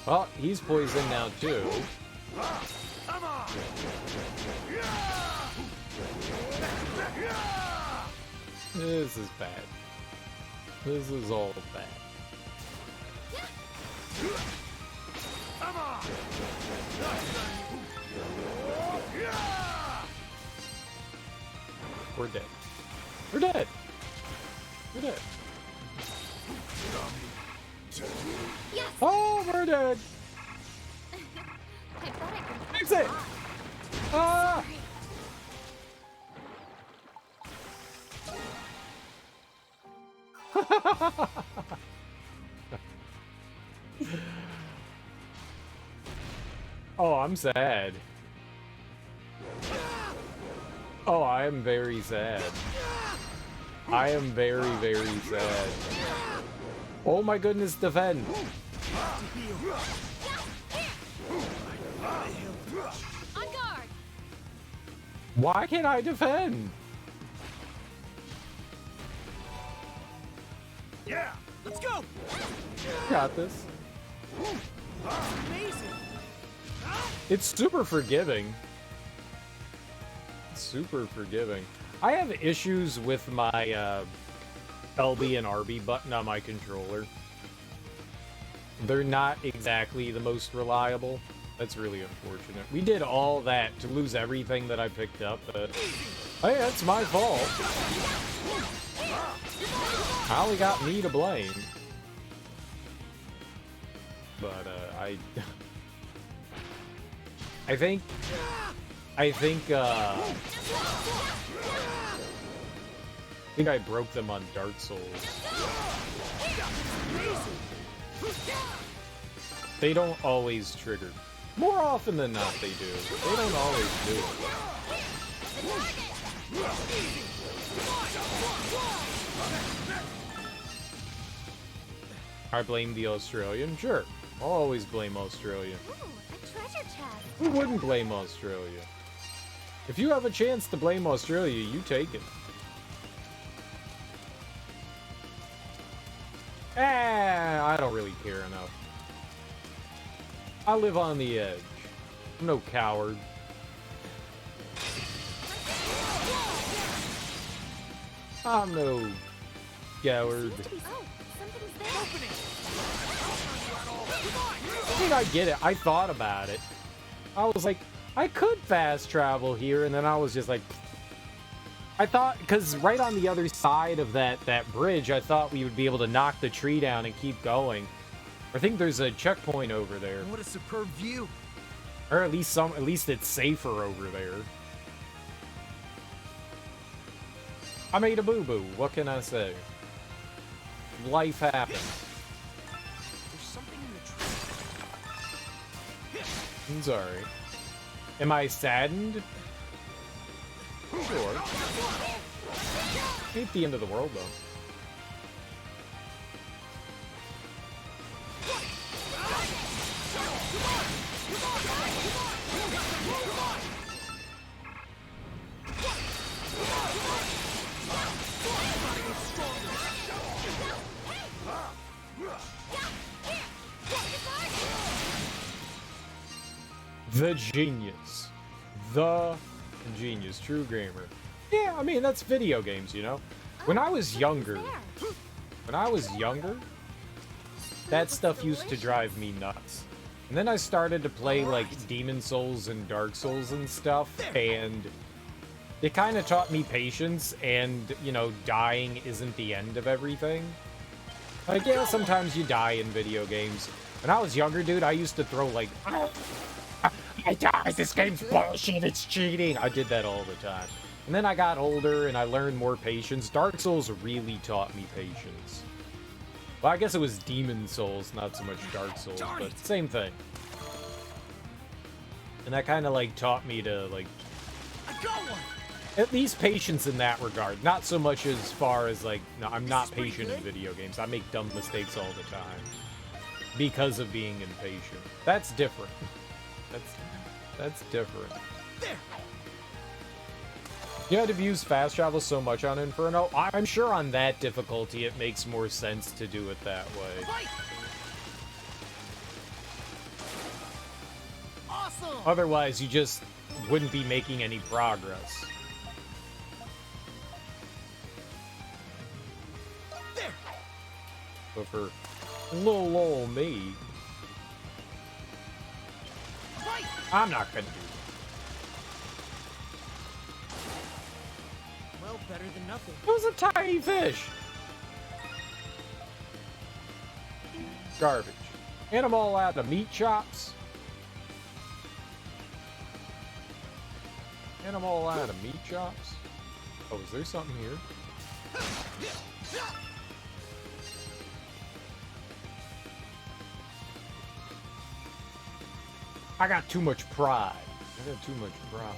Well, he's poisoned now, too. This is bad. This is all bad.
Come on!
We're dead. We're dead. We're dead.
Yes!
Oh, we're dead.
I thought I could
Fix it. Ah! Oh, I'm sad. Oh, I am very sad. I am very, very sad. Oh my goodness, defend!
On guard!
Why can't I defend?
Yeah, let's go.
Got this.
Amazing.
It's super forgiving. Super forgiving. I have issues with my LB and RB button on my controller. They're not exactly the most reliable. That's really unfortunate. We did all that to lose everything that I picked up, but hey, that's my fault. I only got me to blame. But I think I broke them on Dark Souls. They don't always trigger. More often than not, they do. But they don't always do it. I blame the Australian? Sure. I'll always blame Australia.
Ooh, a treasure chest.
Who wouldn't blame Australia? If you have a chance to blame Australia, you take it. I don't really care enough. I live on the edge. I'm no coward. I'm no coward.
Oh, somebody's there.
I mean, I get it. I thought about it. I was like, I could fast travel here, and then I was just like, I thought, because right on the other side of that bridge, I thought we would be able to knock the tree down and keep going. I think there's a checkpoint over there,
What a superb view.
or at least it's safer over there. I made a boo-boo. What can I say? Life happens.
There's something in the tree.
I'm sorry. Am I saddened? Sure. Ain't the end of the world, though. The genius. The genius. True gamer. Yeah, I mean, that's video games, you know? When I was younger, that stuff used to drive me nuts. And then I started to play, like, Demon Souls and Dark Souls and stuff, and it kind of taught me patience, and, you know, dying isn't the end of everything. Like, yeah, sometimes you die in video games. When I was younger, dude, I used to throw, like, I died, this game's bullshit, it's cheating! I did that all the time. And then I got older, and I learned more patience. Dark Souls really taught me patience. Well, I guess it was Demon Souls, not so much Dark Souls, but same thing. And that kind of, like, taught me to, like, at least patience in that regard. Not so much as far as, like, no, I'm not patient in video games. I make dumb mistakes all the time. Because of being impatient. That's different. That's different. You had to use fast travel so much on Inferno. I'm sure on that difficulty it makes more sense to do it that way.
Awesome.
Otherwise, you just wouldn't be making any progress. But for little old me, I'm not gonna do that.
Well, better than nothing.
It was a tiny fish. Garbage. And I'm all out of meat chops. And I'm all out of meat chops. Oh, is there something here? I got too much pride. I got too much pride.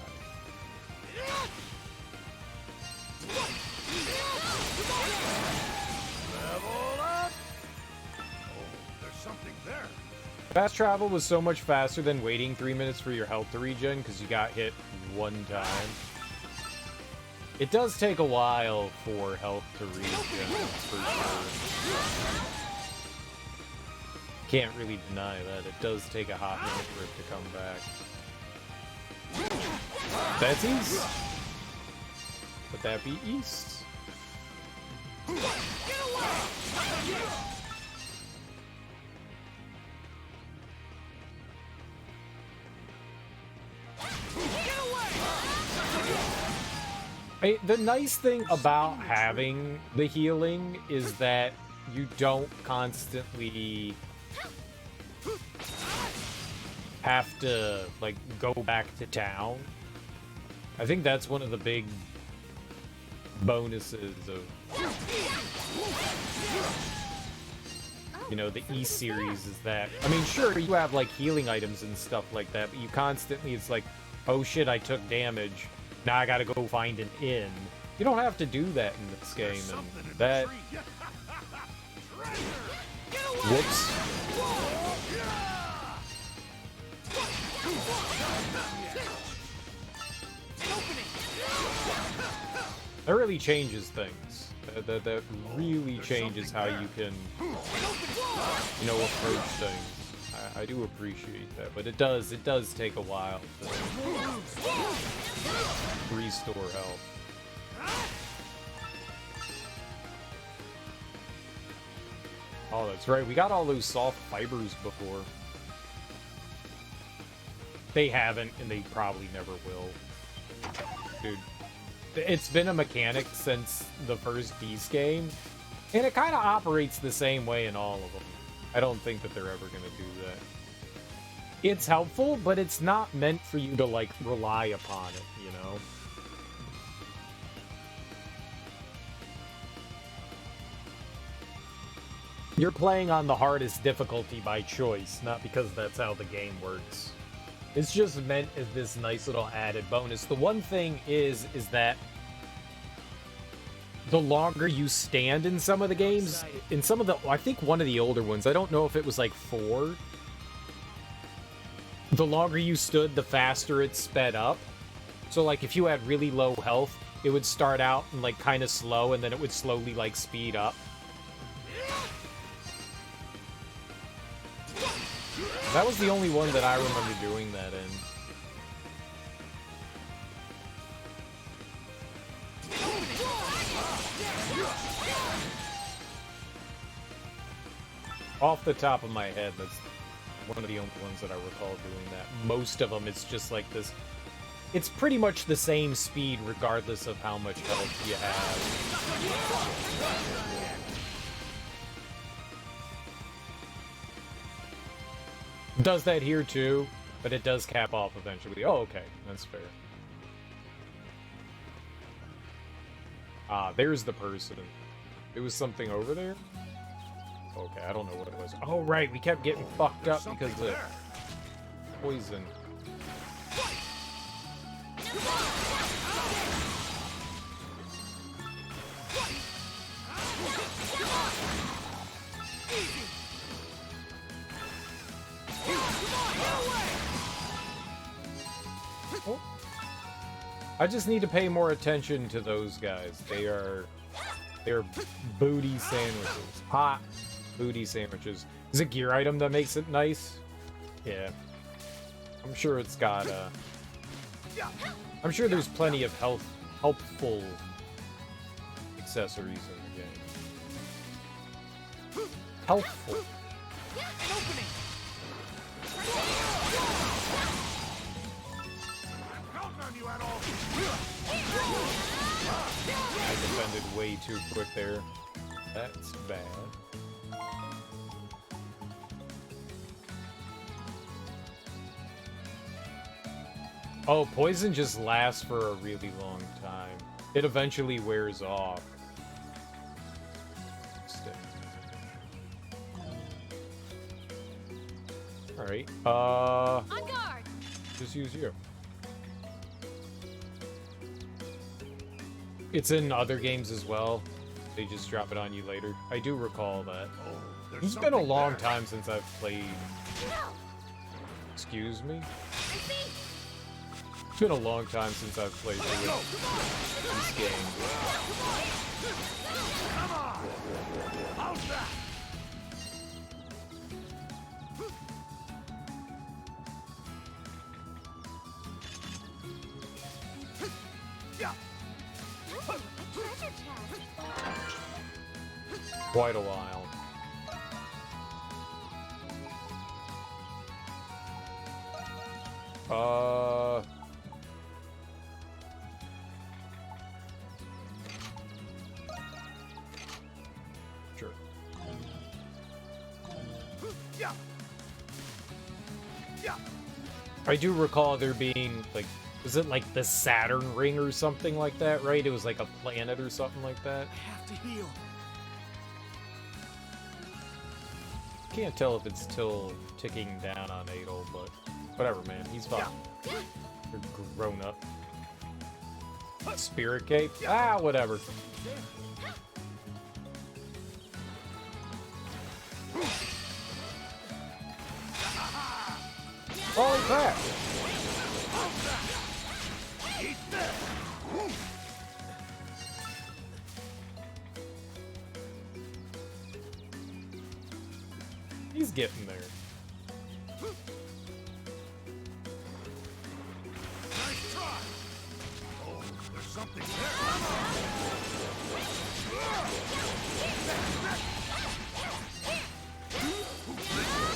Level up! Oh, there's something there.
Fast travel was so much faster than waiting 3 minutes for your health to regen because you got hit one time. It does take a while for health to regen, for sure. Can't really deny that. It does take a hot minute for it to come back. That's east. Would that be east? The nice thing about having the healing is that you don't constantly have to, like, go back to town. I think that's one of the big bonuses of, you know, the E series is that, I mean, sure, you have, like, healing items and stuff like that, but you constantly, it's like, oh shit, I took damage. Now I gotta go find an inn. You don't have to do that in this game, and that... Whoops. That really changes things. That really changes how you can, you know, approach things. I do appreciate that, but it does take a while to restore health. Oh, that's right. We got all those soft fibers before. They haven't, and they probably never will. Dude, it's been a mechanic since the first Beast game, and it kind of operates the same way in all of them. I don't think that they're ever going to do that. It's helpful, but it's not meant for you to, like, rely upon it, you know? You're playing on the hardest difficulty by choice, not because that's how the game works. It's just meant as this nice little added bonus. The one thing is that the longer you stand in some of the games, in some of the, I think one of the older ones, I don't know if it was like 4, the longer you stood, the faster it sped up. So like if you had really low health, it would start out and like kind of slow, and then it would slowly like speed up. That was the only one that I remember doing that in. Off the top of my head, that's one of the only ones that I recall doing that. Most of them, it's just like this. It's pretty much the same speed regardless of how much health you have. Does that here too, but it does cap off eventually. Oh, okay, that's fair. Ah, there's the person. There was something over there? Okay, I don't know what it was. Oh, right, we kept getting fucked up because of poison. Oh. I just need to pay more attention to those guys. They're booty sandwiches. Hot booty sandwiches. Is it a gear item that makes it nice? Yeah. I'm sure it's got I'm sure there's plenty of helpful accessories in the game. Helpful.
An opening.
Counting on you at all.
I defended way too quick there. That's bad. Oh, poison just lasts for a really long time. It eventually wears off. Stick. Alright,
On guard.
just use you. It's in other games as well. They just drop it on you later. I do recall that.
Oh, there's
It's been a
something
long
there.
time since I've played.
No.
Excuse me?
I see.
It's been a long time since I've played through this game.
Come on! How's that? Yeah.
Oh, a treasure chest.
Quite a while. Sure.
Yeah. Yeah.
I do recall there being, like, was it like the Saturn ring or something like that, right? It was like a planet or something like that.
I have to heal.
Can't tell if it's still ticking down on Adel, but whatever, man. He's fine. You're grown up. Spirit Cape? Ah, whatever. Holy crap! He's getting there.
Nice try. Oh, there's something there.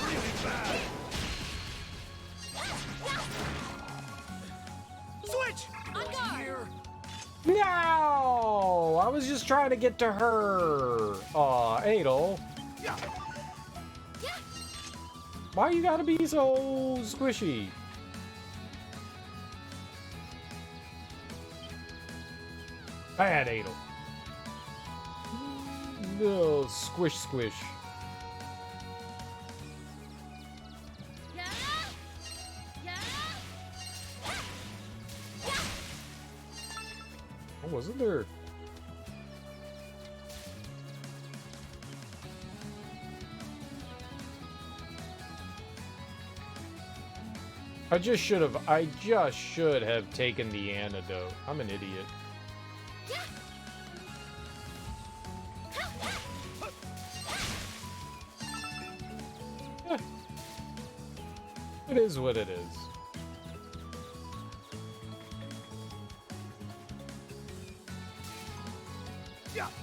Really bad.
Switch.
On guard.
Here.
No! I was just trying to get to her. Aw, Adel.
Yeah.
Why you gotta be so squishy? Bad Adel. No, squish, squish.
Yeah. Yeah.
Oh, wasn't there? I just should have taken the antidote. I'm an idiot. Eh. It is what it is.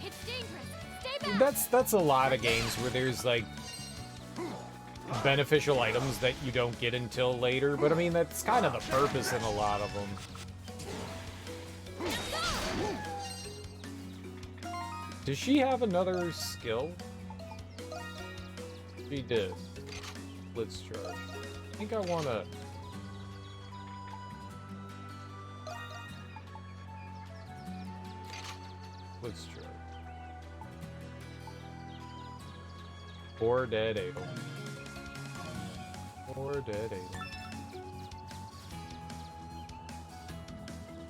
It's dangerous. Stay back.
That's a lot of games where there's like beneficial items that you don't get until later, but I mean that's kind of the purpose in a lot of them. Does she have another skill? She did. Let's charge. I think I wanna. Let's try. Poor dead Adel. Poor dead Adel.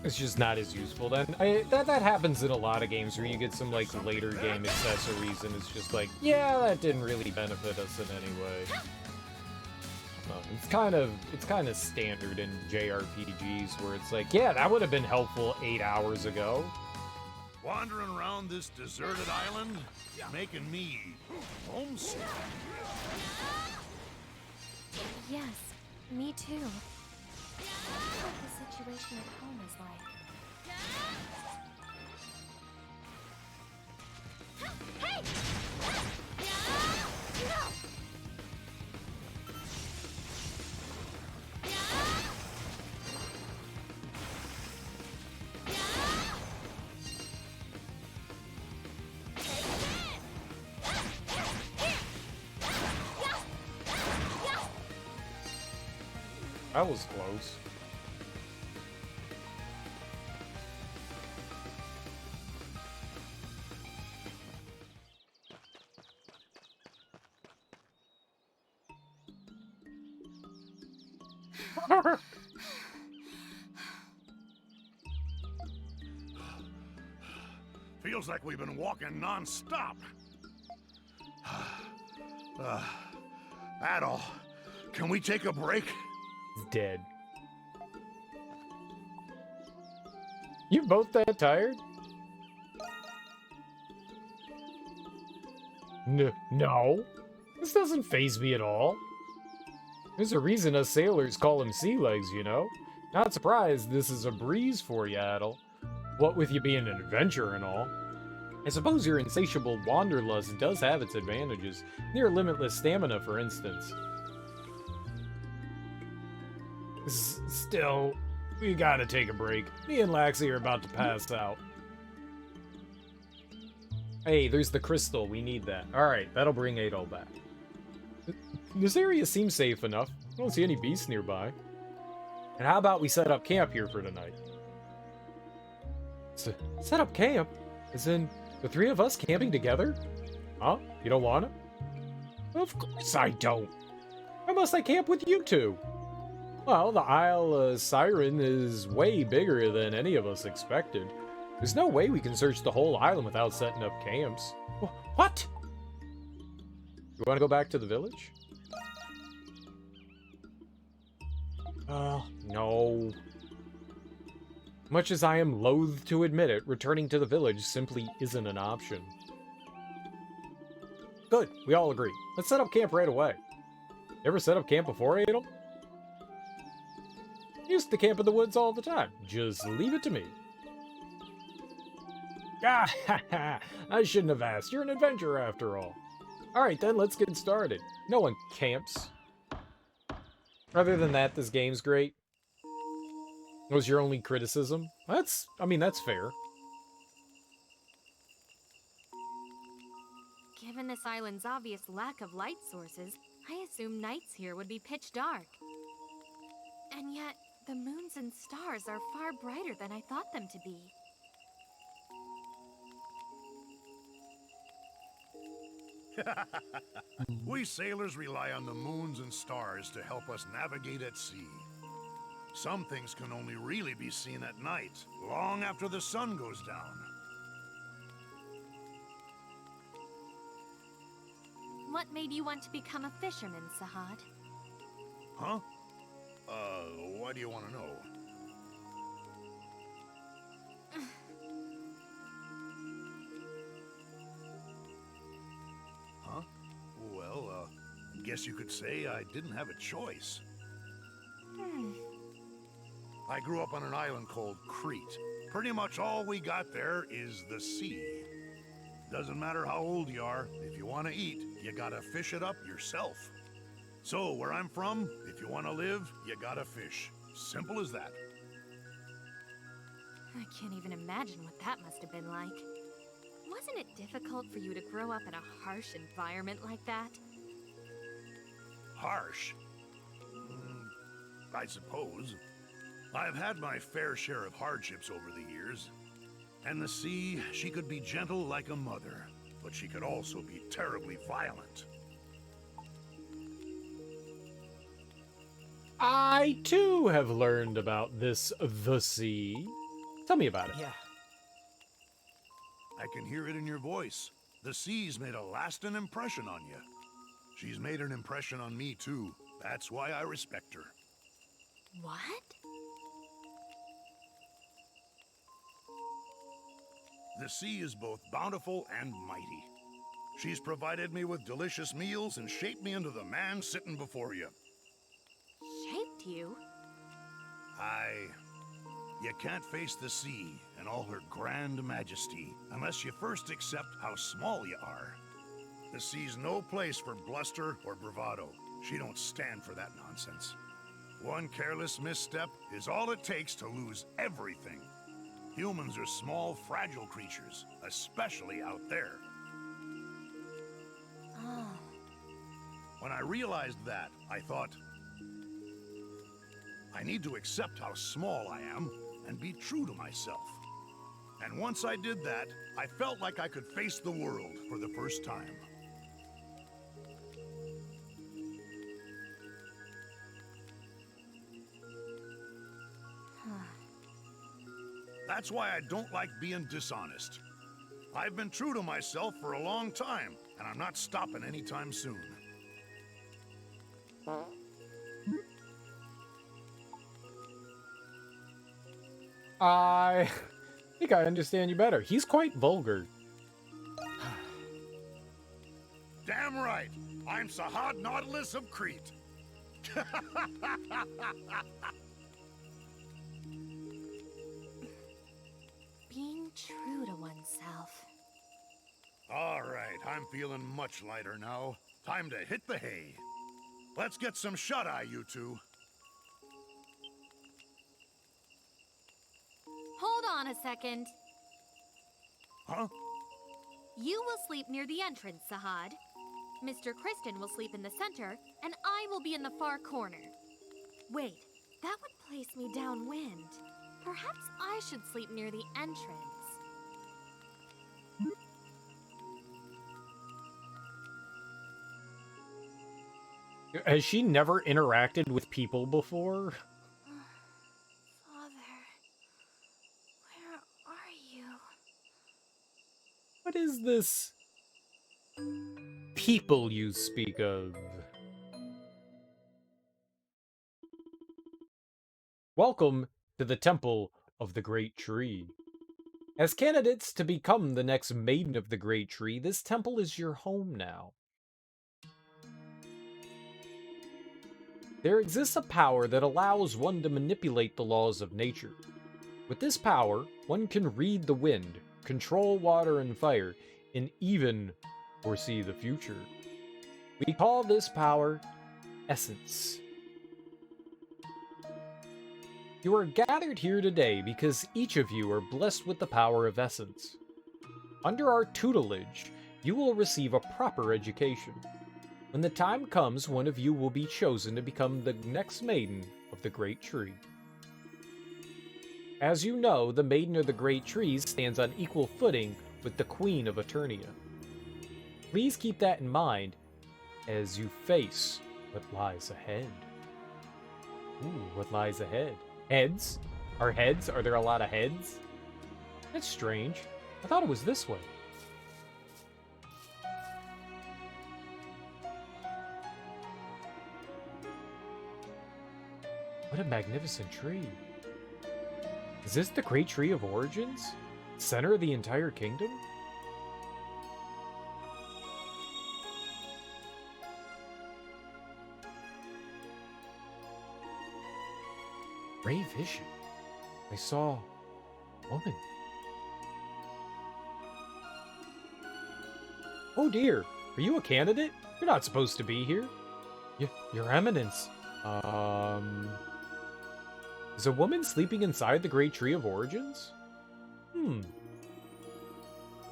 It's just not as useful then. That happens in a lot of games where you get some like later game accessories and it's just like, yeah, that didn't really benefit us in any way. It's kind of standard in JRPGs where it's like, yeah, that would have been helpful 8 hours ago.
Wandering around this deserted island, making me homesick.
Yes, me too. What the situation at home is like. Hey!
That was close.
Feels like we've been walking non-stop. Adol, can we take a break?
He's dead. You both that tired? No. This doesn't faze me at all. There's a reason us sailors call him sea legs, you know? Not surprised this is a breeze for you, Adol. What with you being an adventurer and all. I suppose your insatiable wanderlust does have its advantages. Near limitless stamina, for instance. Still, we gotta take a break. Me and Laxi are about to pass out. Hey, there's the crystal. We need that. Alright, that'll bring Adol back. This area seems safe enough. I don't see any beasts nearby. And how about we set up camp here for tonight? Set up camp? As in, the three of us camping together? Huh? You don't wanna? Of course I don't. Why must I camp with you two? Well, the Isle Siren is way bigger than any of us expected. There's no way we can search the whole island without setting up camps. What? You want to go back to the village? No. Much as I am loath to admit it, returning to the village simply isn't an option. Good, we all agree. Let's set up camp right away. Ever set up camp before, Adol? Used to camp in the woods all the time. Just leave it to me. Ah, I shouldn't have asked. You're an adventurer after all. Alright then, let's get started. No one camps. Other than that, this game's great. Was your only criticism? That's fair.
Given this island's obvious lack of light sources, I assume nights here would be pitch dark. And yet, the moons and stars are far brighter than I thought them to be.
We sailors rely on the moons and stars to help us navigate at sea. Some things can only really be seen at night, long after the sun goes down.
What made you want to become a fisherman, Sahad?
Huh? Why do you want to know? Huh? Well, guess you could say I didn't have a choice. I grew up on an island called Crete. Pretty much all we got there is the sea. Doesn't matter how old you are, if you want to eat, you gotta fish it up yourself. So, where I'm from, if you want to live, you gotta fish. Simple as that.
I can't even imagine what that must have been like. Wasn't it difficult for you to grow up in a harsh environment like that?
Harsh? I suppose. I've had my fair share of hardships over the years. And the sea, she could be gentle like a mother, but she could also be terribly violent.
I, too, have learned about the sea. Tell me about it.
Yeah.
I can hear it in your voice. The sea's made a lasting impression on you. She's made an impression on me, too. That's why I respect her.
What?
The sea is both bountiful and mighty. She's provided me with delicious meals and shaped me into the man sitting before you.
Shaped you?
You can't face the sea in all her grand majesty unless you first accept how small you are. The sea's no place for bluster or bravado. She don't stand for that nonsense. One careless misstep is all it takes to lose everything. Humans are small, fragile creatures, especially out there.
Oh.
When I realized that, I thought, I need to accept how small I am and be true to myself. And once I did that, I felt like I could face the world for the first time. That's why I don't like being dishonest. I've been true to myself for a long time, and I'm not stopping anytime soon.
I think I understand you better. He's quite vulgar.
Damn right! I'm Sahad Nautilus of Crete.
Being true to oneself.
All right, I'm feeling much lighter now. Time to hit the hay. Let's get some shut-eye, you two.
Hold on a second.
Huh?
You will sleep near the entrance, Sahad. Mr. Kristen will sleep in the center, and I will be in the far corner. Wait, that would place me downwind. Perhaps I should sleep near the entrance.
Has she never interacted with people before?
Father, where are you?
What is this people you speak of? Welcome to the Temple of the Great Tree. As candidates to become the next Maiden of the Great Tree, this temple is your home now. There exists a power that allows one to manipulate the laws of nature. With this power, one can read the wind, control water and fire, and even foresee the future. We call this power Essence. You are gathered here today because each of you are blessed with the power of Essence. Under our tutelage, you will receive a proper education. When the time comes, one of you will be chosen to become the next Maiden of the Great Tree. As you know, the Maiden of the Great Tree stands on equal footing with the Queen of Eternia. Please keep that in mind as you face what lies ahead. Ooh, what lies ahead? Heads? Are heads? Are there a lot of heads? That's strange. I thought it was this way. What a magnificent tree. Is this the Great Tree of Origins? Center of the entire kingdom? Ray vision. I saw a woman. Oh dear, are you a candidate? You're not supposed to be here. Your Eminence. Is a woman sleeping inside the Great Tree of Origins?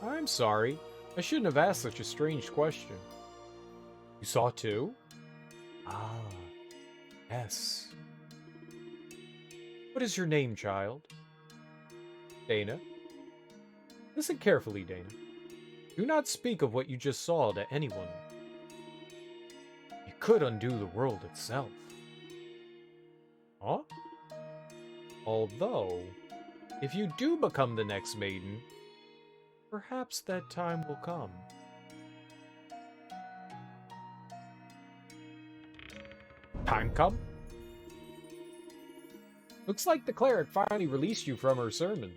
I'm sorry. I shouldn't have asked such a strange question. You saw too? Ah, yes. What is your name, child? Dana. Listen carefully, Dana. Do not speak of what you just saw to anyone. It could undo the world itself. Huh? Although, if you do become the next Maiden, perhaps that time will come. Time come? Looks like the cleric finally released you from her sermon.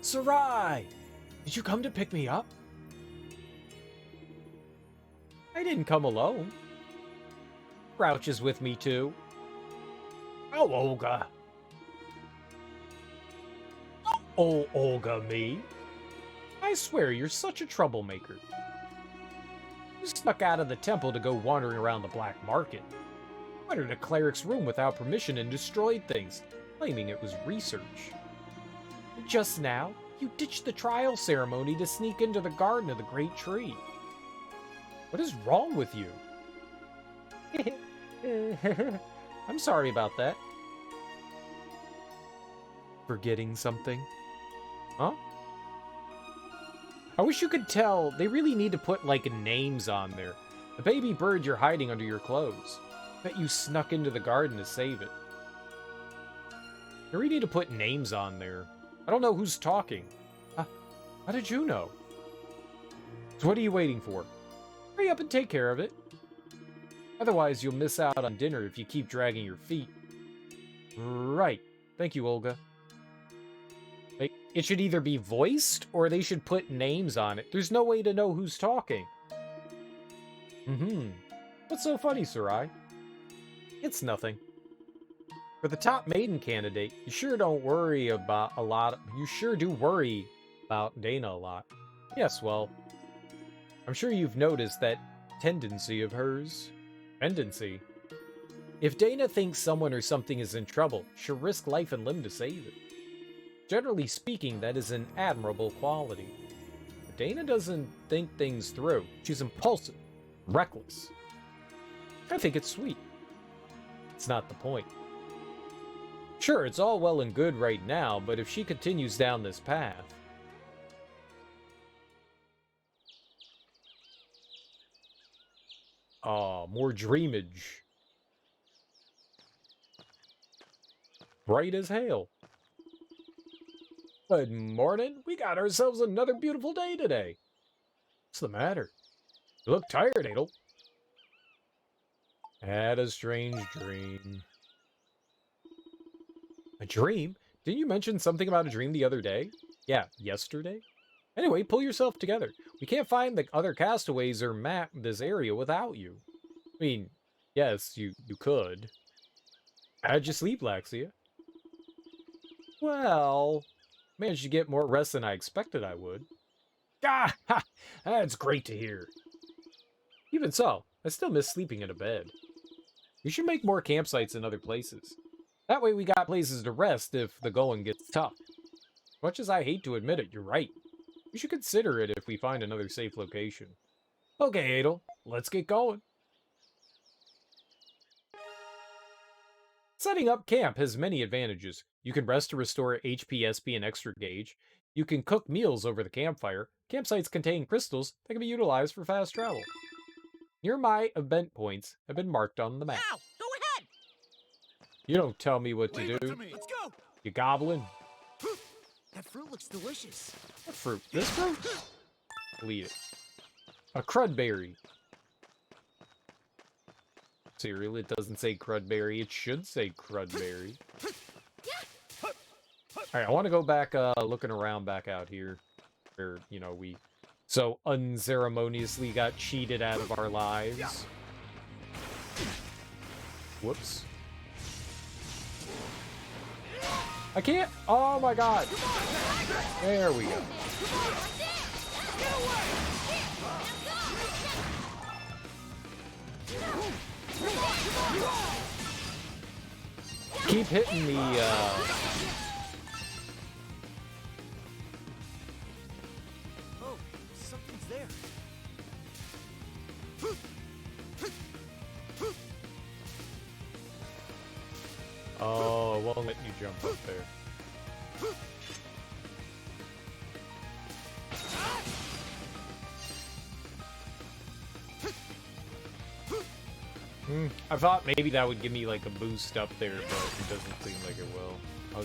Sarai! Did you come to pick me up? I didn't come alone. Grouch is with me too. Oh, Olga. Oh, Olga, me. I swear you're such a troublemaker. You snuck out of the temple to go wandering around the black market. Entered a cleric's room without permission and destroyed things, claiming it was research. Just now, you ditched the trial ceremony to sneak into the garden of the Great Tree. What is wrong with you? I'm sorry about that.
Forgetting something?
Huh? I wish you could tell. They really need to put, like, names on there. The baby bird you're hiding under your clothes. Bet you snuck into the garden to save it. They really need to put names on there. I don't know who's talking. How did you know? So what are you waiting for? Hurry up and take care of it. Otherwise, you'll miss out on dinner if you keep dragging your feet. Right. Thank you, Olga. Like, it should either be voiced, or they should put names on it. There's no way to know who's talking. What's so funny, Sarai? It's nothing. For the top maiden candidate, you sure don't worry about a lot. You sure do worry about Dana a lot. Yes, well, I'm sure you've noticed that tendency of hers. Tendency? If Dana thinks someone or something is in trouble, she'll risk life and limb to save it. Generally speaking, that is an admirable quality. But Dana doesn't think things through. She's impulsive, reckless. I think it's sweet. It's not the point. Sure, it's all well and good right now, but if she continues down this path... more dreamage. Bright as hail. Good morning. We got ourselves another beautiful day today. What's the matter? You look tired, Adel. Had a strange dream. A dream? Didn't you mention something about a dream the other day? Yeah, yesterday? Anyway, pull yourself together. We can't find the other castaways or map this area without you. I mean, yes, you could. How'd you sleep, Laxia? Well, managed to get more rest than I expected I would. Ah, ha! That's great to hear. Even so, I still miss sleeping in a bed. We should make more campsites in other places. That way we got places to rest if the going gets tough. Much as I hate to admit it, you're right. We should consider it if we find another safe location. Okay, Adel, let's get going. Setting up camp has many advantages. You can rest to restore HP, SP, and extra gauge. You can cook meals over the campfire. Campsites contain crystals that can be utilized for fast travel. Nearby event points have been marked on the map.
Ow! Go ahead!
You don't tell me what to
Leave it
do.
to me.
Let's go!
You goblin.
That fruit looks delicious.
What fruit? This fruit? We'll eat it. A crudberry. Cereal, it doesn't say crudberry. It should say crudberry. Alright, I want to go back, looking around back out here. Where, you know, we so unceremoniously got cheated out of our lives. Whoops. I can't! Oh my god! There we go. Keep hitting the,
Oh, something's there.
Oh, it won't let you jump up there. I thought maybe that would give me like a boost up there, but it doesn't seem like it will. I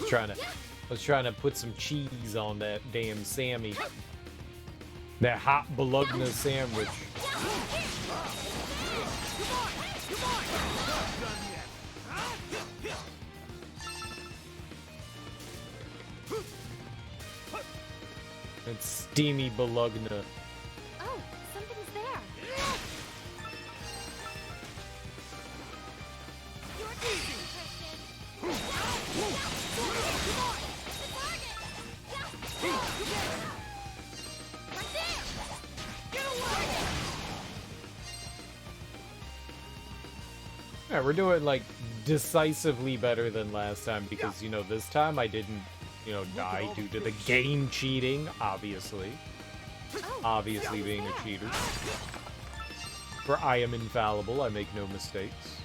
was trying to put some cheese on that damn Sammy. That hot bologna sandwich. It's steamy bologna.
Oh, something's there. You're easy,
Yeah, we're doing like decisively better than last time because, you know, this time I didn't, you know, die due to the game cheating, obviously. Obviously being a cheater. For I am infallible, I make no mistakes.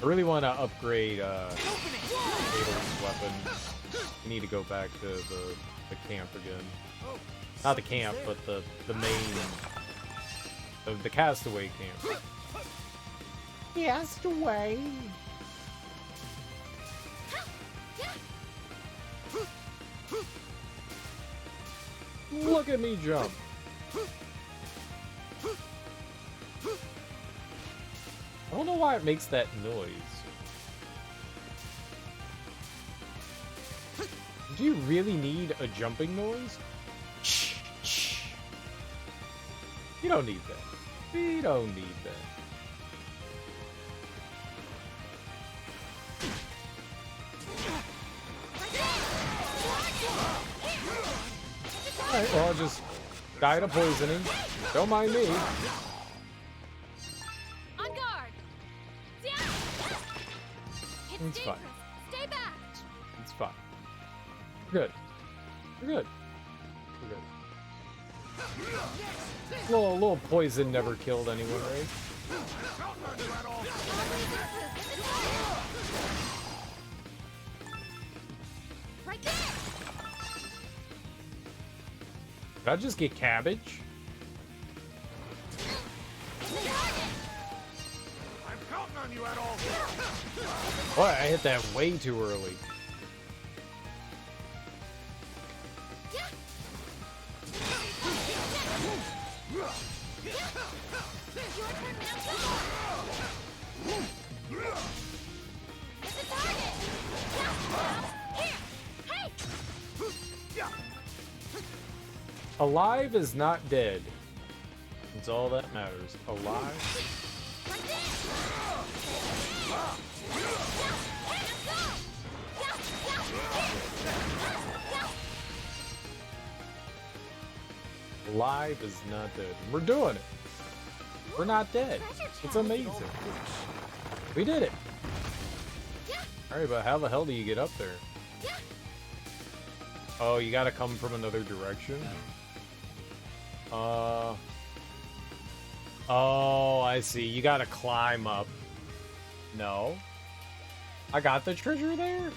I really want to upgrade Adel's weapon. We need to go back to the camp again. Not the camp, but the main, the castaway camp.
Castaway.
Look at me jump. I don't know why it makes that noise. Do you really need a jumping noise? You don't need that. You don't need that. Alright, well, I'll just die to poisoning. Don't mind me.
On guard.
It's fine.
Stay back.
It's fine. We're good. We're good. We're good. Little poison never killed anyone, right?
Right there.
Did I just get cabbage?
I'm counting on you at all.
Boy, I hit that way too early. Alive is not dead. That's all that matters. Alive. Alive is not dead. We're doing it. We're not dead. It's amazing. We did it. Alright, but how the hell do you get up there? Oh, you gotta come from another direction? Oh, I see. You gotta climb up. No. I got the treasure there?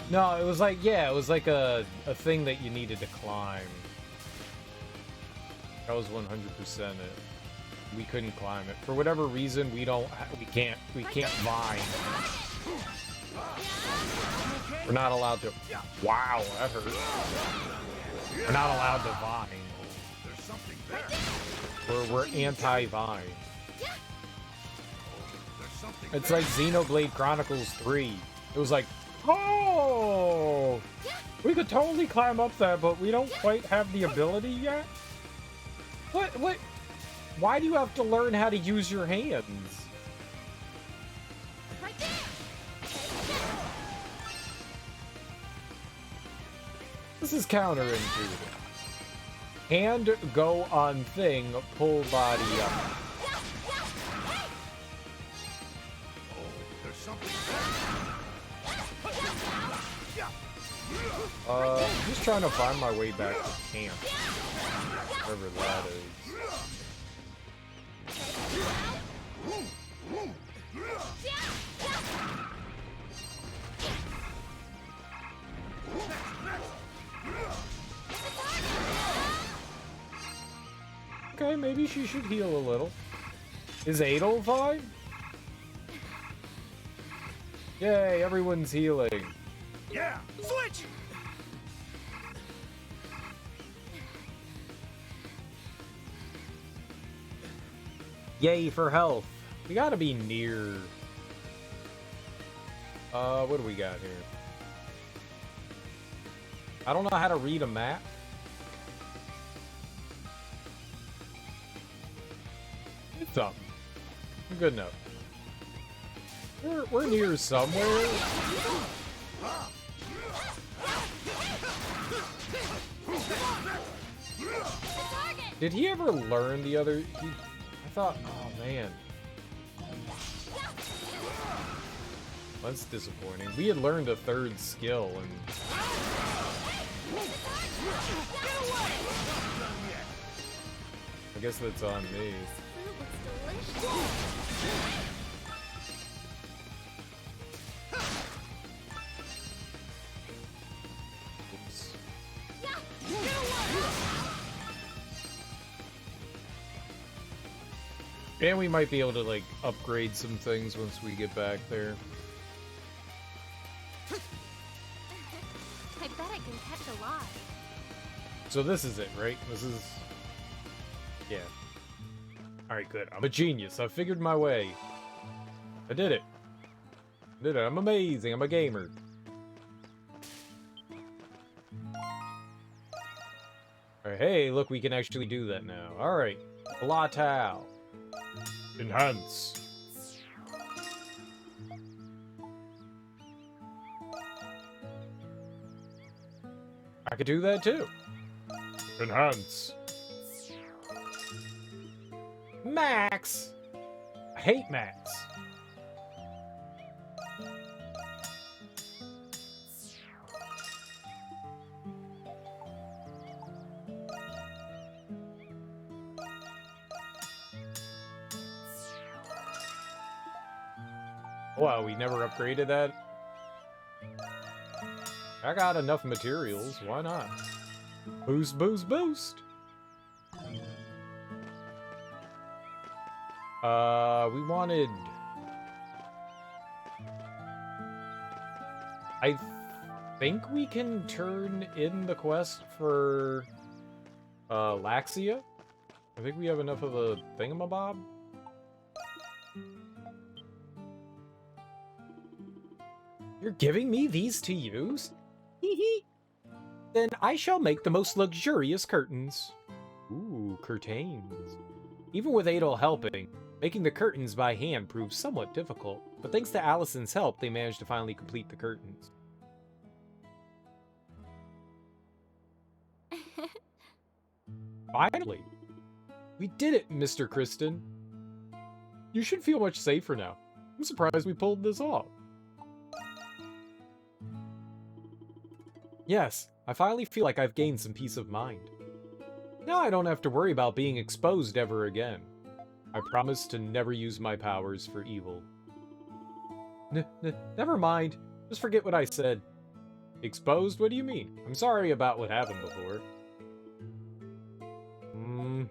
No, it was like, yeah, it was like a thing that you needed to climb. That was 100% it. We couldn't climb it. For whatever reason, we can't vine. We're not allowed to. Wow, that hurt. We're not allowed to vine.
There's something there.
We're anti-vine.
There's something
It's like Xenoblade Chronicles 3. It was like, oh, we could totally climb up there, but we don't quite have the ability yet. What? Why do you have to learn how to use your hands? This is counterintuitive. Hand go on thing, pull body up.
There's something
I'm just trying to find my way back to camp. Wherever that is. Okay, maybe she should heal a little. Is Adel fine? Yay, everyone's healing.
Yeah.
Switch.
Yay for health. We gotta be near. What do we got here? I don't know how to read a map. It's something. Good enough. We're near somewhere. Did he ever learn the other? I thought, oh man. That's disappointing. We had learned a third skill and... guess that's on me.
Fruit looks delicious.
Oops. And we might be able to, like, upgrade some things once we get back there.
I bet I can catch a lot.
So this is it, right? This is... Yeah. Alright, good. I'm a genius. I figured my way. I did it. I did it. I'm amazing. I'm a gamer. Alright, hey, look, we can actually do that now. Alright. Blatau. Enhance. I could do that too. Enhance. Max! I hate Max. Wow, we never upgraded that? I got enough materials, why not? Boost, boost, boost! We wanted... I think we can turn in the quest for... Laxia? I think we have enough of a thingamabob? You're giving me these to use? Hee. Then I shall make the most luxurious curtains. Ooh, curtains. Even with Adol helping, making the curtains by hand proved somewhat difficult, but thanks to Allison's help, they managed to finally complete the curtains. Finally! We did it, Mr. Kristen. You should feel much safer now. I'm surprised we pulled this off. Yes, I finally feel like I've gained some peace of mind. Now I don't have to worry about being exposed ever again. I promise to never use my powers for evil. Never mind. Just forget what I said. Exposed? What do you mean? I'm sorry about what happened before. I'm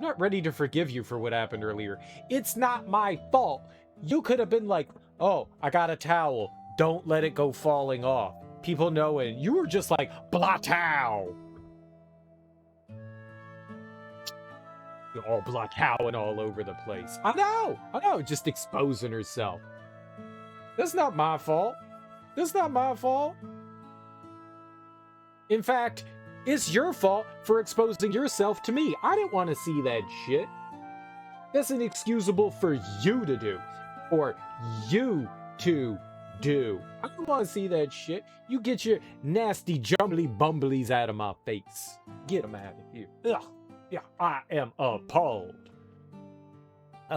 not ready to forgive you for what happened earlier. It's not my fault. You could have been like, oh, I got a towel. Don't let it go falling off. People know it. You were just like, Blatau! All Blatauing all over the place. I know, just exposing herself. That's not my fault. That's not my fault. In fact, it's your fault for exposing yourself to me. I didn't want to see that shit. That's inexcusable for you to do. Or you to do. I don't want to see that shit. You get your nasty jumbly bumblies out of my face. Get them out of here. Ugh. Yeah, I am appalled.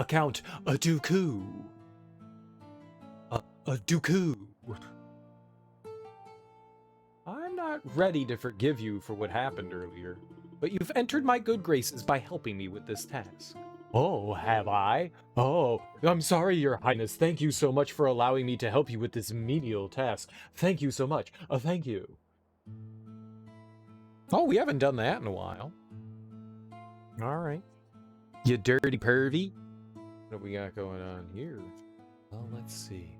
Count a Dooku. A Dooku. I'm not ready to forgive you for what happened earlier, but you've entered my good graces by helping me with this task. Oh, have I? Oh, I'm sorry, Your Highness. Thank you so much for allowing me to help you with this menial task. Thank you so much. Thank you. Oh, we haven't done that in a while. All right. You dirty pervy. What we got going on here? Well, let's see.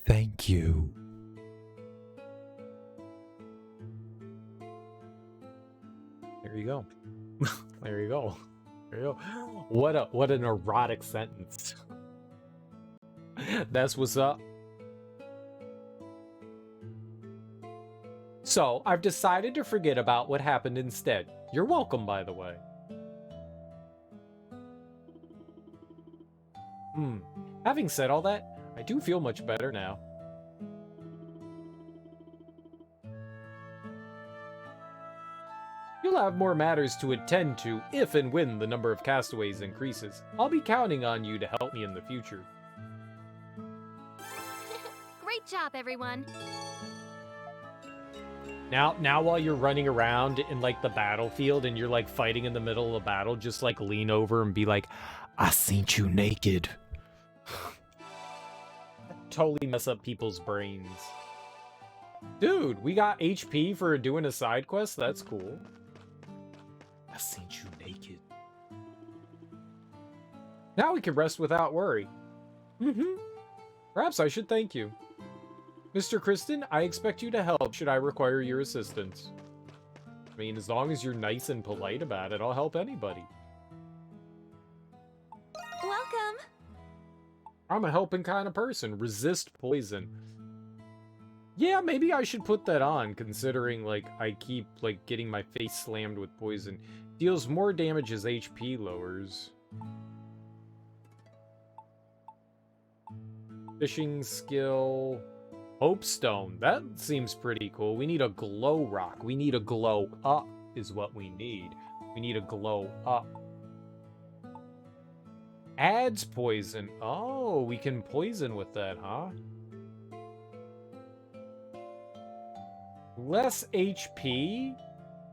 Thank you. There you go. There you go. There you go. What an erotic sentence. That's what's up. So, I've decided to forget about what happened instead. You're welcome, by the way. Having said all that, I do feel much better now. You'll have more matters to attend to if and when the number of castaways increases. I'll be counting on you to help me in the future.
Great job, everyone.
Now while you're running around in like the battlefield and you're like fighting in the middle of the battle, just like lean over and be like, "I seen you naked." Totally mess up people's brains. Dude, we got HP for doing a side quest? That's cool. I seen you naked. Now we can rest without worry. Perhaps I should thank you. Mr. Kristen, I expect you to help should I require your assistance. I mean, as long as you're nice and polite about it, I'll help anybody.
Welcome.
I'm a helping kind of person. Resist poison. Yeah, maybe I should put that on, considering, like, I keep, like, getting my face slammed with poison. Deals more damage as HP lowers. Fishing skill... Hope Stone. That seems pretty cool. We need a glow rock. We need a glow up is what we need. We need a glow up. Adds poison. Oh, we can poison with that, huh? Less HP?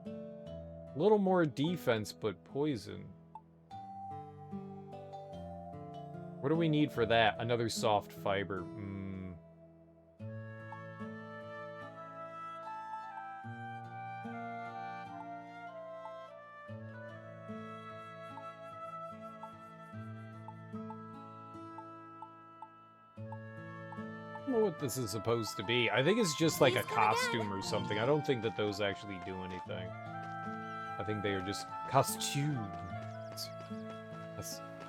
A little more defense, but poison. What do we need for that? Another soft fiber. I don't know what this is supposed to be. I think it's just like a costume or something. I don't think that those actually do anything. I think they are just costumes.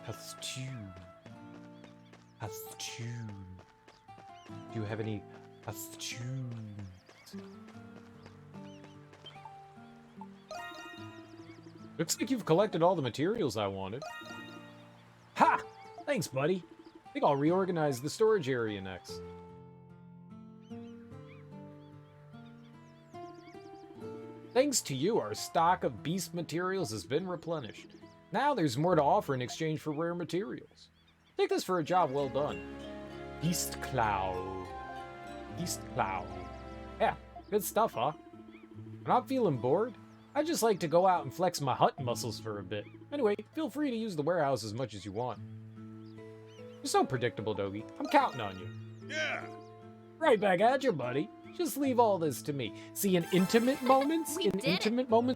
Costume. Costume. Do you have any costumes? Looks like you've collected all the materials I wanted. Ha! Thanks, buddy. I think I'll reorganize the storage area next. Thanks to you, our stock of beast materials has been replenished. Now there's more to offer in exchange for rare materials. Take this for a job well done. Beast Cloud. Beast Cloud. Yeah, good stuff, huh? When I'm feeling bored, I just like to go out and flex my hunting muscles for a bit. Anyway, feel free to use the warehouse as much as you want. You're so predictable, Dogi. I'm counting on you.
Yeah!
Right back at you, buddy. Just leave all this to me. See, in intimate moments,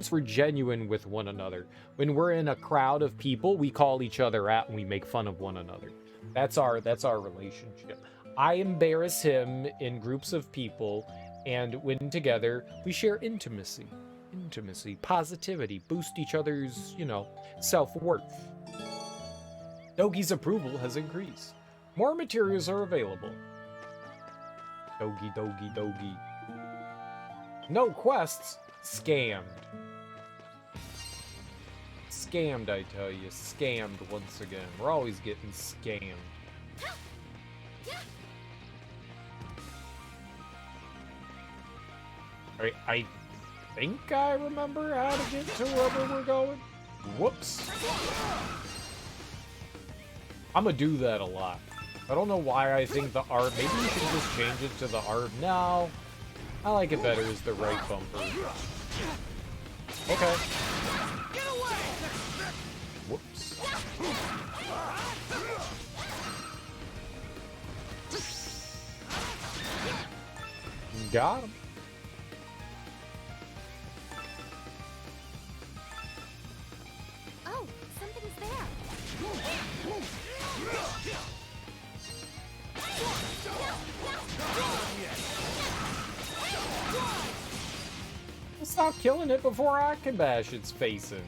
we're genuine with one another. When we're in a crowd of people, we call each other out and we make fun of one another. That's our relationship. I embarrass him in groups of people, and when together, we share intimacy. Intimacy, positivity, boost each other's, self-worth. Dogi's approval has increased. More materials are available. Dogi, Dogi, Dogi. No quests. Scammed. Scammed, I tell you. Scammed once again. We're always getting scammed. Alright, I think I remember how to get to wherever we're going. Whoops. I'm gonna do that a lot. I don't know why I think the art... Maybe you can just change it to the art. No. I like it better as the right bumper. Okay. Whoops. Got him.
Oh, something's there.
Stop killing it before I can bash its face in.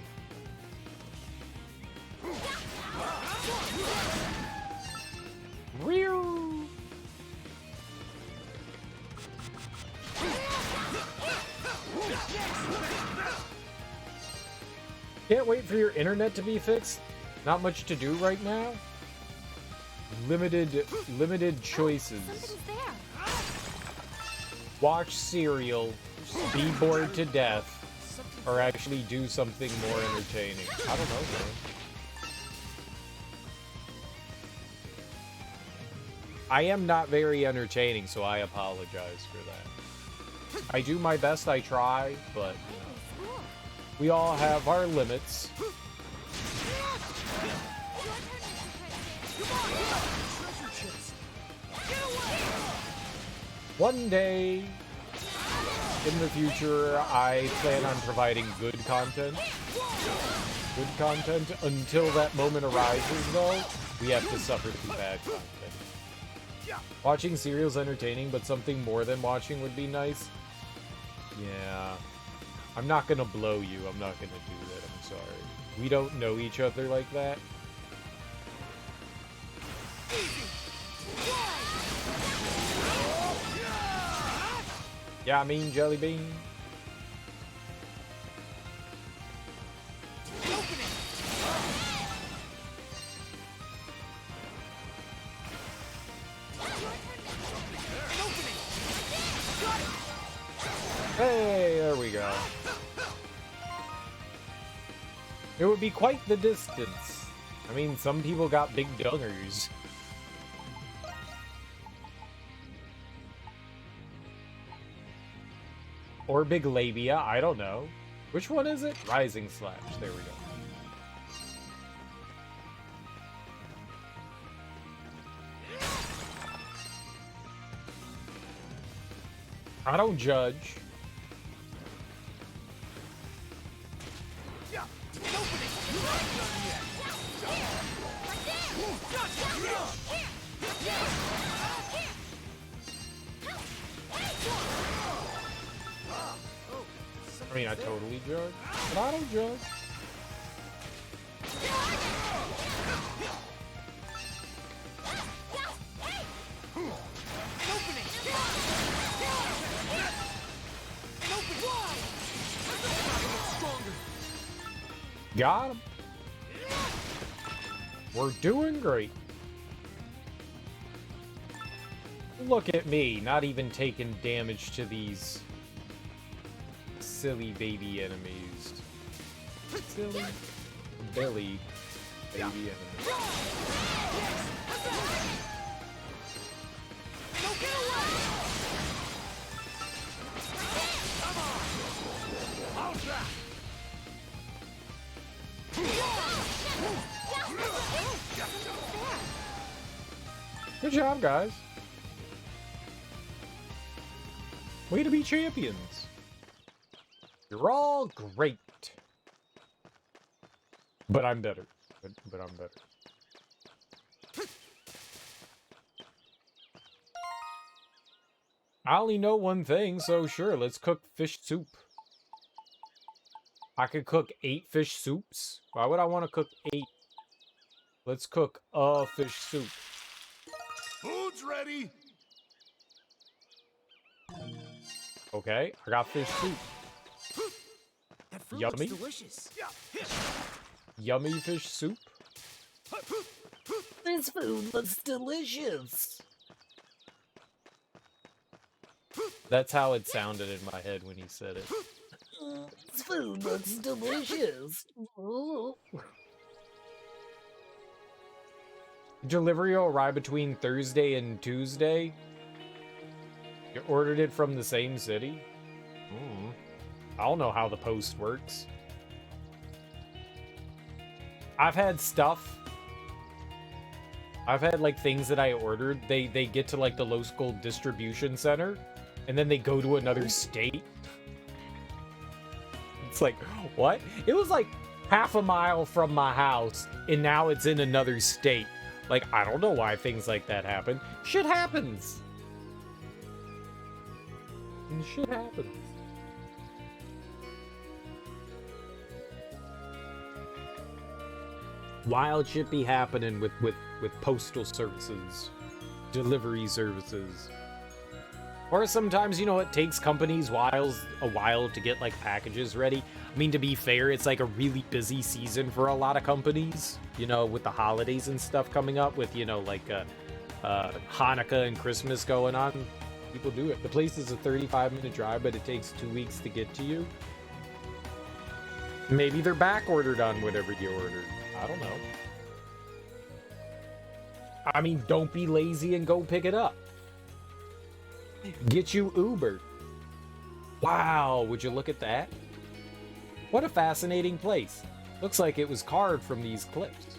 Rear. Can't wait for your internet to be fixed. Not much to do right now. Limited choices. Watch Serial, be bored to death, or actually do something more entertaining. I don't know, man. I am not very entertaining, so I apologize for that. I do my best, I try, but we all have our limits. One day in the future, I plan on providing good content. Good content. Until that moment arises, though, we have to suffer through bad content. Watching serial's entertaining, but something more than watching would be nice. Yeah. I'm not gonna blow you. I'm not gonna do that. I'm sorry. We don't know each other like that. Yeah, I mean, Jelly Bean. Hey, there we go. It would be quite the distance. I mean, some people got big dongers. Or big labia, I don't know. Which one is it? Rising Slash, there we go. I don't judge. I mean, I totally judge, but I don't judge. Got him. We're doing great. Look at me, not even taking damage to these silly baby enemies. Silly belly baby enemies. Good job, guys. Way to be champions. You're all great. But I'm better. But I'm better. I only know one thing, so sure, let's cook fish soup. I could cook 8 fish soups. Why would I want to cook 8? Let's cook a fish soup.
Food's ready.
Okay, I got fish soup.
That fruit
Yummy.
looks delicious.
Yummy fish soup.
This food looks delicious.
That's how it sounded in my head when he said it.
This food looks delicious. Ooh.
Delivery will arrive between Thursday and Tuesday. You ordered it from the same city? I don't know how the post works. I've had stuff. I've had like things that I ordered. They get to like the local distribution center, and then they go to another state. It's like, what? It was like half a mile from my house, and now it's in another state. Like, I don't know why things like that happen. Shit happens. And shit happens. Wild shit be happening with postal services, delivery services. Or sometimes, you know, it takes companies a while to get like packages ready. I mean, to be fair, it's like a really busy season for a lot of companies, you know, with the holidays and stuff coming up, with, you know, like Hanukkah and Christmas going on. People do it. The place is a 35-minute drive, but it takes 2 weeks to get to you. Maybe they're back ordered on whatever you ordered. I don't know. I mean, don't be lazy and go pick it up. Get you Uber. Wow, would you look at that? What a fascinating place. Looks like it was carved from these cliffs.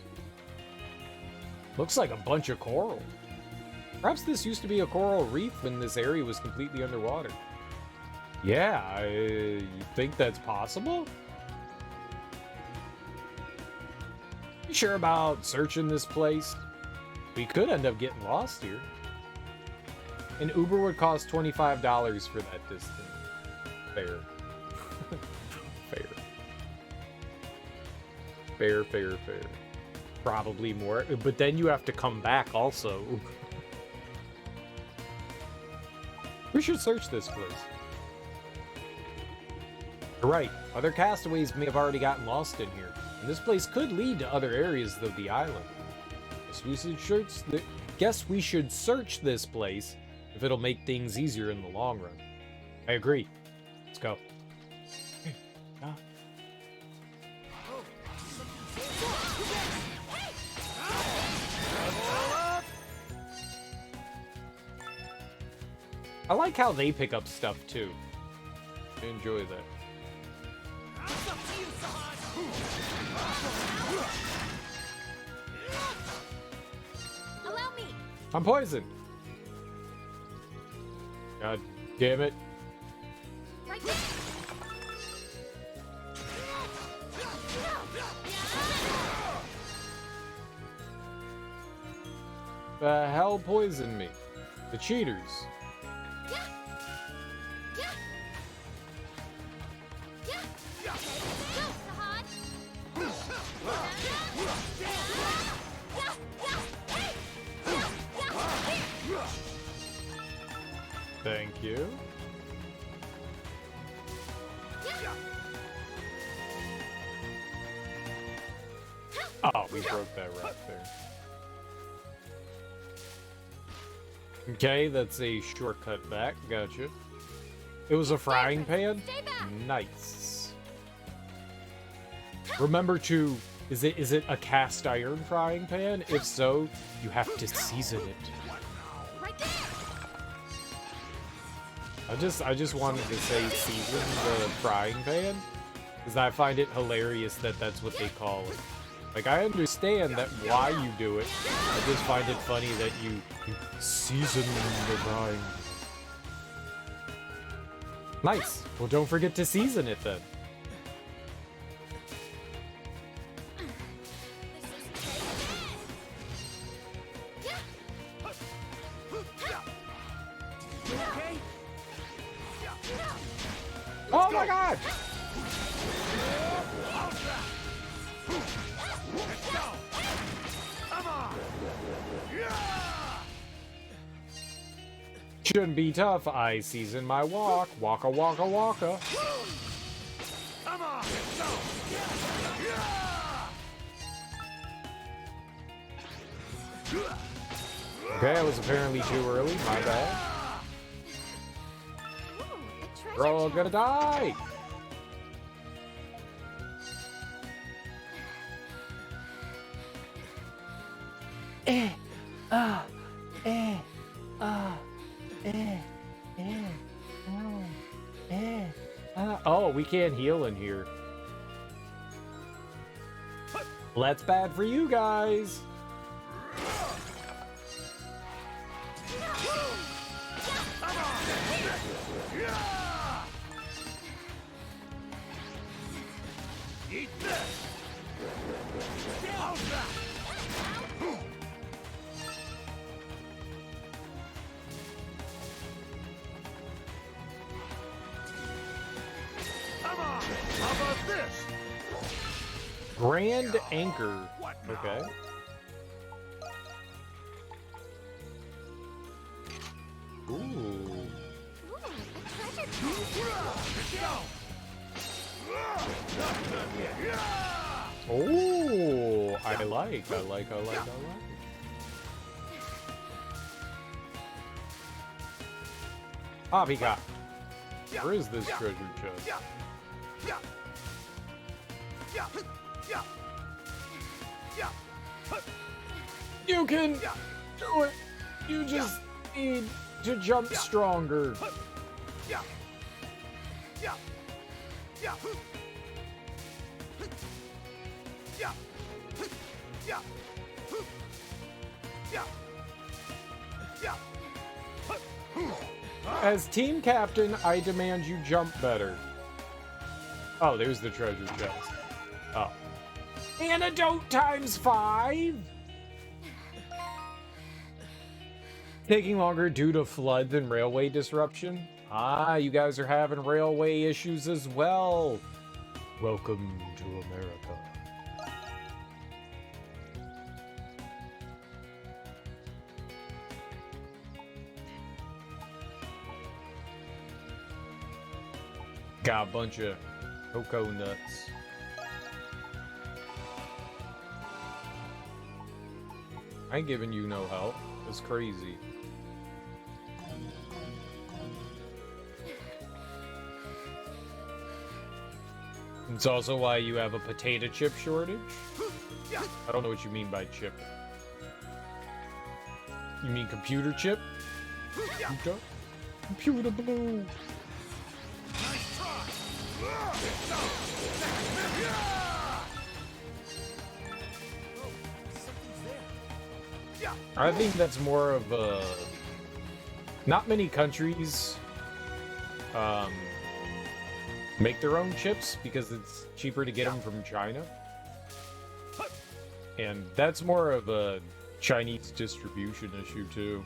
Looks like a bunch of coral. Perhaps this used to be a coral reef when this area was completely underwater. Yeah, you think that's possible? You sure about searching this place? We could end up getting lost here. An Uber would cost $25 for that distance. Fair. Fair. Fair, fair, fair. Probably more, but then you have to come back also. We should search this place. You're right, other castaways may have already gotten lost in here, and this place could lead to other areas of the island. Guess we should search this place if it'll make things easier in the long run. I agree. Let's go. I like how they pick up stuff too. I enjoy that.
Allow me.
I'm poisoned. God damn it.
Right there.
The hell poisoned me? The cheaters. Thank you. Oh, we broke that right there. Okay, that's a shortcut back. Gotcha. It was a frying pan? Nice. Remember to... Is it a cast iron frying pan? If so, you have to season it. I just wanted to say season the frying pan, because I find it hilarious that that's what they call it. Like, I understand that why you do it. I just find it funny that you season the frying. Nice. Well, don't forget to season it then. Oh my god! Shouldn't be tough. I season my walk. Waka waka waka. Okay, I was apparently too early. My bad. We're all gonna die! Oh, we can't heal in here. Well, that's bad for you guys.
Eat this! How's that? Come on! How about this?
Grand Anchor. Okay. Ooh. Oh, I like. Poppycock. Where is this treasure chest? You can do it. You just need to jump stronger. As team captain, I demand you jump better. Oh, there's the treasure chest. Oh. Antidote ×5? Taking longer due to floods and railway disruption? Ah, you guys are having railway issues as well. Welcome to America. Got a bunch of cocoa nuts. I ain't giving you no help. It's crazy. It's also why you have a potato chip shortage. I don't know what you mean by chip. You mean computer chip? Computer? Computer blue. I think that's more of a... Not many countries make their own chips because it's cheaper to get them from China. And that's more of a Chinese distribution issue too.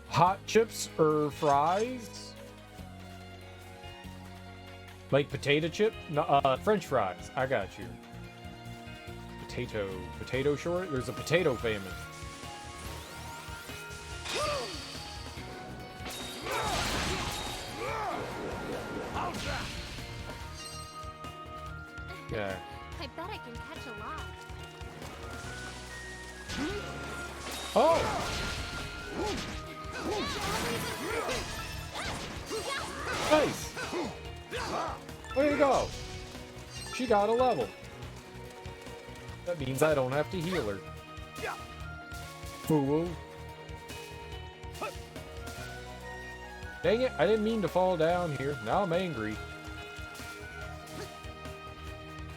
Hot chips or fries? Like potato chip? No, French fries. I got you. Potato short? There's a potato famine. Yeah.
I bet I can catch a lot.
Oh! Nice! Way to go! She got a level. That means I don't have to heal her. Woo-woo. Dang it, I didn't mean to fall down here. Now I'm angry.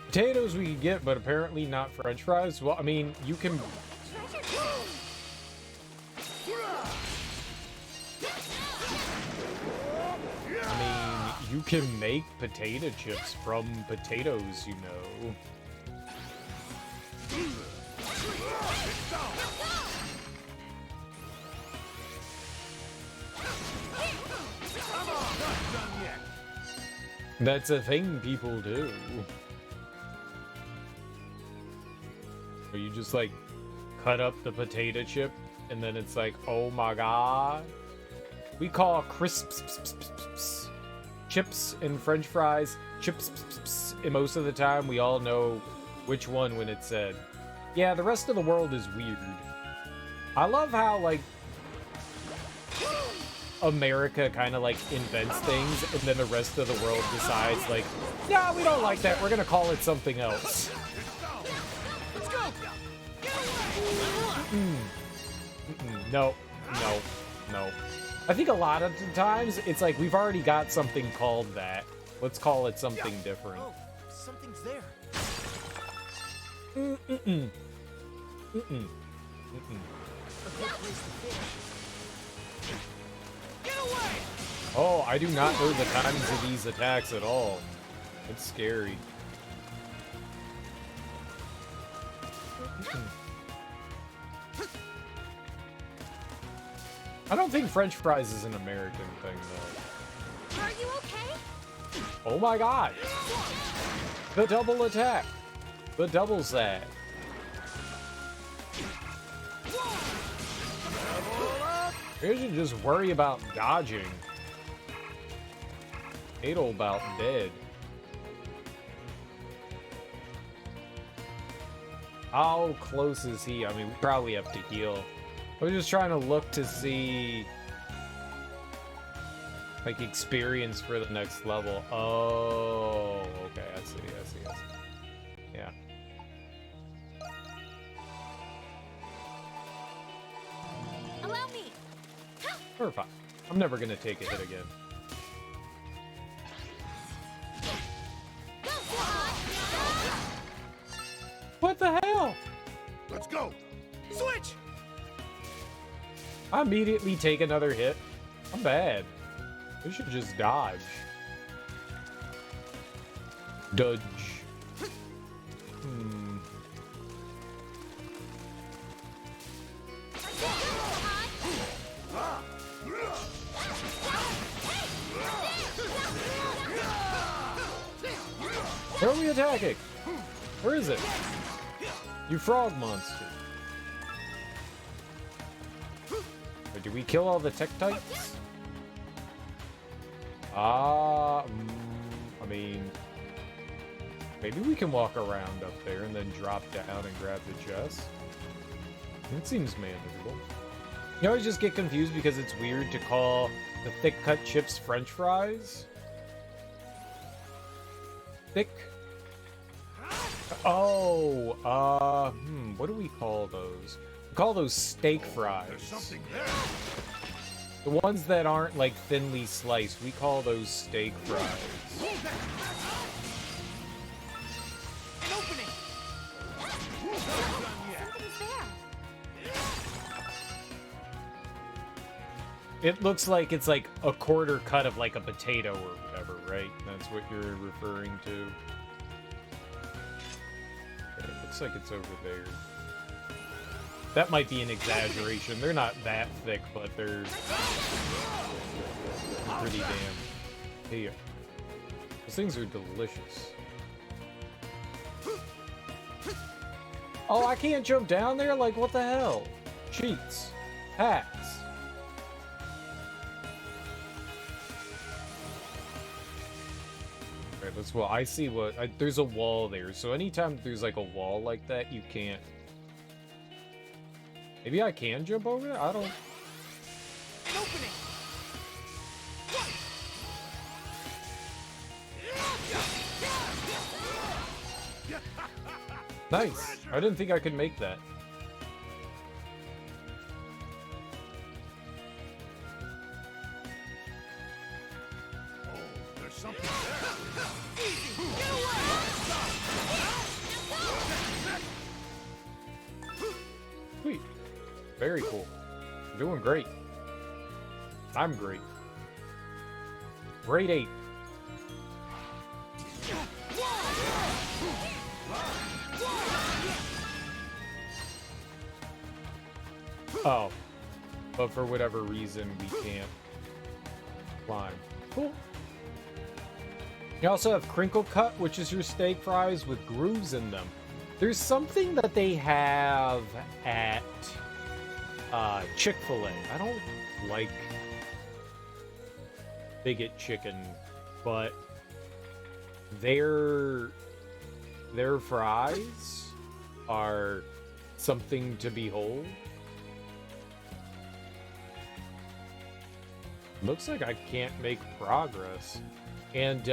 Potatoes we can get, but apparently not French fries. Well, I mean, you can... I mean, you can make potato chips from potatoes, you know. That's a thing people do. Where you just like cut up the potato chip and then it's like, oh my god. We call crisps chips and French fries chips, and most of the time we all know which one when it's said. Yeah, the rest of the world is weird. I love how like America kind of like invents things and then the rest of the world decides like, yeah, we don't like that, we're gonna call it something else. No. I think a lot of the times it's like we've already got something called that. Let's call it something different.
Oh, something's there.
A good
place to fish.
Get away!
Oh, I do not know the times of these attacks at all. It's scary. I don't think French fries is an American thing, though.
Are you okay?
Oh my god! The double attack! The double zag! You should just worry about dodging. Fatal about dead. How close is he? I mean, we probably have to heal. I was just trying to look to see like experience for the next level. Oh, okay, I see. Yeah.
Allow me.
We're fine. I'm never gonna take a hit again.
the hell?
Let's go.
Switch!
I immediately take another hit. I'm bad. We should just dodge. Dodge. Where are we attacking? Where is it? You frog monster. Wait, did we kill all the Tektites? I mean, maybe we can walk around up there and then drop down and grab the chest. It seems manageable. You always just get confused because it's weird to call the thick cut chips French fries. Thick. Oh, what do we call those? We call those steak fries.
There's something there.
The ones that aren't like thinly sliced, we call those steak fries.
An opening!
Something's there.
It looks like it's like a quarter cut of like a potato or whatever, right? That's what you're referring to. Okay, it looks like it's over there. That might be an exaggeration. They're not that thick, but they're pretty damn here. Those things are delicious. Oh, I can't jump down there? Like, what the hell? Cheats. Hacks. Alright, let's, well, I see what, there's a wall there, so anytime there's like a wall like that, you can't. Maybe I can jump over it? I don't.
An opening!
Nice. I didn't think I could make that.
Oh, there's something there.
Sweet. Very cool. Doing great. I'm great. Grade 8. Oh. But for whatever reason, we can't climb. Cool. You also have crinkle cut, which is your steak fries with grooves in them. There's something that they have at Chick-fil-A. I don't like Bigot chicken, but their fries are something to behold. Looks like I can't make progress. And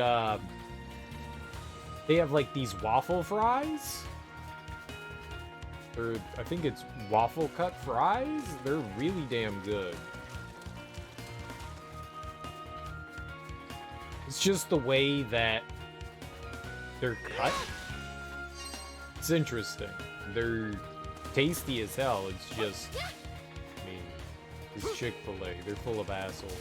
they have like these waffle fries. Or I think it's waffle cut fries. They're really damn good. It's just the way that they're cut. It's interesting. They're tasty as hell. It's just, I mean, it's Chick-fil-A. They're full of assholes.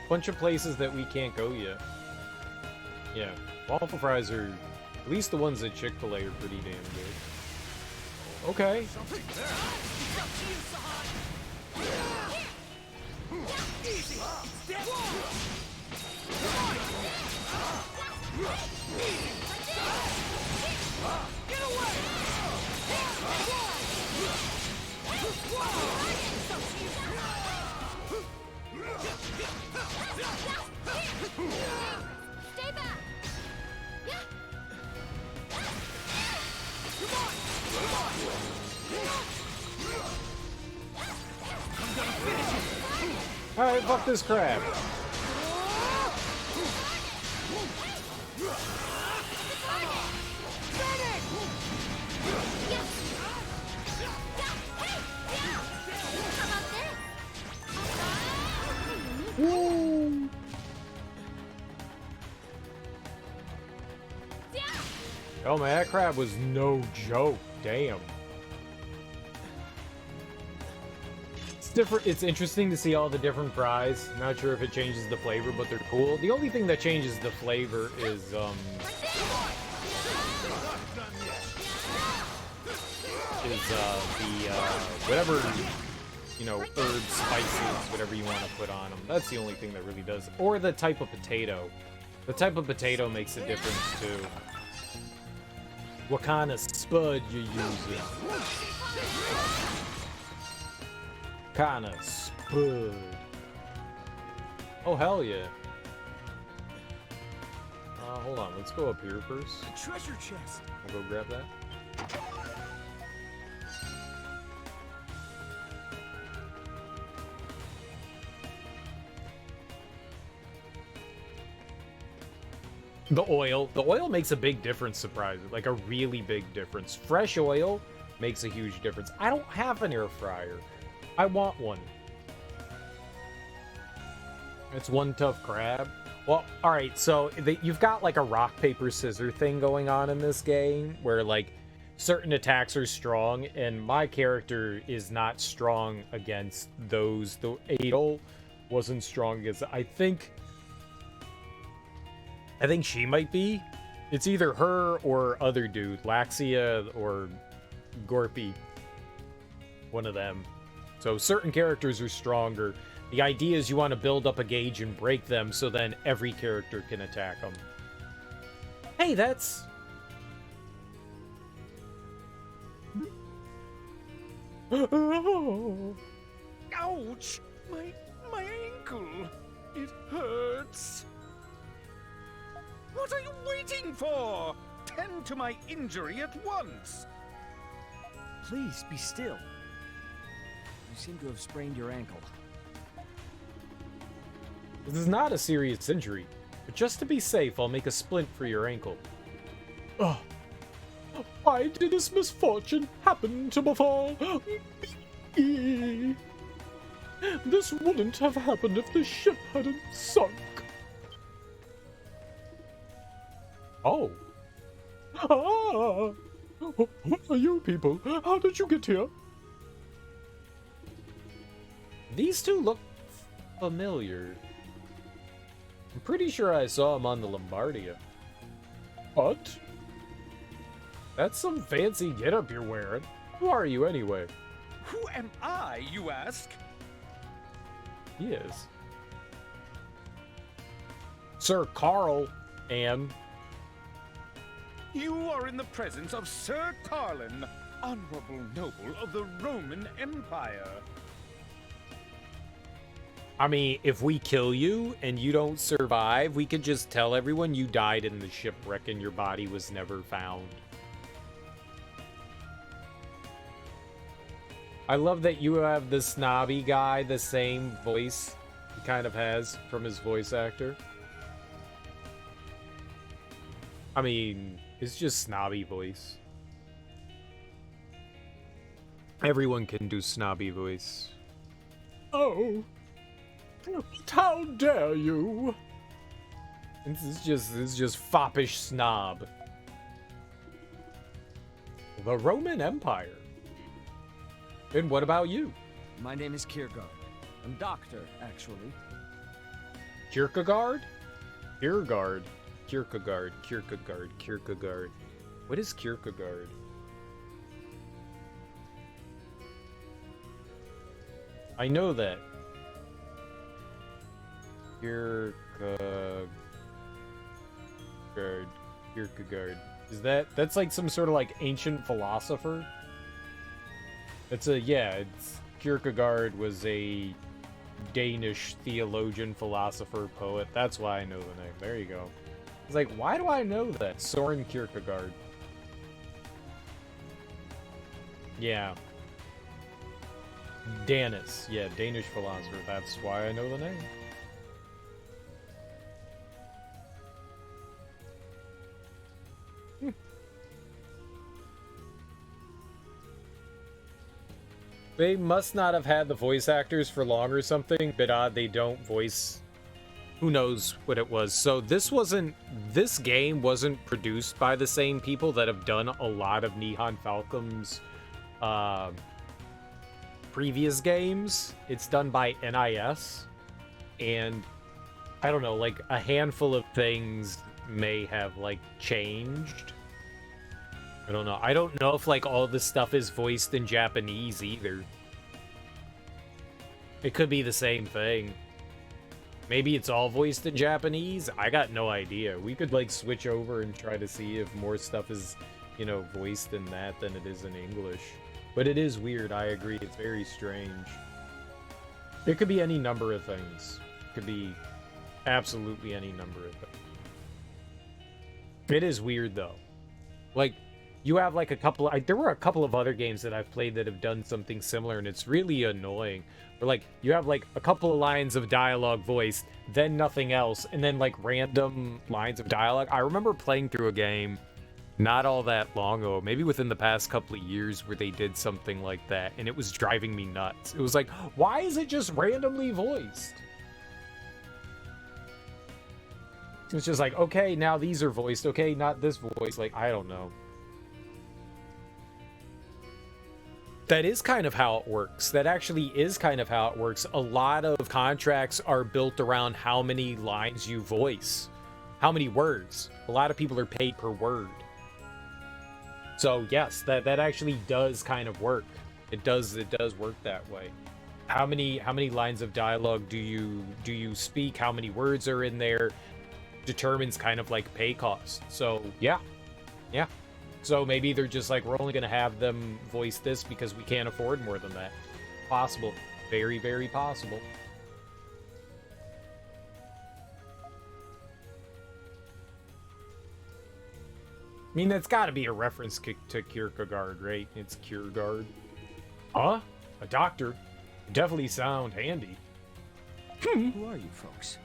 Bunch of places that we can't go yet. Yeah, waffle fries are, at least the ones at Chick-fil-A are pretty damn good. Okay.
Stay back.
Alright, fuck this crab. Oh man, that crab was no joke. Damn. It's different. It's interesting to see all the different fries. Not sure if it changes the flavor, but they're cool. The only thing that changes the flavor is whatever, you know, herbs, spices, whatever you want to put on them. That's the only thing that really does. Or the type of potato. The type of potato makes a difference too. What kind of spud you using? Kind of spud. Oh hell yeah. Hold on, let's go up here first.
A treasure chest.
I'll go grab that. The oil makes a big difference, surprisingly. Like a really big difference. Fresh oil makes a huge difference. I don't have an air fryer. I want one. It's one tough crab. Well, alright, so you've got like a rock, paper, scissors thing going on in this game where like certain attacks are strong and my character is not strong against those. The Adel wasn't strong against. I think she might be. It's either her or other dude, Laxia or Gorpy. One of them. So certain characters are stronger. The idea is you want to build up a gauge and break them so then every character can attack them. Hey, that's...
Ouch! My ankle! It hurts! What are you waiting for? Tend to my injury at once!
Please, be still. You seem to have sprained your ankle.
This is not a serious injury, but just to be safe, I'll make a splint for your ankle.
Oh, why did this misfortune happen to before? This wouldn't have happened if the ship hadn't sunk.
Oh.
Ah! Who are you people? How did you get here?
These two look familiar. I'm pretty sure I saw them on the Lombardia.
What?
That's some fancy getup you're wearing. Who are you anyway?
Who am I, you ask?
He is. Sir Carl and...
You are in the presence of Sir Carlin, honorable noble of the Roman Empire.
I mean, if we kill you and you don't survive, we could just tell everyone you died in the shipwreck and your body was never found. I love that you have the snobby guy, the same voice he kind of has from his voice actor. I mean, it's just snobby voice. Everyone can do snobby voice.
Oh. How dare you?
This is just foppish snob. The Roman Empire. And what about you?
My name is Kierkegaard. I'm doctor, actually.
Kierkegaard? Kierkegaard. Kierkegaard. Kierkegaard. Kierkegaard. What is Kierkegaard? I know that. Kierkegaard. Kierkegaard. Is that's like some sort of like ancient philosopher? It's Kierkegaard was a Danish theologian, philosopher, poet. That's why I know the name. There you go. It's like, why do I know that? Soren Kierkegaard. Yeah. Danis. Yeah, Danish philosopher. That's why I know the name. They must not have had the voice actors for long or something, but they don't voice who knows what it was. So this game wasn't produced by the same people that have done a lot of Nihon Falcom's previous games. It's done by NIS, and I don't know, like a handful of things may have like changed. I don't know. I don't know if like all this stuff is voiced in Japanese either. It could be the same thing. Maybe it's all voiced in Japanese? I got no idea. We could like switch over and try to see if more stuff is, you know, voiced in that than it is in English. But it is weird, I agree. It's very strange. It could be any number of things. It could be absolutely any number of things. It is weird though. Like, you have like a couple there were a couple of other games that I've played that have done something similar, and it's really annoying. Or like, you have like a couple of lines of dialogue voiced, then nothing else, and then like random lines of dialogue. I remember playing through a game not all that long ago, maybe within the past couple of years, where they did something like that, and it was driving me nuts. It was like, why is it just randomly voiced? It's just like, okay, now these are voiced, okay, not this voice. Like, I don't know. That is kind of how it works. That actually is kind of how it works. A lot of contracts are built around how many lines you voice, how many words. A lot of people are paid per word. So yes, that actually does kind of work. It does work that way. How many lines of dialogue do you speak? How many words are in there determines kind of like pay cost. So yeah. So maybe they're just like, we're only gonna have them voice this because we can't afford more than that. Possible. Very, very possible. I mean, that's gotta be a reference to Kierkegaard, right? It's Kierkegaard. Huh? A doctor? Definitely sound handy.
Who are you folks?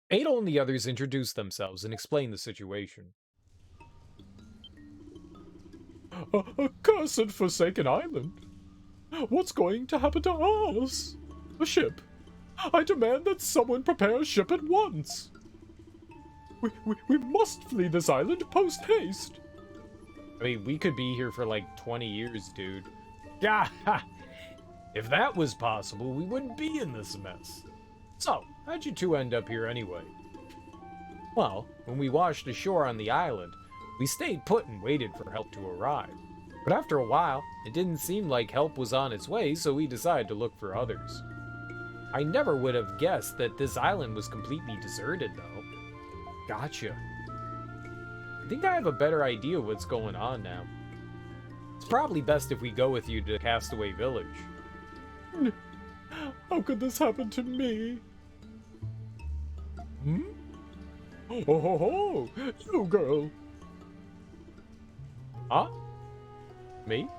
Adel and the others introduce themselves and explain the situation.
A cursed forsaken island? What's going to happen to us? A ship? I demand that someone prepare a ship at once. We must flee this island post-haste.
I mean, we could be here for like 20 years, dude. Yeah, if that was possible, we wouldn't be in this mess. So, how'd you two end up here anyway? Well, when we washed ashore on the island, we stayed put and waited for help to arrive. But after a while, it didn't seem like help was on its way, so we decided to look for others. I never would have guessed that this island was completely deserted, though. Gotcha. I think I have a better idea what's going on now. It's probably best if we go with you to Castaway Village.
How could this happen to me? Oh ho ho! You girl!
Huh? Me?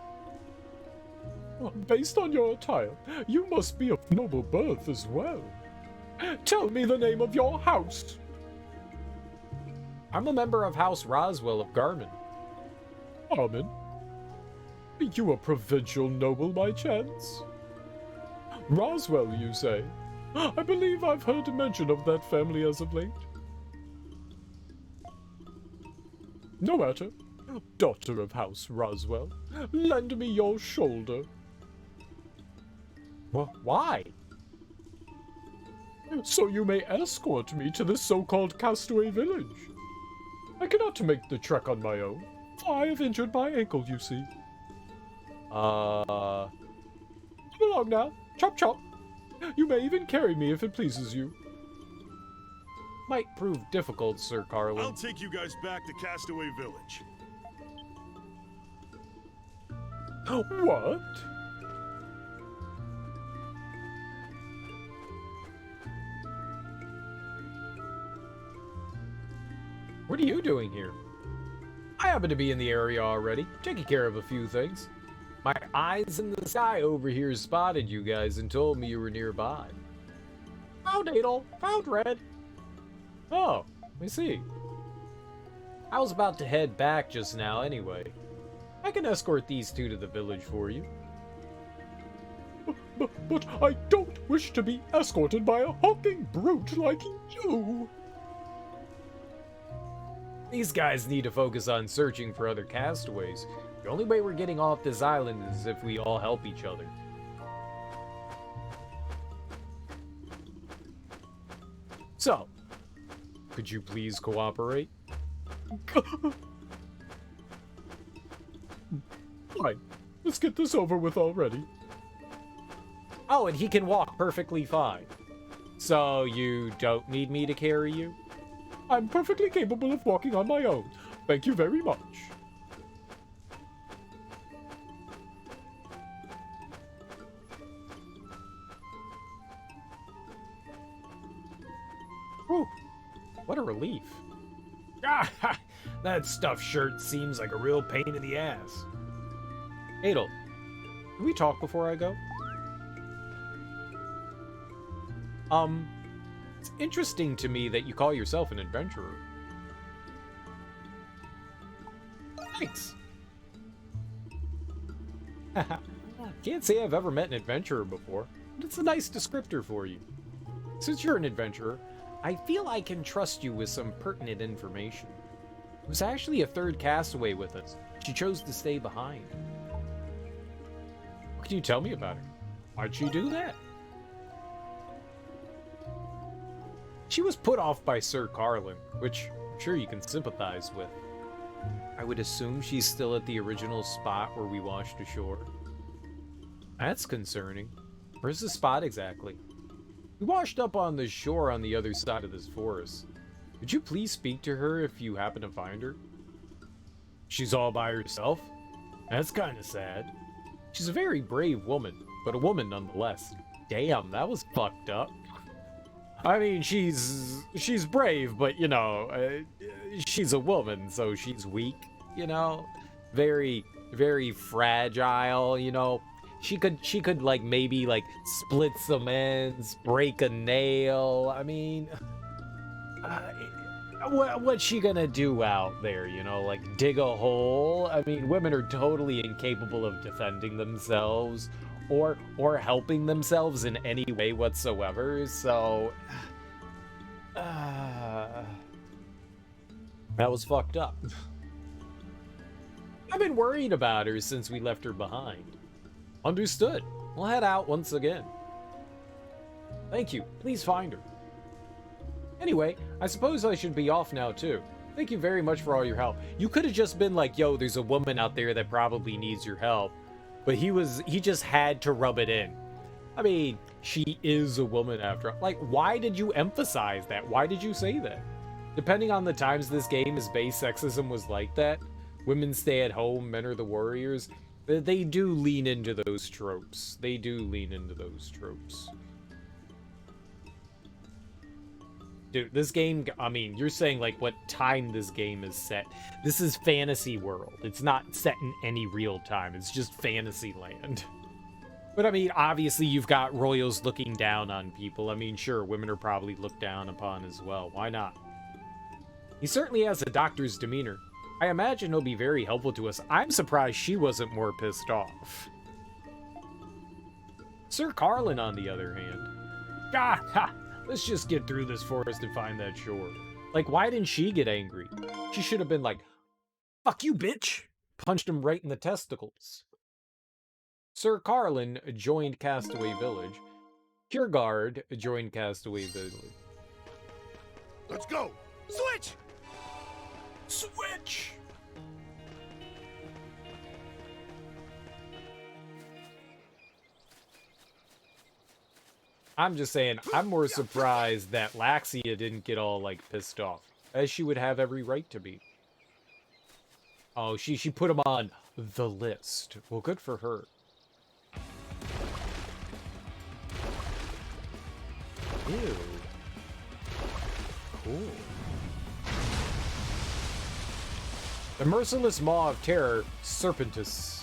Based on your attire, you must be of noble birth as well. Tell me the name of your house!
I'm a member of House Roswell of Garmin.
Garmin? You a provincial noble by chance? Roswell, you say? I believe I've heard mention of that family as of late. No matter. Daughter of House Roswell, lend me your shoulder.
Why?
So you may escort me to this so-called Castaway Village. I cannot make the trek on my own. I have injured my ankle, you see. Come along now. Chop chop. You may even carry me if it pleases you.
Might prove difficult, Sir Carlin.
I'll take you guys back to Castaway Village.
What?
What are you doing here? I happen to be in the area already, taking care of a few things. My eyes in the sky over here spotted you guys and told me you were nearby. Found Adel, found Red. Oh, I see. I was about to head back just now anyway. I can escort these two to the village for you.
But I don't wish to be escorted by a hulking brute like you.
These guys need to focus on searching for other castaways. The only way we're getting off this island is if we all help each other. So, could you please cooperate?
Fine. Let's get this over with already.
Oh, and he can walk perfectly fine. So you don't need me to carry you?
I'm perfectly capable of walking on my own. Thank you very much.
Whew. What a relief. Ah, that stuffed shirt seems like a real pain in the ass. Adel, can we talk before I go? It's interesting to me that you call yourself an adventurer. Thanks. Can't say I've ever met an adventurer before, but it's a nice descriptor for you. Since you're an adventurer, I feel I can trust you with some pertinent information. There was actually a third castaway with us. She chose to stay behind. What can you tell me about her? Why'd she do that? She was put off by Sir Carlin, which I'm sure you can sympathize with. I would assume she's still at the original spot where we washed ashore. That's concerning. Where's the spot exactly? We washed up on the shore on the other side of this forest. Would you please speak to her if you happen to find her? She's all by herself? That's kind of sad. She's a very brave woman, but a woman nonetheless. Damn, that was fucked up. I mean, she's brave, but, you know, she's a woman, so she's weak, you know? Very, very fragile, you know? She could, like, maybe, like, split some ends, break a nail. I mean, what's she gonna do out there, you know? Like, dig a hole? I mean, women are totally incapable of defending themselves or helping themselves in any way whatsoever, so... that was fucked up. I've been worried about her since we left her behind. Understood. We'll head out once again. Thank you. Please find her. Anyway, I suppose I should be off now, too. Thank you very much for all your help. You could have just been like, yo, there's a woman out there that probably needs your help. But he just had to rub it in. I mean, she is a woman after all. Like, why did you emphasize that? Why did you say that? Depending on the times this game is based, sexism was like that. Women stay at home, men are the warriors. They do lean into those tropes. They do lean into those tropes. Dude, this game, I mean, you're saying, like, what time this game is set. This is fantasy world. It's not set in any real time. It's just fantasy land. But, I mean, obviously you've got royals looking down on people. I mean, sure, women are probably looked down upon as well. Why not? He certainly has a doctor's demeanor. I imagine he'll be very helpful to us. I'm surprised she wasn't more pissed off. Sir Carlin, on the other hand. Ha! Let's just get through this forest and find that shore. Like, why didn't she get angry? She should have been like, fuck you, bitch! Punched him right in the testicles. Sir Carlin joined Castaway Village. Kiergaard joined Castaway Village.
Let's go!
Switch!
Switch!
I'm just saying, I'm more surprised that Laxia didn't get all, like, pissed off. As she would have every right to be. Oh, she put him on the list. Well, good for her. Ew. Cool. The merciless maw of terror, Serpentus.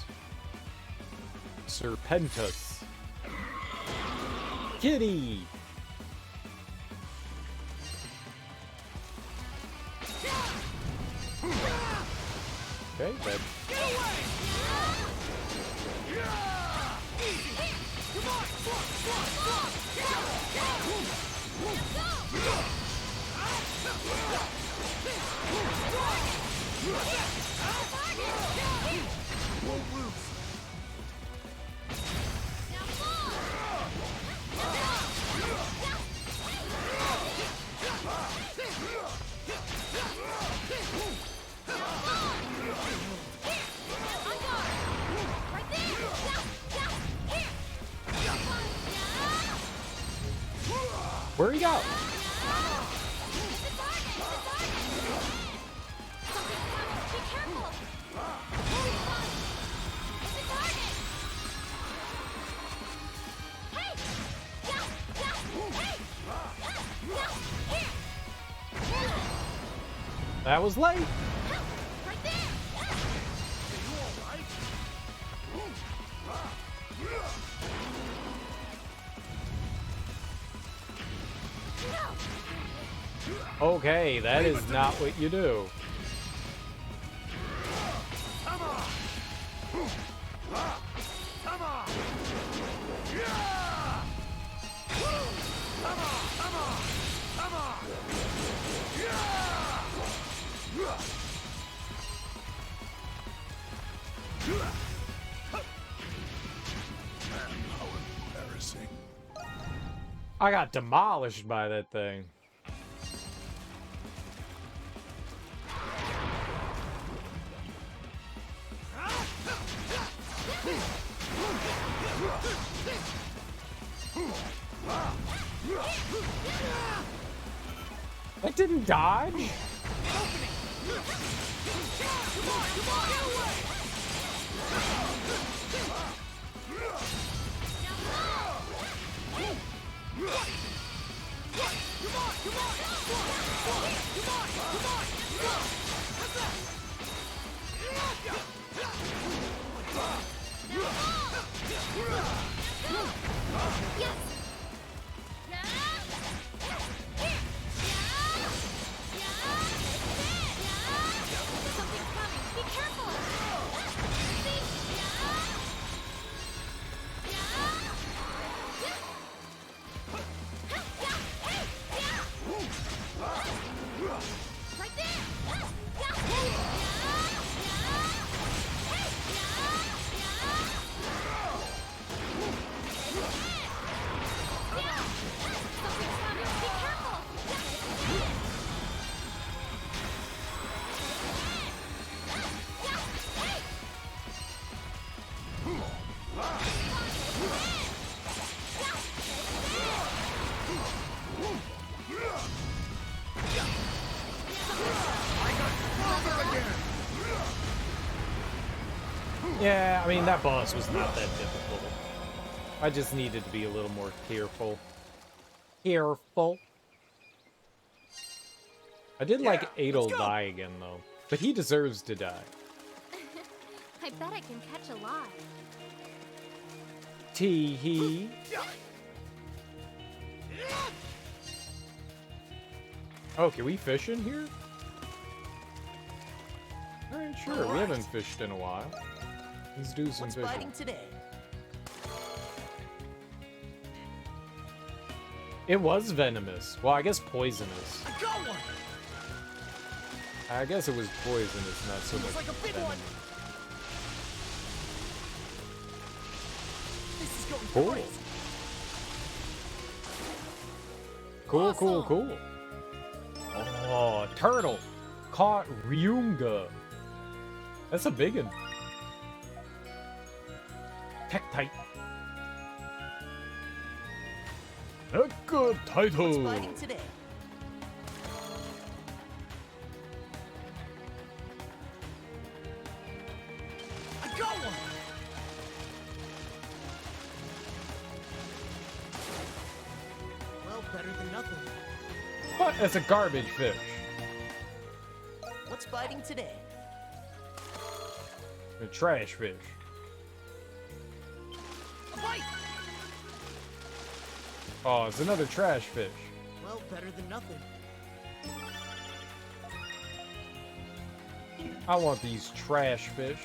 Kitty! Okay, then. Where'd he go? That was late. Okay, that is not what you do.
Come on! Come on! Yeah! Come on! Come on! Come on! Yeah! How embarrassing.
I got demolished by that thing. That didn't dodge? Yeah, I mean, that boss was not that difficult. I just needed to be a little more careful. Careful. I did like Adol die again, though. But he deserves to die.
I bet I can catch a lie.
Tee-hee. Oh, can we fish in here? Alright, sure. We haven't fished in a while. Let's do some fishing.
Fighting today?
It was venomous. Well, I guess poisonous.
I got one.
I guess it was poisonous, not so much
like a big one. This is going
Cool.
crazy.
Cool,
Awesome.
cool, cool. Oh, turtle. Caught Ryunga. That's a big one. Tektite. A good title.
Fighting today? I got one. Well, better than nothing.
What? That's a garbage fish.
What's fighting today?
A trash fish.
A bite.
Oh, it's another trash fish.
Well, better than nothing.
I want these trash fish.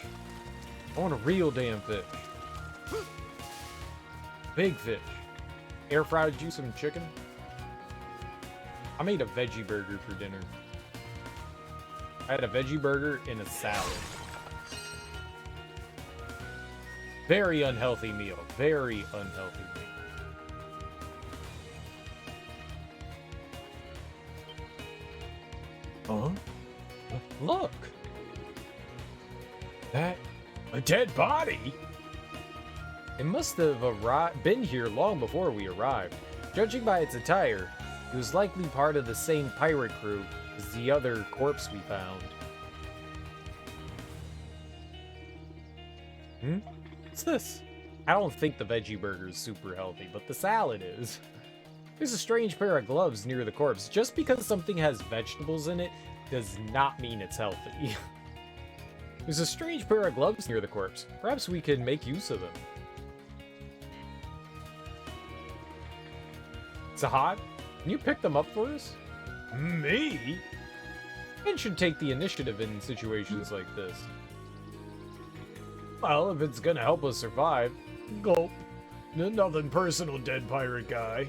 I want a real damn fish. big fish. Air fried you some chicken? I made a veggie burger for dinner. I had a veggie burger and a salad. Very unhealthy meal. Very unhealthy meal. Huh? Look! That... a dead body? It must have been here long before we arrived. Judging by its attire, it was likely part of the same pirate crew as the other corpse we found. What's this? I don't think the veggie burger is super healthy, but the salad is. There's a strange pair of gloves near the corpse. Just because something has vegetables in it does not mean it's healthy. There's a strange pair of gloves near the corpse. Perhaps we can make use of them. Sahad, can you pick them up for us? Me? Men should take the initiative in situations like this. Well, if it's gonna help us survive. Gulp. Nothing personal, dead pirate guy.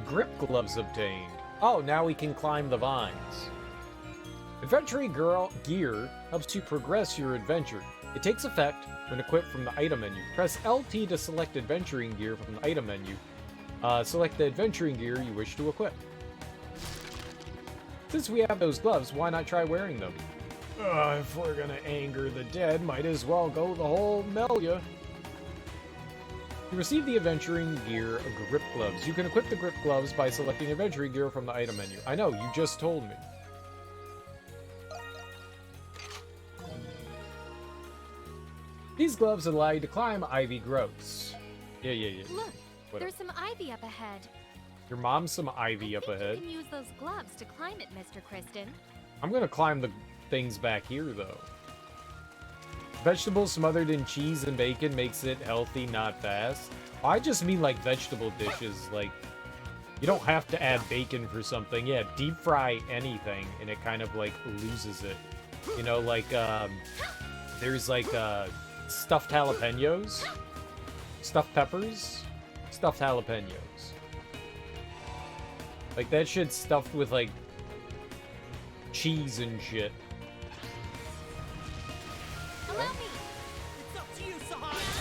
Grip gloves obtained. Oh, now we can climb the vines. Adventuring gear helps you progress your adventure. It takes effect when equipped from the item menu. Press LT to select adventuring gear from the item menu. Select the adventuring gear you wish to equip. Since we have those gloves, why not try wearing them? If we're gonna anger the dead, might as well go the whole Melia. You receive the adventuring gear grip gloves. You can equip the grip gloves by selecting adventuring gear from the item menu. I know, you just told me. These gloves allow you to climb ivy growths. Yeah.
Look,
Whatever.
there's some ivy up ahead.
Your mom's some ivy up
I think
ahead.
you can use those gloves to climb it, Mr. Kristen.
I'm gonna climb the things back here, though. Vegetables smothered in cheese and bacon makes it healthy, not fast. I just mean like vegetable dishes, like you don't have to add bacon for something. Yeah, deep fry anything and it kind of like loses it. You know, like there's like stuffed jalapenos, stuffed peppers, stuffed jalapenos. Like that shit's stuffed with like cheese and shit.
Allow me.
It's up to you, Sahad.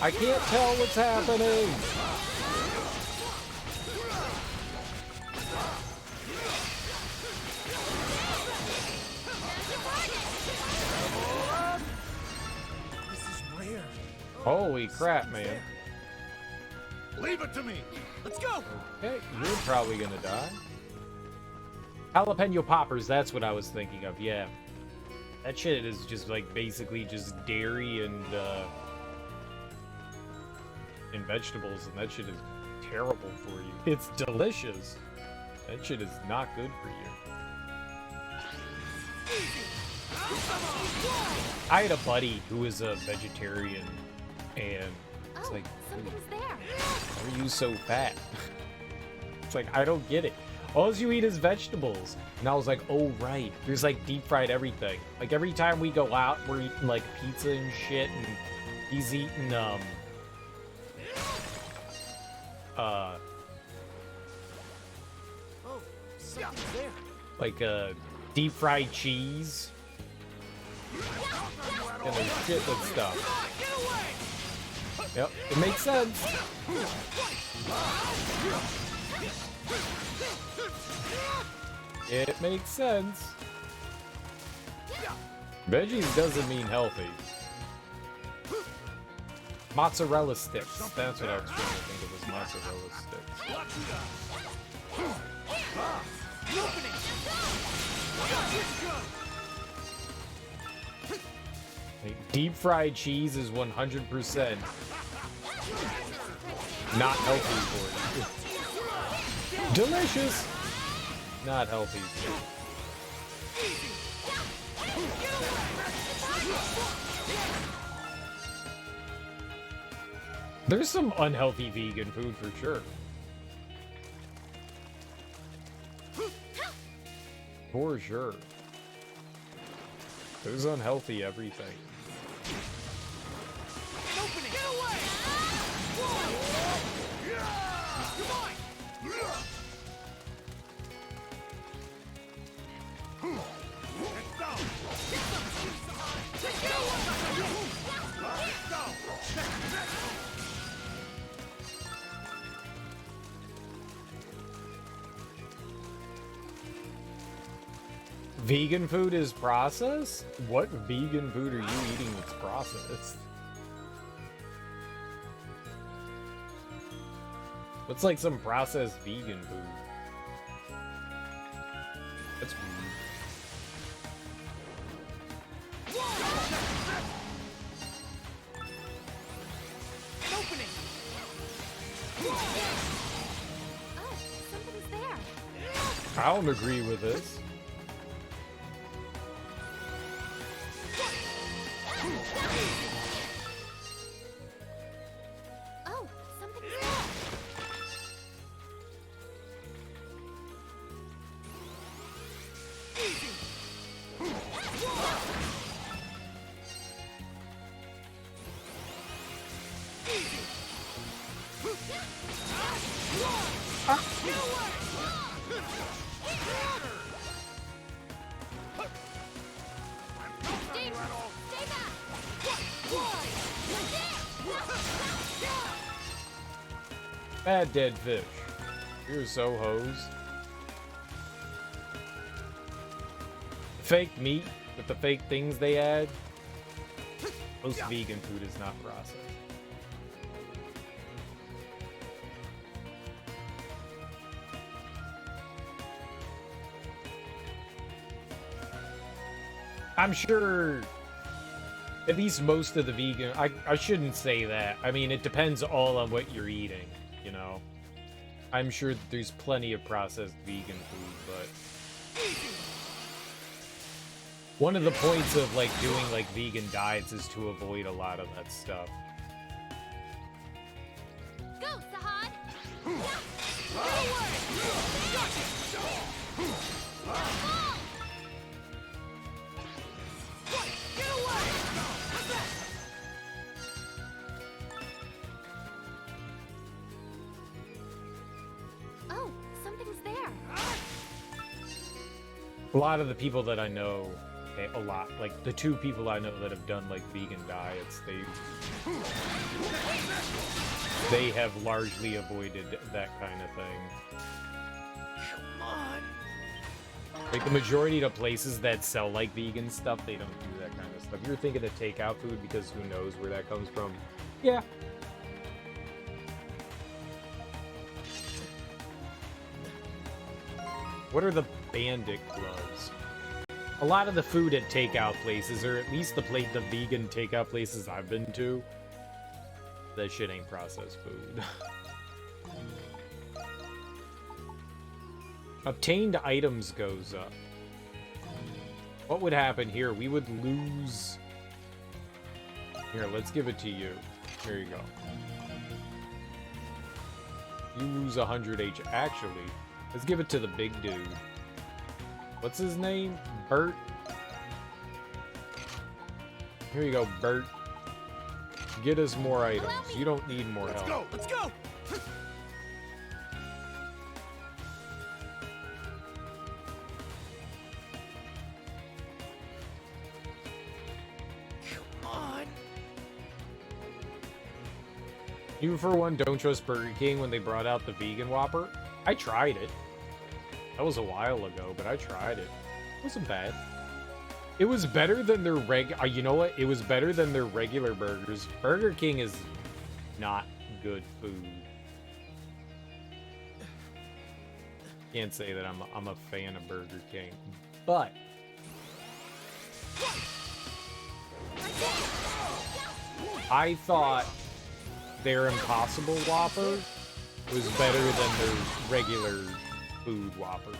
I can't tell what's happening.
This is rare.
Holy crap, man.
Leave it to me.
Let's go.
Okay, you're probably gonna die. Jalapeno poppers, that's what I was thinking of, yeah. That shit is just like basically just dairy and vegetables, and that shit is terrible for you. It's delicious. That shit is not good for you. I had a buddy who was a vegetarian, and it's like,
Something's there.
why are you so fat? It's like, I don't get it. All you eat is vegetables. And I was like, oh, right. There's like deep fried everything. Like every time we go out, we're eating like pizza and shit. And he's eating,
Oh, something's there.
like deep fried cheese. And there's shit and stuff. Yep, it makes sense. It makes sense. Veggies doesn't mean healthy. Mozzarella sticks. That's what I was trying to think of as mozzarella sticks. Like, deep fried cheese is 100% not healthy for you. Delicious! Not healthy. There's some unhealthy vegan food for sure. For sure. There's unhealthy everything.
Opening. Get away! Come on!
Let's go!
Get some juice behind! Get away!
Let's go!
Vegan food is processed? What vegan food are you eating that's processed? What's like some processed vegan food? That's weird.
Opening.
Oh, somebody's there.
I don't agree with this.
Oh, somebody's there. Stay back!
Bad dead fish. You're so hosed. Fake meat with the fake things they add. Most vegan food is not processed. I'm sure at least most of the vegan, I shouldn't say that. I mean, it depends all on what you're eating, you know. I'm sure that there's plenty of processed vegan food, but one of the points of like doing like vegan diets is to avoid a lot of that stuff.
Go, Sahad! Oh, something's there.
A lot of the people that I know, okay, a lot, like the two people I know that have done like vegan diets, they have largely avoided that kind of thing.
Come on.
Like the majority of places that sell like vegan stuff, they don't do that kind of stuff. You're thinking of takeout food because who knows where that comes from? Yeah. What are the bandit gloves? A lot of the food at takeout places, or at least the vegan takeout places I've been to, that shit ain't processed food. Obtained items goes up. What would happen here? We would lose... Here, let's give it to you. Here you go. You lose 100 H. Actually, let's give it to the big dude. What's his name? Bert? Here you go, Bert. Get us more items. You don't need more help.
Go. Let's go. Come on.
You, for one, don't trust Burger King when they brought out the vegan Whopper? I tried it. That was a while ago, but I tried it. It wasn't bad. It was better than their you know what? It was better than their regular burgers. Burger King is not good food. Can't say that I'm a fan of Burger King, but I thought their Impossible Whopper was better than their regular food Whopper.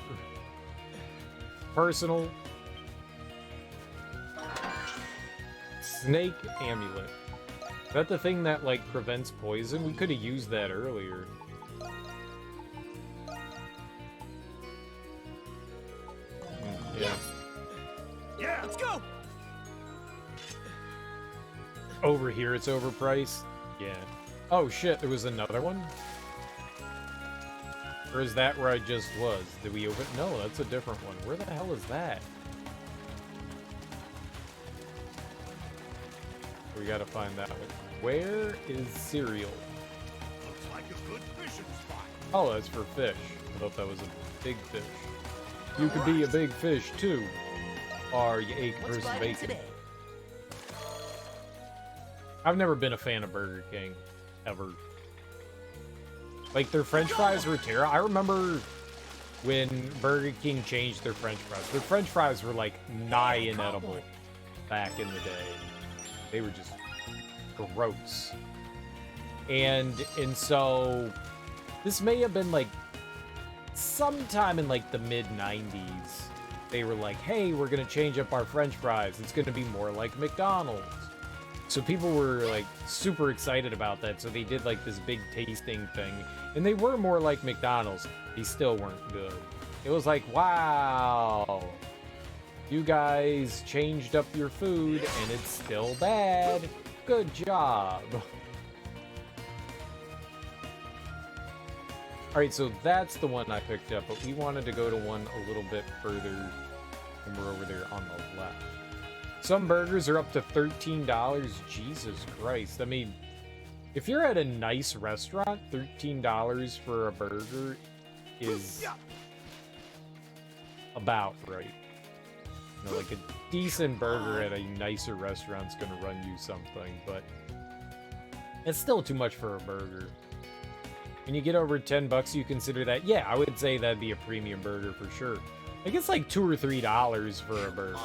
Snake amulet. Is that the thing that, like, prevents poison? We could have used that earlier. Yeah.
Yeah, let's go.
Over here, it's overpriced? Yeah. Oh, shit, there was another one? Or is that where I just was? Did we open? No, that's a different one. Where the hell is that? We gotta find that one. Where is cereal?
Looks like a good fishing spot.
Oh, that's for fish. I thought that was a big fish. You could be a big fish, too. Or you ate crisp bacon. Today? I've never been a fan of Burger King. Ever. Like, their french fries were terrible. I remember when Burger King changed their french fries. Their french fries were, like, nigh inedible back in the day. They were just gross. And so, this may have been, like, sometime in, like, the mid-90s. They were like, hey, we're gonna change up our french fries. It's gonna be more like McDonald's. So people were, like, super excited about that, so they did, like, this big tasting thing. And they were more like McDonald's. They still weren't good. It was like, wow, you guys changed up your food, and it's still bad. Good job. Alright, so that's the one I picked up, but we wanted to go to one a little bit further, and we're over there on the left. Some burgers are up to $13. Jesus Christ. I mean, if you're at a nice restaurant, $13 for a burger is about right. You know, like a decent burger at a nicer restaurant's gonna run you something, but it's still too much for a burger. When you get over 10 bucks, you consider that, yeah, I would say that'd be a premium burger for sure. Like, it's like $2 or $3 for a burger.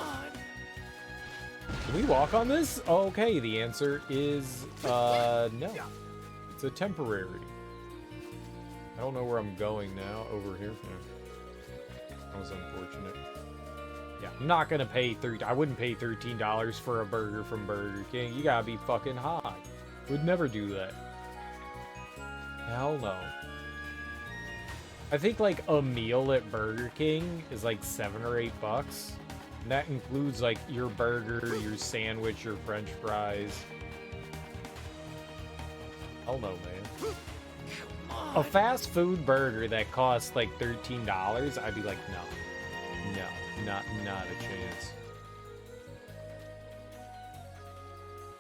Can we walk on this? Okay, the answer is, no. It's a temporary. I don't know where I'm going now. Over here. That was unfortunate. Yeah, I'm not gonna pay I wouldn't pay $13 for a burger from Burger King. You gotta be fucking high. Would never do that. Hell no. I think, like, a meal at Burger King is like $7 or $8. And that includes, like, your burger, your sandwich, your french fries. Hell no, man. A fast food burger that costs, like, $13, I'd be like, no. No, not a chance.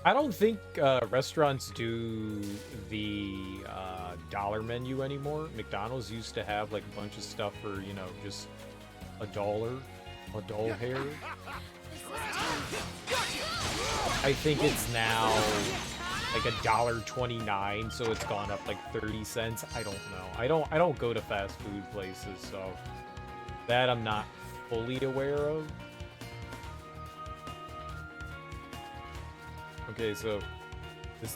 I don't think restaurants do the dollar menu anymore. McDonald's used to have, like, a bunch of stuff for, you know, just $1. A doll hair. I think it's now like $1.29, so it's gone up like 30 cents. I don't know. I don't go to fast food places, so that I'm not fully aware of. Okay, so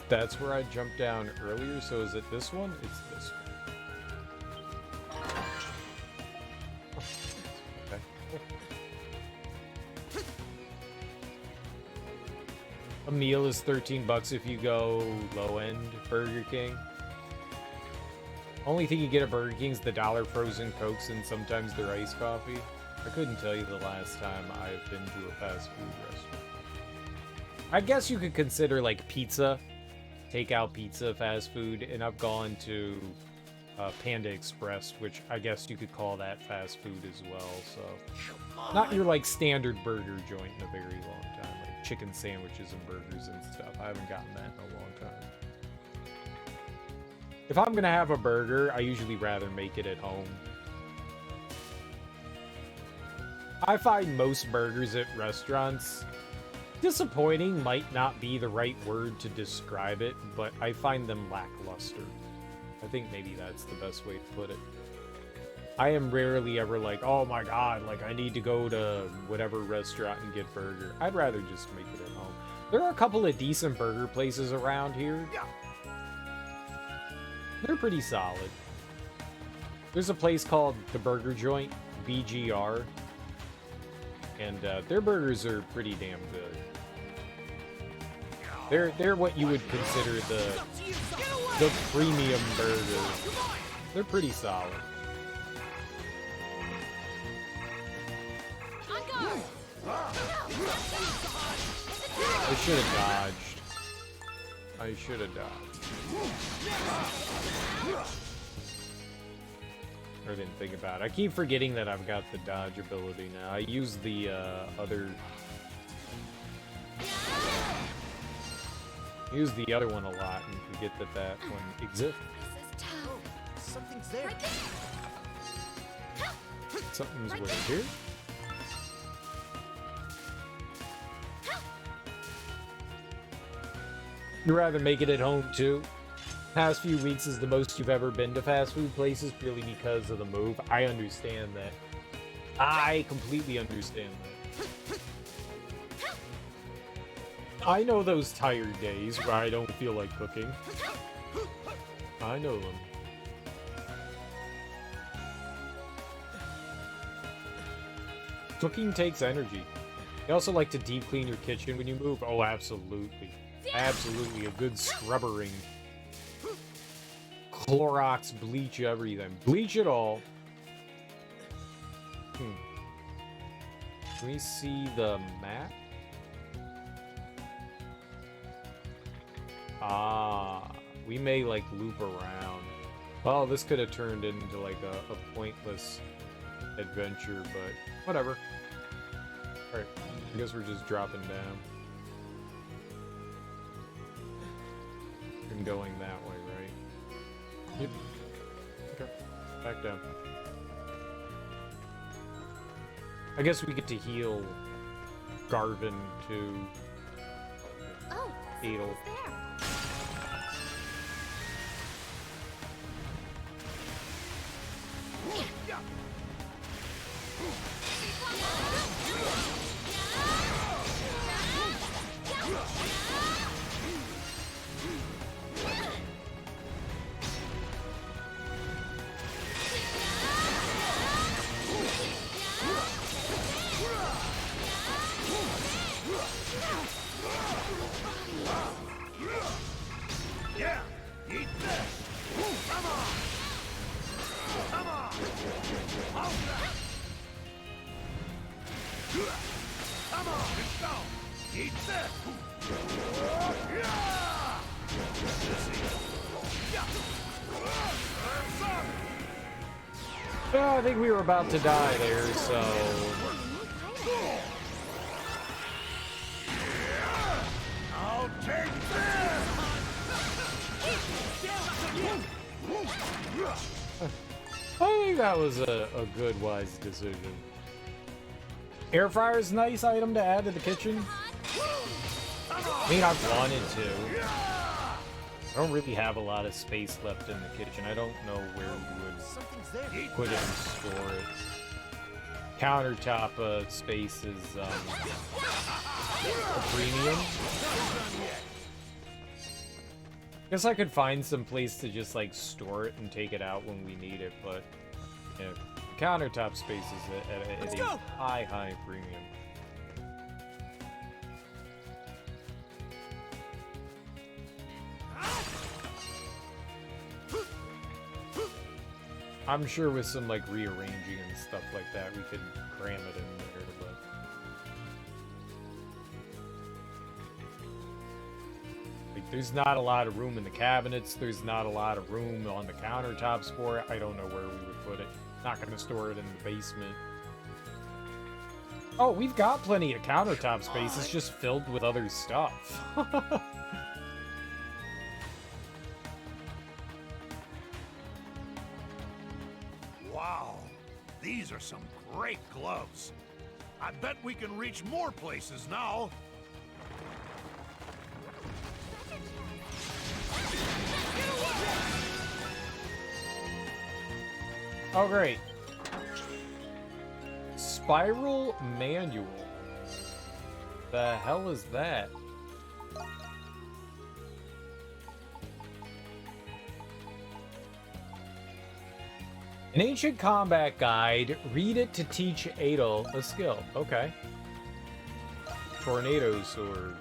that's where I jumped down earlier. So is it this one? It's this one. A meal is $13 if you go low-end Burger King. Only thing you get at Burger King is the $1 frozen Cokes and sometimes their iced coffee. I couldn't tell you the last time I've been to a fast food restaurant. I guess you could consider, like, pizza, takeout pizza, fast food, and I've gone to Panda Express, which I guess you could call that fast food as well, so... Not your, like, standard burger joint in a very long time, like chicken sandwiches and burgers and stuff. I haven't gotten that in a long time. If I'm gonna have a burger, I usually rather make it at home. I find most burgers at restaurants disappointing might not be the right word to describe it, but I find them lackluster. I think maybe that's the best way to put it. I am rarely ever like, oh my god, like I need to go to whatever restaurant and get burger. I'd rather just make it at home. There are a couple of decent burger places around here. They're pretty solid. There's a place called The Burger Joint, BGR, and their burgers are pretty damn good. They're what you would consider the premium burger. They're pretty solid. I should have dodged. I should have dodged. I didn't think about it. I keep forgetting that I've got the dodge ability now. I use the other... use the other one a lot and forget that that one exists.
Something's there.
Something's way here. You'd rather make it at home too. Past few weeks is the most you've ever been to fast food places purely because of the move. I understand that. I completely understand that. I know those tired days where I don't feel like cooking. I know them. Cooking takes energy. You also like to deep clean your kitchen when you move? Oh, absolutely. Absolutely. A good scrubbering. Clorox, bleach everything. Bleach it all. Can we see the map? Ah, we may like loop around. Well, this could have turned into like a pointless adventure, but whatever. Alright, I guess we're just dropping down. And going that way, right? Yep. Okay, back down. I guess we get to heal Garvin too.
Oh,
Heal.
there.
Yeah, eat this. Come on. Come on. Hold that. Come on, let's go. Eat this.
Well, I think we were about to die there, so...
I'll take this.
I think that was a good, wise decision. Air fryer's a nice item to add to the kitchen. I mean, I've wanted to. I don't really have a lot of space left in the kitchen. I don't know where we would put it and store it. Countertop space is a premium. Guess I could find some place to just like store it and take it out when we need it, but you know, countertop space is at a high premium. I'm sure with some like rearranging and stuff like that, we could cram it in there, but like, there's not a lot of room in the cabinets. There's not a lot of room on the countertops for it. I don't know where we would put it. Not going to store it in the basement. Oh, we've got plenty of countertop space. It's just filled with other stuff.
Wow, these are some great gloves. I bet we can reach more places now.
Oh, great. Spiral manual. The hell is that? An ancient combat guide. Read it to teach Adol a skill. Okay. Tornado sword.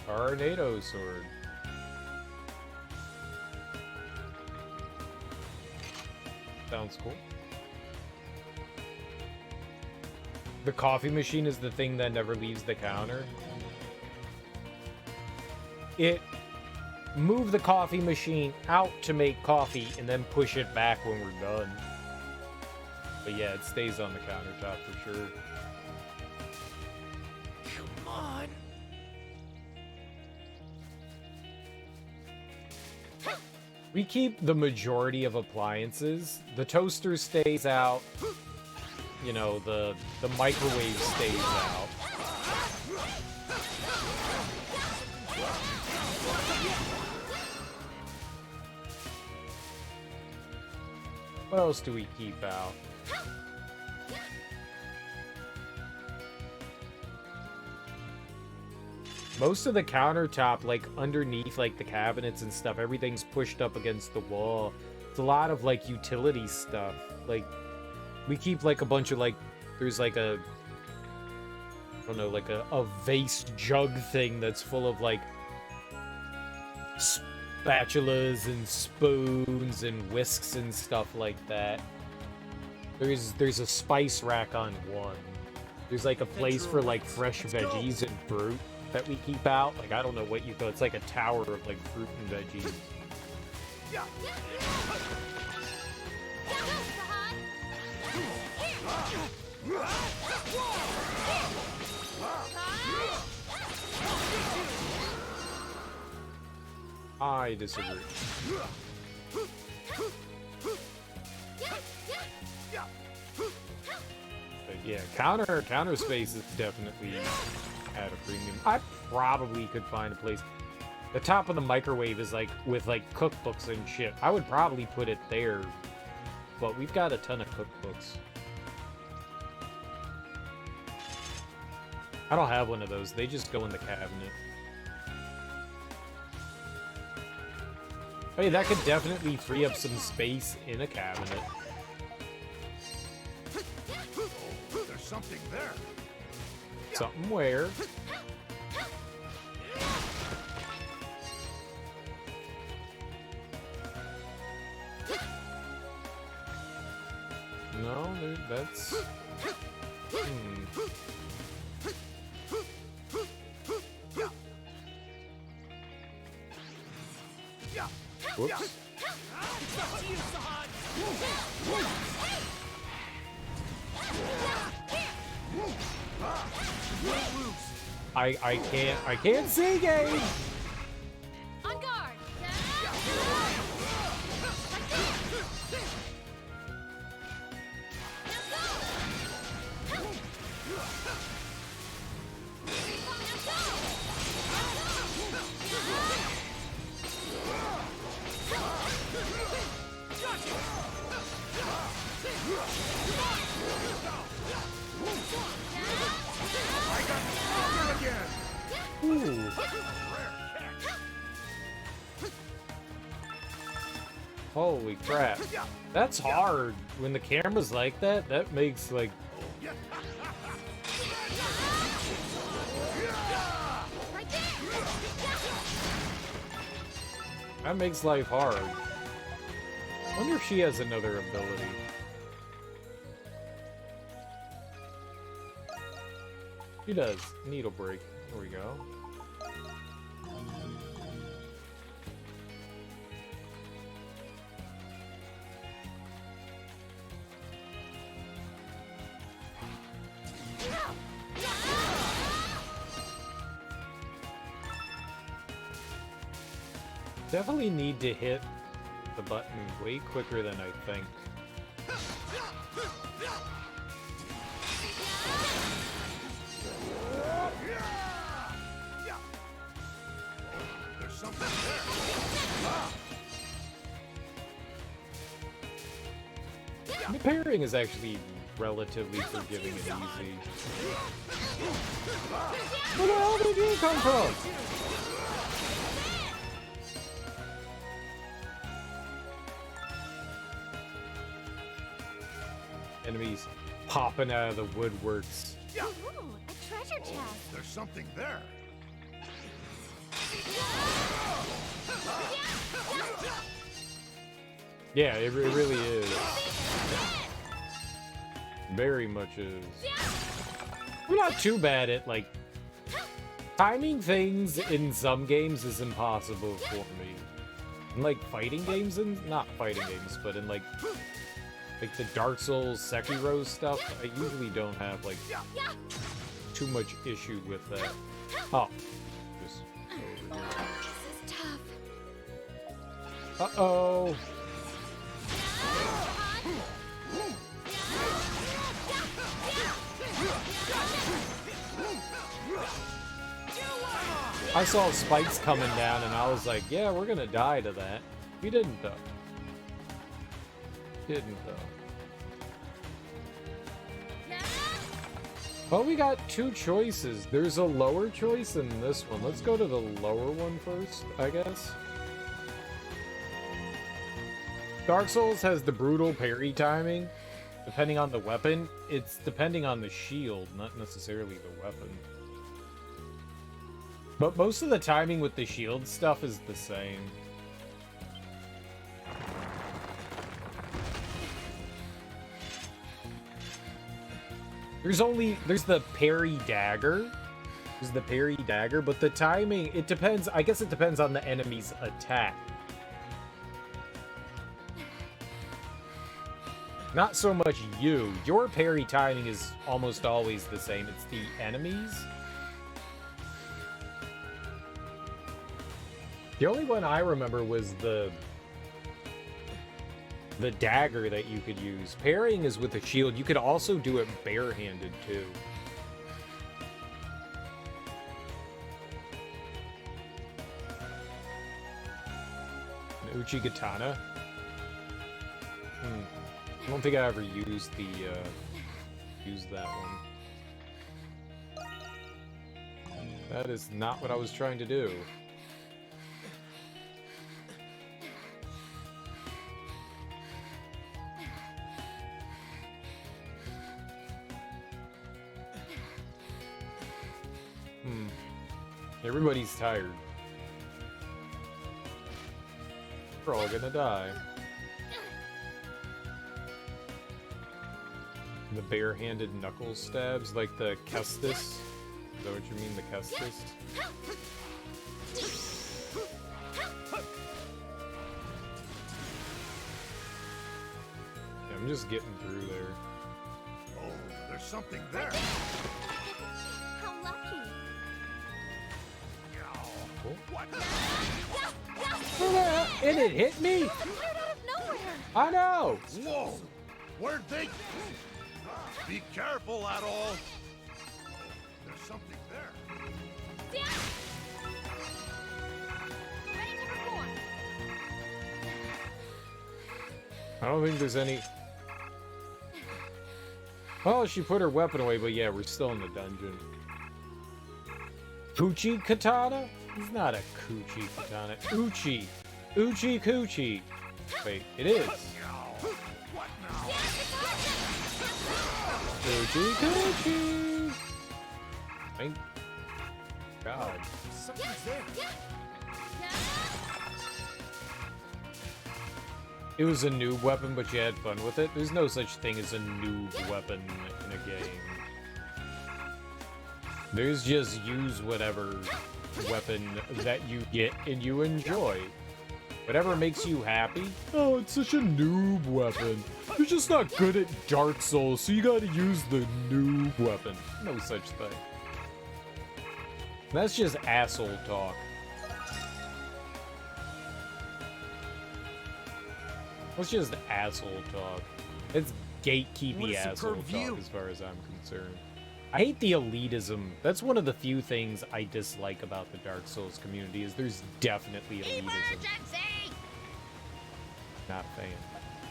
Tornado sword. Sounds cool. The coffee machine is the thing that never leaves the counter. It move the coffee machine out to make coffee and then push it back when we're done. But yeah, it stays on the countertop for sure.
Come on.
We keep the majority of appliances. The toaster stays out. You know, the microwave stays out. What else do we keep out? Most of the countertop, like underneath like the cabinets and stuff, everything's pushed up against the wall. It's a lot of like utility stuff. Like we keep like a bunch of like, there's like a, I don't know, like a vase jug thing that's full of like spatulas and spoons and whisks and stuff like that. There's a spice rack on one. There's like a place for like fresh veggies and fruit that we keep out. Like I don't know what you call it. It's like a tower of like fruit and veggies. I disagree. But yeah, counter space is definitely at a premium. I probably could find a place. The top of the microwave is like with like cookbooks and shit. I would probably put it there, but we've got a ton of cookbooks. I don't have one of those. They just go in the cabinet. Hey, that could definitely free up some space in a cabinet.
There's something there.
Something where? No, that's... Whoops. I can't see, Gage!
On guard!
Ooh. Holy crap. That's hard. When the camera's like that, that makes like... That makes life hard. I wonder if she has another ability. She does. Needle break. There we go. Definitely need to hit the button way quicker than I think.
There's something there.
The parrying is actually relatively forgiving and easy. Where the hell did you come from? Enemies popping out of the woodworks.
Ooh, a treasure chest.
There's something there.
Yeah, it really is. Very much is. We're not too bad at, like, timing things in some games is impossible for me. In, like, fighting games and not fighting games, but in, like the Dark Souls, Sekiro stuff, I usually don't have, like, too much issue with that. Oh. Just over here.
This is tough.
Uh-oh. I saw spikes coming down and I was like, yeah, we're gonna die to that. We didn't though. Well, we got two choices. There's a lower choice in this one. Let's go to the lower one first, I guess. Dark Souls has the brutal parry timing. Depending on the weapon, it's depending on the shield, not necessarily the weapon. But most of the timing with the shield stuff is the same. There's the parry dagger. There's the parry dagger, but the timing, it depends. I guess it depends on the enemy's attack. Not so much you. Your parry timing is almost always the same. It's the enemies. The only one I remember was the dagger that you could use. Parrying is with a shield. You could also do it barehanded too. An Uchi Katana? I don't think I ever used that one. That is not what I was trying to do. Everybody's tired. We're all gonna die. The bare-handed knuckle stabs, like the Kestis. Is that what you mean, the Kestis? Yeah, I'm just getting through there.
Oh, there's something there.
How lucky.
What?
And it hit me?
It appeared out of nowhere.
I know!
Whoa! Where'd they... Be careful, at all. There's something there.
Ready to perform.
I don't think there's any... Oh, she put her weapon away, but yeah, we're still in the dungeon. Coochie Katana? It's not a Coochie Katana. Uchi. Uchi Coochie. Wait, it is.
What now?
Coochie Coochie. Thank God.
Something's there.
It was a noob weapon, but you had fun with it. There's no such thing as a noob weapon in a game. There's just use whatever weapon that you get and you enjoy. Whatever makes you happy. Oh, it's such a noob weapon. You're just not good at Dark Souls, so you gotta use the noob weapon. No such thing. That's just asshole talk. That's just asshole talk. It's gatekeepy asshole talk as far as I'm concerned. I hate the elitism. That's one of the few things I dislike about the Dark Souls community is there's definitely elitism.
Emergency!
Not a fan.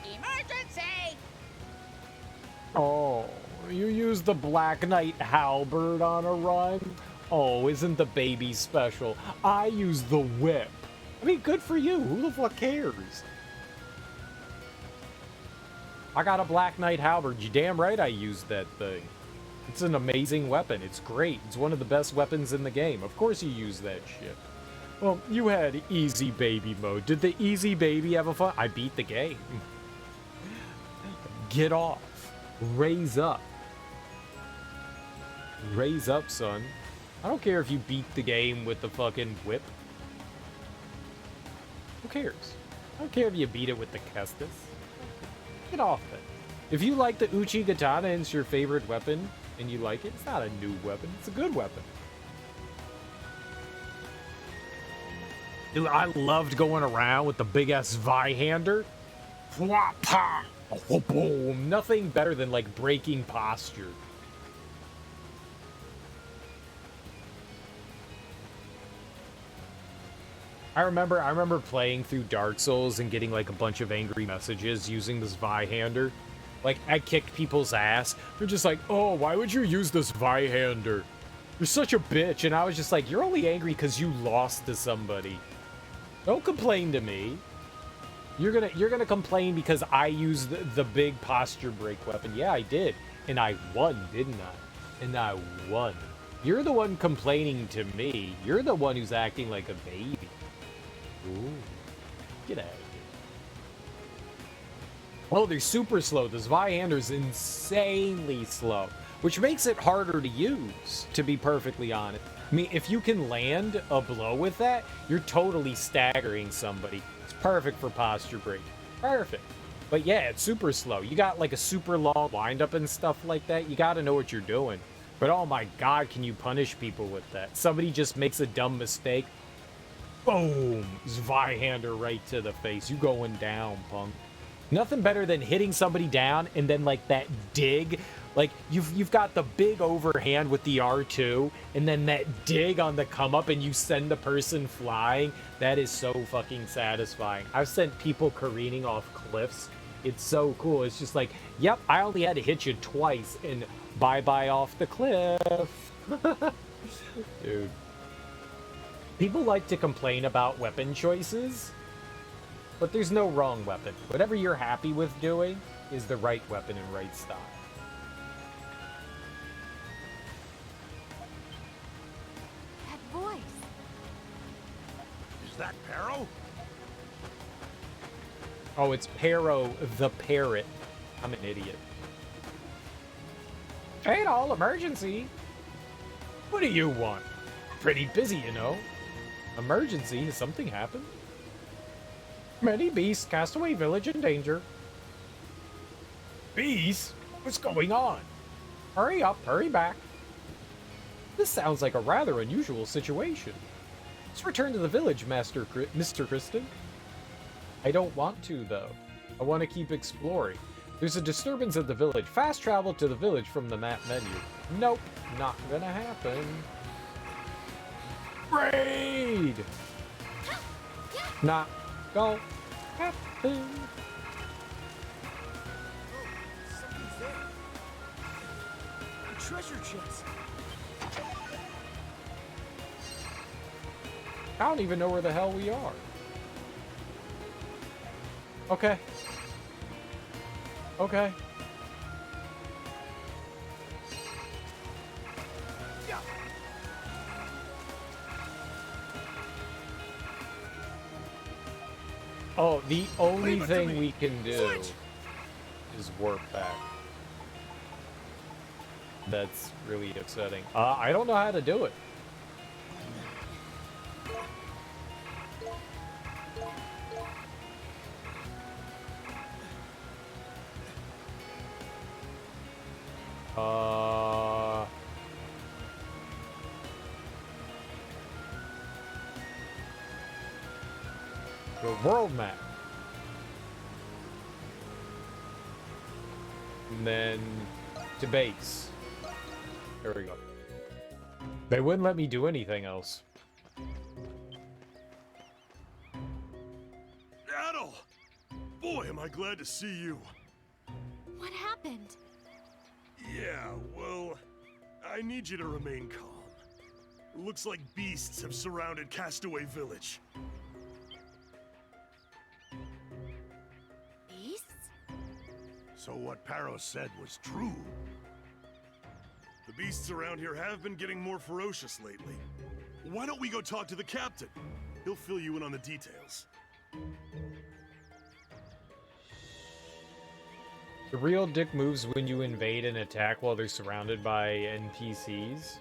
Emergency!
Oh, you use the Black Knight halberd on a run? Oh, isn't the baby special? I use the whip. I mean, good for you. Who the fuck cares? I got a Black Knight halberd. You damn right I used that thing. It's an amazing weapon. It's great. It's one of the best weapons in the game. Of course you use that shit. Well, you had easy baby mode. Did the easy baby have a fun? I beat the game. Get off. Raise up. Raise up, son. I don't care if you beat the game with the fucking whip. Who cares? I don't care if you beat it with the Kestis. Get off it. If you like the Uchi Katana and it's your favorite weapon, and you like it, it's not a new weapon. It's a good weapon. Dude, I loved going around with the big-ass Zweihander. Boom. Nothing better than, like, breaking posture. I remember playing through Dark Souls and getting like a bunch of angry messages using this Zweihander. Like, I kicked people's ass. They're just like, oh, why would you use this Zweihander? You're such a bitch. And I was just like, you're only angry because you lost to somebody. Don't complain to me. You're gonna complain because I used the big posture break weapon. Yeah, I did. And I won, didn't I? And I won. You're the one complaining to me. You're the one who's acting like a baby. Ooh. Get out of here. Oh, they're super slow. The Zweihander's insanely slow, which makes it harder to use, to be perfectly honest. I mean, if you can land a blow with that, you're totally staggering somebody. It's perfect for posture break. Perfect. But yeah, it's super slow. You got like a super long windup and stuff like that. You got to know what you're doing. But oh my god, can you punish people with that? Somebody just makes a dumb mistake. Boom! Zweihander right to the face. You going down, punk. Nothing better than hitting somebody down and then like that dig. Like you've got the big overhand with the R2 and then that dig on the come up and you send the person flying. That is so fucking satisfying. I've sent people careening off cliffs. It's so cool. It's just like, yep, I only had to hit you twice and bye-bye off the cliff. Dude. People like to complain about weapon choices, but there's no wrong weapon. Whatever you're happy with doing is the right weapon and right style.
That voice.
Is that Pero?
Oh, it's Pero the parrot. I'm an idiot. Ain't all emergency. What do you want? Pretty busy, you know. Emergency? Has something happened? Many beasts, Castaway Village in danger. Beasts? What's going on? Hurry up, hurry back. This sounds like a rather unusual situation. Let's return to the village, Mr. Kristen. I don't want to, though. I want to keep exploring. There's a disturbance at the village. Fast travel to the village from the map menu. Nope, not gonna happen. Raid! Not go happen.
Something's there. A treasure chest.
I don't even know where the hell we are. Okay. Okay. Oh, the only thing we can do is warp back. That's really upsetting. I don't know how to do it. The world map. And then to base. There we go. They wouldn't let me do anything else.
Adel! Boy, am I glad to see you.
What happened?
Yeah, well, I need you to remain calm. Looks like beasts have surrounded Castaway Village.
So what Paros said was true.
The beasts around here have been getting more ferocious lately. Why don't we go talk to the captain? He'll fill you in on the details.
The real dick moves when you invade and attack while they're surrounded by NPCs.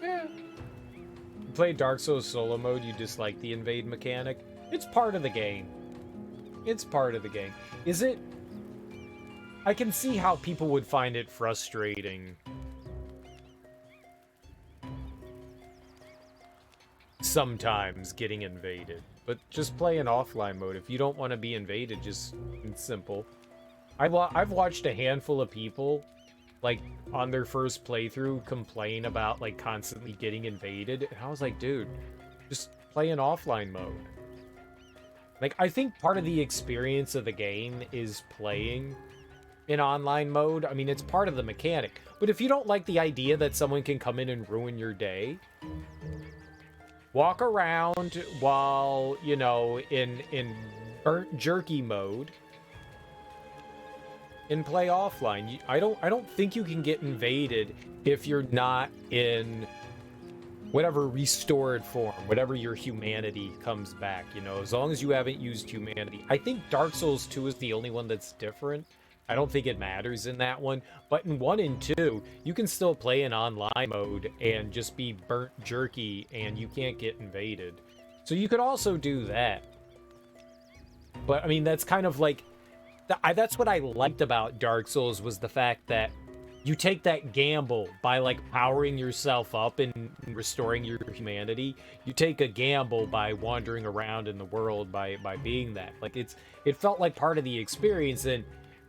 Yeah. You play Dark Souls solo mode, you dislike the invade mechanic. It's part of the game. It's part of the game. Is it? I can see how people would find it frustrating. Sometimes getting invaded. But just play in offline mode. If you don't want to be invaded, just, it's simple. I've watched a handful of people, like, on their first playthrough complain about, like, constantly getting invaded. And I was like, dude, just play in offline mode. Like, I think part of the experience of the game is playing in online mode. I mean, it's part of the mechanic. But if you don't like the idea that someone can come in and ruin your day, walk around while, you know, in burnt jerky mode and play offline. I don't think you can get invaded if you're not in whatever restored form, whatever your humanity comes back, you know, as long as you haven't used humanity. I think Dark Souls 2 is the only one that's different. I don't think it matters in that one, but in 1 and 2, you can still play in online mode and just be burnt jerky and you can't get invaded. So you could also do that. But, I mean, that's kind of like, that's what I liked about Dark Souls, was the fact that you take that gamble by, like, powering yourself up and restoring your humanity. You take a gamble by wandering around in the world by being that. Like, it felt like part of the experience. And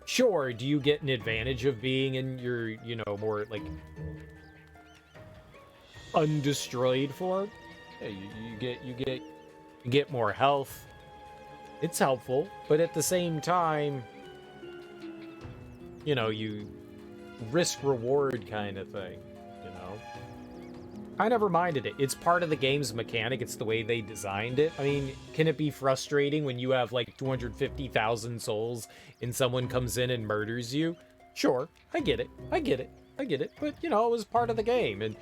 sure, do you get an advantage of being in your, you know, more, like, undestroyed form? Yeah, you get more health. It's helpful, but at the same time, you know, you risk-reward kind of thing, you know? I never minded it. It's part of the game's mechanic. It's the way they designed it. I mean, can it be frustrating when you have, like, 250,000 souls and someone comes in and murders you? Sure, I get it. But, you know, it was part of the game. And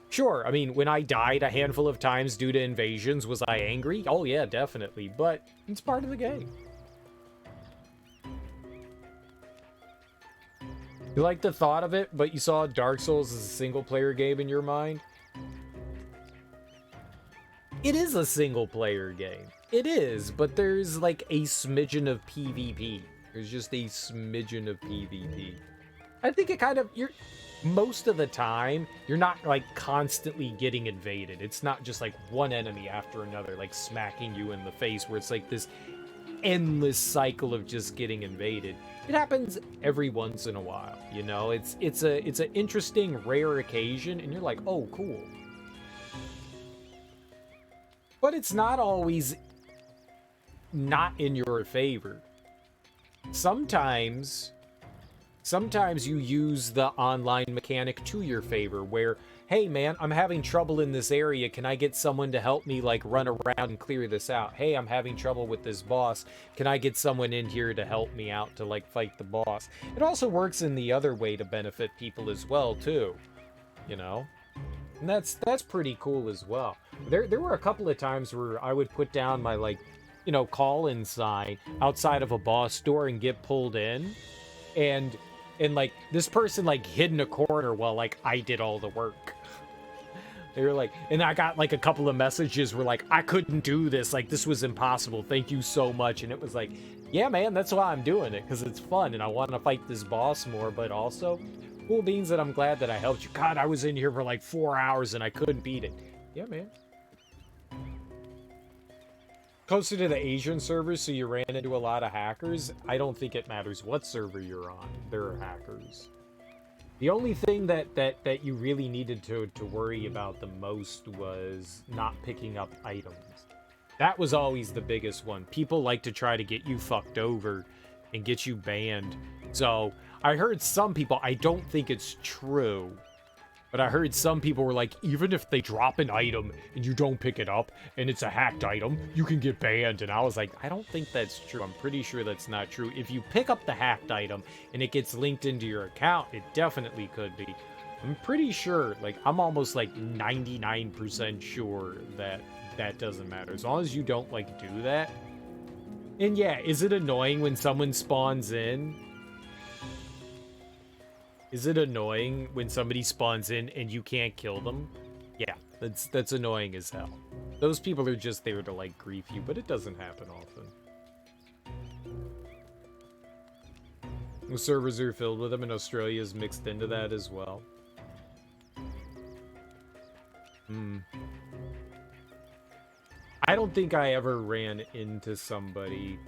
sure, I mean, when I died a handful of times due to invasions, was I angry? Oh, yeah, definitely. But it's part of the game. You like the thought of it, but you saw Dark Souls as a single-player game in your mind? It is a single-player game. It is, but there's like a smidgen of PvP. There's just a smidgen of PvP. I think it kind of, most of the time, you're not like constantly getting invaded. It's not just like one enemy after another, like smacking you in the face, where it's like this endless cycle of just getting invaded. It happens every once in a while, you know? It's an interesting, rare occasion, and you're like, oh, cool. But it's not always not in your favor. Sometimes you use the online mechanic to your favor, where, hey man, I'm having trouble in this area, can I get someone to help me, like, run around and clear this out? Hey, I'm having trouble with this boss, can I get someone in here to help me out to, like, fight the boss? It also works in the other way to benefit people as well, too, you know? And that's pretty cool as well. There were a couple of times where I would put down my, like, you know, call-in sign outside of a boss door and get pulled in, and like, this person, like, hid in a corner while, like, I did all the work. They were like, and I got, like, a couple of messages where, like, I couldn't do this, like, this was impossible, thank you so much. And it was like, yeah, man, that's why I'm doing it, because it's fun, and I want to fight this boss more, but also, cool beans that I'm glad that I helped you. God, I was in here for, like, 4 hours, and I couldn't beat it. Yeah, man. Closer to the Asian servers, so you ran into a lot of hackers. I don't think it matters what server you're on. There are hackers. The only thing that you really needed to worry about the most was not picking up items. That was always the biggest one. People like to try to get you fucked over and get you banned. So I heard some people, I don't think it's true, But I heard some people were like, even if they drop an item and you don't pick it up and it's a hacked item, you can get banned. And I was like, I don't think that's true. I'm pretty sure that's not true. If you pick up the hacked item and it gets linked into your account, it definitely could be. I'm pretty sure, like, I'm almost like 99% sure that that doesn't matter. As long as you don't, like, do that. And yeah, is it annoying when someone spawns in? Is it annoying when somebody spawns in and you can't kill them? Yeah, that's annoying as hell. Those people are just there to, like, grief you, but it doesn't happen often. The servers are filled with them, and Australia's mixed into that as well. I don't think I ever ran into somebody.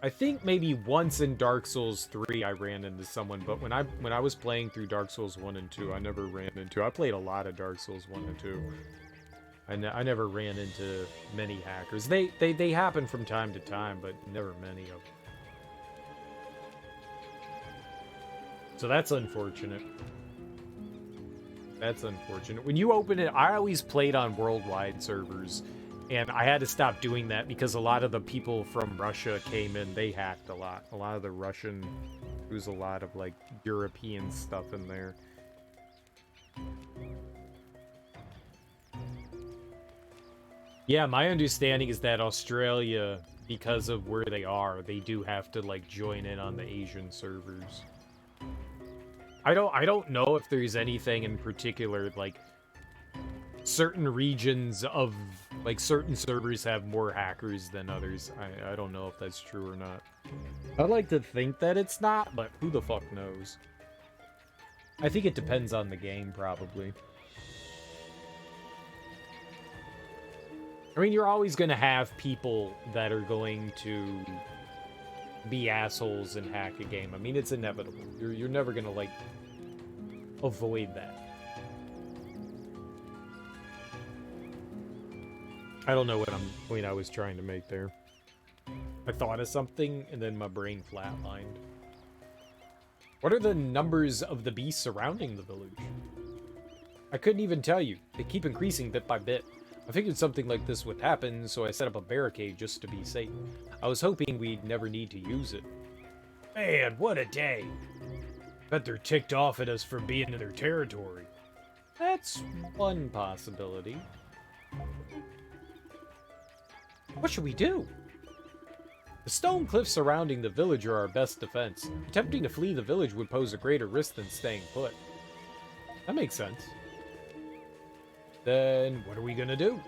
I think maybe once in Dark Souls 3 I ran into someone, but when I was playing through Dark Souls 1 and 2, I never ran into. I played a lot of Dark Souls 1 and 2. I never ran into many hackers. They happen from time to time, but never many of them. So that's unfortunate. That's unfortunate. When you open it, I always played on worldwide servers, and I had to stop doing that because a lot of the people from Russia came in. They hacked a lot. A lot of the Russian, there was a lot of, like, European stuff in there. Yeah, my understanding is that Australia, because of where they are, they do have to, like, join in on the Asian servers. I don't know if there's anything in particular, like, certain regions of, like, certain servers have more hackers than others. I don't know if that's true or not. I'd like to think that it's not, but who the fuck knows? I think it depends on the game, probably. I mean, you're always going to have people that are going to be assholes and hack a game. I mean, it's inevitable. You're never going to, like, avoid that. I don't know what point I was trying to make there. I thought of something, and then my brain flatlined. What are the numbers of the beasts surrounding the village? I couldn't even tell you. They keep increasing bit by bit. I figured something like this would happen, so I set up a barricade just to be safe. I was hoping we'd never need to use it. Man, what a day! Bet they're ticked off at us for being in their territory. That's one possibility. What should we do? The stone cliffs surrounding the village are our best defense. Attempting to flee the village would pose a greater risk than staying put. That makes sense. Then what are we gonna do?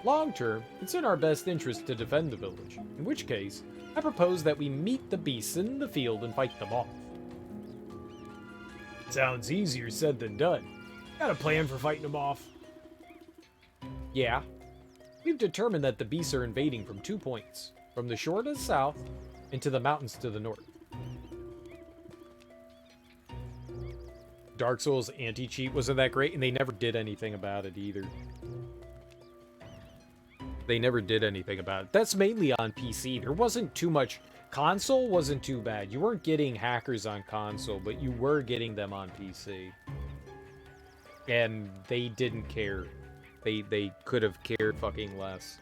Long term, it's in our best interest to defend the village. In which case, I propose that we meet the beasts in the field and fight them off. Sounds easier said than done. Got a plan for fighting them off? Yeah. We've determined that the beasts are invading from 2 points. From the shore to the south, and to the mountains to the north. Dark Souls anti-cheat wasn't that great, and they never did anything about it either. They never did anything about it. That's mainly on PC. There wasn't too much. Console wasn't too bad. You weren't getting hackers on console, but you were getting them on PC. And they didn't care. They could have cared fucking less.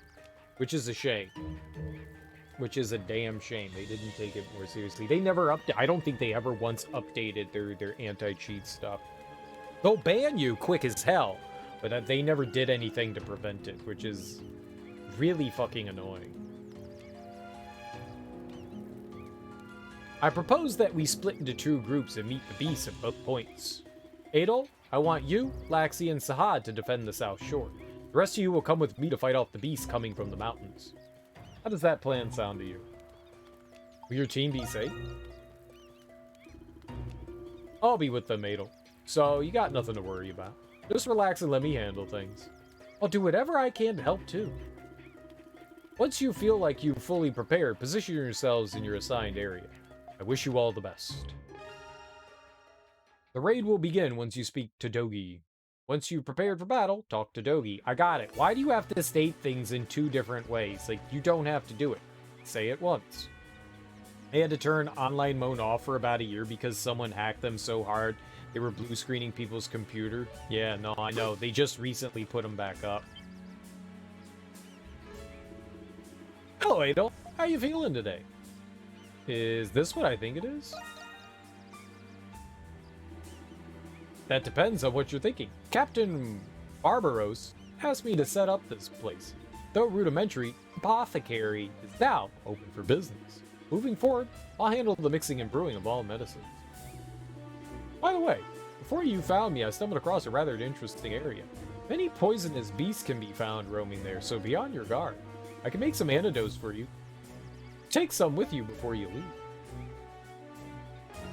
Which is a shame. Which is a damn shame. They didn't take it more seriously. They never I don't think they ever once updated their anti-cheat stuff. They'll ban you quick as hell, but they never did anything to prevent it, which is really fucking annoying. I propose that we split into 2 groups and meet the beasts at both points. Adol, I want you, Laxi, and Sahad to defend the south shore. The rest of you will come with me to fight off the beasts coming from the mountains. How does that plan sound to you? Will your team be safe? I'll be with them, Adol. So you got nothing to worry about. Just relax and let me handle things. I'll do whatever I can to help too. Once you feel like you've fully prepared, position yourselves in your assigned area. I wish you all the best. The raid will begin once you speak to Dogi. Once you've prepared for battle, talk to Dogi. I got it. Why do you have to state things in 2 different ways? Like, you don't have to do it. Say it once. They had to turn online mode off for about a year because someone hacked them so hard They were blue screening people's computer. Yeah, no, I know. They just recently put them back up. Hello, Adol. How you feeling today? Is this what I think it is? That depends on what you're thinking. Captain Barbaros asked me to set up this place. Though rudimentary, apothecary is now open for business. Moving forward, I'll handle the mixing and brewing of all medicines. By the way, before you found me, I stumbled across a rather interesting area. Many poisonous beasts can be found roaming there, so be on your guard. I can make some antidotes for you. Take some with you before you leave.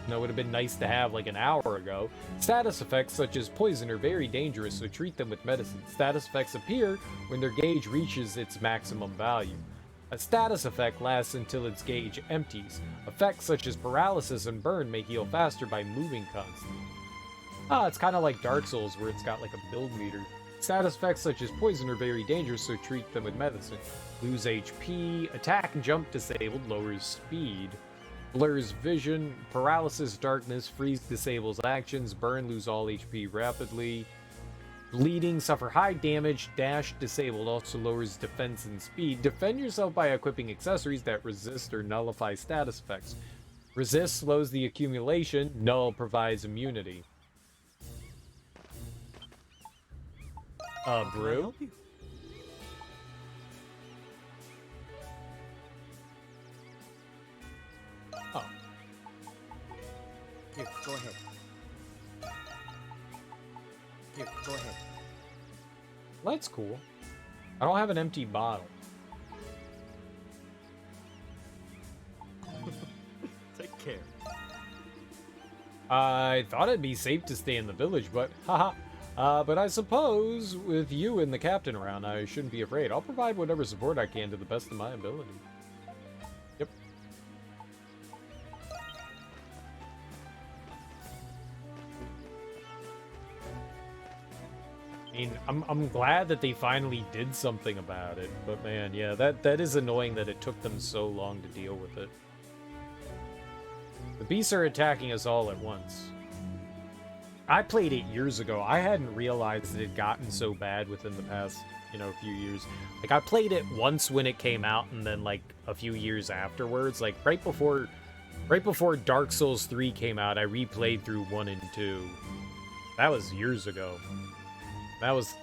That would have been nice to have like an hour ago. Status effects such as poison are very dangerous, so treat them with medicine. Status effects appear when their gauge reaches its maximum value. A status effect lasts until its gauge empties. Effects such as paralysis and burn may heal faster by moving constantly. It's kind of like Dark Souls where it's got like a build meter. Status effects such as poison are very dangerous, so treat them with medicine. Lose HP, attack and jump disabled, lowers speed. Blurs vision, paralysis, darkness, freeze disables actions, burn, lose all HP rapidly. Bleeding, suffer high damage, dash disabled, also lowers defense and speed. Defend yourself by equipping accessories that resist or nullify status effects. Resist slows the accumulation, null provides immunity. Brew? Oh.
Here, go ahead. Here, go ahead.
That's cool. I don't have an empty bottle.
Take care.
I thought it'd be safe to stay in the village, but haha. But I suppose with you and the captain around, I shouldn't be afraid. I'll provide whatever support I can to the best of my ability. Yep. I mean, I'm glad that they finally did something about it, but man, yeah, that is annoying that it took them so long to deal with it. The beasts are attacking us all at once. I played it years ago. I hadn't realized it had gotten so bad within the past, few years. Like, I played it once when it came out, and then, like, a few years afterwards. Like, right before Dark Souls 3 came out, I replayed through 1 and 2. That was years ago. That was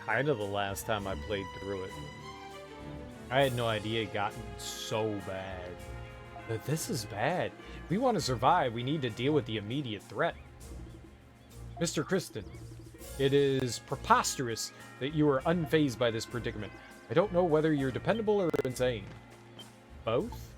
kind of the last time I played through it. I had no idea it gotten so bad. But this is bad. If we want to survive, we need to deal with the immediate threat. Mr. Kristen, it is preposterous that you are unfazed by this predicament. I don't know whether you're dependable or insane. Both?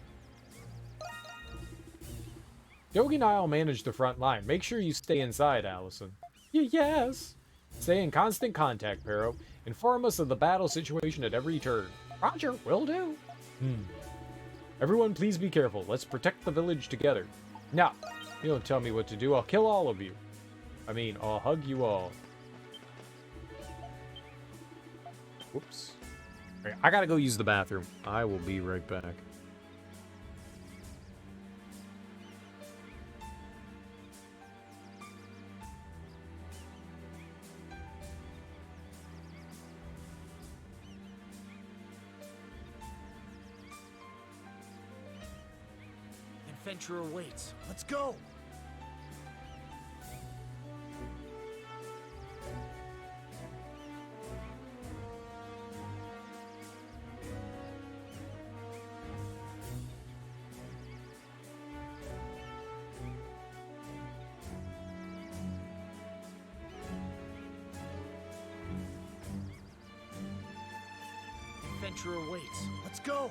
Yogi and I'll manage the front line. Make sure you stay inside, Allison. Yes. Stay in constant contact, Pero. Inform us of the battle situation at every turn. Roger, will do. Everyone, please be careful. Let's protect the village together. Now, you don't tell me what to do. I'll kill all of you. I mean, I'll hug you all. Whoops. All right, I gotta go use the bathroom. I will be right back.
Adventure awaits. Let's go! Adventure awaits. Let's go!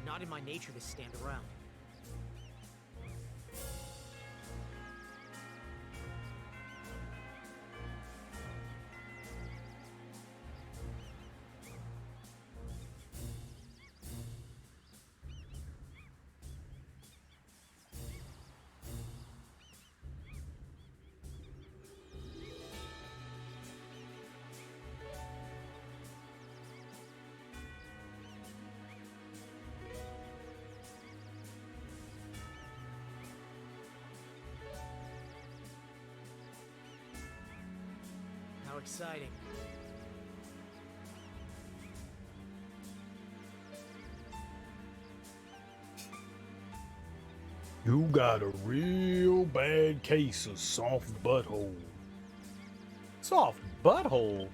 Not in my nature to stand around.
How exciting.
You got a real bad case of soft butthole. Soft butthole?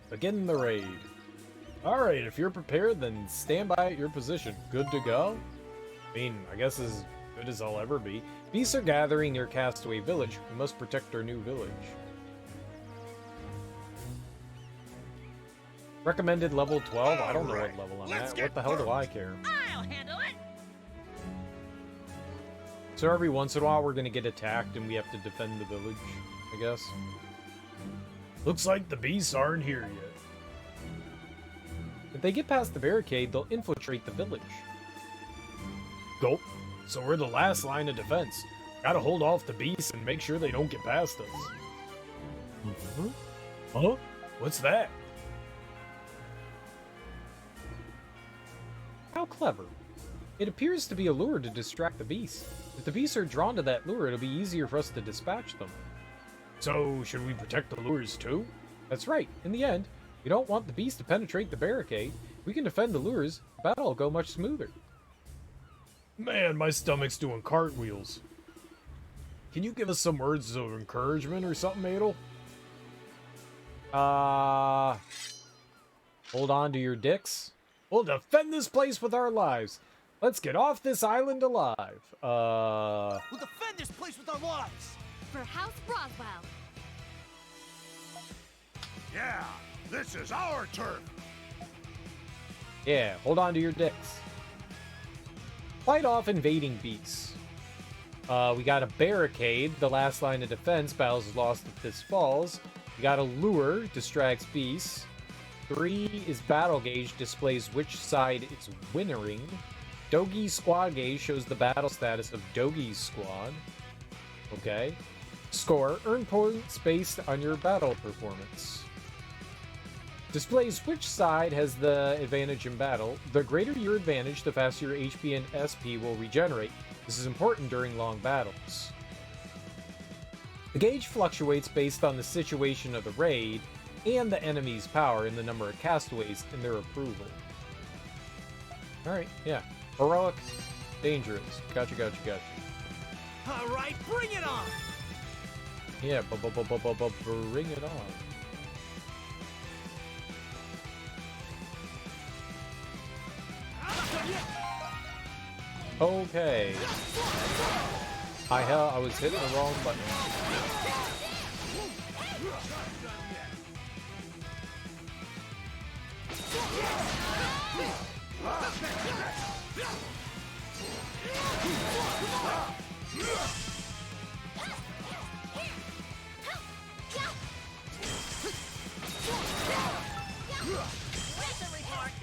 Begin the raid. Alright, if you're prepared, then stand by at your position. Good to go? I mean, I guess as good as I'll ever be. Beasts are gathering near Castaway Village. We must protect our new village. Recommended level 12? I don't know what level I'm at. What the hell do I care?
I'll handle it.
So every once in a while we're gonna get attacked and we have to defend the village, I guess. Looks like the beasts aren't here yet. If they get past the barricade, they'll infiltrate the village. Gulp. So we're the last line of defense. Gotta hold off the beasts and make sure they don't get past us. Huh? What's that? How clever. It appears to be a lure to distract the beasts. If the beasts are drawn to that lure, it'll be easier for us to dispatch them. So, should we protect the lures too? That's right. In the end, we don't want the beast to penetrate the barricade. We can defend the lures. The battle will go much smoother. Man, my stomach's doing cartwheels. Can you give us some words of encouragement or something, Adel? Hold on to your dicks. We'll defend this place with our lives. Let's get off this island alive.
We'll defend this place with our lives!
For House Roswell.
Yeah, this is our turf.
Yeah, hold on to your dicks. Fight off invading beasts. We got a barricade, the last line of defense. Battles is lost if this falls. We got a lure, distracts beasts. 3 is battle gauge, displays which side it's winnering. Dogi squad gauge shows the battle status of Dogi's squad. Okay. Score, earn points based on your battle performance. Displays which side has the advantage in battle. The greater your advantage, the faster your HP and SP will regenerate. This is important during long battles. The gauge fluctuates based on the situation of the raid and the enemy's power and the number of castaways and their approval. Alright, yeah. Heroic, dangerous. Gotcha.
Alright, bring it on!
Yeah, bring it on. Okay. I was hitting the wrong button.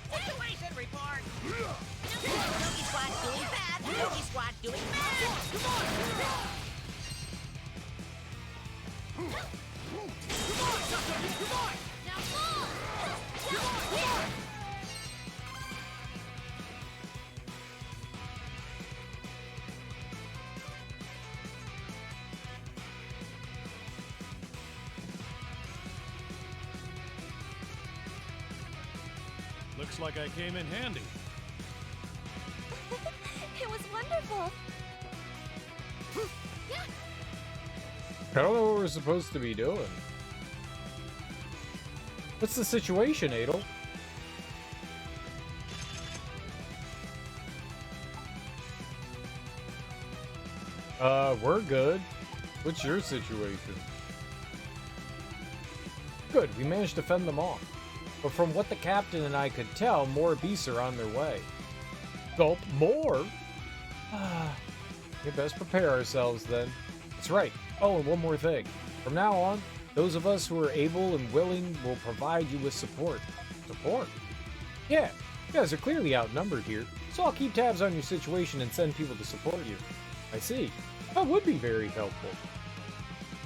Situation report! Yogi Squad doing bad! Yogi Squad doing bad! Come on, Now move!
Looks like I came in handy.
It was wonderful.
I don't know what we're supposed to be doing. What's the situation, Adel? We're good. What's your situation? Good, we managed to fend them off. But from what the captain and I could tell, more beasts are on their way. Gulp, more? We best prepare ourselves then. That's right. Oh, and one more thing. From now on, those of us who are able and willing will provide you with support. Support? Yeah, you guys are clearly outnumbered here, so I'll keep tabs on your situation and send people to support you. I see. That would be very helpful.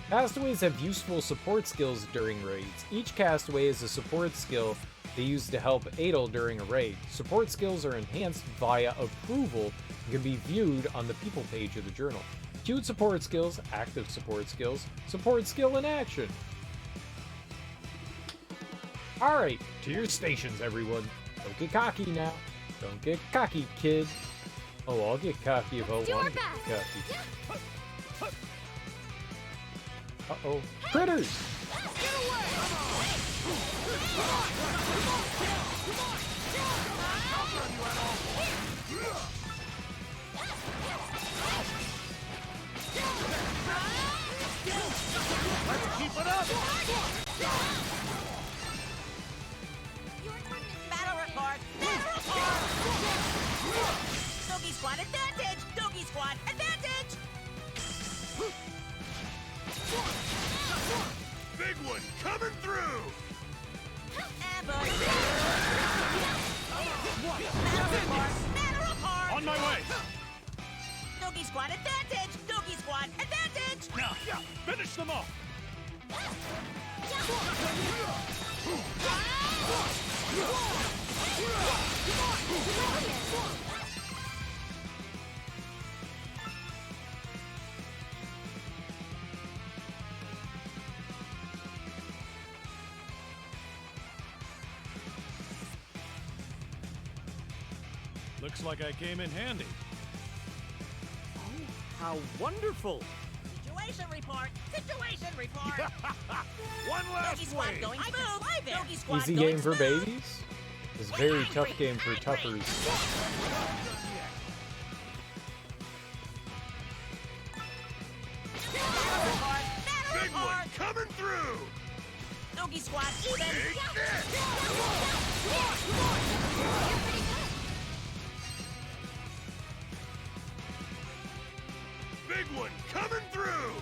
Castaways have useful support skills during raids. Each castaway has a support skill they use to help Adel during a raid. Support skills are enhanced via approval and can be viewed on the people page of the journal. Cute support skills, active support skills, support skill in action. Alright, to your stations, everyone. Don't get cocky now. Don't get cocky, kid. Oh, I'll get cocky if I want to get cocky. Uh-oh. Critters!
Let's keep it up!
Battle report! Battle report! Doggy squad advantage! Doggy squad advantage!
Big one coming through!
Ambush! Battle report! Battle report!
On my way!
Doggy squad advantage! Doggy squad advantage!
Now, finish them off! Looks like I came in handy.
How wonderful!
Situation report! Situation report!
One
Doggy
last
squad
wave.
going smooth! Doggy squad
Easy
going
game for
smooth.
babies. It's a very tough game for toughers.
Battle report! Battle
Big one
report!
coming through!
Doggy squad even!
Take this! Big one coming through!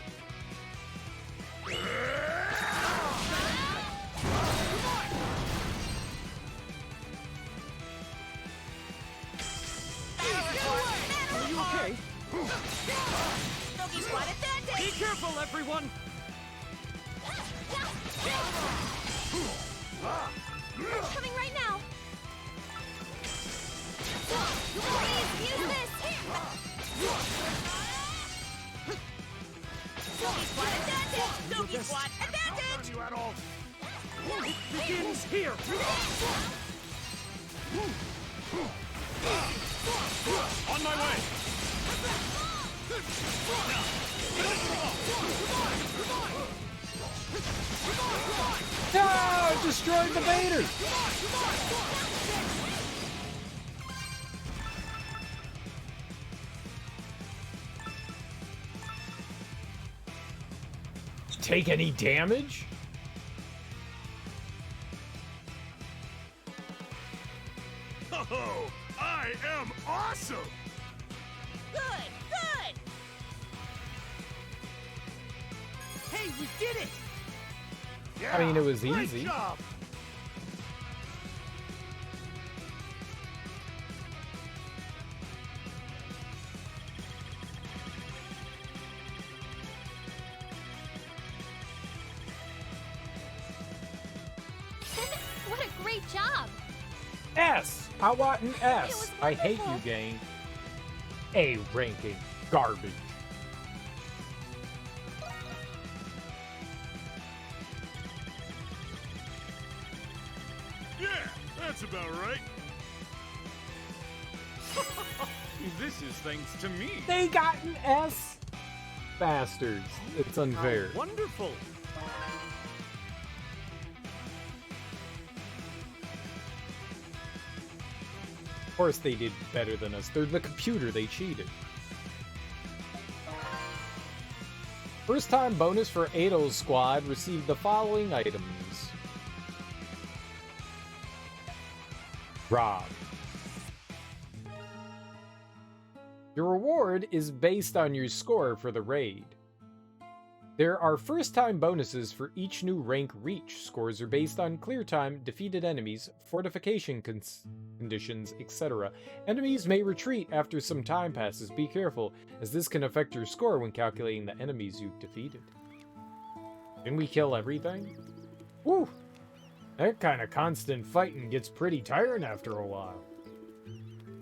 Battle report! Battle
Are you
report!
okay?
Doggy squad advantage!
Be careful, everyone!
I'm coming right now. Please use this.
Doggy squad advantage! Doggy squad advantage!
You at all?
It begins here!
On my way!
No! It destroyed the baiter! Take any damage?
Oh, I am awesome!
Good! Good!
Hey, we did it!
I mean, it was
Great
easy.
job.
What a great job.
S! I want an
It
S.
was
I hate you,
wonderful.
gang. A ranking. Garbage.
Yeah, that's about right.
This is thanks to me.
They got an S? Bastards. It's unfair.
How wonderful!
Of course they did better than us. They're the computer. They cheated. First time bonus for Ado's squad received the following items. Rob. Your reward is based on your score for the raid. There are first-time bonuses for each new rank reach. Scores are based on clear time, defeated enemies, fortification conditions, etc. Enemies may retreat after some time passes. Be careful, as this can affect your score when calculating the enemies you've defeated. Didn't we kill everything? Woo! That kind of constant fighting gets pretty tiring after a while.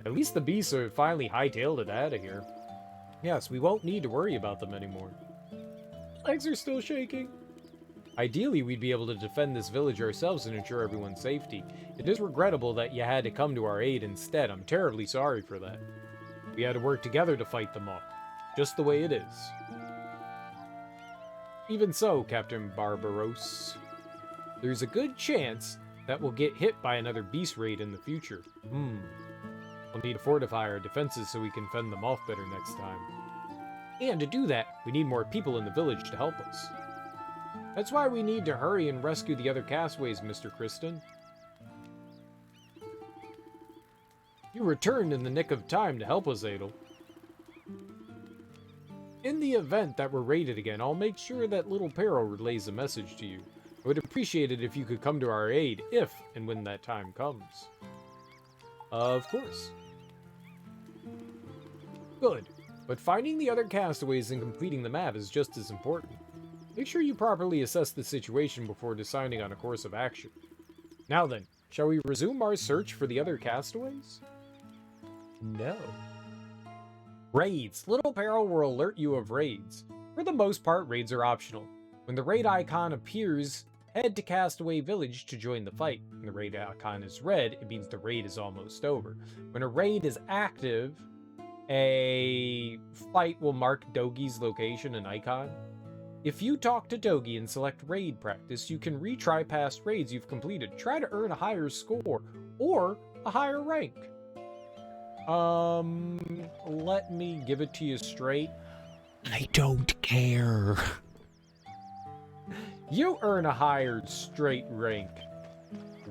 At least the beasts are finally hightailed it out of here. Yes, we won't need to worry about them anymore. Legs are still shaking. Ideally, we'd be able to defend this village ourselves and ensure everyone's safety. It is regrettable that you had to come to our aid instead. I'm terribly sorry for that. We had to work together to fight them off. Just the way it is. Even so, Captain Barbaros, there's a good chance that we'll get hit by another beast raid in the future. We'll need to fortify our defenses so we can fend them off better next time. And to do that, we need more people in the village to help us. That's why we need to hurry and rescue the other castaways, Mr. Kristen. You returned in the nick of time to help us, Adel. In the event that we're raided again, I'll make sure that Little Peril relays a message to you. I would appreciate it if you could come to our aid if and when that time comes. Of course. Good, but finding the other castaways and completing the map is just as important. Make sure you properly assess the situation before deciding on a course of action. Now then, shall we resume our search for the other castaways? No. Raids. Little Peril will alert you of raids. For the most part, raids are optional. When the raid icon appears, head to Castaway Village to join the fight. When the raid icon is red, it means the raid is almost over. When a raid is active, a fight will mark Dogi's location and icon. If you talk to Dogi and select raid practice, you can retry past raids you've completed. Try to earn a higher score or a higher rank. Let me give it to you straight. I don't care. You earn a higher straight rank.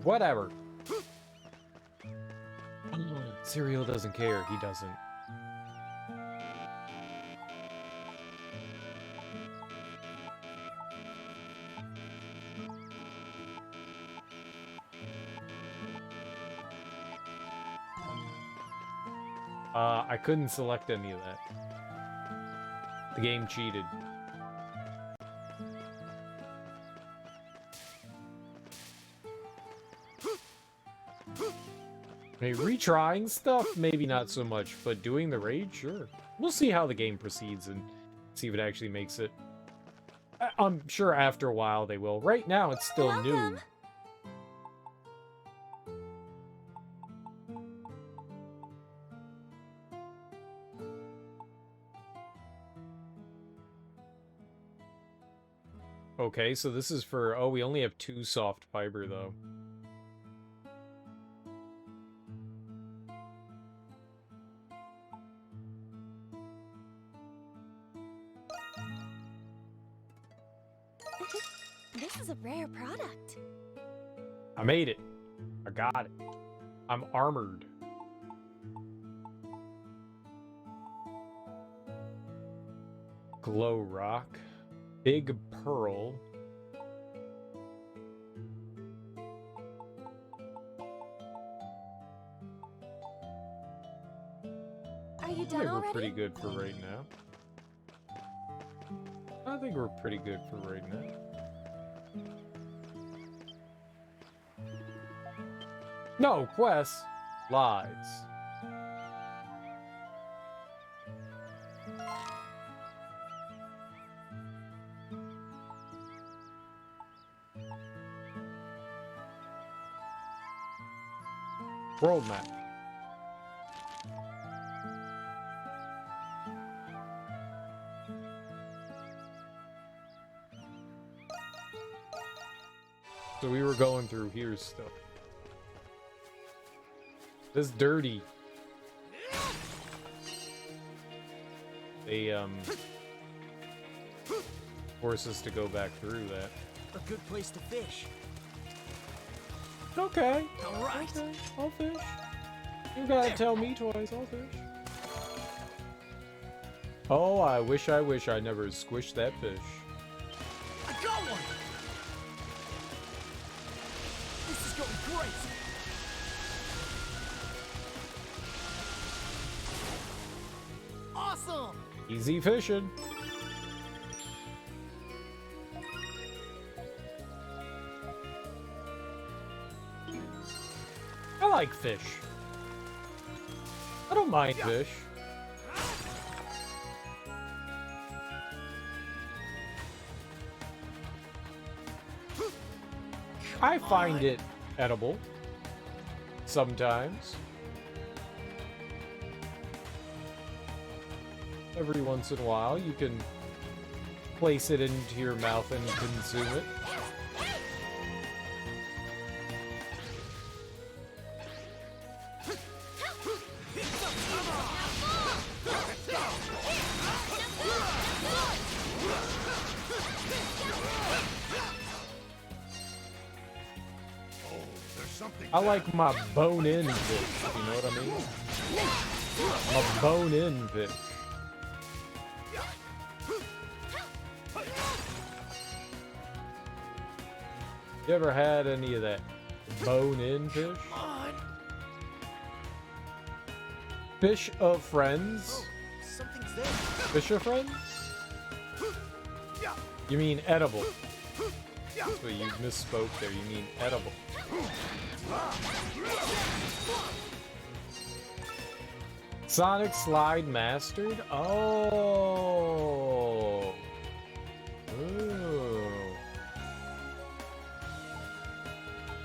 Whatever. Serial doesn't care. He doesn't. I couldn't select any of that. The game cheated. Hey, retrying stuff, maybe not so much, but doing the raid, sure. We'll see how the game proceeds and see if it actually makes it. I'm sure after a while they will. Right now, it's still new. Okay, so this is for... Oh, we only have 2 soft fiber, though.
This is a rare product.
I made it. I got it. I'm armored. Glow rock. Big pearl.
Are you
I
done
think we're
already?
pretty good for right now. I think we're pretty good for right now. No, quests. Lies. World map. So we were going through here stuff. This dirty. They force us to go back through that.
A good place to fish.
Okay.
All right.
Okay, I'll fish. You gotta tell me twice, I'll fish. Oh, I wish I never squished that fish.
I got one! This is going great! Awesome!
Easy fishing. I like fish. I don't mind fish. I find it edible sometimes. Every once in a while, you can place it into your mouth and consume it. I like my bone-in fish, you know what I mean? My bone-in fish. You ever had any of that bone-in fish? Fish of friends?
Something's there.
Fish of friends? You mean edible. That's what you misspoke there. You mean edible. Sonic Slide Mastered? Oh. Ooh.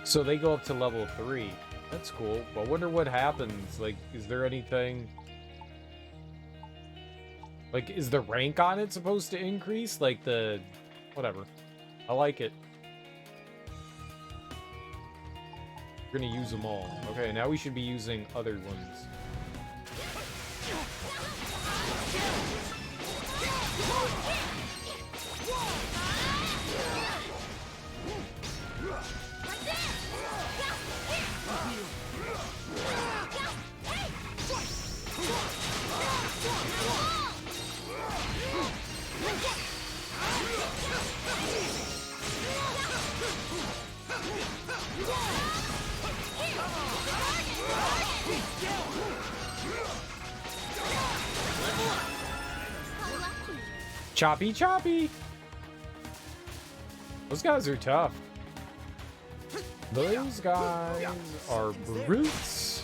So they go up to level 3. That's cool. I wonder what happens. Like, is there anything... Like, is the rank on it supposed to increase? Like the... Whatever. I like it. We're gonna use them all. Okay, now we should be using other ones. Choppy choppy! Those guys are tough. Those guys are brutes.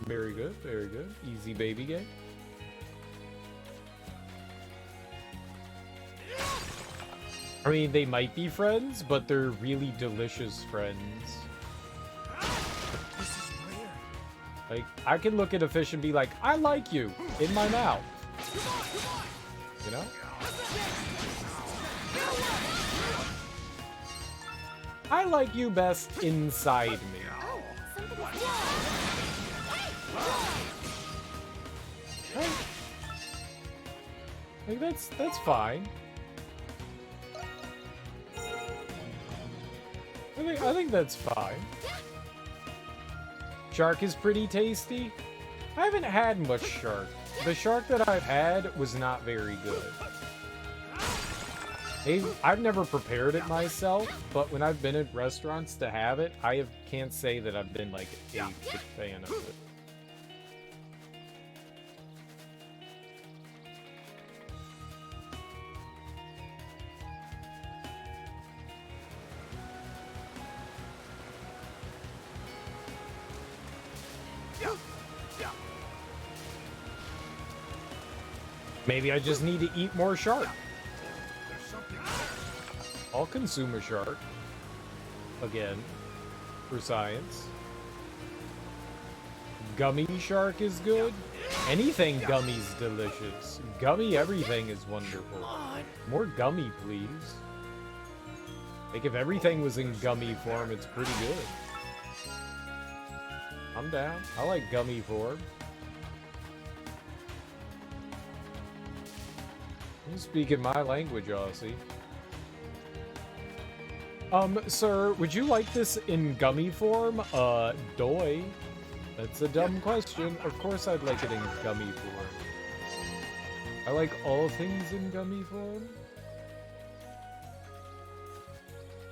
Very good, very good. Easy baby game. I mean, they might be friends, but they're really delicious friends.
This is rare.
Like, I can look at a fish and be like, I like you, in my mouth. You know? I like you best inside me. Like, that's fine. I think that's fine. Shark is pretty tasty. I haven't had much shark. The shark that I've had was not very good. I've never prepared it myself, but when I've been at restaurants to have it, can't say that I've been like a big fan of it. Maybe I just need to eat more shark. I'll consume a shark. Again. For science. Gummy shark is good. Anything gummy's delicious. Gummy everything is wonderful. More gummy, please. Like, if everything was in gummy form, it's pretty good. I'm down. I like gummy form. You speaking my language, Aussie. Sir, would you like this in gummy form? Doy. That's a dumb question. Of course I'd like it in gummy form. I like all things in gummy form.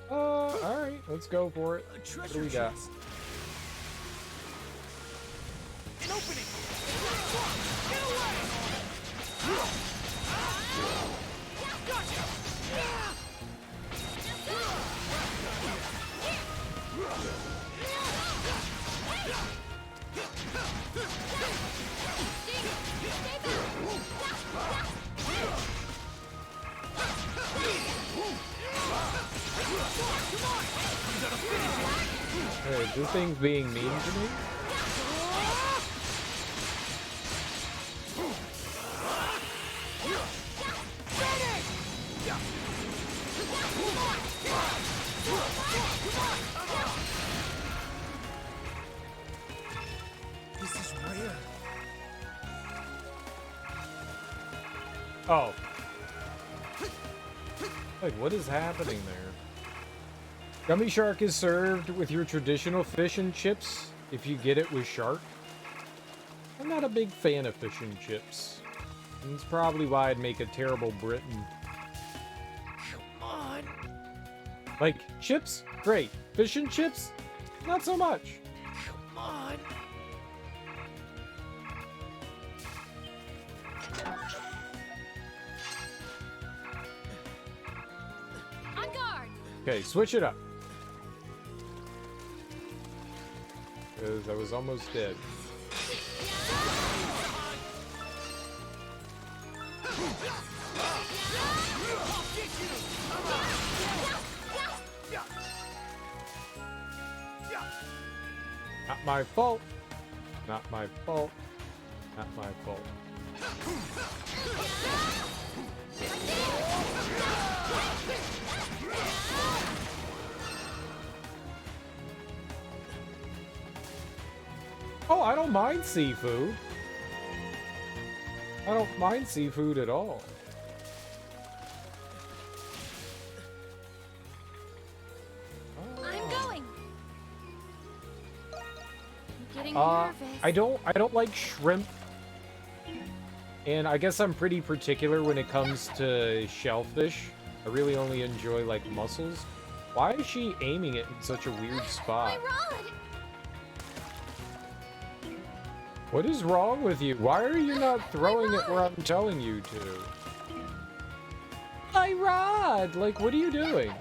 Alright, let's go for it. What do we got?
An opening! Get away! Gotcha!
Hey, this thing's being mean to me?
This is rare.
Oh. Wait, what is happening there? Gummy shark is served with your traditional fish and chips if you get it with shark. I'm not a big fan of fish and chips. And it's probably why I'd make a terrible Briton.
Come on.
Like, chips? Great. Fish and chips? Not so much.
Come on.
On guard.
Okay, switch it up. Because I was almost dead. Not my fault. Not my fault. Not my fault. Oh, I don't mind seafood. I don't mind seafood at all.
I'm going. I'm getting nervous.
I don't like shrimp. And I guess I'm pretty particular when it comes to shellfish. I really only enjoy like mussels. Why is she aiming it in such a weird spot?
My rod.
What is wrong with you? Why are you not throwing it where I'm telling you to? My rod! Like, what are you doing?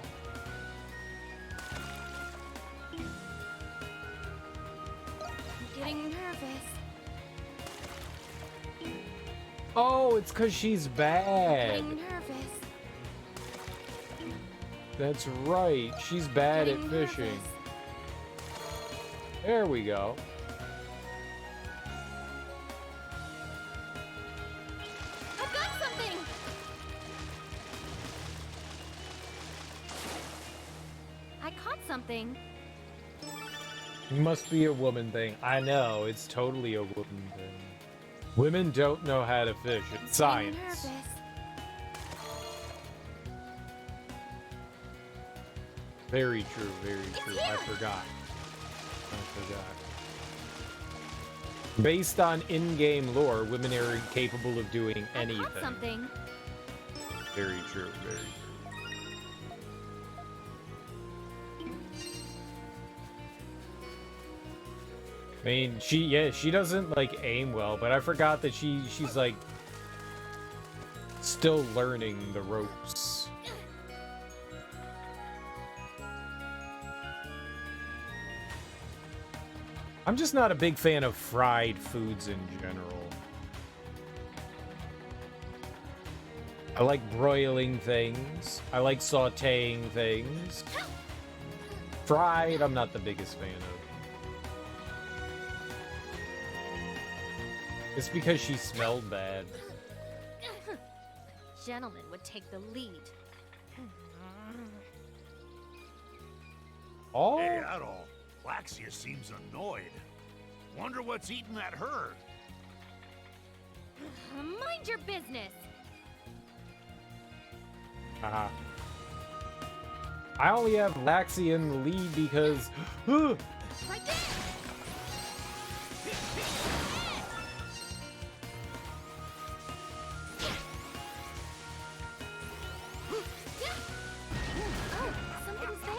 I'm getting nervous.
Oh, it's because she's bad.
Getting nervous.
That's right. She's bad at
Getting
fishing.
nervous.
There we go.
I've got something. I caught something.
It must be a woman thing. I know, it's totally a woman thing. Women don't know how to fish. It's
Getting
science.
nervous.
Very true, very true. I
here.
forgot. Based on in-game lore, women are capable of doing
I
anything.
caught something.
Very true, very true. I mean, she doesn't like aim well, but I forgot that she's like still learning the ropes. I'm just not a big fan of fried foods in general. I like broiling things. I like sautéing things. Fried, I'm not the biggest fan of. It's because she smelled bad.
Gentleman would take the lead.
Oh,
Hey, Adol. Laxia seems annoyed. Wonder what's eating that herd.
Mind your business.
haha. I only have Laxia in the lead because
Right there. Oh, something's there.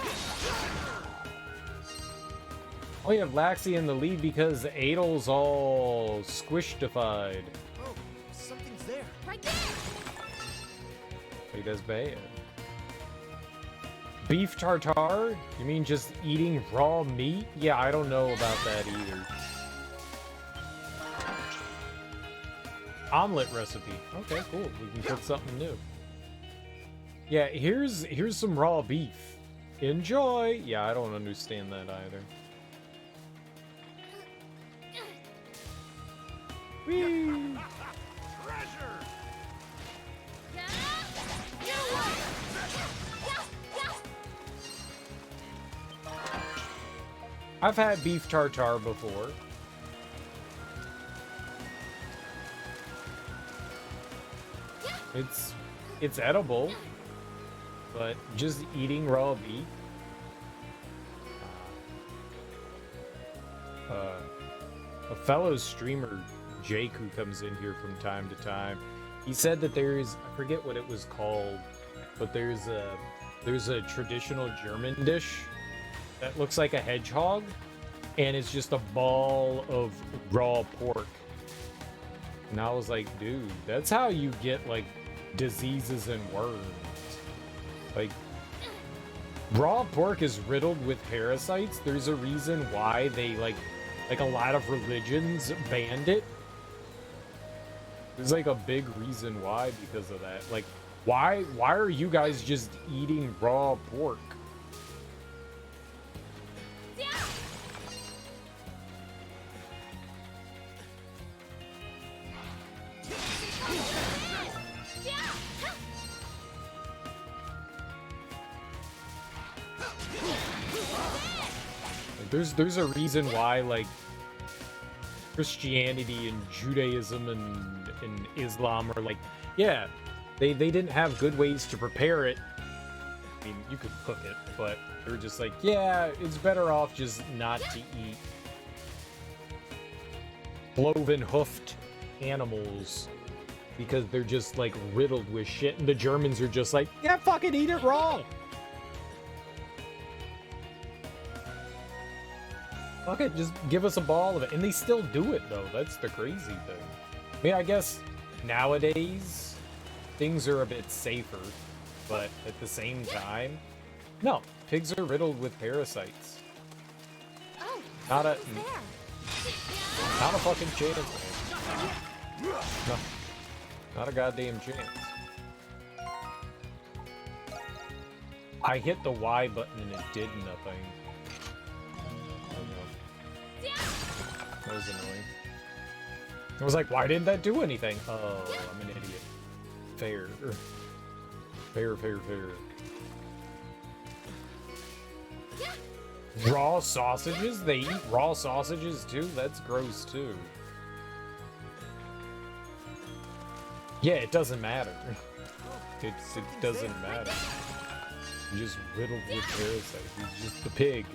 I only have Laxia in the lead because Adel's all squishtified.
Oh, something's there.
Right there.
Wait, that's bad. Beef tartare? You mean just eating raw meat? Yeah, I don't know about that either. Omelet recipe. Okay, cool. We can cook something new. Yeah, here's some raw beef. Enjoy! Yeah, I don't understand that either. Whee!
Treasure!
I've had beef tartare before. It's edible, but just eating raw beef. A fellow streamer, Jake, who comes in here from time to time, he said that there's, I forget what it was called, but there's a traditional German dish that looks like a hedgehog, and it's just a ball of raw pork. And I was like, dude, that's how you get, like, diseases and worms. Like, raw pork is riddled with parasites. There's a reason why they, like a lot of religions banned it. There's, like, a big reason why because of that. Like, why are you guys just eating raw pork? There's a reason why, like, Christianity and Judaism and Islam are like, yeah, they didn't have good ways to prepare it. I mean, you could cook it, but they were just like, yeah, it's better off just not to eat cloven-hoofed animals because they're just, like, riddled with shit, and the Germans are just like, yeah, fucking eat it raw! Fuck it, just give us a ball of it. And they still do it, though. That's the crazy thing. I mean, I guess nowadays, things are a bit safer. But at the same time, no. Pigs are riddled with parasites.
Oh,
Not a
there.
fucking chance, man. No. Not a goddamn chance. I hit the Y button and it did nothing. That was annoying. I was like, why didn't that do anything? Oh, I'm an idiot. Fair. Fair. Raw sausages? They eat raw sausages too? That's gross too. Yeah, it doesn't matter. It doesn't matter. You're just riddled with parasites. He's just the pig.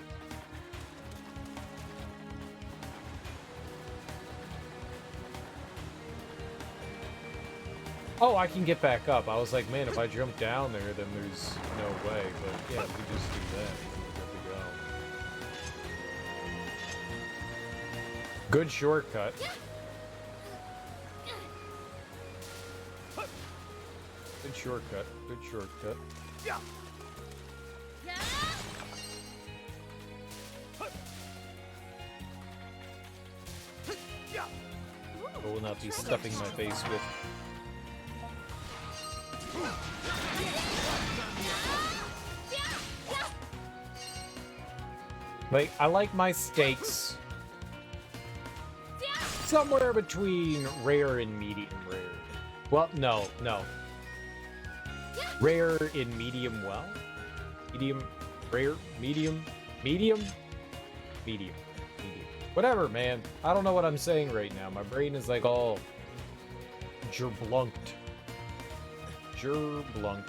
Oh, I can get back up. I was like, man, if I jump down there, then there's no way. But yeah, we just do that. We're good to go. Good shortcut. Good shortcut. Good shortcut. I will not be stuffing my face with. Like, I like my steaks somewhere between rare and medium rare. Well, no. Rare in medium well? Medium, rare, medium. Whatever, man. I don't know what I'm saying right now. My brain is like all gerblunked. Gerblblunked.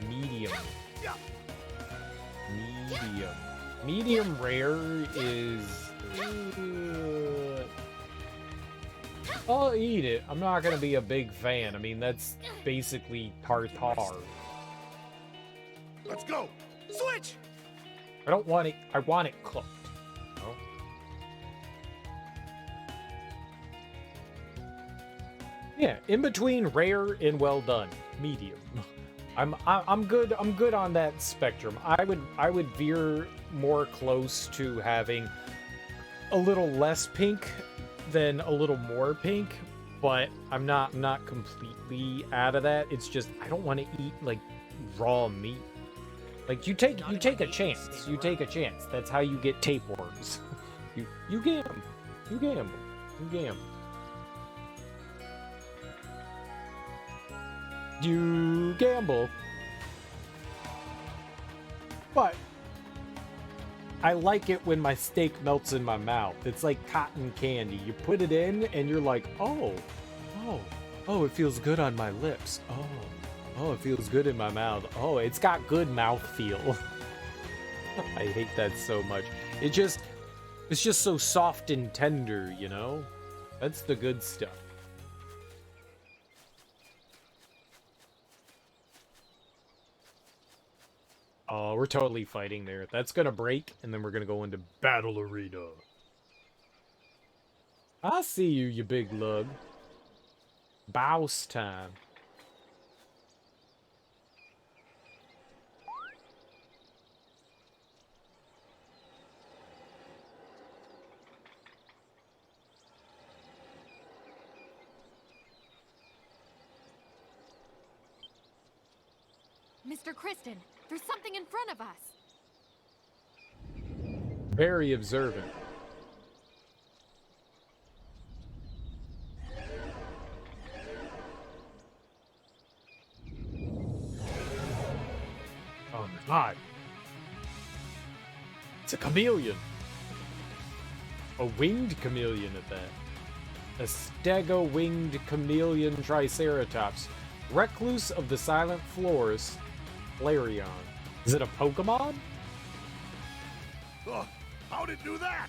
Medium. Medium rare is... I'll eat it. I'm not gonna be a big fan. I mean, that's basically tartare.
Let's go! Switch!
I don't want it... I want it cooked. No? Yeah, in between rare and well done. Medium. I'm good on that spectrum. I would veer more close to having a little less pink than a little more pink, but I'm not completely out of that. It's just I don't want to eat like raw meat. Like you take a chance. You take a chance. That's how you get tapeworms. You gamble. You gamble. But I like it when my steak melts in my mouth. It's like cotton candy. You put it in and you're like, oh, it feels good on my lips. Oh, it feels good in my mouth. Oh, it's got good mouthfeel. I hate that so much. It's just so soft and tender, you know? That's the good stuff. Oh, we're totally fighting there. That's gonna break, and then we're gonna go into Battle Arena. I see you, you big lug. Bouse time.
Mr. Kristen, there's something in front of us.
Very observant. Oh my god. It's a chameleon. A winged chameleon at that. A stego-winged chameleon triceratops. Recluse of the silent forest. Flareon. Is it a Pokemon?
Ugh, how'd it do that?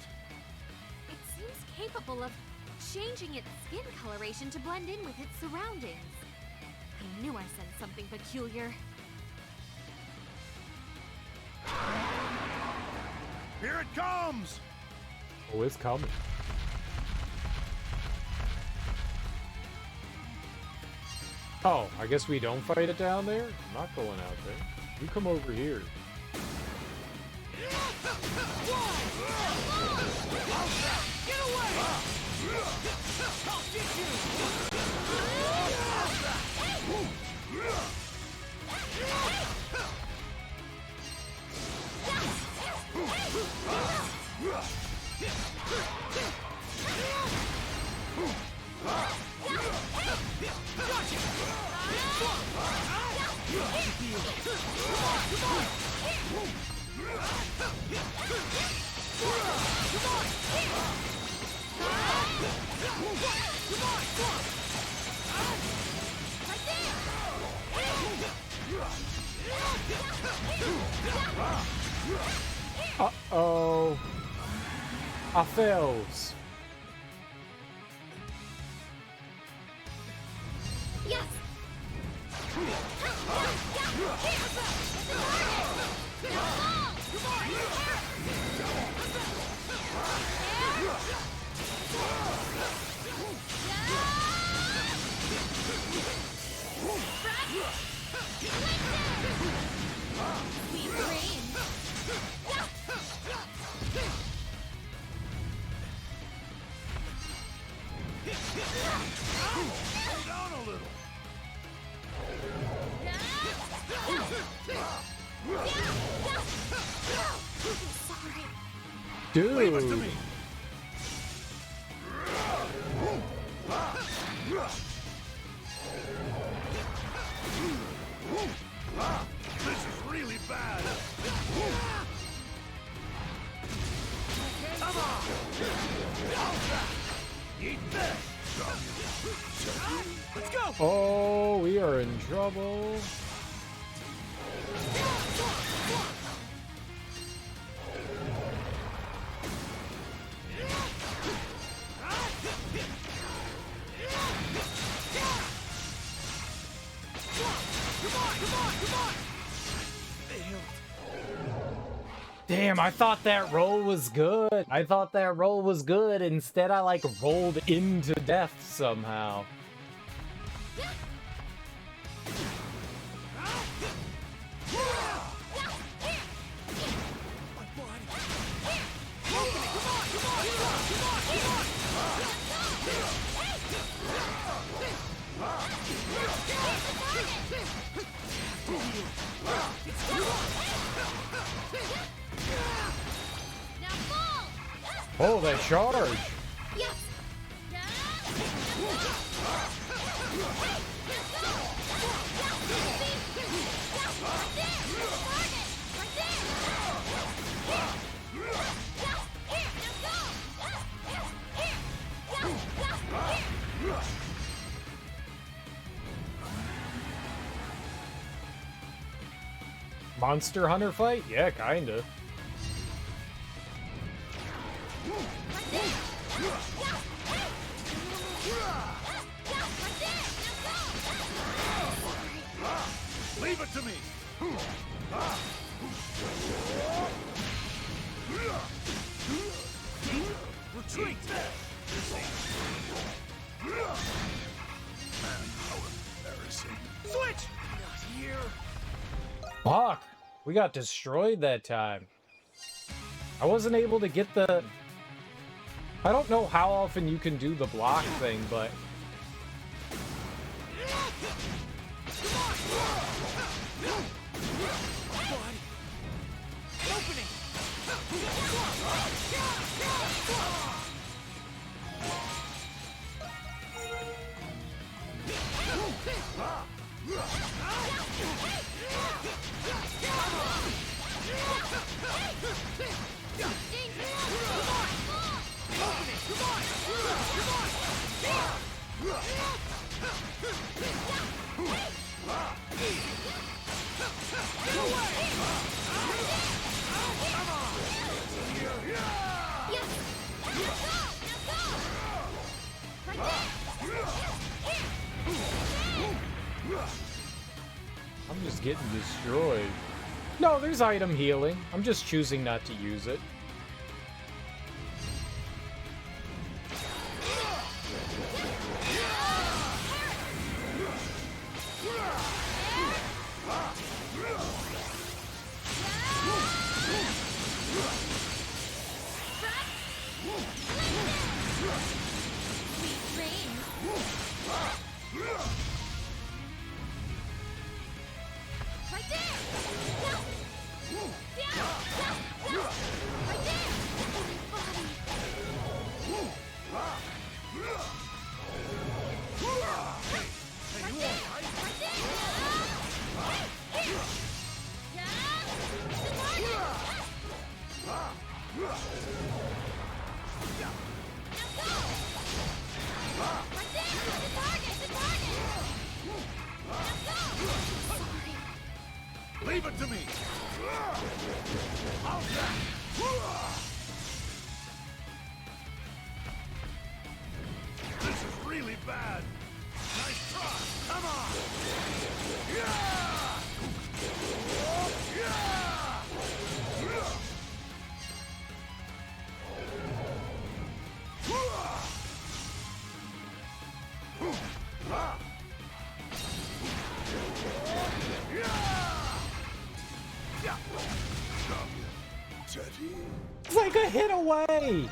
It seems capable of changing its skin coloration to blend in with its surroundings. I knew I sensed something peculiar.
Here it comes!
Oh, it's coming. Oh, I guess we don't fight it down there? I'm not going out there. You come over here.
Get away! I'll get you!
Uh-oh. I fails.
Yes!
Slow down a little.
Sorry.
Dude.
Leave it to me. This is really bad. Come on. Eat this. Let's go.
Oh, we are in trouble. Damn, I thought that roll was good. I thought that roll was good. Instead, I like rolled into death somehow. Oh, that charge!
Yes!
Monster Hunter fight? Yeah, kinda.
Leave it to me!
Retreat!
How embarrassing.
Switch! Not here.
Fuck! We got destroyed that time. I wasn't able to get the... I don't know how often you can do the block thing, but...
Opening!
I'm just getting destroyed. No, there's item healing. I'm just choosing not to use it.
Leave it to me! This is really bad! Nice try! Come on! Yeah!
It's like a hit away!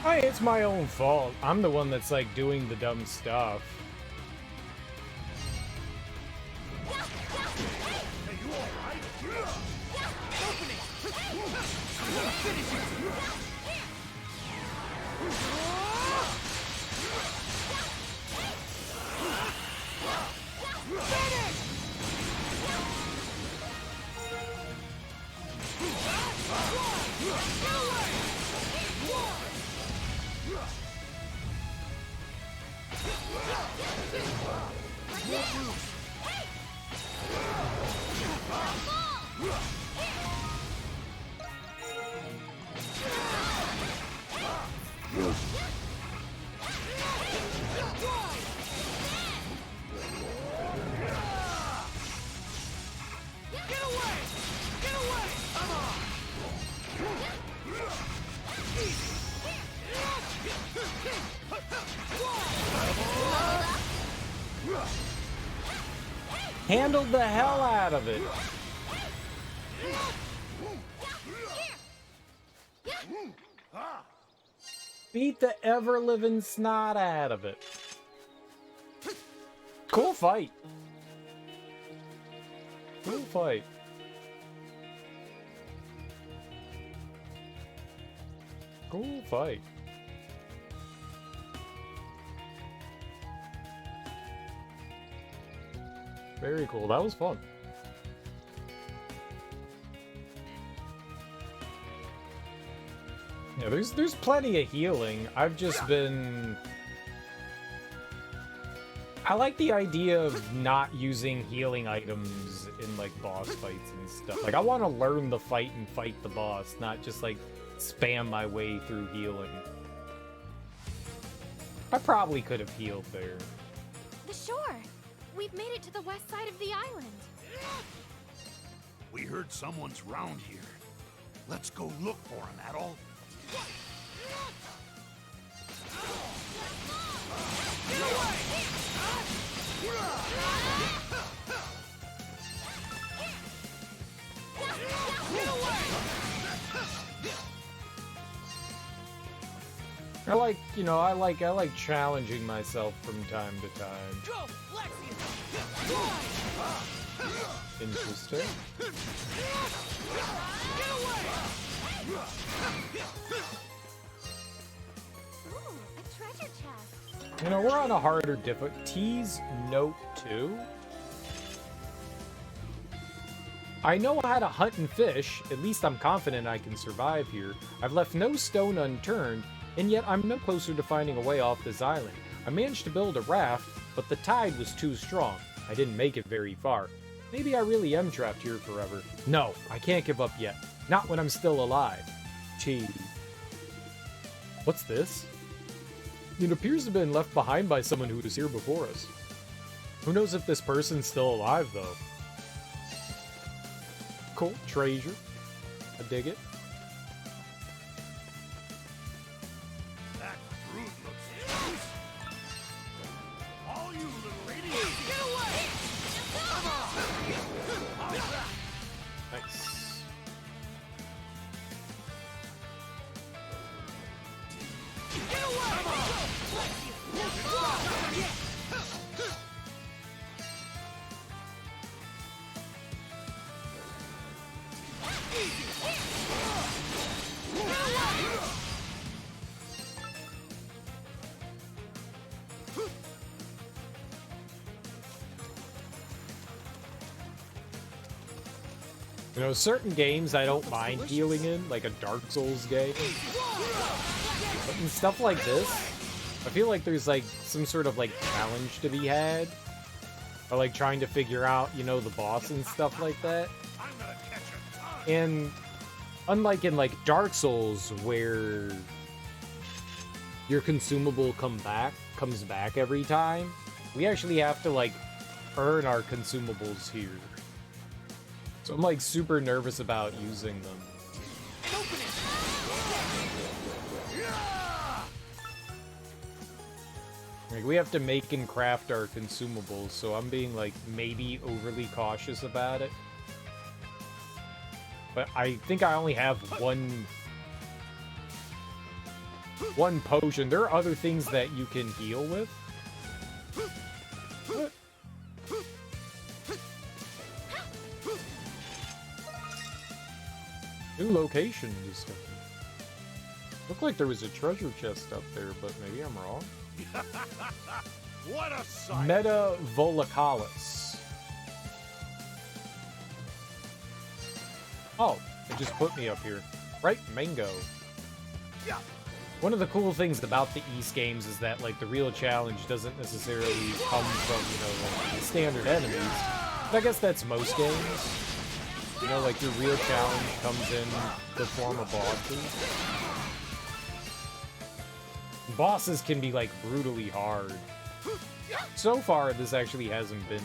Hey, it's my own fault. I'm the one that's like doing the dumb stuff.
Get away! Come on!
Handled the hell out of it. Beat the ever-living snot out of it. Cool fight. Cool fight. Cool fight. Very cool. That was fun. Yeah, there's plenty of healing. I've just been... I like the idea of not using healing items in, like, boss fights and stuff. Like, I want to learn the fight and fight the boss, not just, like, spam my way through healing. I probably could have healed there.
The shore! We've made it to the west side of the island.
We heard someone's round here. Let's go look for him, Adol.
Get away! Get away!
I like, you know, I like challenging myself from time to time.
Go,
Interesting.
Get away!
Ooh, a treasure chest.
You know, we're on a harder difficulty. T's Note 2. I know how to hunt and fish. At least I'm confident I can survive here. I've left no stone unturned, and yet I'm no closer to finding a way off this island. I managed to build a raft, but the tide was too strong. I didn't make it very far. Maybe I really am trapped here forever. No, I can't give up yet. Not when I'm still alive. Cheese. What's this? It appears to have been left behind by someone who was here before us. Who knows if this person's still alive, though? Cool. Treasure. I dig it.
That fruit looks juicy. All you little ladies,
Get away!
Nice.
Get away!
You know, certain games I don't mind healing in, like a Dark Souls game. But in stuff like this, I feel like there's like some sort of like challenge to be had. Or like trying to figure out, you know, the boss and stuff like that.
I'm gonna catch a ton.
And unlike in like Dark Souls where your consumable comes back every time, we actually have to like earn our consumables here. So I'm like super nervous about using them. Like we have to make and craft our consumables, so I'm being like maybe overly cautious about it. But I think I only have one potion. There are other things that you can heal with. What? New location discovered. Looked like there was a treasure chest up there, but maybe I'm wrong.
What a sight!
Meta Volicalis. Oh, it just put me up here. Right, Mango.
Yeah.
One of the cool things about the East games is that, like, the real challenge doesn't necessarily come from, you know, like, standard enemies. But I guess that's most games. You know, like, your real challenge comes in the form of bosses. Bosses can be, like, brutally hard. So far, this actually hasn't been...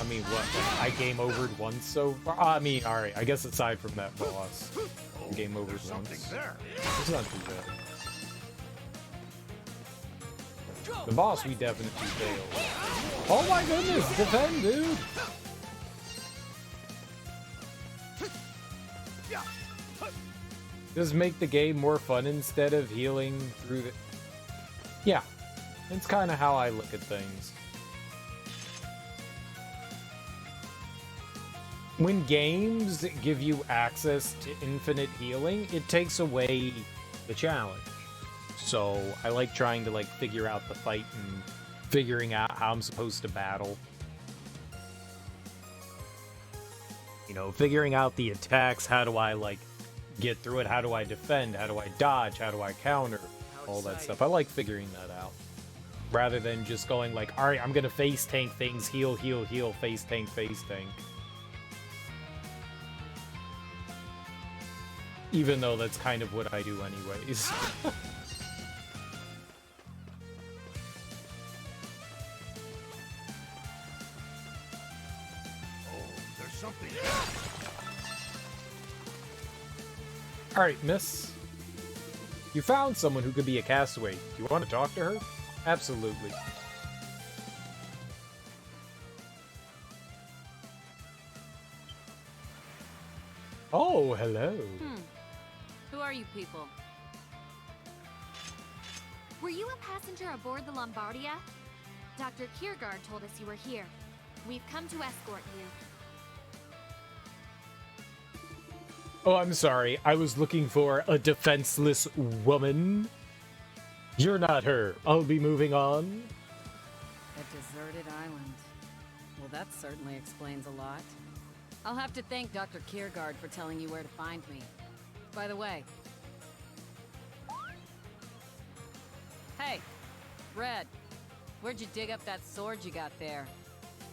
I mean, what? I game overed once so far? I mean, alright, I guess aside from that boss. Game over once.
Something there.
It's not too bad. The boss we definitely failed. Oh my goodness, defend, dude! Just make the game more fun instead of healing through the... Yeah, it's kind of how I look at things. When games give you access to infinite healing, it takes away the challenge. So I like trying to like figure out the fight and figuring out how I'm supposed to battle. You know, figuring out the attacks, how do I like get through it, how do I defend, how do I dodge, how do I counter, all that stuff. I like figuring that out. Rather than just going like, alright, I'm gonna face tank things, heal, heal, heal, face tank, face tank. Even though that's kind of what I do anyways.
There's something.
Alright, miss. You found someone who could be a castaway. Do you want to talk to her? Absolutely. Oh, hello.
Who are you people?
Were you a passenger aboard the Lombardia? Dr. Kiergaard told us you were here. We've come to escort you.
Oh, I'm sorry. I was looking for a defenseless woman. You're not her. I'll be moving on.
A deserted island. Well, that certainly explains a lot. I'll have to thank Dr. Kiergaard for telling you where to find me. By the way... Hey, Red, where'd you dig up that sword you got there?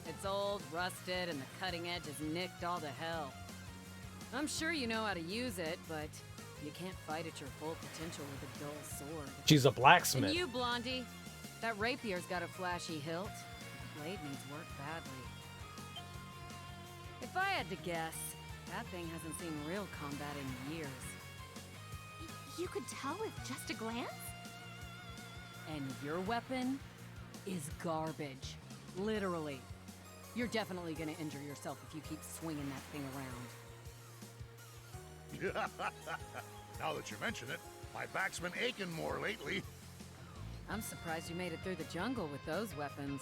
It's old, rusted, and the cutting edge is nicked all to hell. I'm sure you know how to use it, but you can't fight at your full potential with a dull sword.
She's a blacksmith.
And you, Blondie, that rapier's got a flashy hilt. The blade needs work badly. If I had to guess, that thing hasn't seen real combat in years.
You could tell with just a glance?
And your weapon is garbage. Literally. You're definitely gonna injure yourself if you keep swinging that thing around.
Now that you mention it, my back's been aching more lately.
I'm surprised you made it through the jungle with those weapons.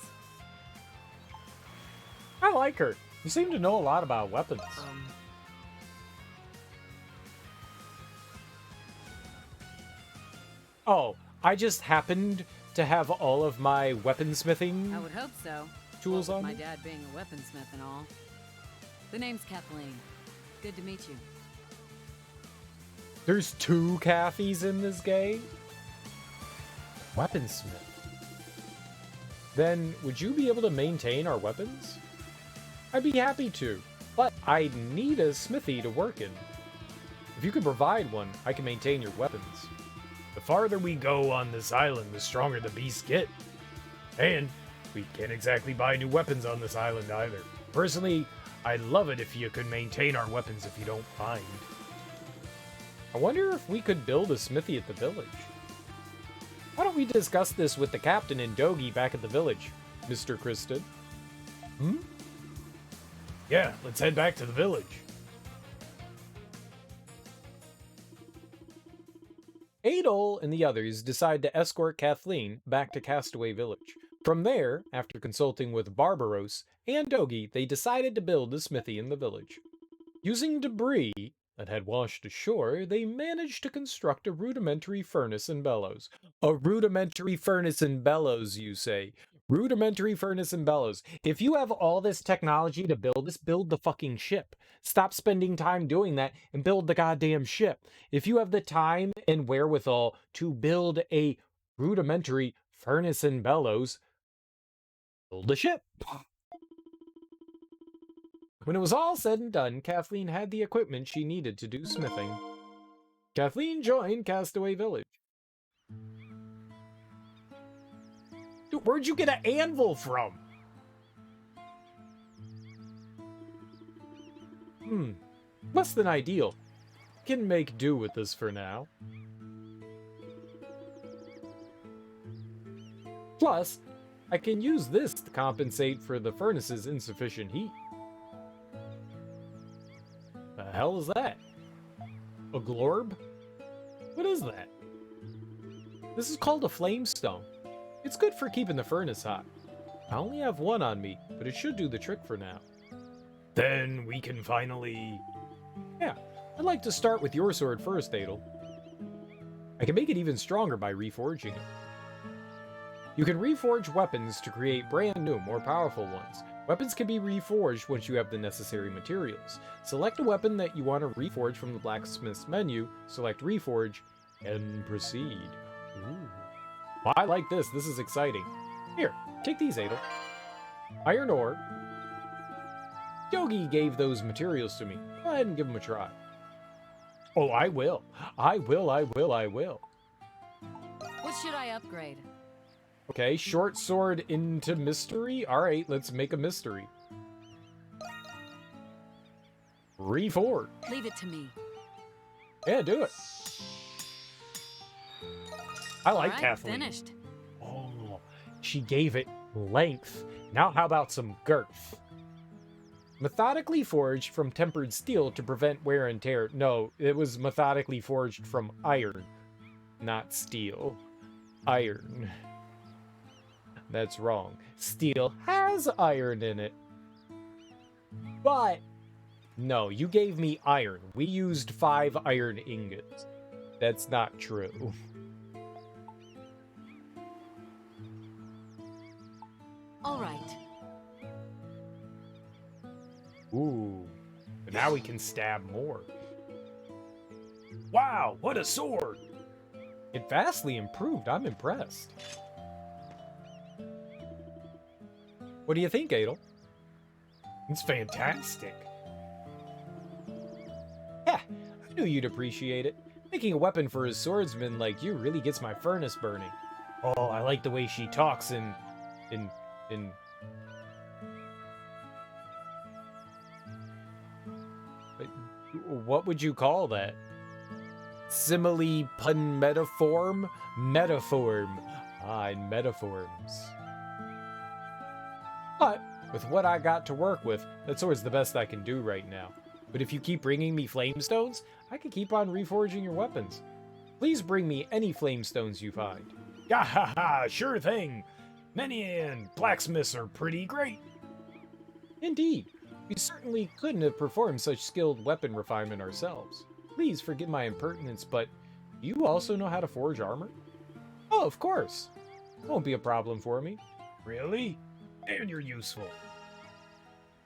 I like her. You seem to know a lot about weapons. Oh, I just happened to have all of my weaponsmithing
I would hope so.
tools
Well,
on
my
me.
dad being a weaponsmith and all. The name's Kathleen. Good to meet you.
There's 2 Cathys in this game? Weaponsmith. Then, would you be able to maintain our weapons? I'd be happy to, but I'd need a smithy to work in. If you could provide one, I can maintain your weapons. The farther we go on this island, the stronger the beasts get. And we can't exactly buy new weapons on this island either. Personally, I'd love it if you could maintain our weapons if you don't mind. I wonder if we could build a smithy at the village. Why don't we discuss this with the captain and Dogi back at the village, Mr. Kristen? Yeah, let's head back to the village. Adol and the others decide to escort Kathleen back to Castaway Village. From there, after consulting with Barbaros and Dogi, they decided to build a smithy in the village. Using debris that had washed ashore, they managed to construct a rudimentary furnace and bellows. A rudimentary furnace and bellows, you say? Rudimentary furnace and bellows. If you have all this technology to build this, build the fucking ship. Stop spending time doing that and build the goddamn ship. If you have the time and wherewithal to build a rudimentary furnace and bellows, build a ship. When it was all said and done, Kathleen had the equipment she needed to do smithing. Kathleen joined Castaway Village. Dude, where'd you get an anvil from? Less than ideal. Can make do with this for now. Plus, I can use this to compensate for the furnace's insufficient heat. The hell is that? A glorb? What is that? This is called a flamestone. It's good for keeping the furnace hot. I only have one on me, but it should do the trick for now. Then we can finally... Yeah, I'd like to start with your sword first, Adel. I can make it even stronger by reforging it. You can reforge weapons to create brand new, more powerful ones. Weapons can be reforged once you have the necessary materials. Select a weapon that you want to reforge from the blacksmith's menu, select reforge, and proceed. Ooh. Well, I like this. This is exciting. Here, take these, Adel. Iron ore. Yogi gave those materials to me. Go ahead and give them a try. Oh, I will. I will.
What should I upgrade?
Okay, short sword into mystery. Alright, let's make a mystery. Reforge.
Leave it to me.
Yeah, do it. I like
All right,
Kathleen.
Finished.
Oh, she gave it length. Now how about some girth? Methodically forged from tempered steel to prevent wear and tear. No, it was methodically forged from iron, not steel. Iron. That's wrong. Steel has iron in it. But, no, you gave me iron. We used 5 iron ingots. That's not true.
All right.
Ooh, but now we can stab more. Wow, what a sword! It vastly improved. I'm impressed. What do you think, Adel? It's fantastic. Yeah, I knew you'd appreciate it. Making a weapon for a swordsman like you really gets my furnace burning. Oh, I like the way she talks in what would you call that? Simile, pun, metaform? Metaform. Ah, in metaforms. But, with what I got to work with, that sword's the best I can do right now. But if you keep bringing me flamestones, I can keep on reforging your weapons. Please bring me any flamestones you find. Gahaha, sure thing. Many and blacksmiths are pretty great. Indeed. We certainly couldn't have performed such skilled weapon refinement ourselves. Please forgive my impertinence, but do you also know how to forge armor? Oh, of course. Won't be a problem for me. Really? And you're useful.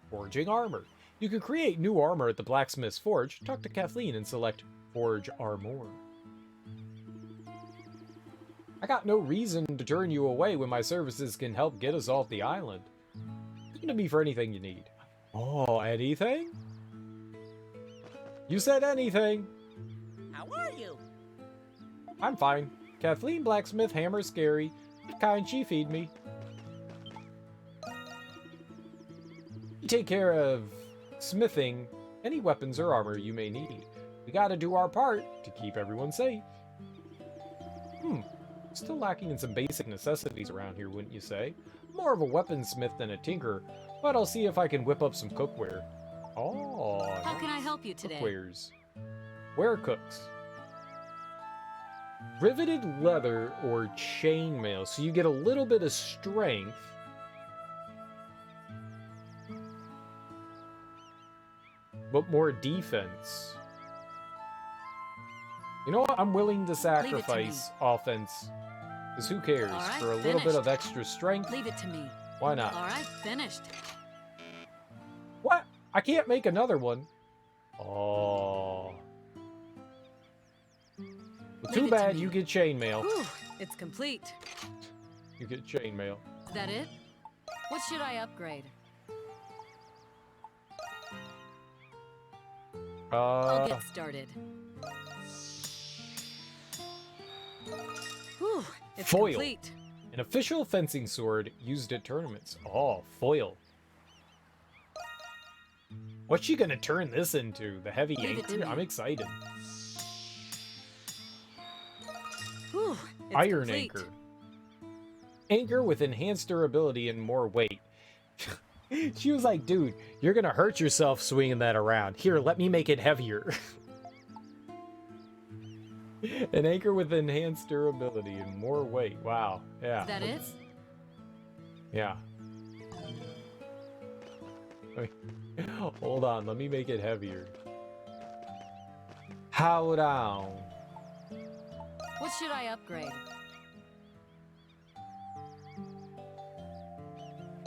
Forging armor. You can create new armor at the blacksmith's forge. Talk to Kathleen and select Forge Armor. I got no reason to turn you away when my services can help get us off the island. Come to me for anything you need. Oh, anything? You said anything.
How are you?
I'm fine. Kathleen Blacksmith, hammer scary. What kind she feed me? You take care of smithing any weapons or armor you may need. We gotta do our part to keep everyone safe. Still lacking in some basic necessities around here, wouldn't you say? More of a weaponsmith than a tinker, but I'll see if I can whip up some cookware. Oh,
How can I help you today?
Cookwares. Ware cooks. Riveted leather or chainmail, so you get a little bit of strength. But more defense. You know what? I'm willing to sacrifice offense. Because who cares?
All right,
For a little bit of extra strength,
Leave it to me.
why not?
All right, finished.
What? I can't make another one. Oh. Well,
Leave
too
it to
bad
me.
you get chainmail.
Whew, it's complete.
You get chainmail.
Is that it? What should I upgrade? I'll get started. Whew, it's
Foil.
complete.
An official fencing sword used at tournaments. Oh, foil. What's she gonna turn this into? The heavy
Leave it to
anchor?
me.
I'm excited.
Whew, it's
Iron
complete.
anchor. Anchor with enhanced durability and more weight. She was like, dude, you're gonna hurt yourself swinging that around. Here, let me make it heavier. An anchor with enhanced durability and more weight. Wow. Yeah.
Is that it?
Yeah. Wait. Hold on, let me make it heavier. How down?
What should I upgrade?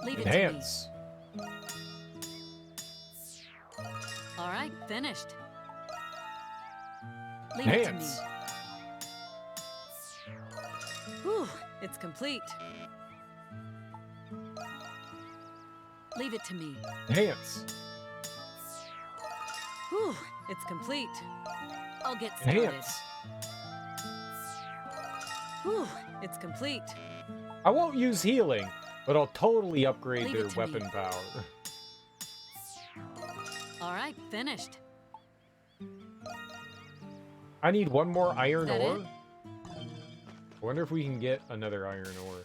Leave it
Enhance.
to me. All right, finished. Leave it to me.
Enhance.
Whew, it's complete. Leave it to me.
Enhance.
Whew, it's complete. I'll get started.
Enhance.
Whew, it's complete.
I won't use healing, but I'll totally upgrade
Leave
their
it to
weapon
me.
power.
All right, finished.
I need one more iron
Is that
ore.
it?
I wonder if we can get another iron ore.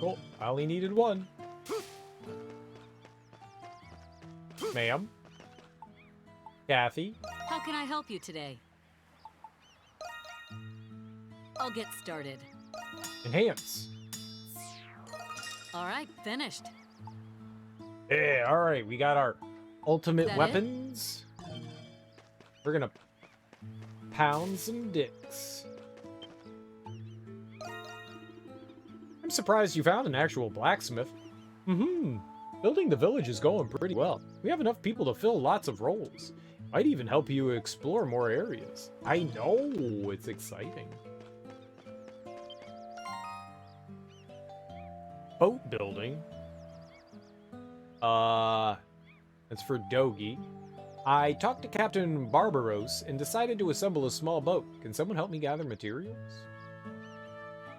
Cool. I only needed one. Ma'am. Kathy.
How can I help you today? I'll get started.
Enhance.
All right, finished.
Yeah, alright. We got our ultimate
That it?
weapons. We're gonna pound some dicks. I'm surprised you found an actual blacksmith. Building the village is going pretty well. We have enough people to fill lots of roles. Might even help you explore more areas. I know, it's exciting. Boat building. That's for Dogi. I talked to Captain Barbaros and decided to assemble a small boat. Can someone help me gather materials?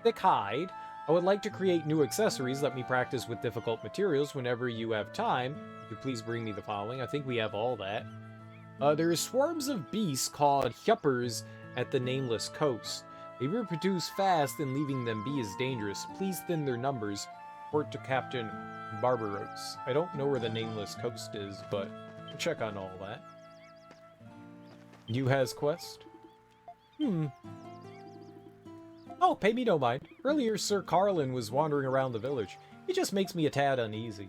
Thick hide. I would like to create new accessories. Let me practice with difficult materials whenever you have time. You could please bring me the following. I think we have all that. There are swarms of beasts called Huppers at the Nameless Coast. They reproduce fast, and leaving them be is dangerous. Please thin their numbers. Report to Captain Barbaros. I don't know where the Nameless Coast is, but we'll check on all that. You has quest? Oh, pay me no mind. Earlier, Sir Carlin was wandering around the village. He just makes me a tad uneasy.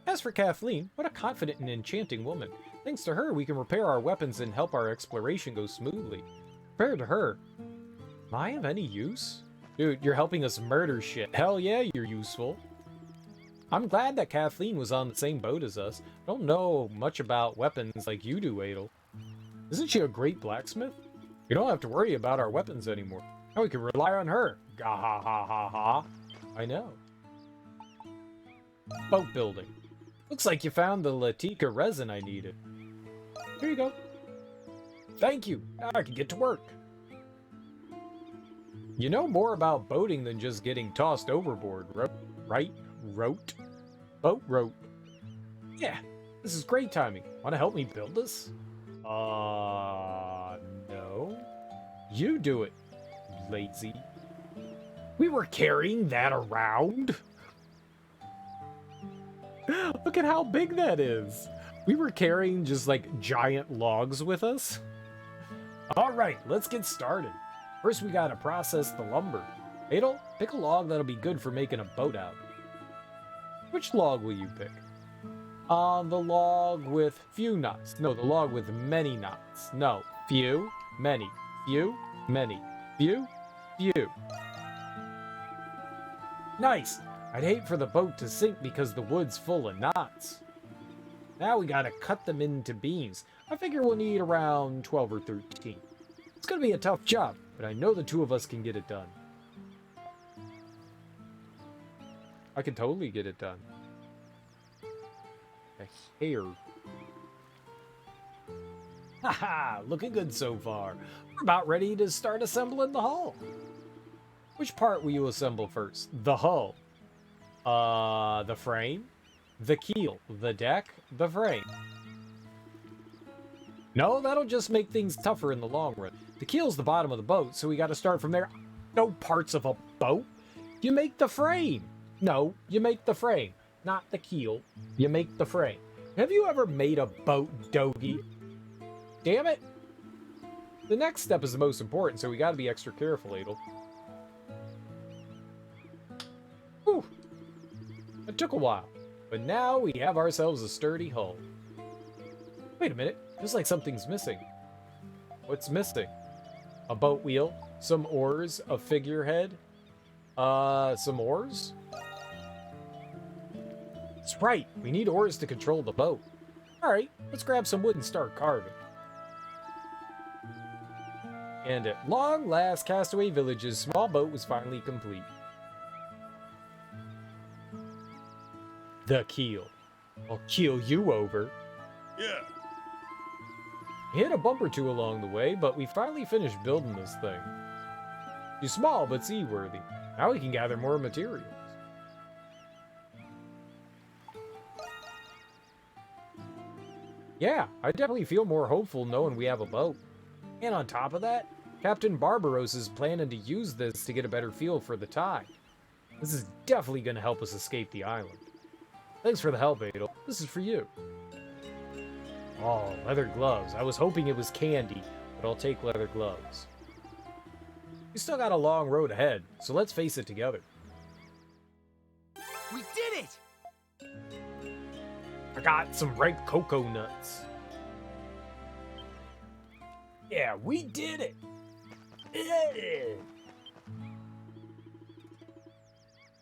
As for Kathleen, what a confident and enchanting woman. Thanks to her, we can repair our weapons and help our exploration go smoothly. Compared to her, am I of any use? Dude, you're helping us murder shit. Hell yeah, you're useful. I'm glad that Kathleen was on the same boat as us. I don't know much about weapons like you do, Adel. Isn't she a great blacksmith? We don't have to worry about our weapons anymore. Now we can rely on her. Gah ha ha ha ha. I know. Boat building. Looks like you found the Latica resin I needed. Here you go. Thank you. Now I can get to work. You know more about boating than just getting tossed overboard, right? Boat rope. Yeah, this is great timing. Want to help me build this? No. You do it, lazy. We were carrying that around? Look at how big that is. We were carrying just like giant logs with us. All right, let's get started. First, we gotta process the lumber. Adel, pick a log that'll be good for making a boat out. Which log will you pick? The log with few knots. No, the log with many knots. No, few, many. Few, many. Few, few. Nice. I'd hate for the boat to sink because the wood's full of knots. Now we gotta cut them into beams. I figure we'll need around 12 or 13. It's gonna be a tough job, but I know the two of us can get it done. I can totally get it done. A hair. Haha, looking good so far. We're about ready to start assembling the hull. Which part will you assemble first? The hull. The frame. The keel. The deck. The frame. No, that'll just make things tougher in the long run. The keel's the bottom of the boat, so we gotta start from there. No parts of a boat. You make the frame. No, you make the frame, not the keel. You make the frame. Have you ever made a boat, Dogie? Damn it. The next step is the most important, so we gotta be extra careful, Adel. Whew. It took a while, but now we have ourselves a sturdy hull. Wait a minute, feels like something's missing. What's missing? A boat wheel, some oars, a figurehead, some oars? That's right, we need oars to control the boat. Alright, let's grab some wood and start carving. And at long last, Castaway Village's small boat was finally complete. The keel. I'll keel you over.
Yeah.
Hit a bump or two along the way, but we finally finished building this thing. She's small, but seaworthy. Now we can gather more materials. Yeah, I definitely feel more hopeful knowing we have a boat. And on top of that, Captain Barbaros is planning to use this to get a better feel for the tide. This is definitely going to help us escape the island. Thanks for the help, Adel. This is for you. Oh, leather gloves. I was hoping it was candy, but I'll take leather gloves. We still got a long road ahead, so let's face it together.
We did it!
I got some ripe cocoa nuts. Yeah, we did it! Yeah.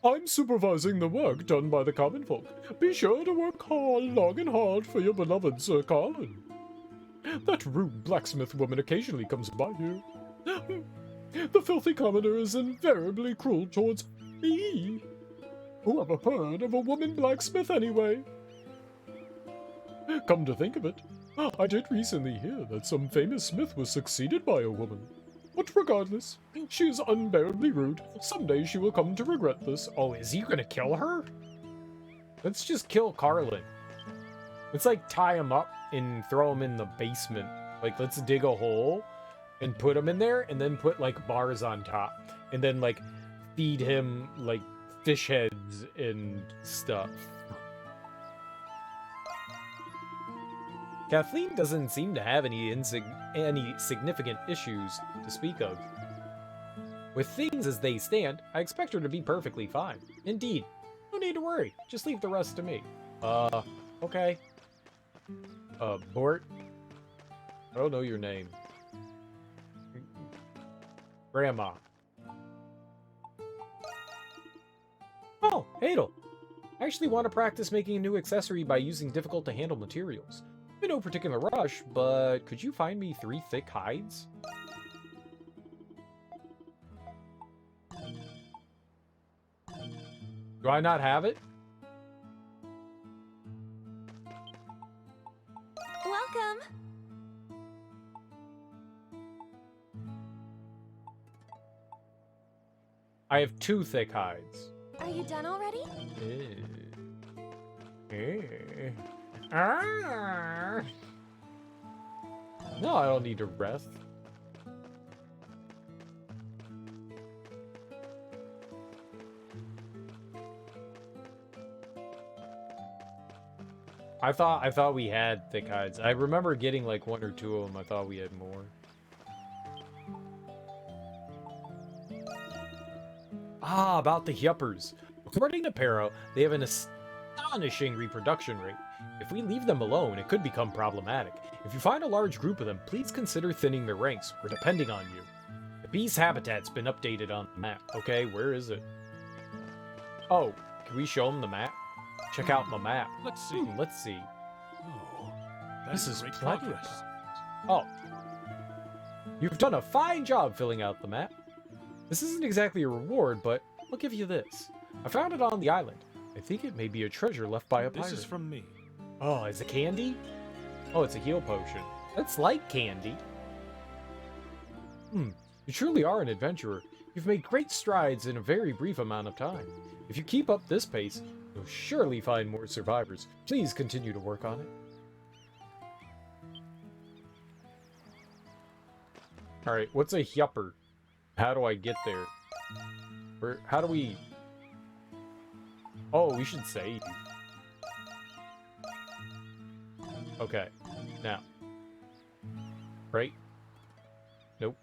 I'm supervising the work done by the common folk. Be sure to work hard, long and hard for your beloved Sir Carlin. That rude blacksmith woman occasionally comes by here. The filthy commoner is invariably cruel towards me. Who ever heard of a woman blacksmith anyway? Come to think of it, I did recently hear that some famous smith was succeeded by a woman. But regardless, she is unbearably rude. Someday she will come to regret this.
Oh, is he gonna kill her? Let's just kill Carlin. Let's, like, tie him up and throw him in the basement. Like, let's dig a hole and put him in there, and then put, like, bars on top. And then, like, feed him, like, fish heads and stuff. Kathleen doesn't seem to have any significant issues to speak of. With things as they stand, I expect her to be perfectly fine. Indeed, no need to worry. Just leave the rest to me. Okay. Bort? I don't know your name. Grandma. Oh, Adel. I actually want to practice making a new accessory by using difficult-to-handle materials. I'm in no particular rush, but could you find me 3 thick hides? Do I not have it?
Welcome!
I have 2 thick hides.
Are you done already?
No, I don't need to rest. I thought we had thick hides. I remember getting like 1 or 2 of them. I thought we had more. Ah, about the yuppers. According to Pero, they have an astonishing reproduction rate. If we leave them alone, it could become problematic. If you find a large group of them, please consider thinning their ranks. We're depending on you. The bee's habitat's been updated on the map. Okay, where is it? Oh, can we show them the map? Check out my map.
Let's see.
Let's see.
Oh,
This is
great
plenty of
progress.
Oh. You've done a fine job filling out the map. This isn't exactly a reward, but I'll give you this. I found it on the island. I think it may be a treasure left by a pirate.
This is from me.
Oh, is it candy? Oh, it's a heal potion. That's like candy. You truly are an adventurer. You've made great strides in a very brief amount of time. If you keep up this pace, you'll surely find more survivors. Please continue to work on it. Alright, what's a yupper? How do I get there? How do we... Oh, we should save. Okay, now. Right? Nope.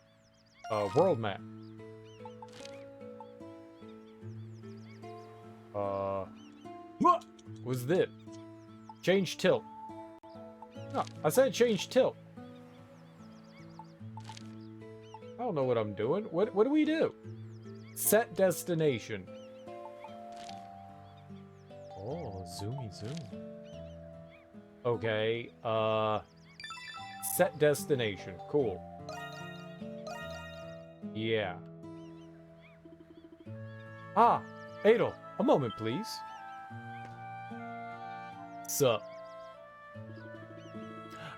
World map. What was this? Change tilt. No, I said change tilt. I don't know what I'm doing. What do we do? Set destination.
Oh, zoomy zoom.
Okay, set destination. Cool. Yeah. Ah, Adel, a moment, please. Sup?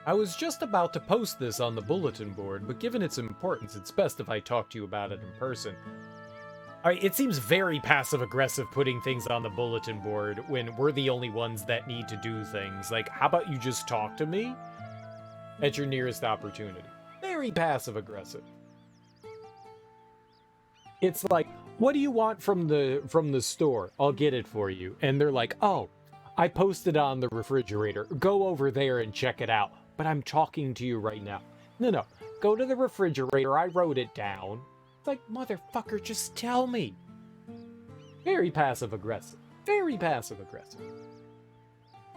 I was just about to post this on the bulletin board, but given its importance, it's best if I talk to you about it in person. Alright, it seems very passive-aggressive putting things on the bulletin board when we're the only ones that need to do things. Like, how about you just talk to me at your nearest opportunity? Very passive-aggressive. It's like, what do you want from the store? I'll get it for you. And they're like, oh, I posted on the refrigerator. Go over there and check it out. But I'm talking to you right now. No, go to the refrigerator. I wrote it down. It's like, motherfucker, just tell me. Very passive-aggressive. Very passive-aggressive.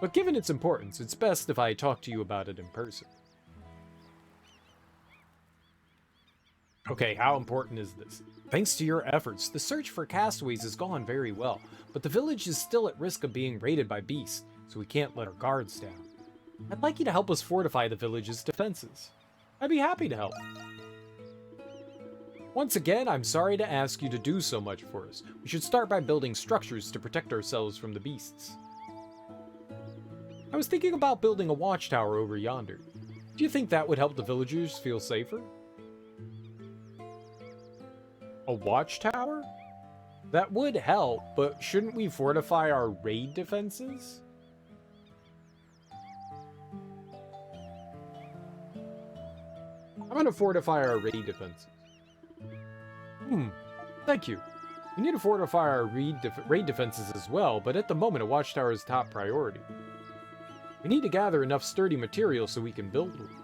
But given its importance, it's best if I talk to you about it in person. Okay, how important is this? Thanks to your efforts, the search for castaways has gone very well, but the village is still at risk of being raided by beasts, so we can't let our guards down. I'd like you to help us fortify the village's defenses. I'd be happy to help. Once again, I'm sorry to ask you to do so much for us. We should start by building structures to protect ourselves from the beasts. I was thinking about building a watchtower over yonder. Do you think that would help the villagers feel safer? A watchtower? That would help, but shouldn't we fortify our raid defenses? I'm gonna fortify our raid defenses. Thank you. We need to fortify our raid defenses as well, but at the moment a watchtower is top priority. We need to gather enough sturdy material so we can build one.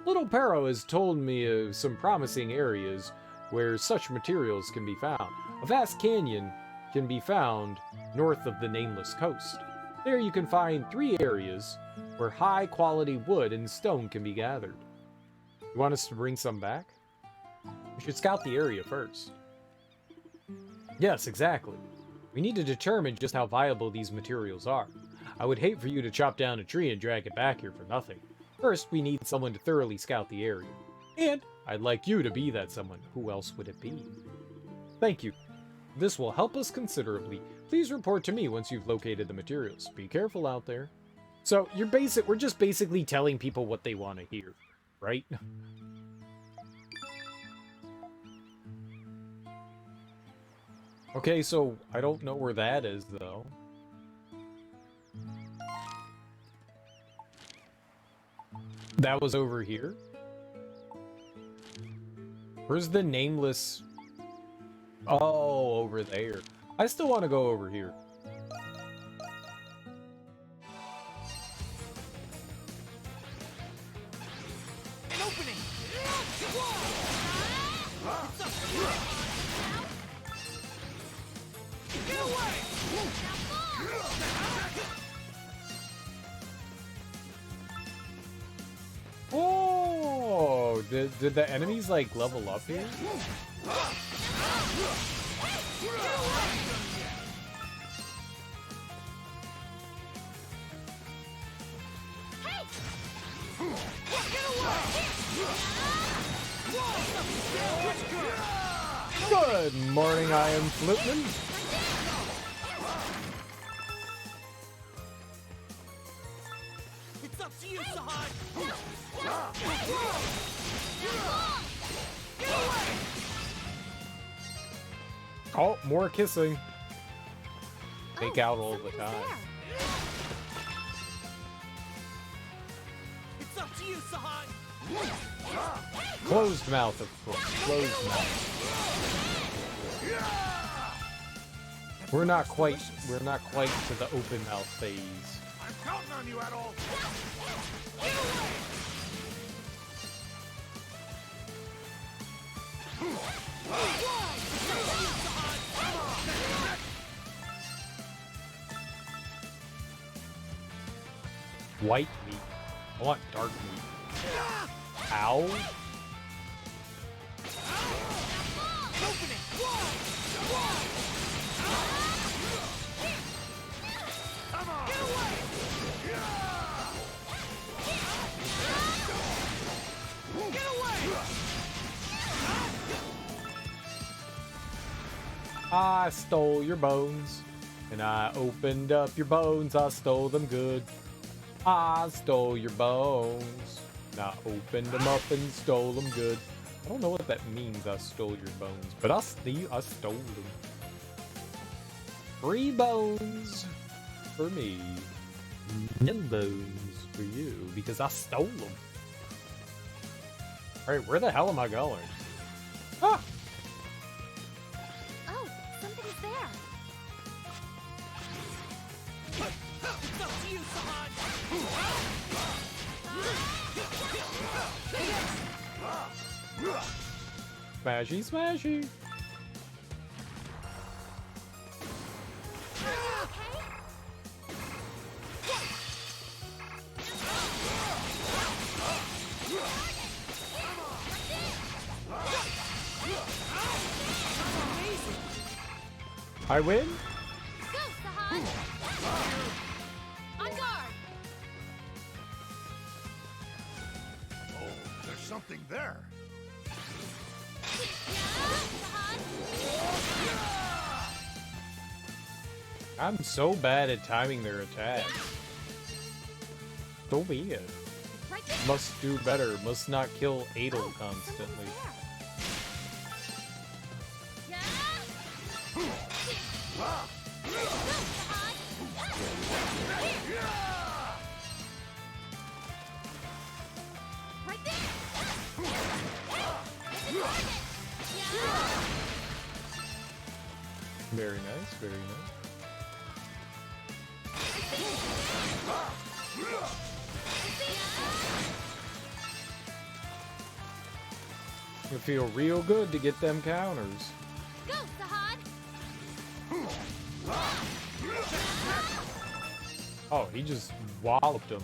Little Pero has told me of some promising areas where such materials can be found. A vast canyon can be found north of the Nameless Coast. There you can find 3 areas where high-quality wood and stone can be gathered. You want us to bring some back? We should scout the area first. Yes, exactly. We need to determine just how viable these materials are. I would hate for you to chop down a tree and drag it back here for nothing. First, we need someone to thoroughly scout the area. And I'd like you to be that someone. Who else would it be? Thank you. This will help us considerably. Please report to me once you've located the materials. Be careful out there. So, we're just basically telling people what they want to hear, right? Okay, so I don't know where that is, though. That was over here? Where's the Nameless? Oh, over there. I still want to go over here.
An opening! Get away!
Oh, did the enemies like level up here? Good morning, I am Flipman.
It's up to you, Sahad!
Oh, more kissing. Make out all the time.
It's up to you, Sahad!
Closed mouth, of course. Closed mouth. We're not quite to the open mouth phase.
I'm counting on you, Adolf.
White meat. I want dark meat. Ow. I stole your bones, and I opened up your bones. I stole them good. I stole your bones, and I opened them up and stole them good. I don't know what that means, I stole your bones, but I stole them. 3 bones for me, 10 bones for you, because I stole them. Alright, where the hell am I going? Ah!
Oh, something's there.
It's up to you, Sahad!
Smashy, smashy! I win?
Go, Sahad! On guard!
Oh, there's something there.
I'm so bad at timing their attacks. So weird.
Right there.
Must do better. Must not kill Adel constantly. Very nice, very nice. You feel real good to get them counters.
Go, Sahad!
Oh, he just walloped him.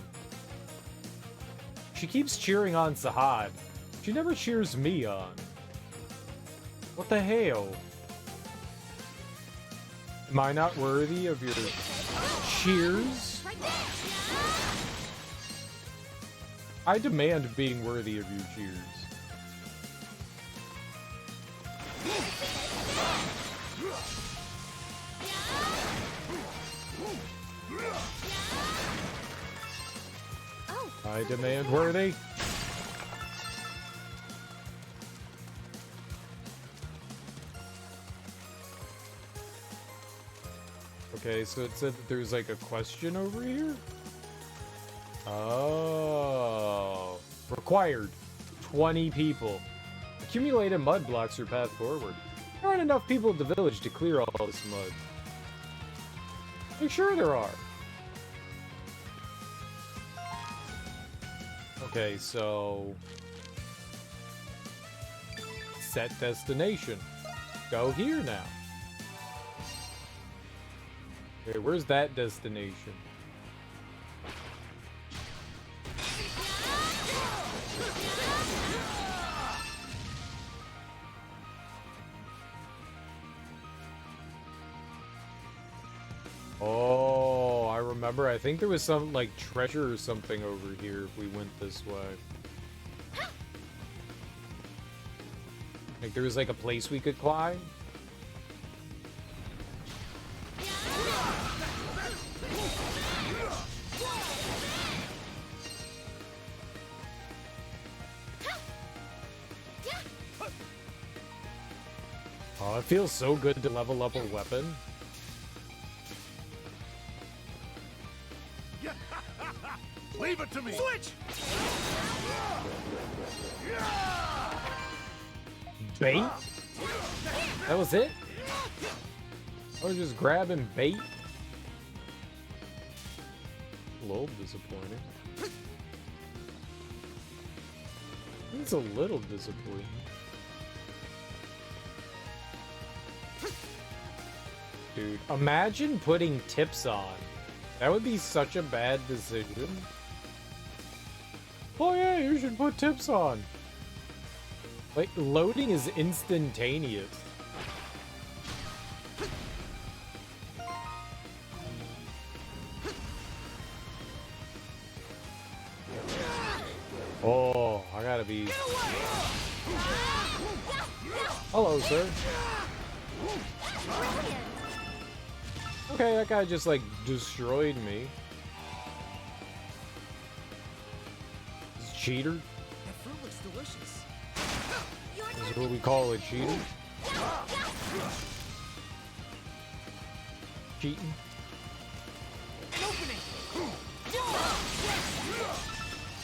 She keeps cheering on Sahad. She never cheers me on. What the hell? Am I not worthy of your cheers? I demand being worthy of your cheers. I demand worthy. Okay, so it said that there's like a question over here? Oh. Required 20 people. Accumulated mud blocks your path forward. There aren't enough people at the village to clear all this mud. I'm sure there are. Okay, so... set destination. Go here now. Okay, where's that destination? Oh, I remember. I think there was some, like, treasure or something over here if we went this way. Like, there was, like, a place we could climb. Oh, it feels so good to level up a weapon.
Leave it to me.
Switch!
Bait? That was it? I was just grabbing bait? A little disappointing. It's a little disappointing. Dude, imagine putting tips on. That would be such a bad decision. Oh yeah, you should put tips on. Like, loading is instantaneous. Oh, I gotta be... Hello, sir. Okay, that guy just, like, destroyed me. This cheater?
That fruit looks delicious.
This is what we call a cheater? Cheating?
An opening.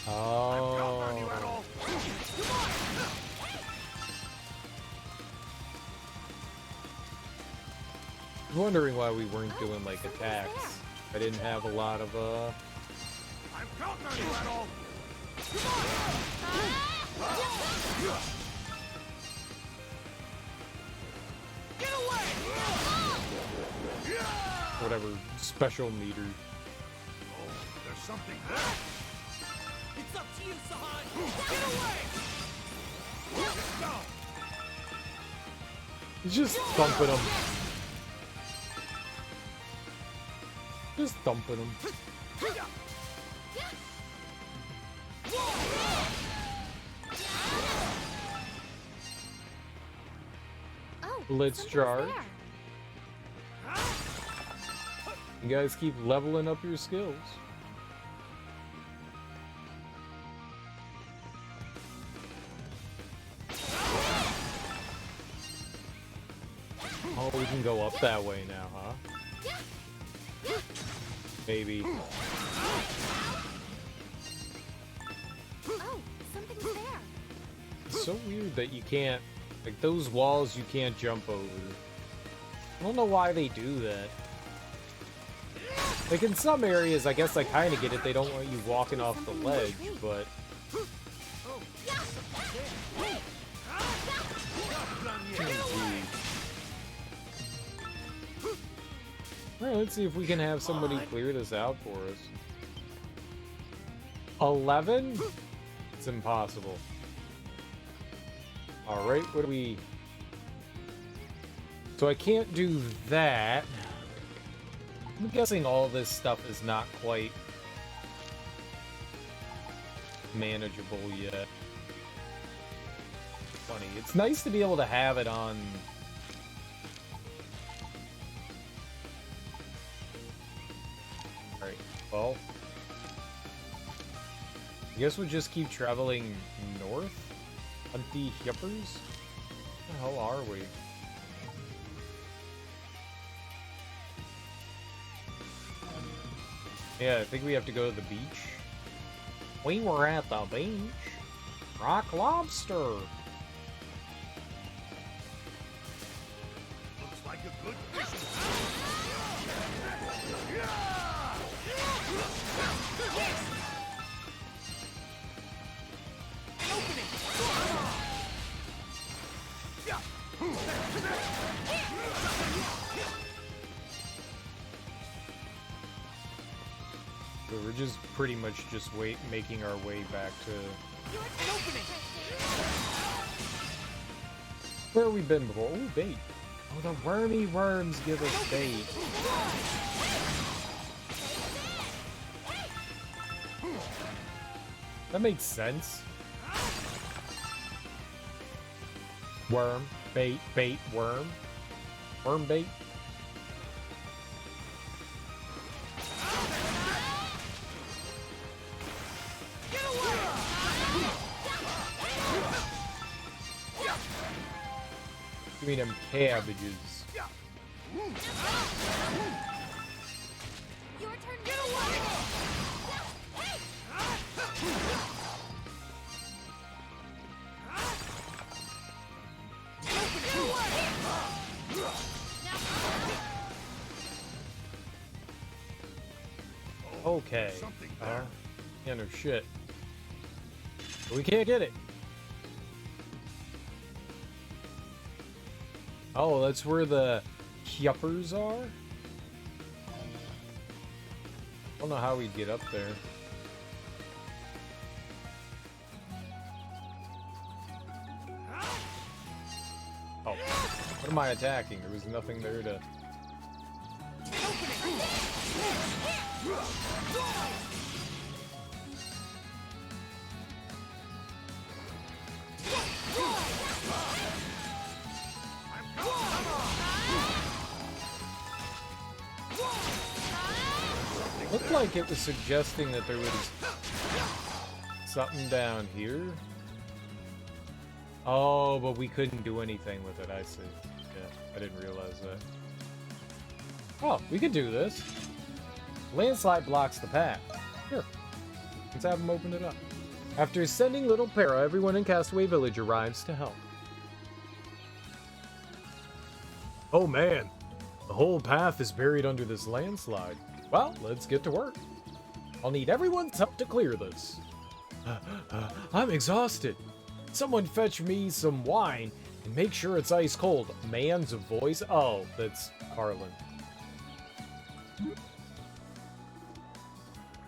Oh. I'm wondering why we weren't doing like attacks. I didn't have a lot of
I'm counting on you, Rattle.
Get away!
whatever special meter.
Oh, there's something there.
It's up to you, Sahan. Get away!
Get down.
He's just thumping him. Just thumping him. Blitz charge. You guys keep leveling up your skills. Oh, we can go up that way now, huh? Maybe.
Oh, something's there.
It's so weird that you can't, like those walls you can't jump over. I don't know why they do that. Like in some areas, I guess I kind of get it. They don't want you walking off the ledge, but... Alright, let's see if we can have somebody clear this out for us. 11? It's impossible. Alright, what do we... So I can't do that. I'm guessing all this stuff is not quite manageable yet. Funny. It's nice to be able to have it on... Alright, well... I guess we'll just keep traveling north? Hunt the hippers? Where the hell are we? Yeah, I think we have to go to the beach. We were at the beach. Rock lobster.
Looks like a good fishing.
So we're just pretty much just making our way back to where we've been before. Oh, bait. Oh, the wormy worms give us bait. That makes sense. Worm, bait, bait, worm. Worm bait. Give me them cabbages.
Your turn. Get away!
Okay. Yeah, no shit. We can't get it. Oh, that's where the yuppers are? I don't know how we'd get up there. Oh, what am I attacking? There was nothing there to... Looked like it was suggesting that there was something down here. Oh, but we couldn't do anything with it, I see. Yeah, I didn't realize that. Oh, we could do this. Landslide blocks the path. Sure. Let's have them open it up. After sending little Para, everyone in Castaway Village arrives to help. Oh man, the whole path is buried under this landslide. Well, let's get to work. I'll need everyone's help to clear this. I'm exhausted. Someone fetch me some wine and make sure it's ice cold. Man's voice? Oh, that's Carlin.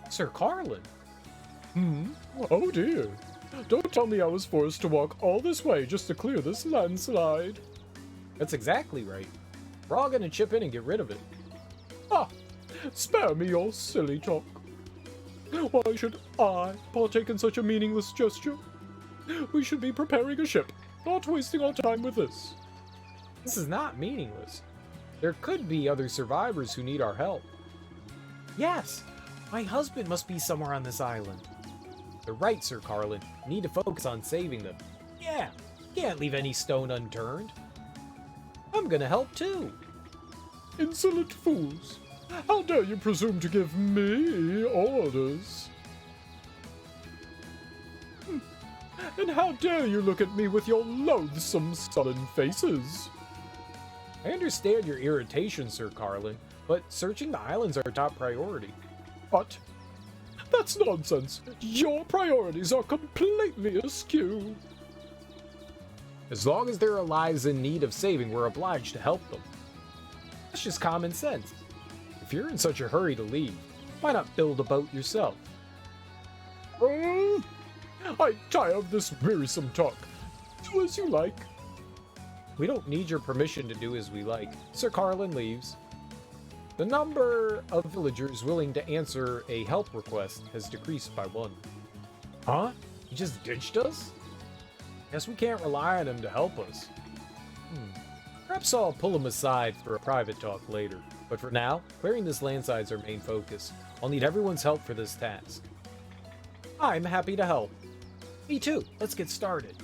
Sir Carlin? Oh dear. Don't tell me I was forced to walk all this way just to clear this landslide. That's exactly right. We're all gonna chip in and get rid of it. Ah! Spare me your silly talk. Why should I partake in such a meaningless gesture? We should be preparing a ship, not wasting our time with this. This is not meaningless. There could be other survivors who need our help. Yes! My husband must be somewhere on this island. You're right, Sir Carlin. You need to focus on saving them. Yeah, can't leave any stone unturned. I'm gonna help too. Insolent fools. How dare you presume to give me orders? And how dare you look at me with your loathsome, sullen faces? I understand your irritation, Sir Carlin, but searching the island's our top priority. What? That's nonsense. Your priorities are completely askew. As long as there are lives in need of saving, we're obliged to help them. That's just common sense. If you're in such a hurry to leave, why not build a boat yourself? I tire of this wearisome talk. Do as you like. We don't need your permission to do as we like. Sir Carlin leaves. The number of villagers willing to answer a help request has decreased by 1. Huh? He just ditched us? Guess we can't rely on him to help us. Perhaps I'll pull him aside for a private talk later. But for now, clearing this landside's our main focus. I'll need everyone's help for this task. I'm happy to help. Me too. Let's get started.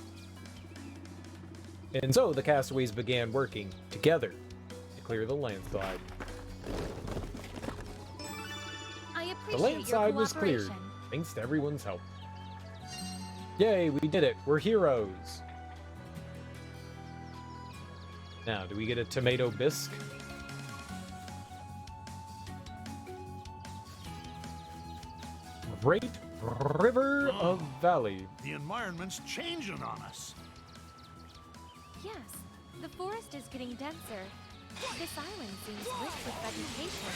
And so the castaways began working together to clear the landslide.
I
The
appreciate
landslide
your
was cleared,
cooperation.
thanks to everyone's help. Yay, we did it. We're heroes. Now, do we get a tomato bisque? Great River of Valley.
The environment's changing on us.
Yes, the forest is getting denser. This island seems rich with vegetation.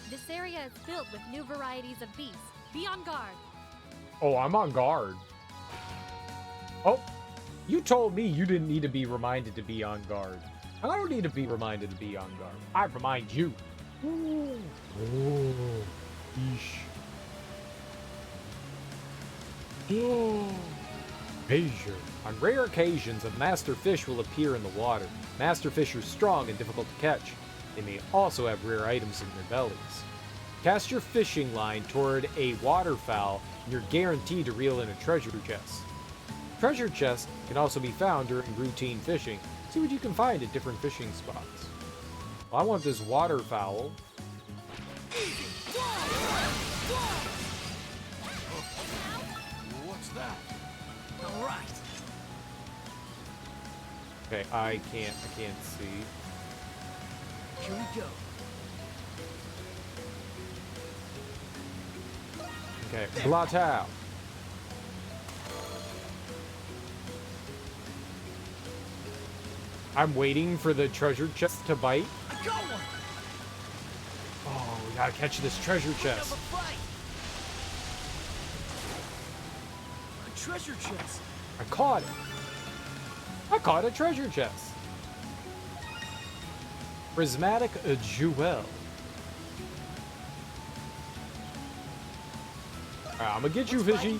This area is filled with new varieties of beasts. Be on guard.
Oh, I'm on guard. Oh, you told me you didn't need to be reminded to be on guard. I don't need to be reminded to be on guard. I remind you. Ooh. Oh, yeesh. Oh. Measure. On rare occasions, a master fish will appear in the water. Master fish are strong and difficult to catch. They may also have rare items in their bellies. Cast your fishing line toward a waterfowl, and you're guaranteed to reel in a treasure chest. Treasure chests can also be found during routine fishing. See what you can find at different fishing spots. Well, I want this waterfowl.
All right.
Okay, I can't see.
Here we go.
Okay, blot out. I'm waiting for the treasure chest to bite.
I got one.
Oh, we gotta catch this treasure chest.
A treasure chest.
I caught it. I caught a treasure chest. Prismatic jewel. Alright, I'm gonna get you, Fishy.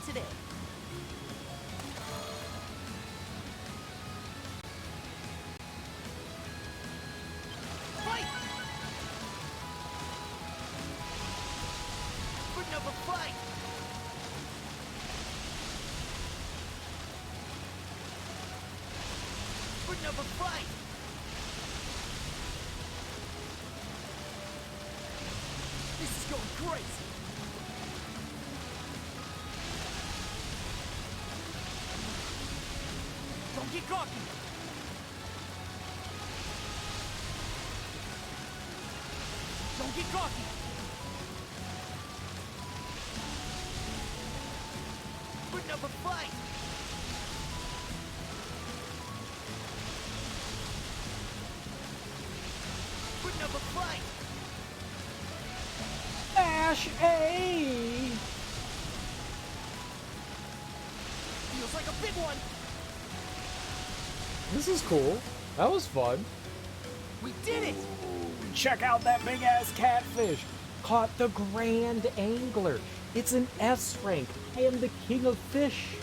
This is going crazy. Don't get cocky. Don't get cocky. Putting up a fight. Putting up a fight.
Ash A.
Feels like a big one.
This is cool. That was fun.
We did it.
Check out that big ass catfish. Caught the Grand Angler. It's an S rank. I am the king of fish.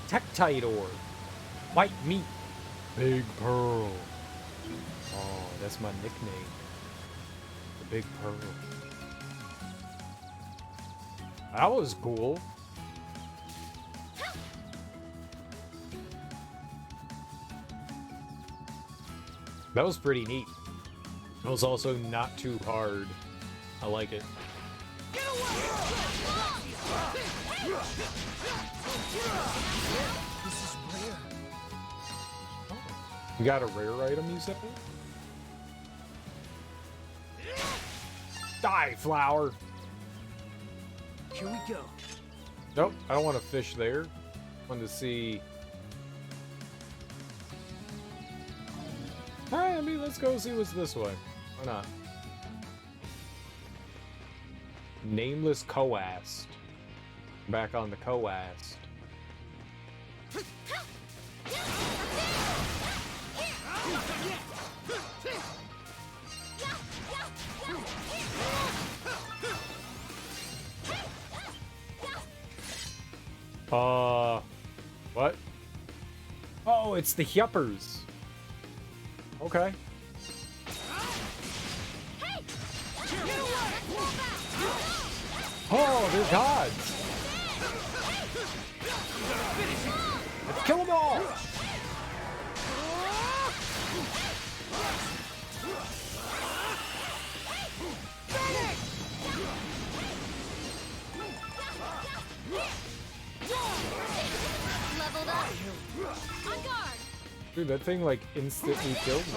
Tektite ore. White meat. Big pearl. Oh, that's my nickname. The Big Pearl. That was cool. That was pretty neat. It was also not too hard. I like it.
This is rare.
You got a rare item, you said? Die, flower!
Here we go.
Nope, I don't want to fish there. I want to see... Alright, I mean, let's go see what's this way. Why not? Nameless coast. Back on the coast. What? Oh, it's the Yuppers. Okay. Oh, they're gods. Let's kill them all.
Leveled up. On guard.
Dude, that thing like instantly killed me.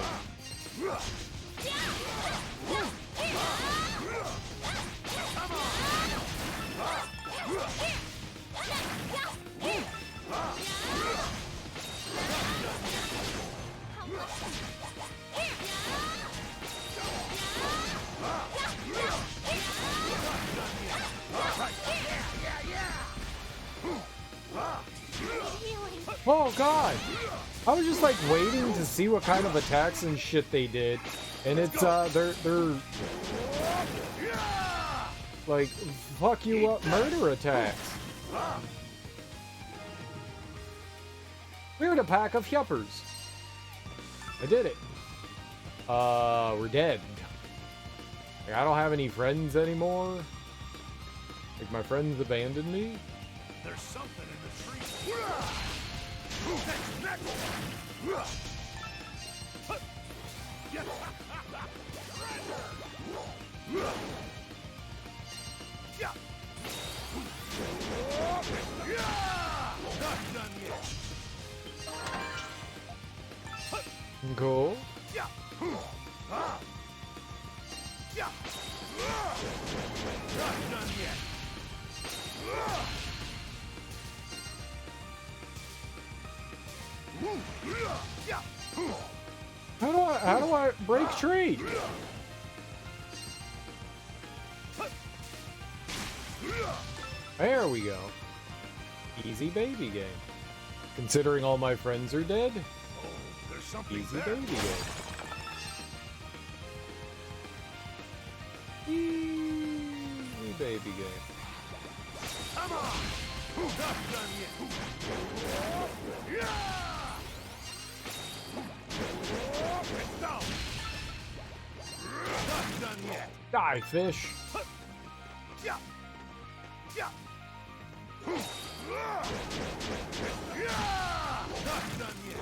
Oh god! I was just like waiting to see what kind of attacks and shit they did, and it's they're like fuck you up murder attacks. We're in a pack of Yuppers. I did it. We're dead. Like, I don't have any friends anymore. Like my friends abandoned me.
There's something in the tree.
Cool.
Not done yet.
How do I break tree? There we go. Easy baby game. Considering all my friends are dead,
There's something
easy
there.
baby game. Easy baby game.
Come on. Not done yet. It's down. Not done yet.
Die, fish.
Yeah. Yeah. Not done yet.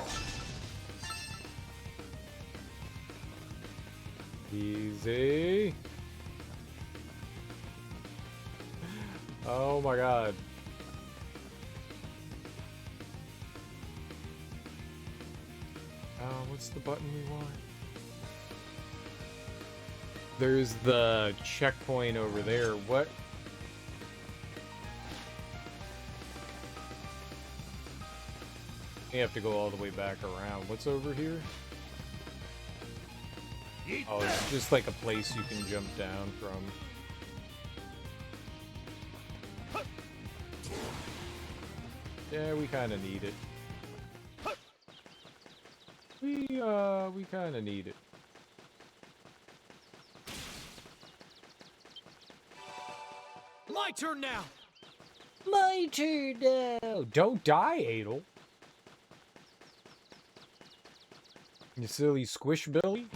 Easy. Oh my god. What's the button we want? There's the checkpoint over there. What? You have to go all the way back around. What's over here? Oh, it's just like a place you can jump down from. Yeah, we kind of need it. We kind of need it.
My turn now.
My turn now. Don't die, Adel. You silly squishbilly.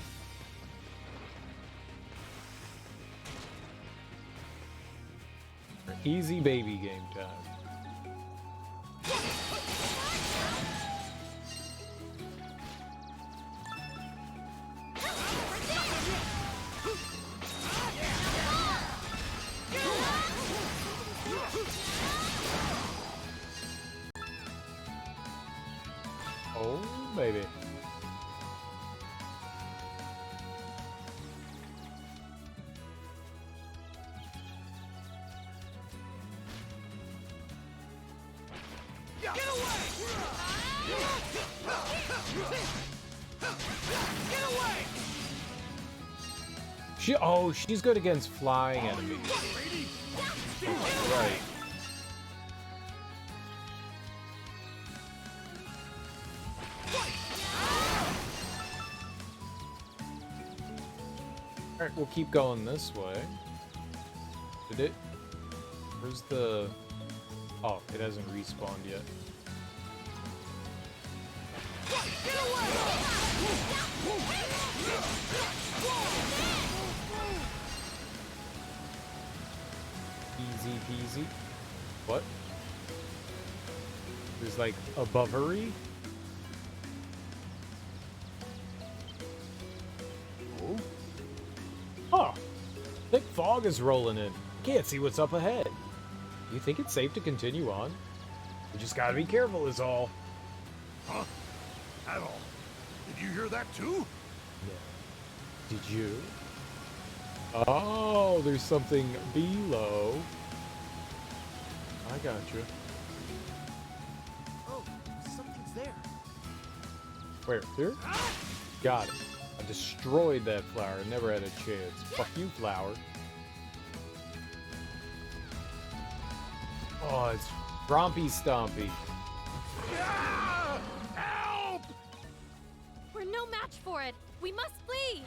Easy baby game time. Oh, baby.
Get away! Get away!
She's good against flying enemies. Right. Alright, we'll keep going this way. Did it? Where's the... Oh, it hasn't respawned yet. Easy peasy. What? There's like a bovery? Oh. Huh. Thick fog is rolling in. Can't see what's up ahead. You think it's safe to continue on? We just gotta be careful is all.
Huh? At all. Did you hear that too?
Yeah. Did you? Oh, there's something below. I got you.
Oh, something's there.
Where? Here? Got it. I destroyed that flower. Never had a chance. Fuck you, flower. Oh, it's Rompy Stompy.
Help!
We're no match for it. We must flee.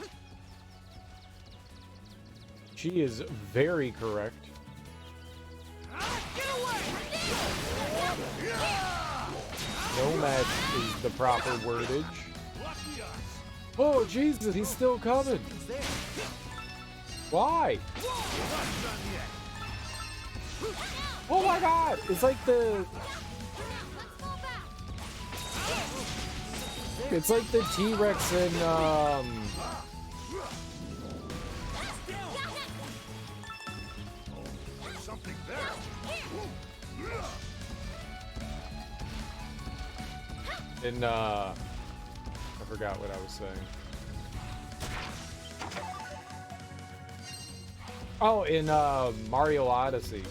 She is very correct.
Get away!
No match is the proper wordage.
Lucky us.
Oh, Jesus, he's still coming.
Something's there.
Why?
Not done yet.
Oh my god! It's like the... It's like the T-Rex in,
There's something there.
I forgot what I was saying. Oh, in Mario Odyssey.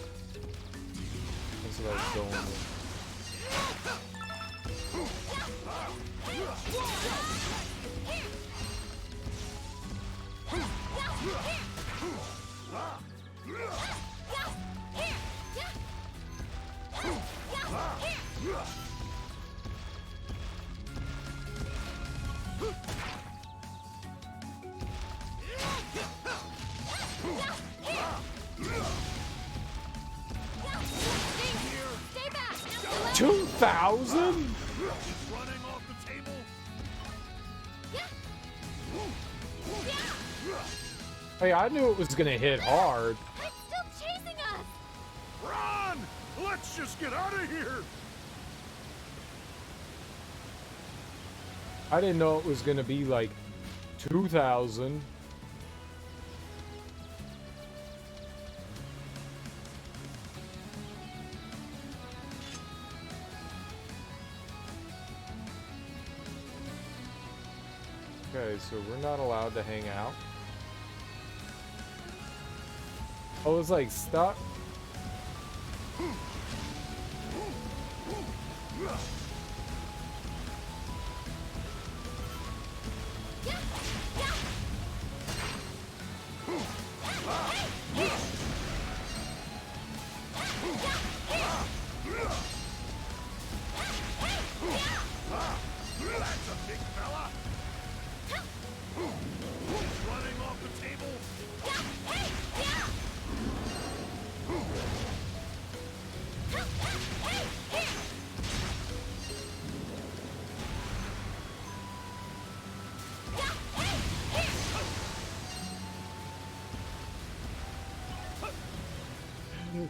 That's what I was going with.
Stay back!
2,000?
Running off the table.
Hey, I knew it was gonna hit hard.
It's still chasing us!
Run! Let's just get out of here.
I didn't know it was gonna be like 2,000. Okay, so we're not allowed to hang out. Oh, it's like stuck.
That's a big fella. He's running off the table.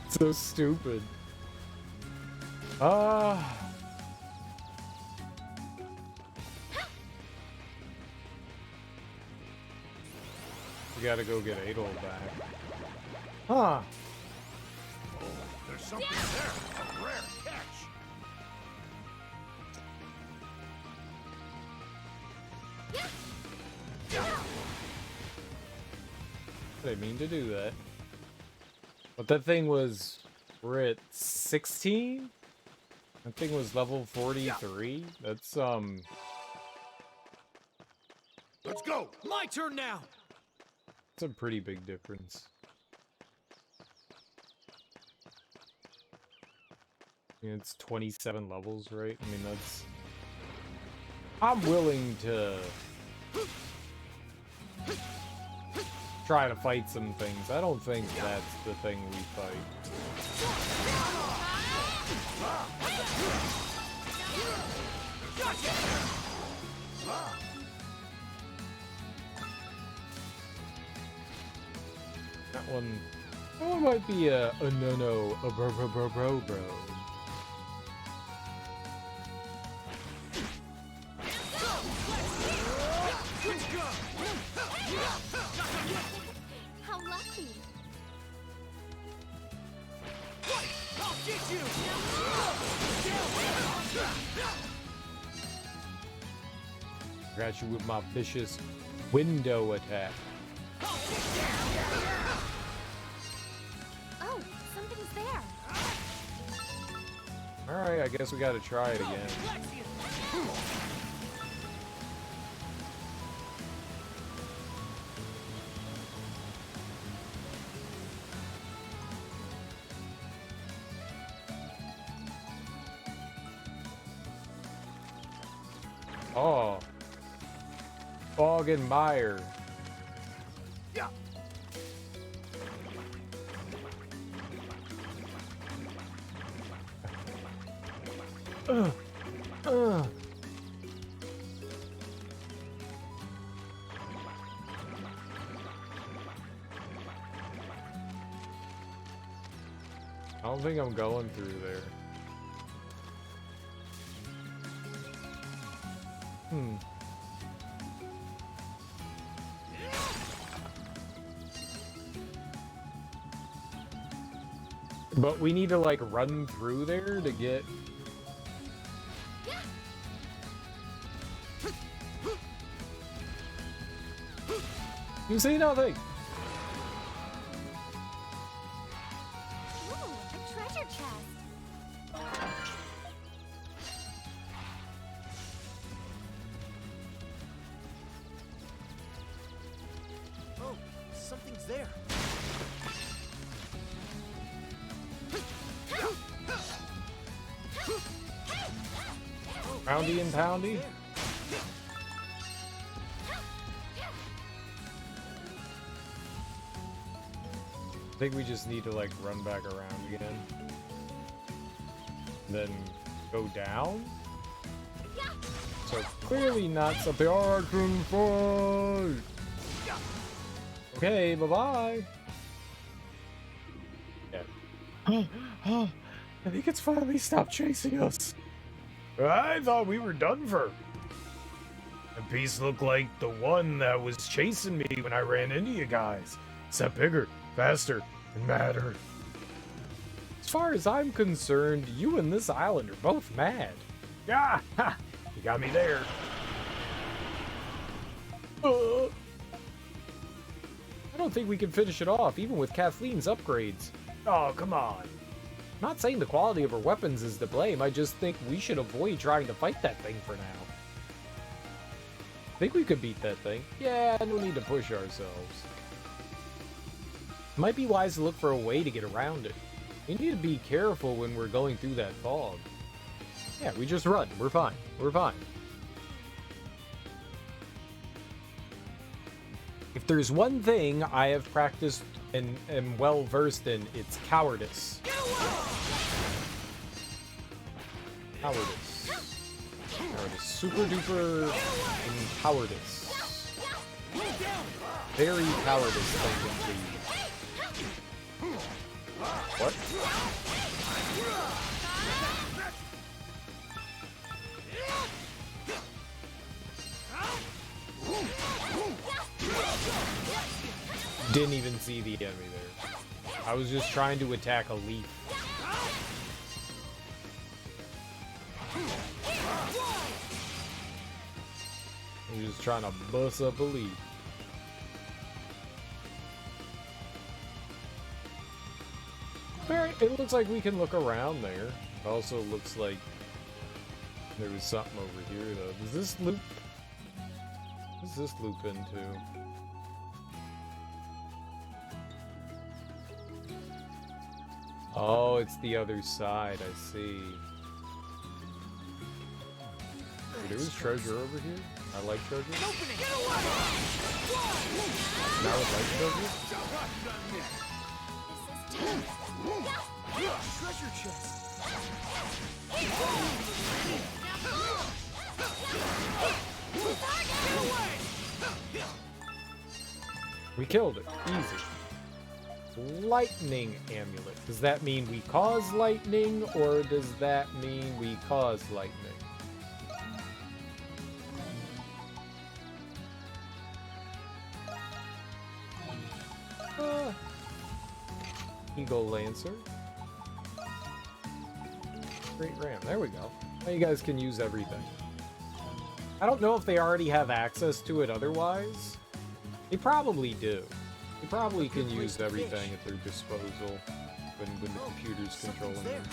It's so stupid. We gotta go get Adol back. Huh.
There's something there. A rare catch.
I didn't mean to do that. But that thing was... We're at 16? That thing was level 43? That's,
Let's go.
My turn now.
It's a pretty big difference. I mean, it's 27 levels, right? I mean, that's... I'm willing to... try to fight some things. I don't think that's the thing we fight. That one might be a no-no, a bro.
How lucky!
I'll get you.
Got you with my vicious window attack.
Oh, something's there.
Alright, I guess we gotta try it again. Oh. Fog and Mire.
Yeah.
I don't think I'm going through there. But we need to like run through there to get... You see nothing.
Ooh, a treasure chest.
Oh, something's there.
Poundy and poundy. I think we just need to like run back around again. Then go down. So clearly not something I can fight. Okay, bye-bye. Yeah. I think it's finally stopped chasing us. I thought we were done for. The beast looked like the one that was chasing me when I ran into you guys. Except bigger, faster, and madder. As far as I'm concerned, you and this island are both mad. Yeah, ha, you got me there. I don't think we can finish it off, even with Kathleen's upgrades. Oh, come on. I'm not saying the quality of her weapons is to blame, I just think we should avoid trying to fight that thing for now. Think we could beat that thing? Yeah, no need to push ourselves. Might be wise to look for a way to get around it. We need to be careful when we're going through that fog. Yeah, we just run. We're fine. We're fine. If there's one thing I have practiced and am well versed in, it's cowardice. Cowardice. Cowardice. Super duper and cowardice. Very cowardice thing indeed. What? Didn't even see the enemy there. I was just trying to attack a leaf. I'm just trying to bust up a leaf. Alright, it looks like we can look around there. It also looks like there was something over here though. Does this loop? What does this loop into? Oh, it's the other side, I see. There was treasure over here? I like treasure. Now I like treasure?
Treasure chest.
We killed it. Easy. Lightning amulet. Does that mean we cause lightning, or does that mean we cause lightning? Eagle Lancer. Great Ram. There we go. Now you guys can use everything. I don't know if they already have access to it otherwise. They probably do. They probably can use everything at their disposal when the computer's controlling them.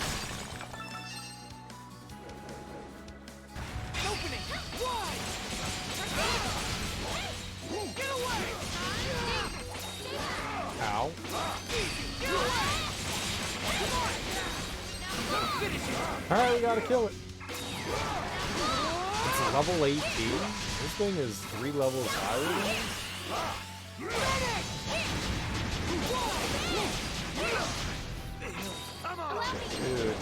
Ow. Alright, we gotta kill it. It's a level 18. This thing is 3 levels higher than us. Dude.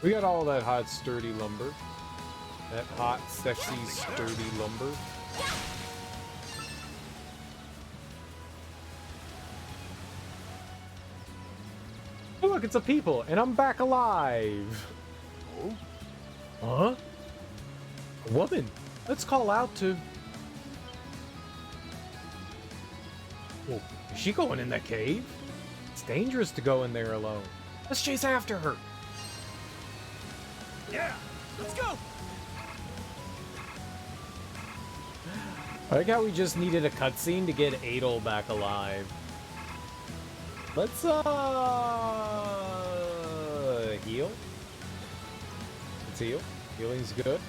We got all that hot, sturdy lumber. That hot, sexy, sturdy lumber. Oh, look, it's a people, and I'm back alive.
Oh?
Huh?
Woman, let's call out to... Well, is she going in that cave? It's dangerous to go in there alone. Let's chase after her.
Yeah, let's go.
I like how we just needed a cutscene to get Adol back alive. Let's heal. Let's heal. Healing's good.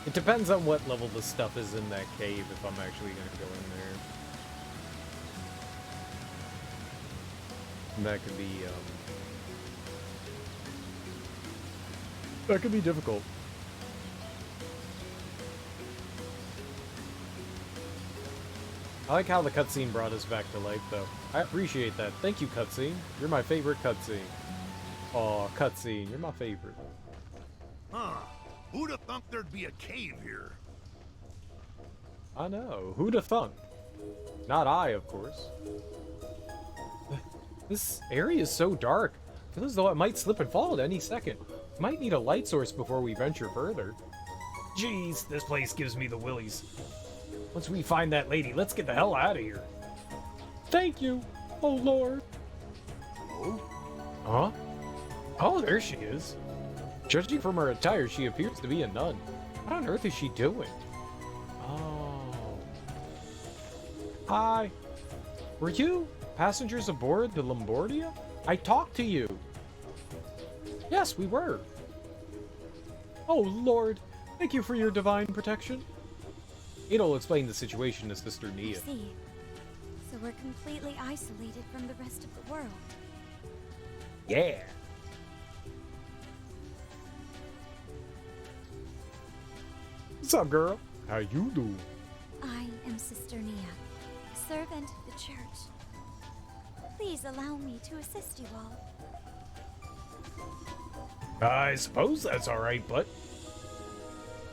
It depends on what level the stuff is in that cave if I'm actually gonna go in there. That could be difficult. I like how the cutscene brought us back to life, though. I appreciate that. Thank you, cutscene. You're my favorite cutscene. Aw, cutscene. You're my favorite.
Huh. Who'da thunk there'd be a cave here?
I know. Who'da thunk? Not I, of course. This area is so dark. I feel as though it might slip and fall at any second. Might need a light source before we venture further. Jeez, this place gives me the willies. Once we find that lady, let's get the hell out of here.
Thank you, oh Lord.
Oh?
Huh? Oh, there she is. Judging from her attire, she appears to be a nun. What on earth is she doing? Oh. Hi. Were you passengers aboard the Lombardia? I talked to you. Yes, we were.
Oh Lord, thank you for your divine protection.
Adol explained the situation to Sister Nia.
I see. So we're completely isolated from the rest of the world.
Yeah. What's up, girl? How you do?
I am Sister Nia, a servant of the church. Please allow me to assist you all.
I suppose that's alright, but...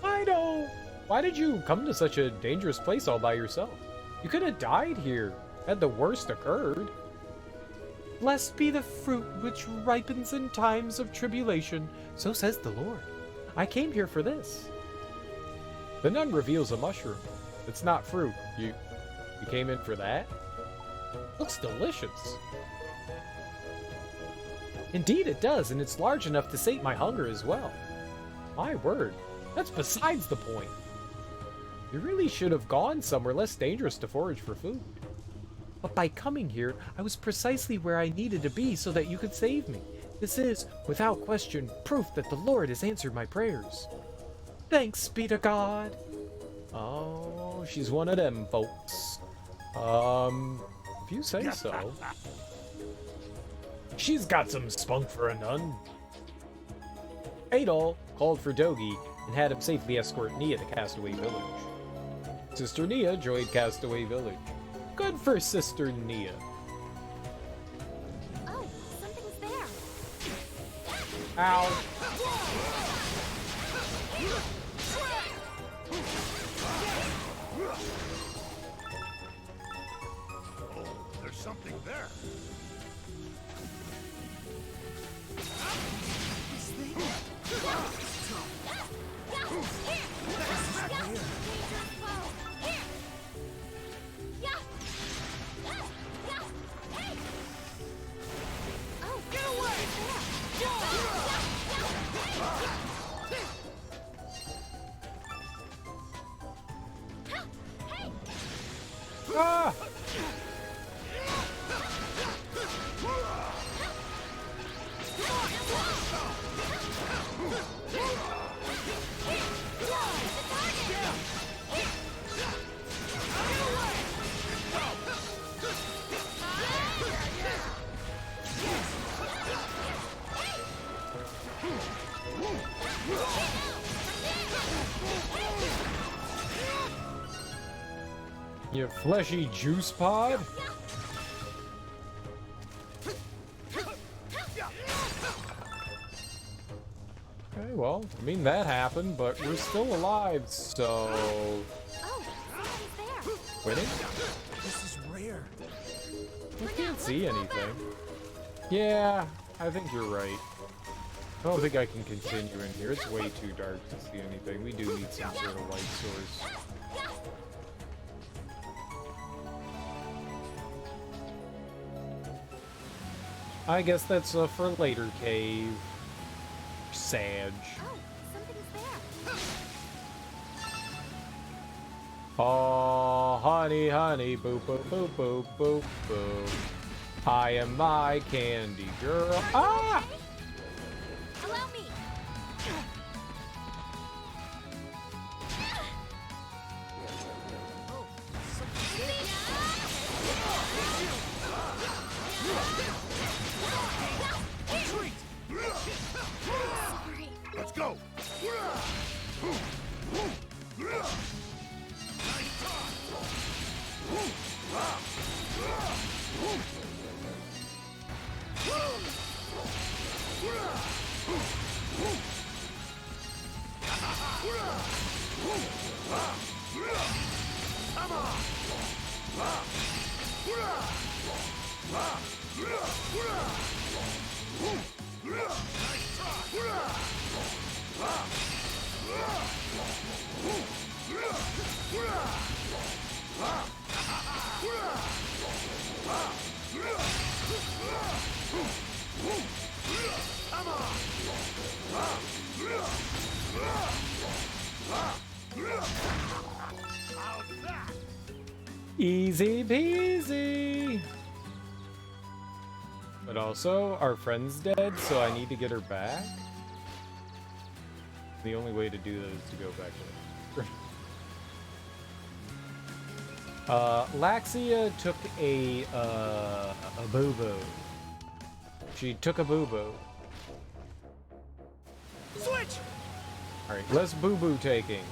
I know. Why did you come to such a dangerous place all by yourself? You could have died here, had the worst occurred.
Blessed be the fruit which ripens in times of tribulation, so says the Lord. I came here for this.
The nun reveals a mushroom. It's not fruit. You came in for that? Looks delicious. Indeed it does, and it's large enough to sate my hunger as well. My word, that's besides the point. You really should have gone somewhere less dangerous to forage for food.
But by coming here, I was precisely where I needed to be so that you could save me. This is, without question, proof that the Lord has answered my prayers. Thanks be to God.
Oh, she's one of them folks. If you say so. She's got some spunk for a nun. Adol called for Dogi and had him safely escort Nia to Castaway Village. Sister Nia joined Castaway Village. Good for Sister Nia.
Oh, something's there.
Ow.
Oh, there's something there.
Ah! You fleshy juice pod? Okay, well, I mean, that happened, but we're still alive, so...
Oh, something's there.
Quitting?
This is rare.
I can't see anything. Yeah, I think you're right. I don't think I can continue in here. It's way too dark to see anything. We do need some sort of light source. I guess that's for later, cave. Sag.
Oh, something's there.
Oh, honey, honey, boop, boop, boop, boop, boop, boop. I am my candy girl. Ah!
Allow me.
Let's go!
Easy peasy. But also, our friend's dead, so I need to get her back. The only way to do that is to go back to her. Laxia took a boo-boo. She took a boo-boo.
Switch!
Alright, less boo-boo taking.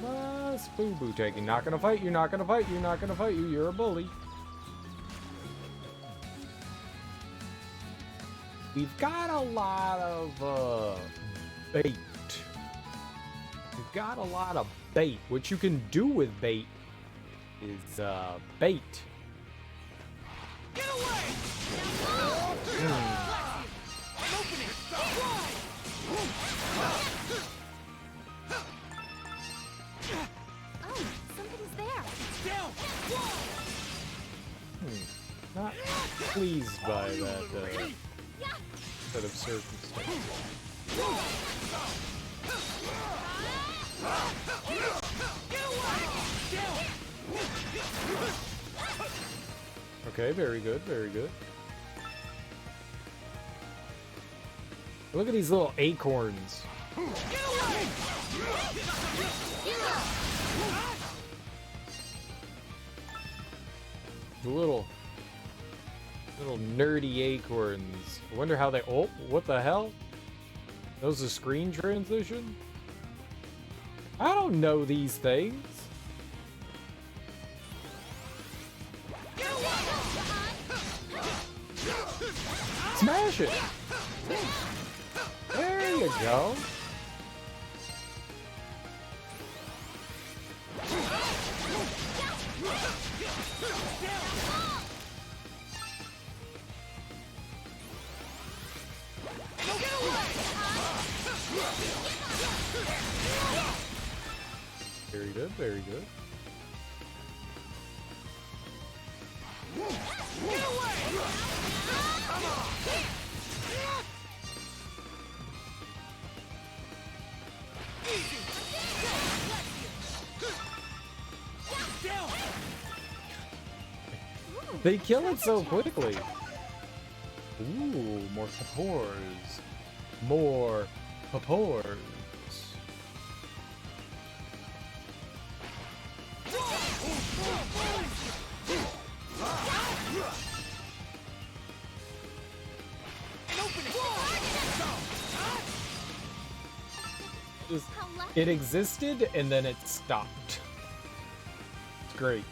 Less boo-boo taking. Not gonna fight you, not gonna fight you, not gonna fight you. You're a bully. We've got a lot of bait. We've got a lot of bait. What you can do with bait is bait.
Get away! I'm opening!
Oh, something's there.
Down!
Not pleased by that set of circumstances. Okay, very good, very good. Look at these little acorns. The little nerdy acorns. I wonder how they. Oh, what the hell? That was a screen transition? I don't know these things. Smash it! There you go. Very good, very good. They kill it so quickly. Ooh, more papors. More papors. Just, it existed and then it stopped. It's great.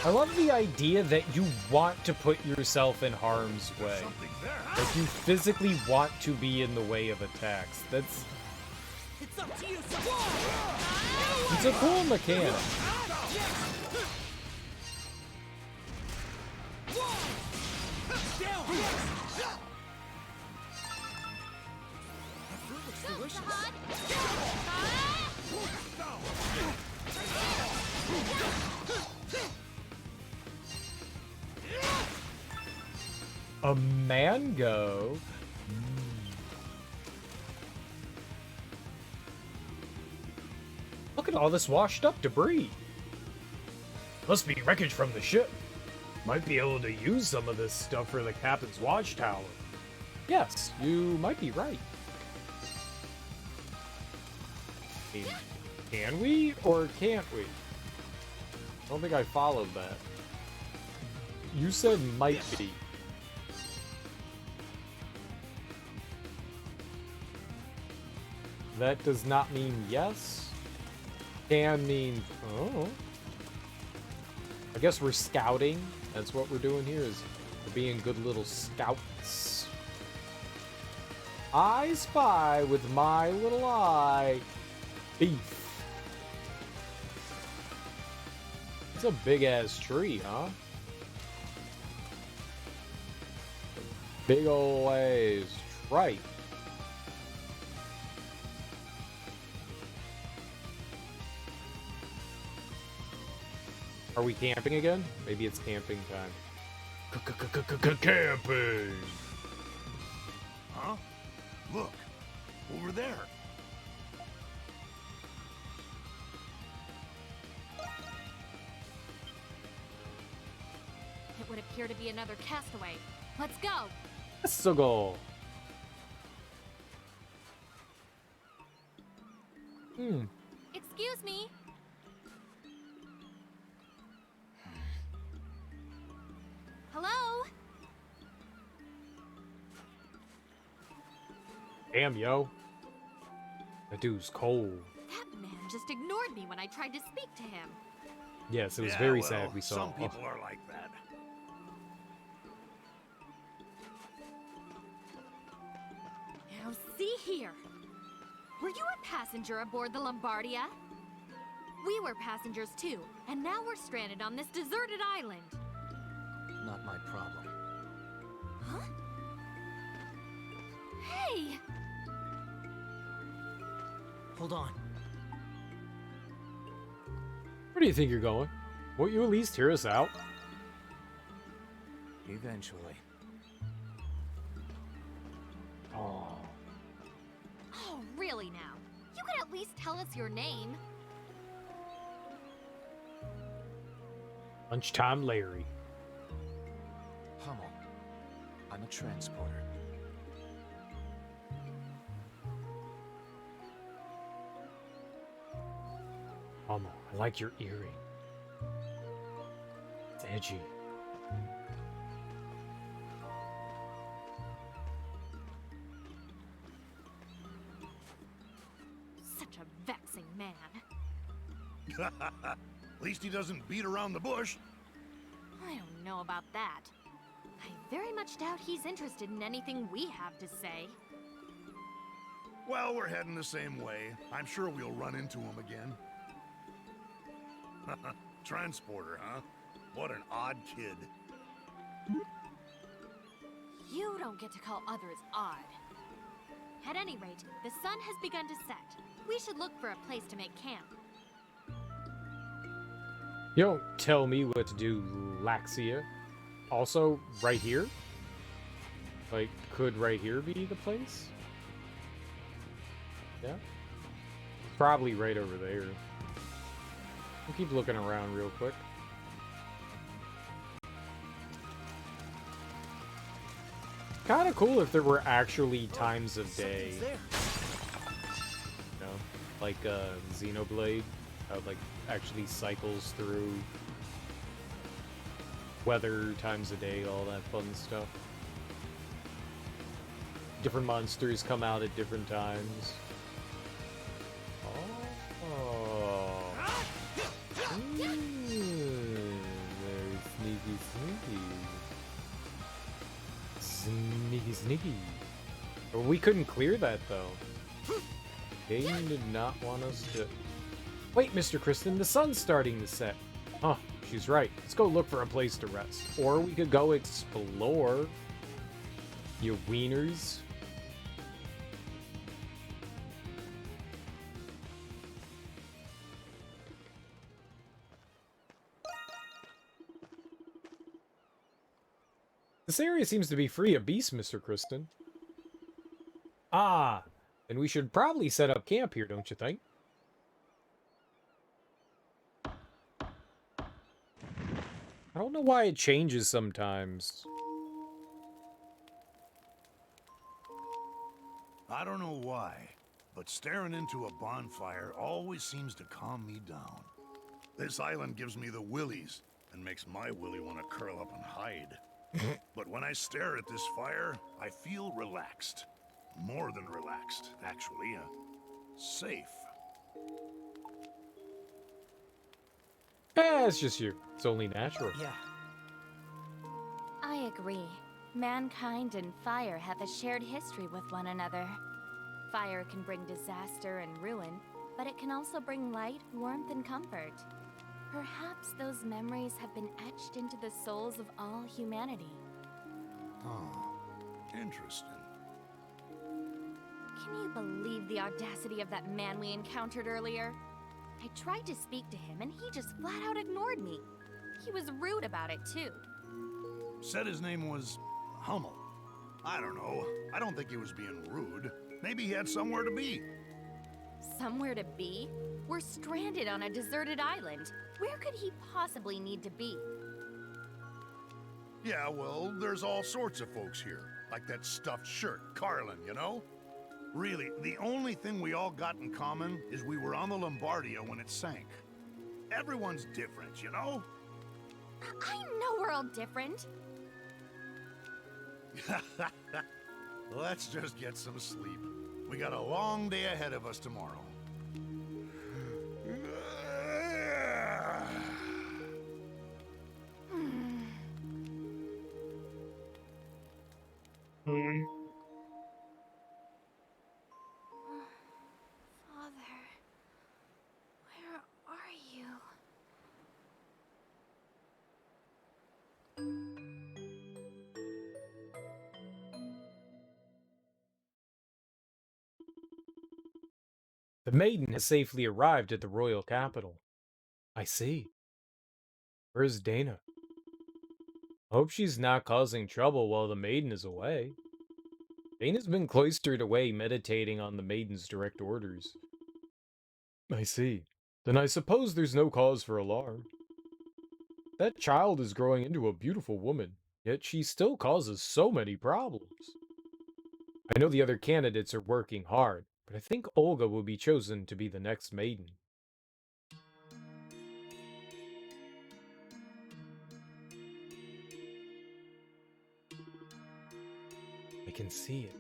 I love the idea that you want to put yourself in harm's way. Like you physically want to be in the way of attacks. That's...
It's up to you,
It's a cool mechanic. A mango? Look at all this washed up debris. Must be wreckage from the ship. Might be able to use some of this stuff for the captain's watchtower. Yes, you might be right. Can we or can't we? I don't think I followed that. You said might be. That does not mean yes. Can mean, oh. I guess we're scouting. That's what we're doing here, is we're being good little scouts. I spy with my little eye. Beef. It's a big ass tree, huh? Big ol' ways. Right. Are we camping again? Maybe it's camping time. Camping!
Huh? Look, over there.
It would appear to be another castaway. Let's go!
So go.
Excuse me. Hello?
Damn, yo. That dude's cold.
That man just ignored me when I tried to speak to him.
Yes, it was
Yeah,
very
well,
sad we saw.
Some people are like that.
Now see here. Were you a passenger aboard the Lombardia? We were passengers too, and now we're stranded on this deserted island.
Not my problem.
Huh? Hey!
Hold on.
Where do you think you're going? Won't you at least hear us out?
Eventually.
Oh.
Oh, really now? You could at least tell us your name.
Lunchtime Larry.
Hummel. I'm a transporter.
Hummel, I like your earring. It's edgy.
Such a vexing man.
At least he doesn't beat around the bush.
I don't know about that. I very much doubt he's interested in anything we have to say.
Well, we're heading the same way. I'm sure we'll run into him again. Transporter, huh? What an odd kid.
You don't get to call others odd. At any rate, the sun has begun to set. We should look for a place to make camp.
You don't tell me what to do, Laxia. Also, right here? Like, could right here be the place? Yeah? Probably right over there. We'll keep looking around real quick. Kinda cool if there were actually times of day. You know? Like, Xenoblade. How it, like, actually cycles through weather, times of day, all that fun stuff. Different monsters come out at different times. Oh. Sneaky. But we couldn't clear that, though. Gaiden did not want us to... Wait, Mr. Kristen, the sun's starting to set. Huh, she's right. Let's go look for a place to rest. Or we could go explore. You wieners. This area seems to be free of beasts, Mr. Kristen. Ah, then we should probably set up camp here, don't you think? I don't know why it changes sometimes.
I don't know why, but staring into a bonfire always seems to calm me down. This island gives me the willies and makes my willy want to curl up and hide. But when I stare at this fire, I feel relaxed. More than relaxed, actually. Safe.
It's just you. It's only natural.
Yeah.
I agree. Mankind and fire have a shared history with one another. Fire can bring disaster and ruin, but it can also bring light, warmth, and comfort. Perhaps those memories have been etched into the souls of all humanity.
Oh, interesting.
Can you believe the audacity of that man we encountered earlier? I tried to speak to him and he just flat out ignored me. He was rude about it too.
Said his name was Hummel. I don't know. I don't think he was being rude. Maybe he had somewhere to be.
Somewhere to be? We're stranded on a deserted island. Where could he possibly need to be?
Yeah, well, there's all sorts of folks here. Like that stuffed shirt, Carlin, you know? Really, the only thing we all got in common is we were on the Lombardia when it sank. Everyone's different, you know?
I know we're all different.
Let's just get some sleep. We got a long day ahead of us tomorrow.
Father, where are you?
The maiden has safely arrived at the royal capital. I see. Where's Dana? Hope she's not causing trouble while the maiden is away. Dana's been cloistered away meditating on the maiden's direct orders. I see. Then I suppose there's no cause for alarm. That child is growing into a beautiful woman, yet she still causes so many problems. I know the other candidates are working hard, but I think Olga will be chosen to be the next maiden. I can see it.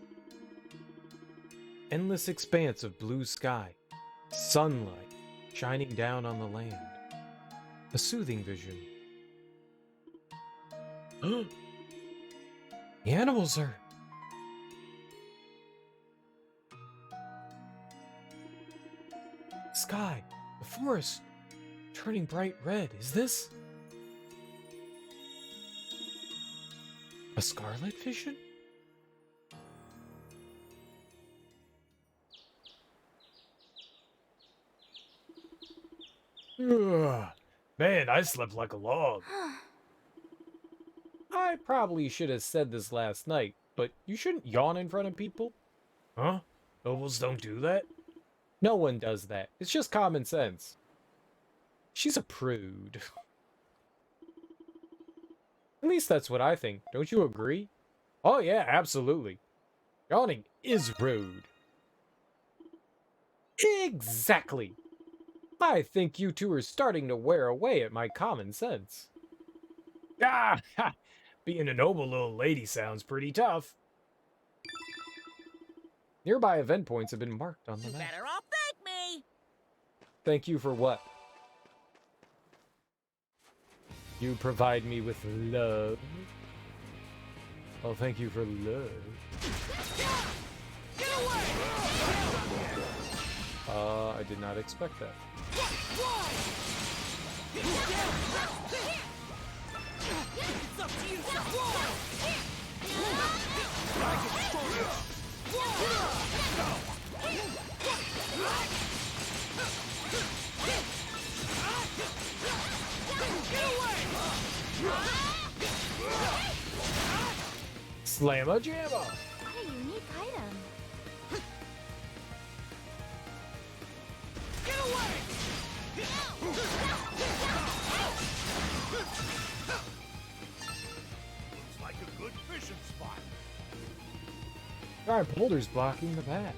Endless expanse of blue sky, sunlight shining down on the land. A soothing vision. The animals are... Sky, the forest, turning bright red. Is this... a scarlet vision? Ugh. Man, I slept like a log. I probably should have said this last night, but you shouldn't yawn in front of people. Huh? Nobles don't do that? No one does that. It's just common sense. She's a prude. At least that's what I think. Don't you agree? Oh yeah, absolutely. Yawning is rude. Exactly. I think you two are starting to wear away at my common sense. Ah, ha! Being a noble little lady sounds pretty tough. Nearby event points have been marked on the
You
map.
better all thank me!
Thank you for what? You provide me with love. Oh, thank you for love. I did not expect that.
It's up to you,
Slamma jamma!
What a unique item.
Get away!
Looks like a good fishing spot.
Alright, Boulder's blocking the path.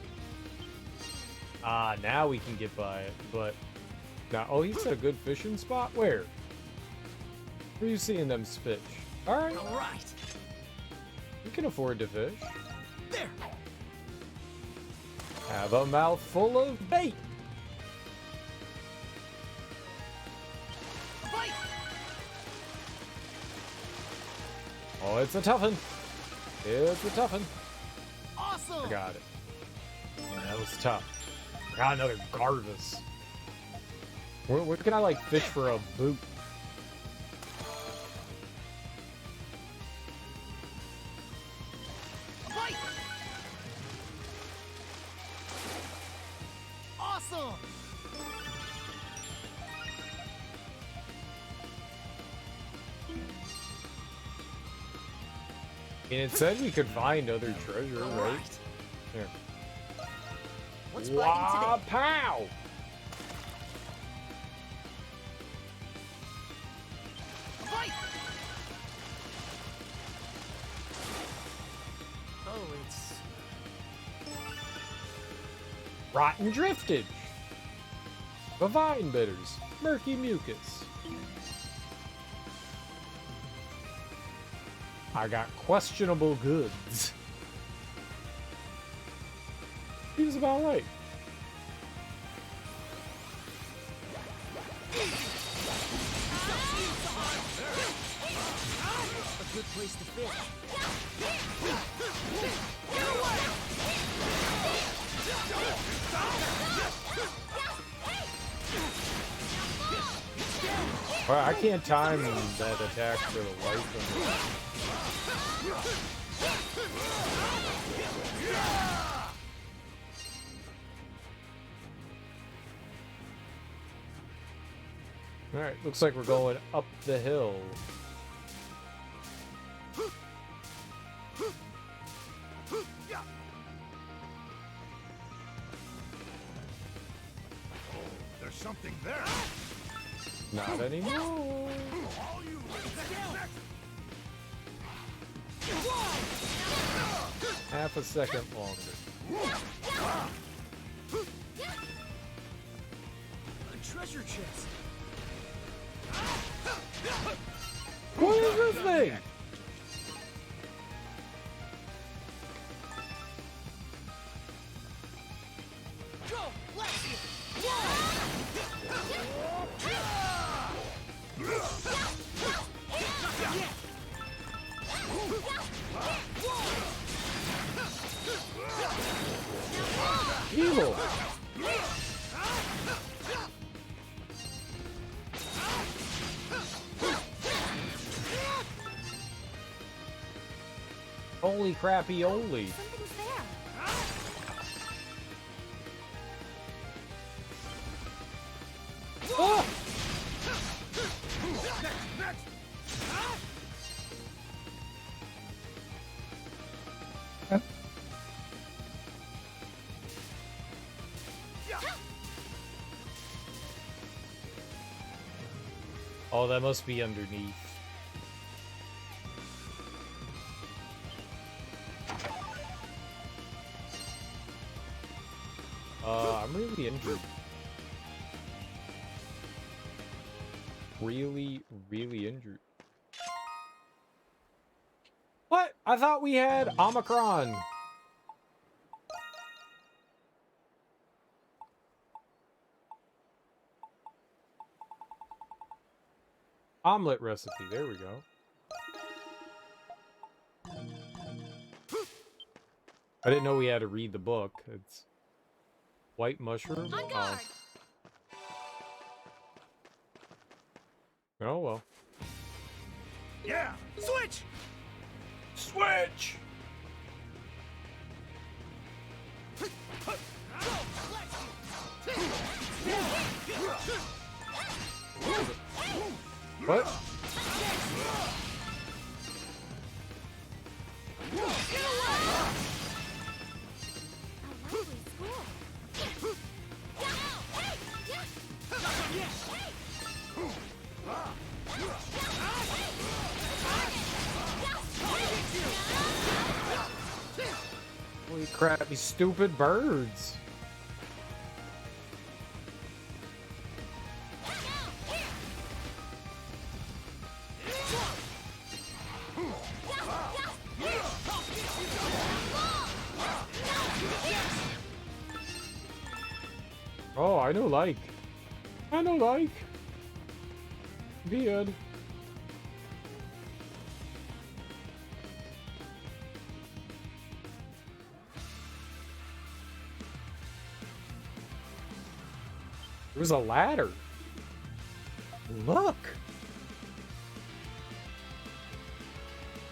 Ah, now we can get by it, but... Now, oh, he said a good fishing spot? Where? Where are you seeing them fish? Alright.
Alright.
You can afford to fish.
There.
Have a mouthful of bait.
Fight.
Oh, it's a toughin'. It's a toughin'.
Awesome.
I got it. Yeah, that was tough. Got another Garvis. Where can I, like, fish for a boot?
Fight. Awesome.
And it said we could find other treasure, right? Here.
What's
Wah,
today?
pow!
Fight. Oh, it's
Rotten driftage. Vine bitters. Murky mucus. I got questionable goods. Seems about right.
A good place to fish.
Well, I can't time that attack for the life of me. Alright, looks like we're going up the hill.
There's something there.
Not anymore.
All you.
Half a second longer.
A treasure chest.
What is this thing?
go. Let's get.
Evil. Holy crappy only.
Something's there.
Ah! Oh, that must be underneath. I'm really injured. Really injured. What? I thought we had Omicron. Omelet recipe. There we go. I didn't know we had to read the book. It's white mushroom.
On guard.
Oh well.
Yeah! Switch!
Switch! What? Holy crap, these stupid birds. Oh, I know like. I know like. Good. There's a ladder. Look.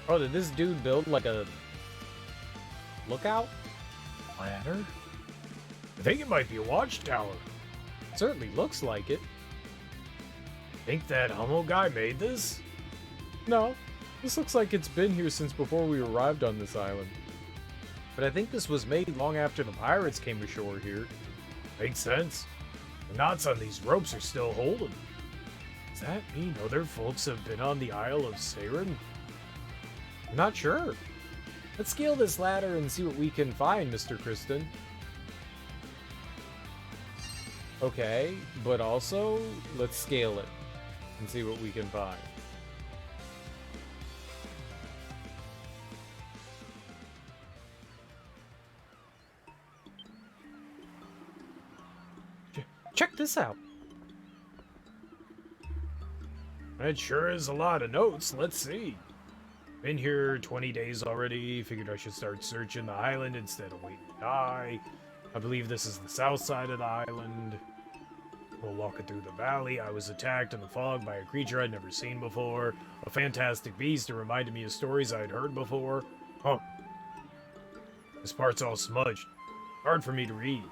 Oh, did this dude build like a lookout ladder? I think it might be a watchtower. It certainly looks like it. Think that Hummel guy made this? No. This looks like it's been here since before we arrived on this island. But I think this was made long after the pirates came ashore here. Makes sense. The knots on these ropes are still holding. Does that mean other folks have been on the Isle of Seiren? I'm not sure. Let's scale this ladder and see what we can find, Mr. Kristen. Okay, but also, let's scale it and see what we can find. Check this out. That sure is a lot of notes. Let's see. Been here 20 days already. Figured I should start searching the island instead of waiting to die. I believe this is the south side of the island. While walking through the valley, I was attacked in the fog by a creature I'd never seen before. A fantastic beast that reminded me of stories I'd heard before. Huh. This part's all smudged. Hard for me to read.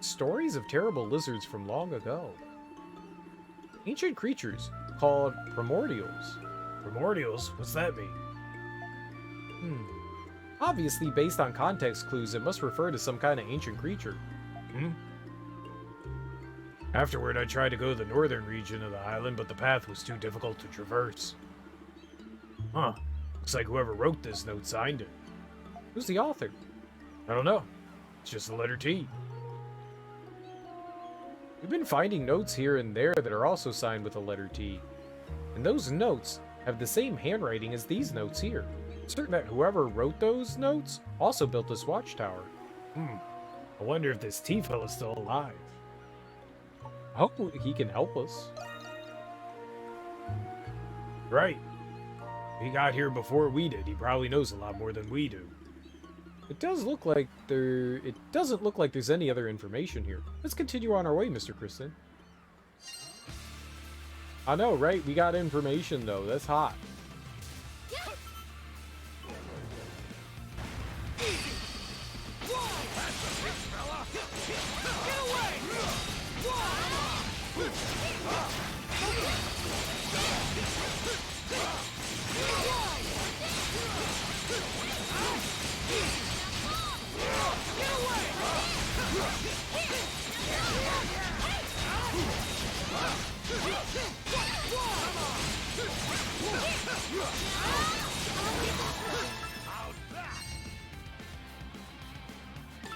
Stories of terrible lizards from long ago. Ancient creatures called primordials. Primordials? What's that mean? Obviously, based on context clues, it must refer to some kind of ancient creature. Afterward, I tried to go to the northern region of the island, but the path was too difficult to traverse. Huh. Looks like whoever wrote this note signed it. Who's the author? I don't know. It's just the letter T. We've been finding notes here and there that are also signed with the letter T. And those notes have the same handwriting as these notes here. Certain that whoever wrote those notes also built this watchtower. I wonder if this T fella's still alive. I hope he can help us. Right. He got here before we did. He probably knows a lot more than we do. It doesn't look like there's any other information here. Let's continue on our way, Mr. Kristen. I know, right? We got information though. That's hot.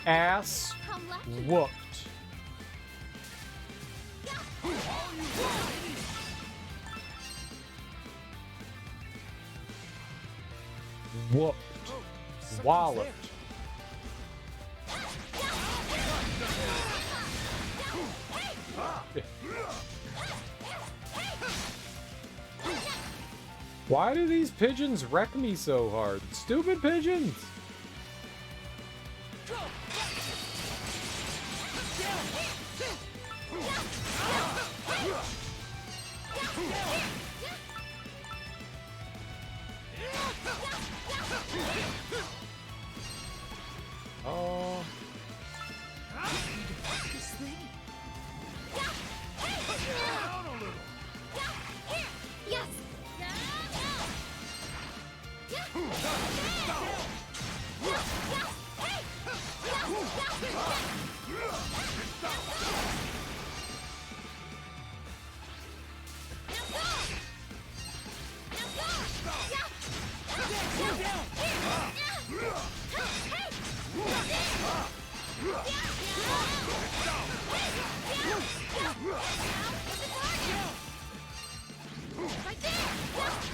Ass whooped. Whooped. Walloped. Why do these pigeons wreck me so hard? Stupid pigeons! Oh.
This thing?
Down a little.
Yes!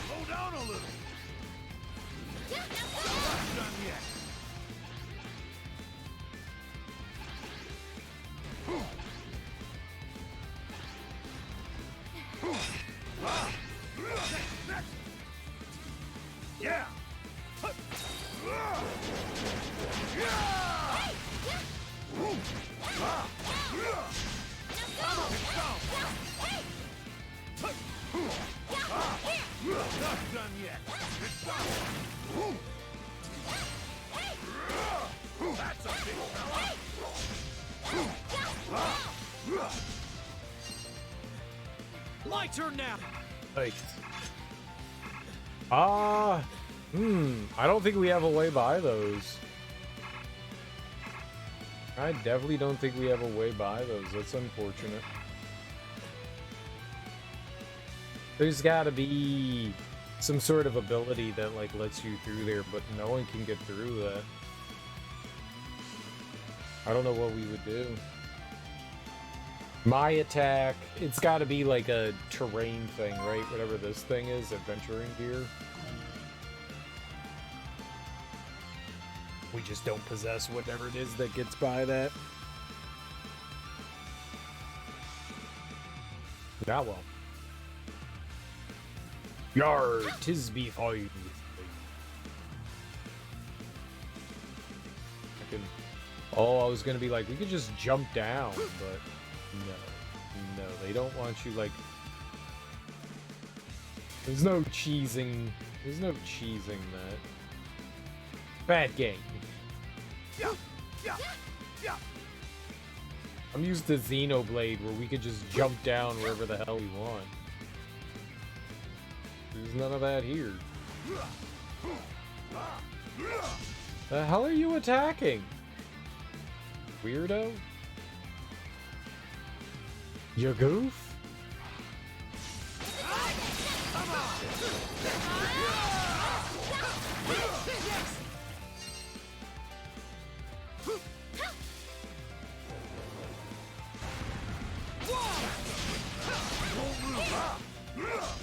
Slow down a little. Not done yet. Yeah. Not done yet. It's done. That's a big fella.
My turn now.
Nice. I don't think we have a way by those. I definitely don't think we have a way by those. That's unfortunate. There's gotta be some sort of ability that like lets you through there, but no one can get through that. I don't know what we would do. My attack, it's gotta be like a terrain thing, right? Whatever this thing is, adventuring gear. We just don't possess whatever it is that gets by that. Ah, well. Yar, 'tis be fine. Oh, I was gonna be like, we could just jump down, but no, they don't want you like. There's no cheesing that. Bad game. I'm used to Xenoblade where we could just jump down wherever the hell we want. There's none of that here. The hell are you attacking? Weirdo? You goof?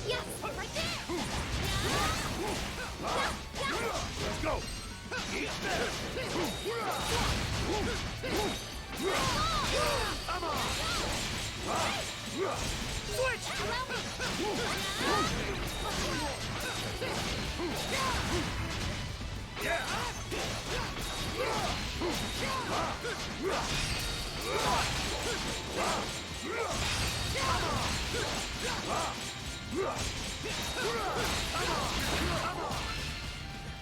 Yes, right there!
Let's go! Come on!
Switch! Allow me!
Yeah!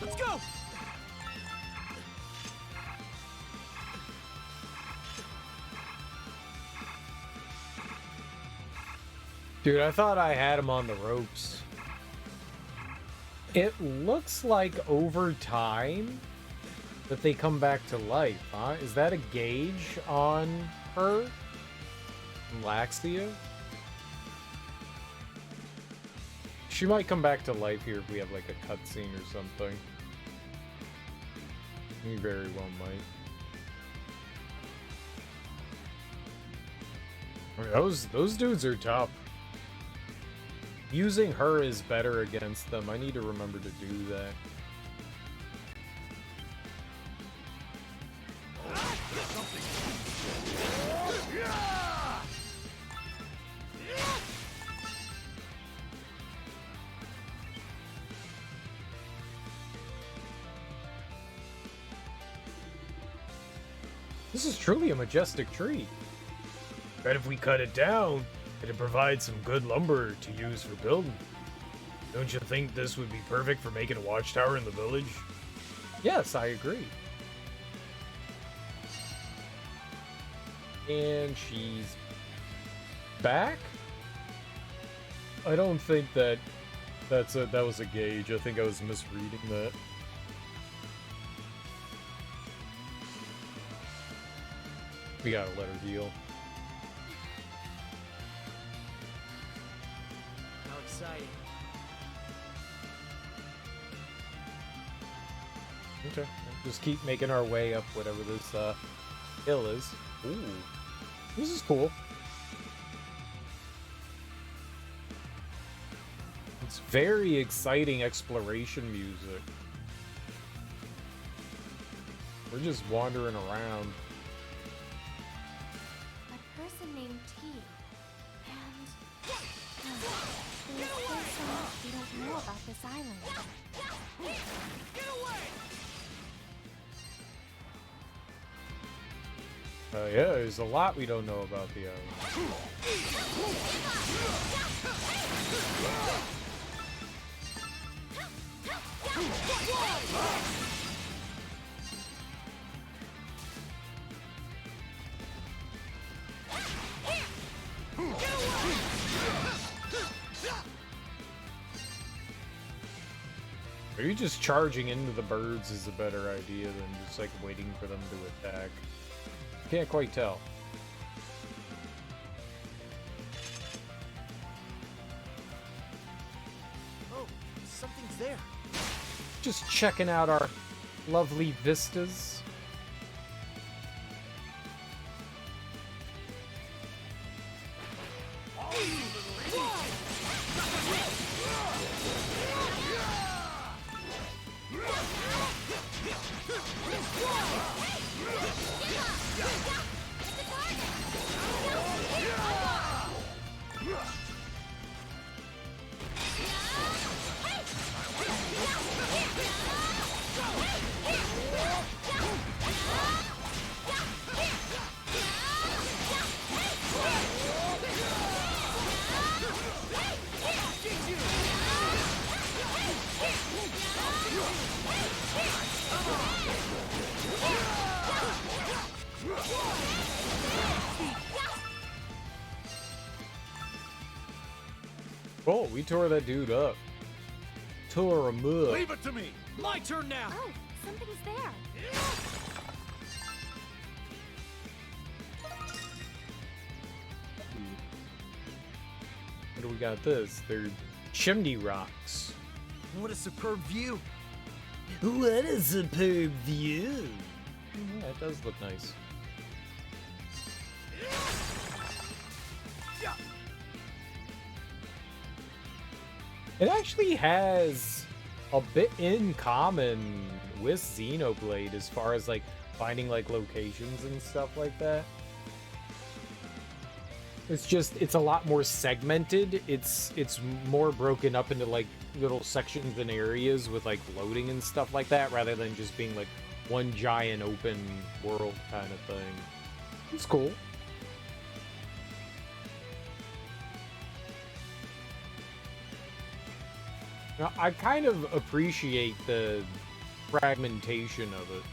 Let's go!
Dude, I thought I had him on the ropes. It looks like over time that they come back to life, huh? Is that a gauge on her? Laxia? She might come back to life here if we have like a cutscene or something. We very well might. I mean, those dudes are tough. Using her is better against them. I need to remember to do that. This is truly a majestic tree. Bet if we cut it down, It'd provide some good lumber to use for building. Don't you think this would be perfect for making a watchtower in the village? Yes, I agree. And she's back? I don't think that that was a gauge. I think I was misreading that. We gotta let her heal.
How exciting.
Okay. Just keep making our way up whatever this hill is. Ooh. This is cool. It's very exciting exploration music. We're just wandering around.
A person named T. And there's still so much we don't know about this island.
Get away!
Yeah, there's a lot we don't know about the island. Maybe just charging into the birds is a better idea than just like waiting for them to attack. Can't quite tell.
Oh, something's there.
Just checking out our lovely vistas. Oh, we tore that dude up. Tore him up.
Leave it to me! My turn now!
Oh, something's there.
What do we got this? They're chimney rocks.
What a superb view.
What a superb view. Yeah, it does look nice. It actually has a bit in common with Xenoblade as far as like finding like locations and stuff like that. It's a lot more segmented. It's more broken up into like little sections and areas with like loading and stuff like that rather than just being like one giant open world kind of thing. It's cool. Now, I kind of appreciate the fragmentation of it.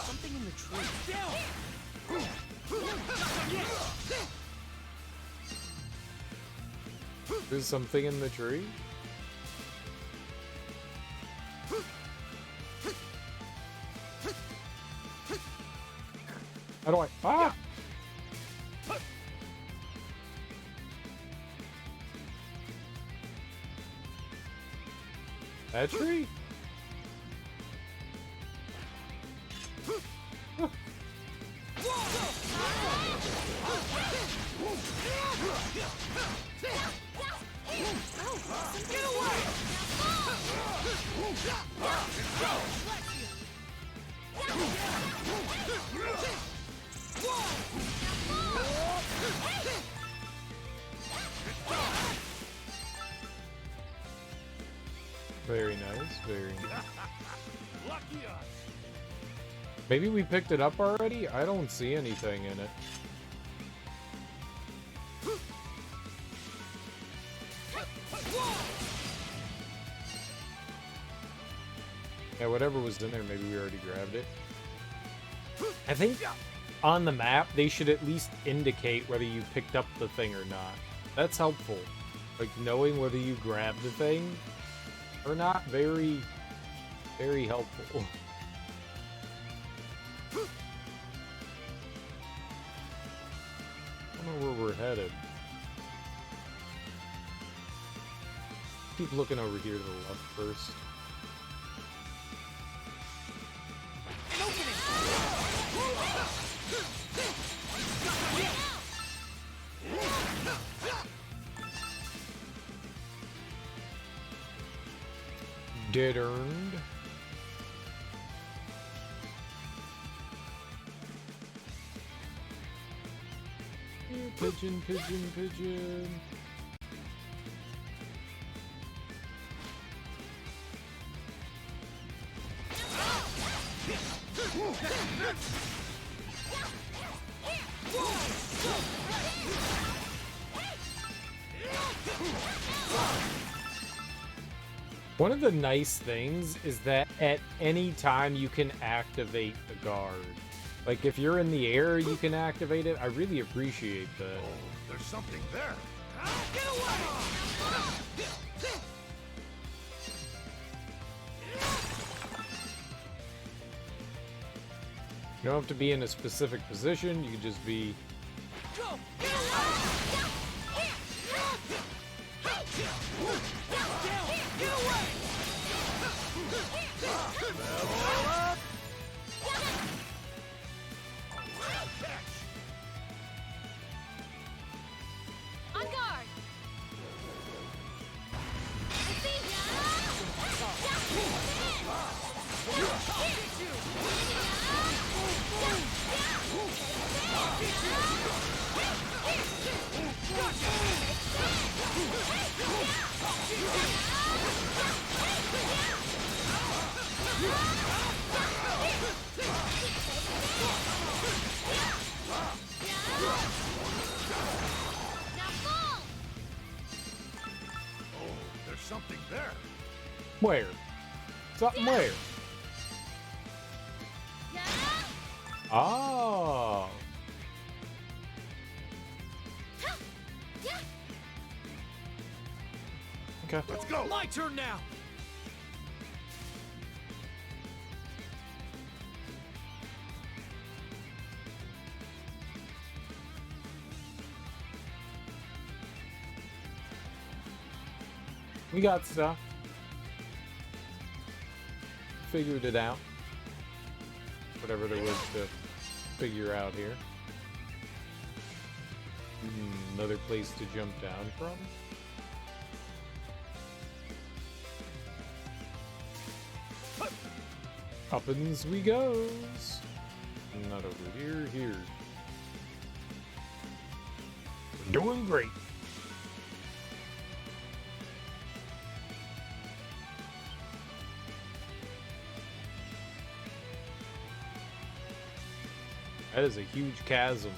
Something in the tree.
There's something in the tree? How do I... Ah! That tree? variant.
Lucky us.
Maybe we picked it up already? I don't see anything in it. Yeah, whatever was in there, maybe we already grabbed it. I think on the map, they should at least indicate whether you picked up the thing or not. That's helpful. Like, knowing whether you grabbed the thing or not, very, very helpful. I don't know where we're headed. Keep looking over here to the left first. Dead earned. Pigeon, pigeon, pigeon. One of the nice things is that at any time you can activate the guard. Like, if you're in the air, you can activate it. I really appreciate that.
Oh, there's something there.
Get away!
You don't have to be in a specific position. You can just be...
Go! Get away! Get away!
On guard!
Oh, there's something there.
Where? Something where? Oh. Okay.
Let's go. My turn now.
We got stuff. Figured it out. Whatever there was to figure out here. Another place to jump down from. Uppins we goes. Not over here, here. We're doing great. That is a huge chasm.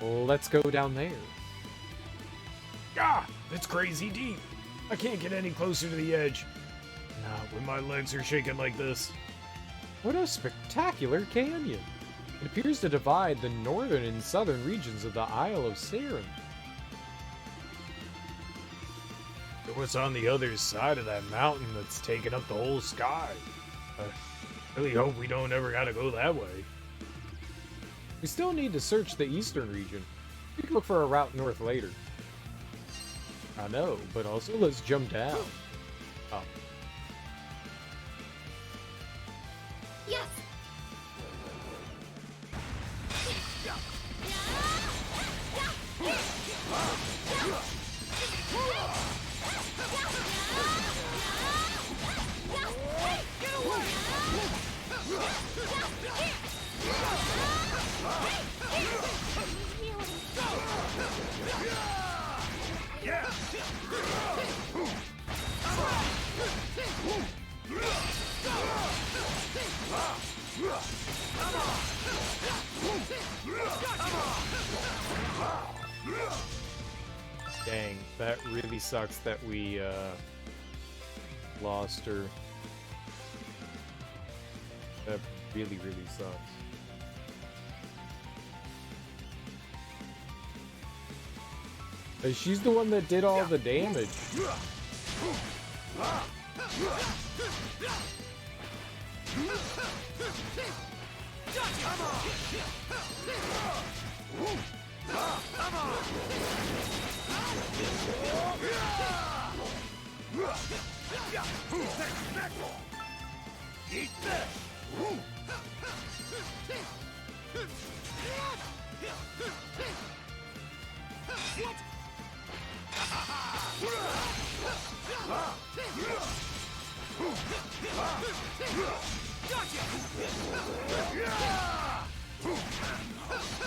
Well, let's go down there. Ah! It's crazy deep. I can't get any closer to the edge. Not when my legs are shaking like this. What a spectacular canyon! It appears to divide the northern and southern regions of the Isle of Saren. What's on the other side of that mountain that's taking up the whole sky? I really hope we don't ever gotta go that way. We still need to search the eastern region. We can look for a route north later. I know, but also let's jump down. Up.
Yes!
Yeah!
Dang, that really sucks that we lost her. That really, really sucks. She's the one that did all the damage.
Eat this!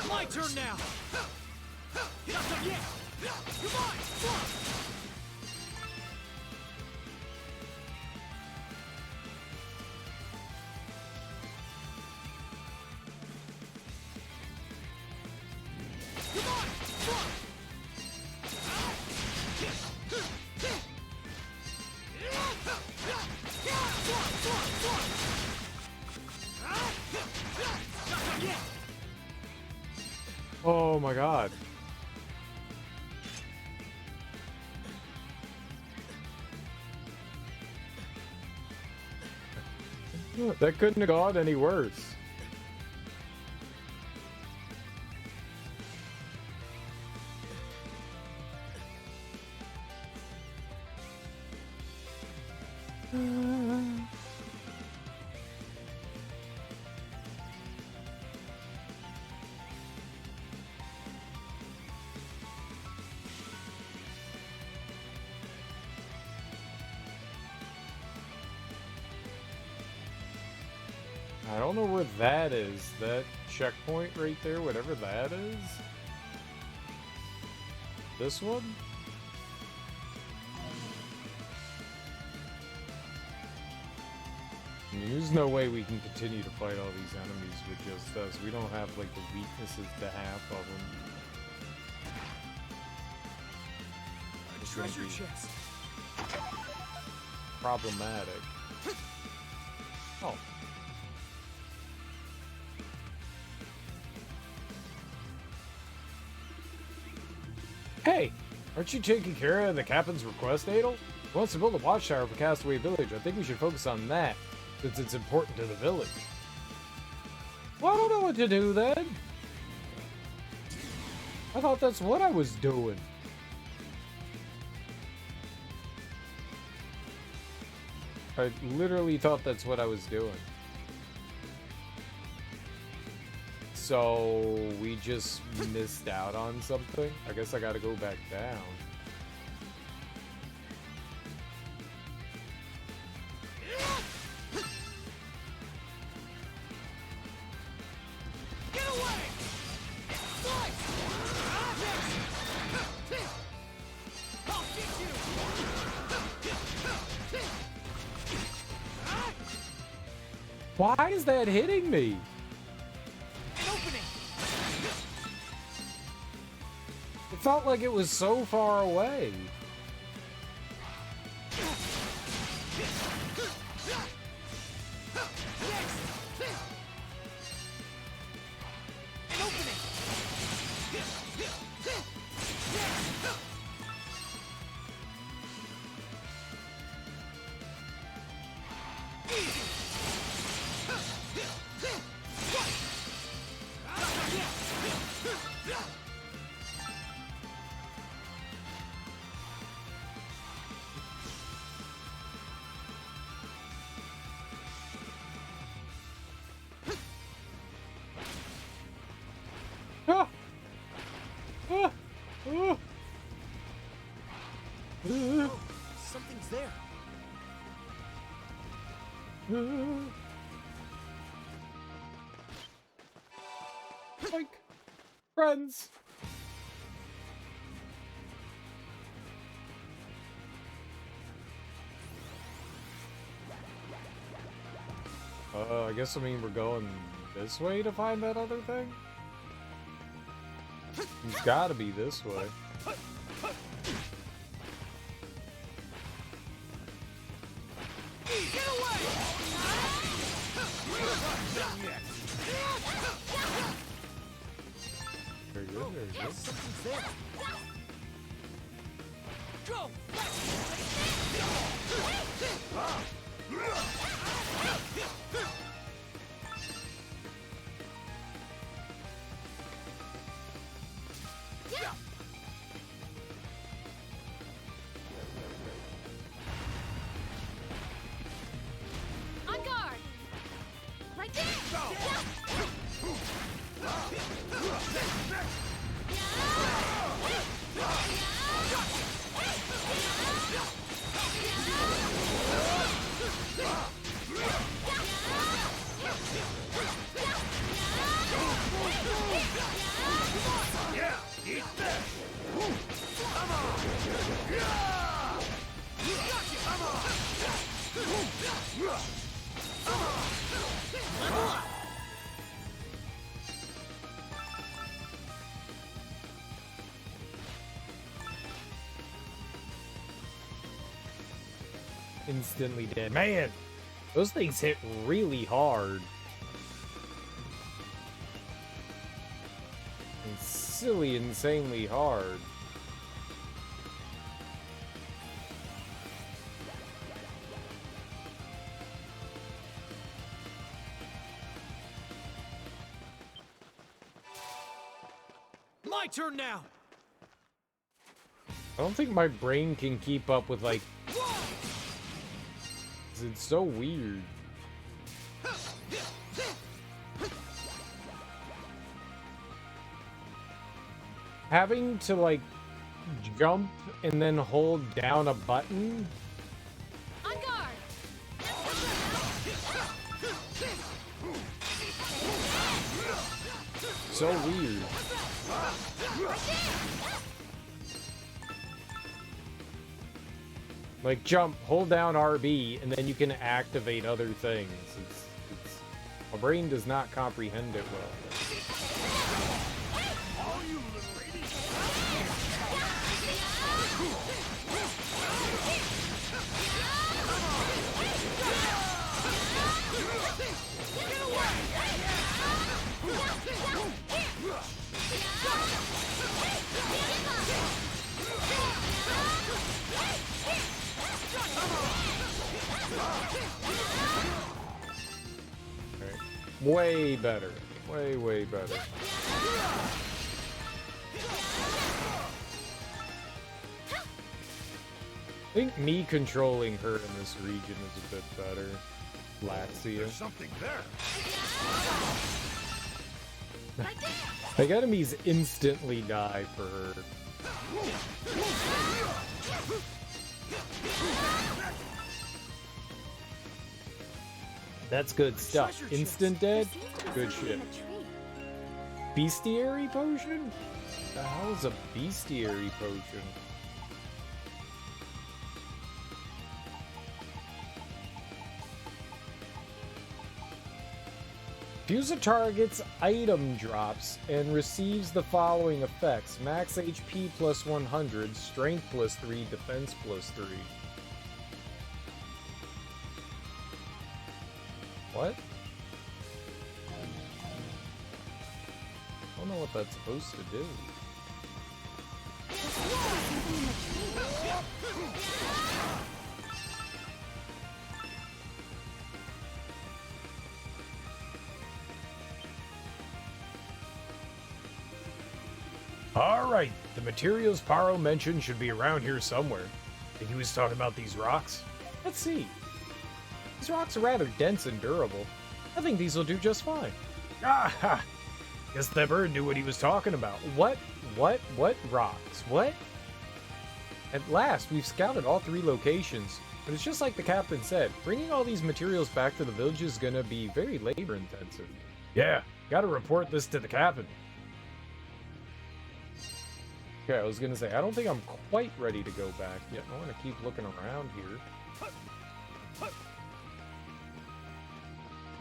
My turn now! Not done yet! Come on!
Oh my god. That couldn't have gone any worse. I don't know where that is. That checkpoint right there, whatever that is. This one? I mean, there's no way we can continue to fight all these enemies with just us. We don't have, like, the weaknesses to half of them. It's gonna
Treasure
be
chest.
problematic. Oh. Hey! Aren't you taking care of the captain's request, Adel? He wants to build a watchtower for Castaway Village. I think we should focus on that, since it's important to the village. Well, I don't know what to do then. I thought that's what I was doing. I literally thought that's what I was doing. So, we just missed out on something? I guess I gotta go back down.
Get away! Slice! I'll get you!
Why is that hitting me?
An opening!
It felt like it was so far away.
An opening!
Ah! Ah! Ah!
Something's there.
Like friends. I guess we're going this way to find that other thing? It's gotta be this way.
Get away!
Very good, very good.
Something's there. Go!
On guard! Right there!
Yeah, eat this! Come on!
Instantly dead. Man, those things hit really hard. And silly, insanely hard.
My turn now!
I don't think my brain can keep up with, like... It's so weird. Having to, like, jump and then hold down a button?
On guard!
So weird. Like, jump, hold down RB, and then you can activate other things. My brain does not comprehend it well. Way better. Way, way better. I think me controlling her in this region is a bit better. Laxia.
There's something there.
Like, enemies instantly die for her. That's good stuff. Instant dead? Good shit. Bestiary potion? The hell is a bestiary potion? Fuse a target's item drops and receives the following effects. Max HP plus 100, strength plus 3, defense plus 3. What? I don't know what that's supposed to do. Alright, the materials Paro mentioned should be around here somewhere. Think he was talking about these rocks? Let's see. These rocks are rather dense and durable. I think these will do just fine. Ah, guess that bird knew what he was talking about. What rocks? What? At last, we've scouted all 3 locations, but it's just like the captain said, bringing all these materials back to the village is gonna be very labor intensive. Yeah, gotta report this to the captain. Okay, I was gonna say, I don't think I'm quite ready to go back yet. I wanna keep looking around here.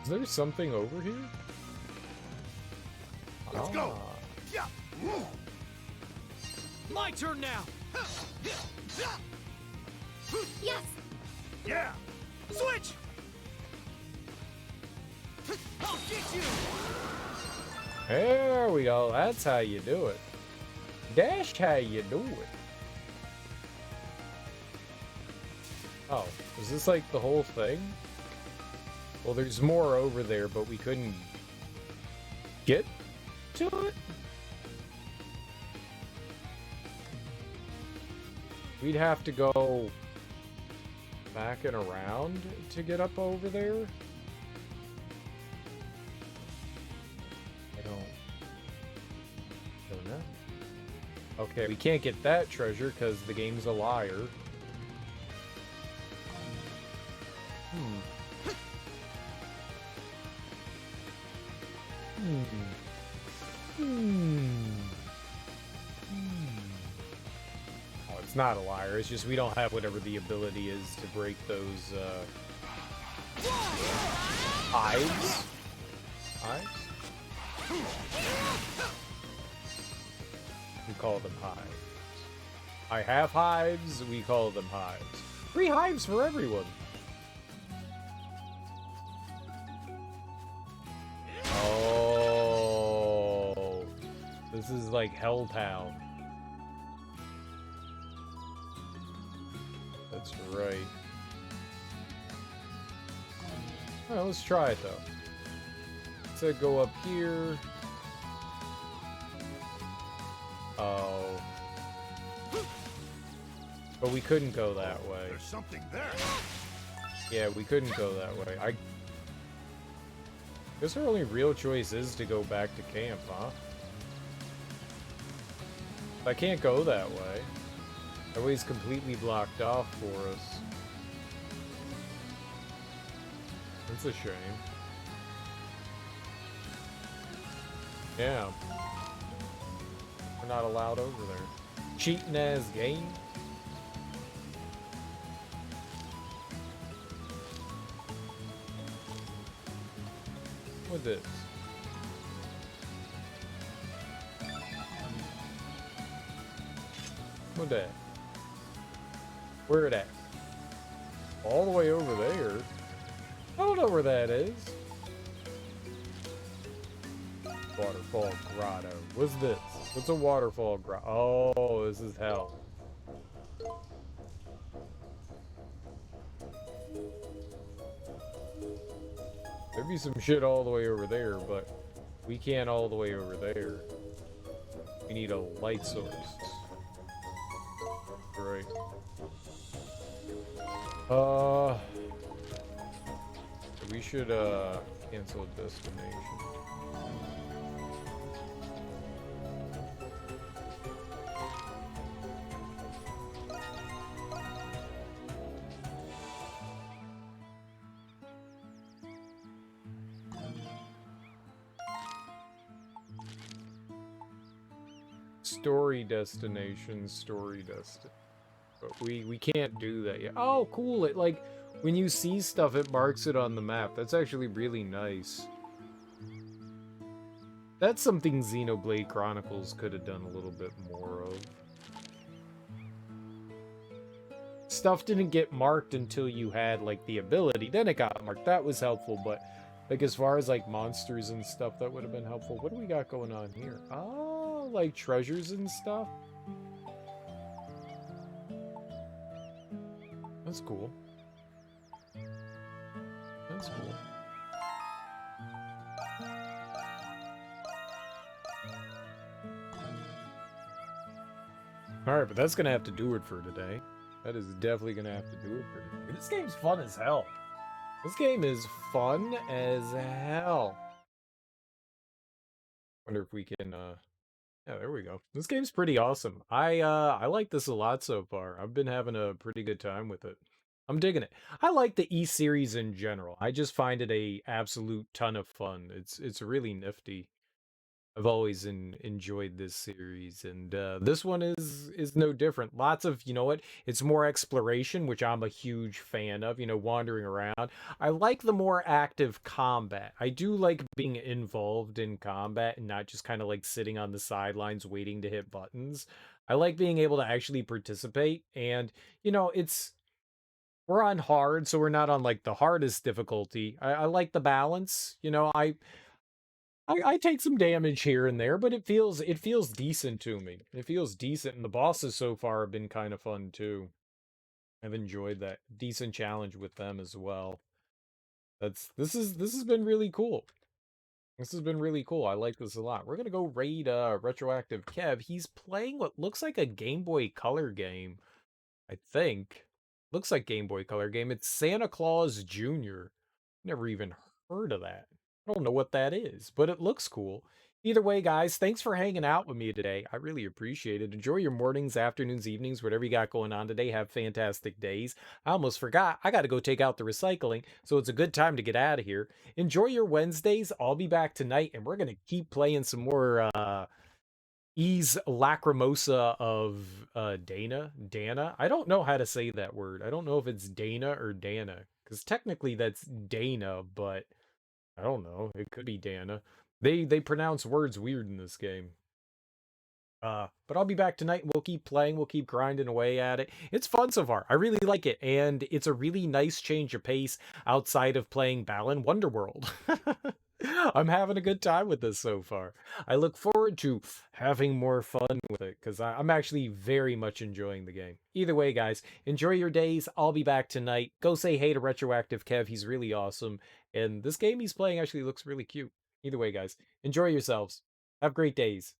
Is there something over here?
Let's go.
Yeah. My turn now.
Yes.
Yeah.
Switch. I'll get you.
There we go. That's how you do it. That's how you do it. Oh, is this like the whole thing? Well, there's more over there, but we couldn't get to it? We'd have to go back and around to get up over there? I don't know. Okay, we can't get that treasure because the game's a liar. Oh, it's not a liar. It's just we don't have whatever the ability is to break those, hives? Hives? We call them hives. I have hives, we call them hives. Free hives for everyone! Oh, this is like Helltown. That's right. Well, let's try it though. Let's go up here. Oh. But we couldn't go that way.
There's something there.
Yeah, we couldn't go that way. I guess our only real choice is to go back to camp, huh? I can't go that way. That way's completely blocked off for us. That's a shame. Yeah. We're not allowed over there. Cheating ass game. What's this? What that? Where it at? All the way over there? I don't know where that is. Waterfall grotto. What's this? What's a waterfall grotto? Oh, this is hell. There'd be some shit all the way over there, but we can't all the way over there. We need a light source. Right. We should, cancel a destination. Story destination. But we can't do that yet. Oh, cool. It, like, when you see stuff, it marks it on the map. That's actually really nice. That's something Xenoblade Chronicles could have done a little bit more of. Stuff didn't get marked until you had, like, the ability. Then it got marked. That was helpful, but, like, as far as, like, monsters and stuff, that would have been helpful. What do we got going on here? Oh, like, treasures and stuff? That's cool. That's cool. Alright, but that's gonna have to do it for today. That is definitely gonna have to do it for today. This game's fun as hell. This game is fun as hell. Wonder if we can, yeah, there we go. This game's pretty awesome. I like this a lot so far. I've been having a pretty good time with it. I'm digging it. I like the E series in general. I just find it a absolute ton of fun. It's really nifty. I've always enjoyed this series, and this one is no different. Lots of, you know what? It's more exploration, which I'm a huge fan of. You know, wandering around. I like the more active combat. I do like being involved in combat and not just kind of like sitting on the sidelines waiting to hit buttons. I like being able to actually participate, and you know, we're on hard, so we're not on like the hardest difficulty. I like the balance. You know, I take some damage here and there, but it feels decent to me. It feels decent, and the bosses so far have been kind of fun too. I've enjoyed that decent challenge with them as well. This has been really cool. This has been really cool. I like this a lot. We're gonna go raid Retroactive Kev. He's playing what looks like a Game Boy Color game, I think. Looks like Game Boy Color game. It's Santa Claus Jr. Never even heard of that. I don't know what that is, but it looks cool. Either way, guys, thanks for hanging out with me today. I really appreciate it. Enjoy your mornings, afternoons, evenings, whatever you got going on today. Have fantastic days. I almost forgot. I got to go take out the recycling, so it's a good time to get out of here. Enjoy your Wednesdays. I'll be back tonight, and we're going to keep playing some more Ease Lacrimosa of Dana. I don't know how to say that word. I don't know if it's Dana or Dana, because technically that's Dana, but I don't know. It could be Dana. They pronounce words weird in this game. But I'll be back tonight and we'll keep playing, we'll keep grinding away at it. It's fun so far. I really like it, and it's a really nice change of pace outside of playing Balan Wonderworld. I'm having a good time with this so far. I look forward to having more fun with it because I'm actually very much enjoying the game. Either way, guys, enjoy your days. I'll be back tonight. Go say hey to Retroactive Kev. He's really awesome. And this game he's playing actually looks really cute. Either way, guys, enjoy yourselves. Have great days.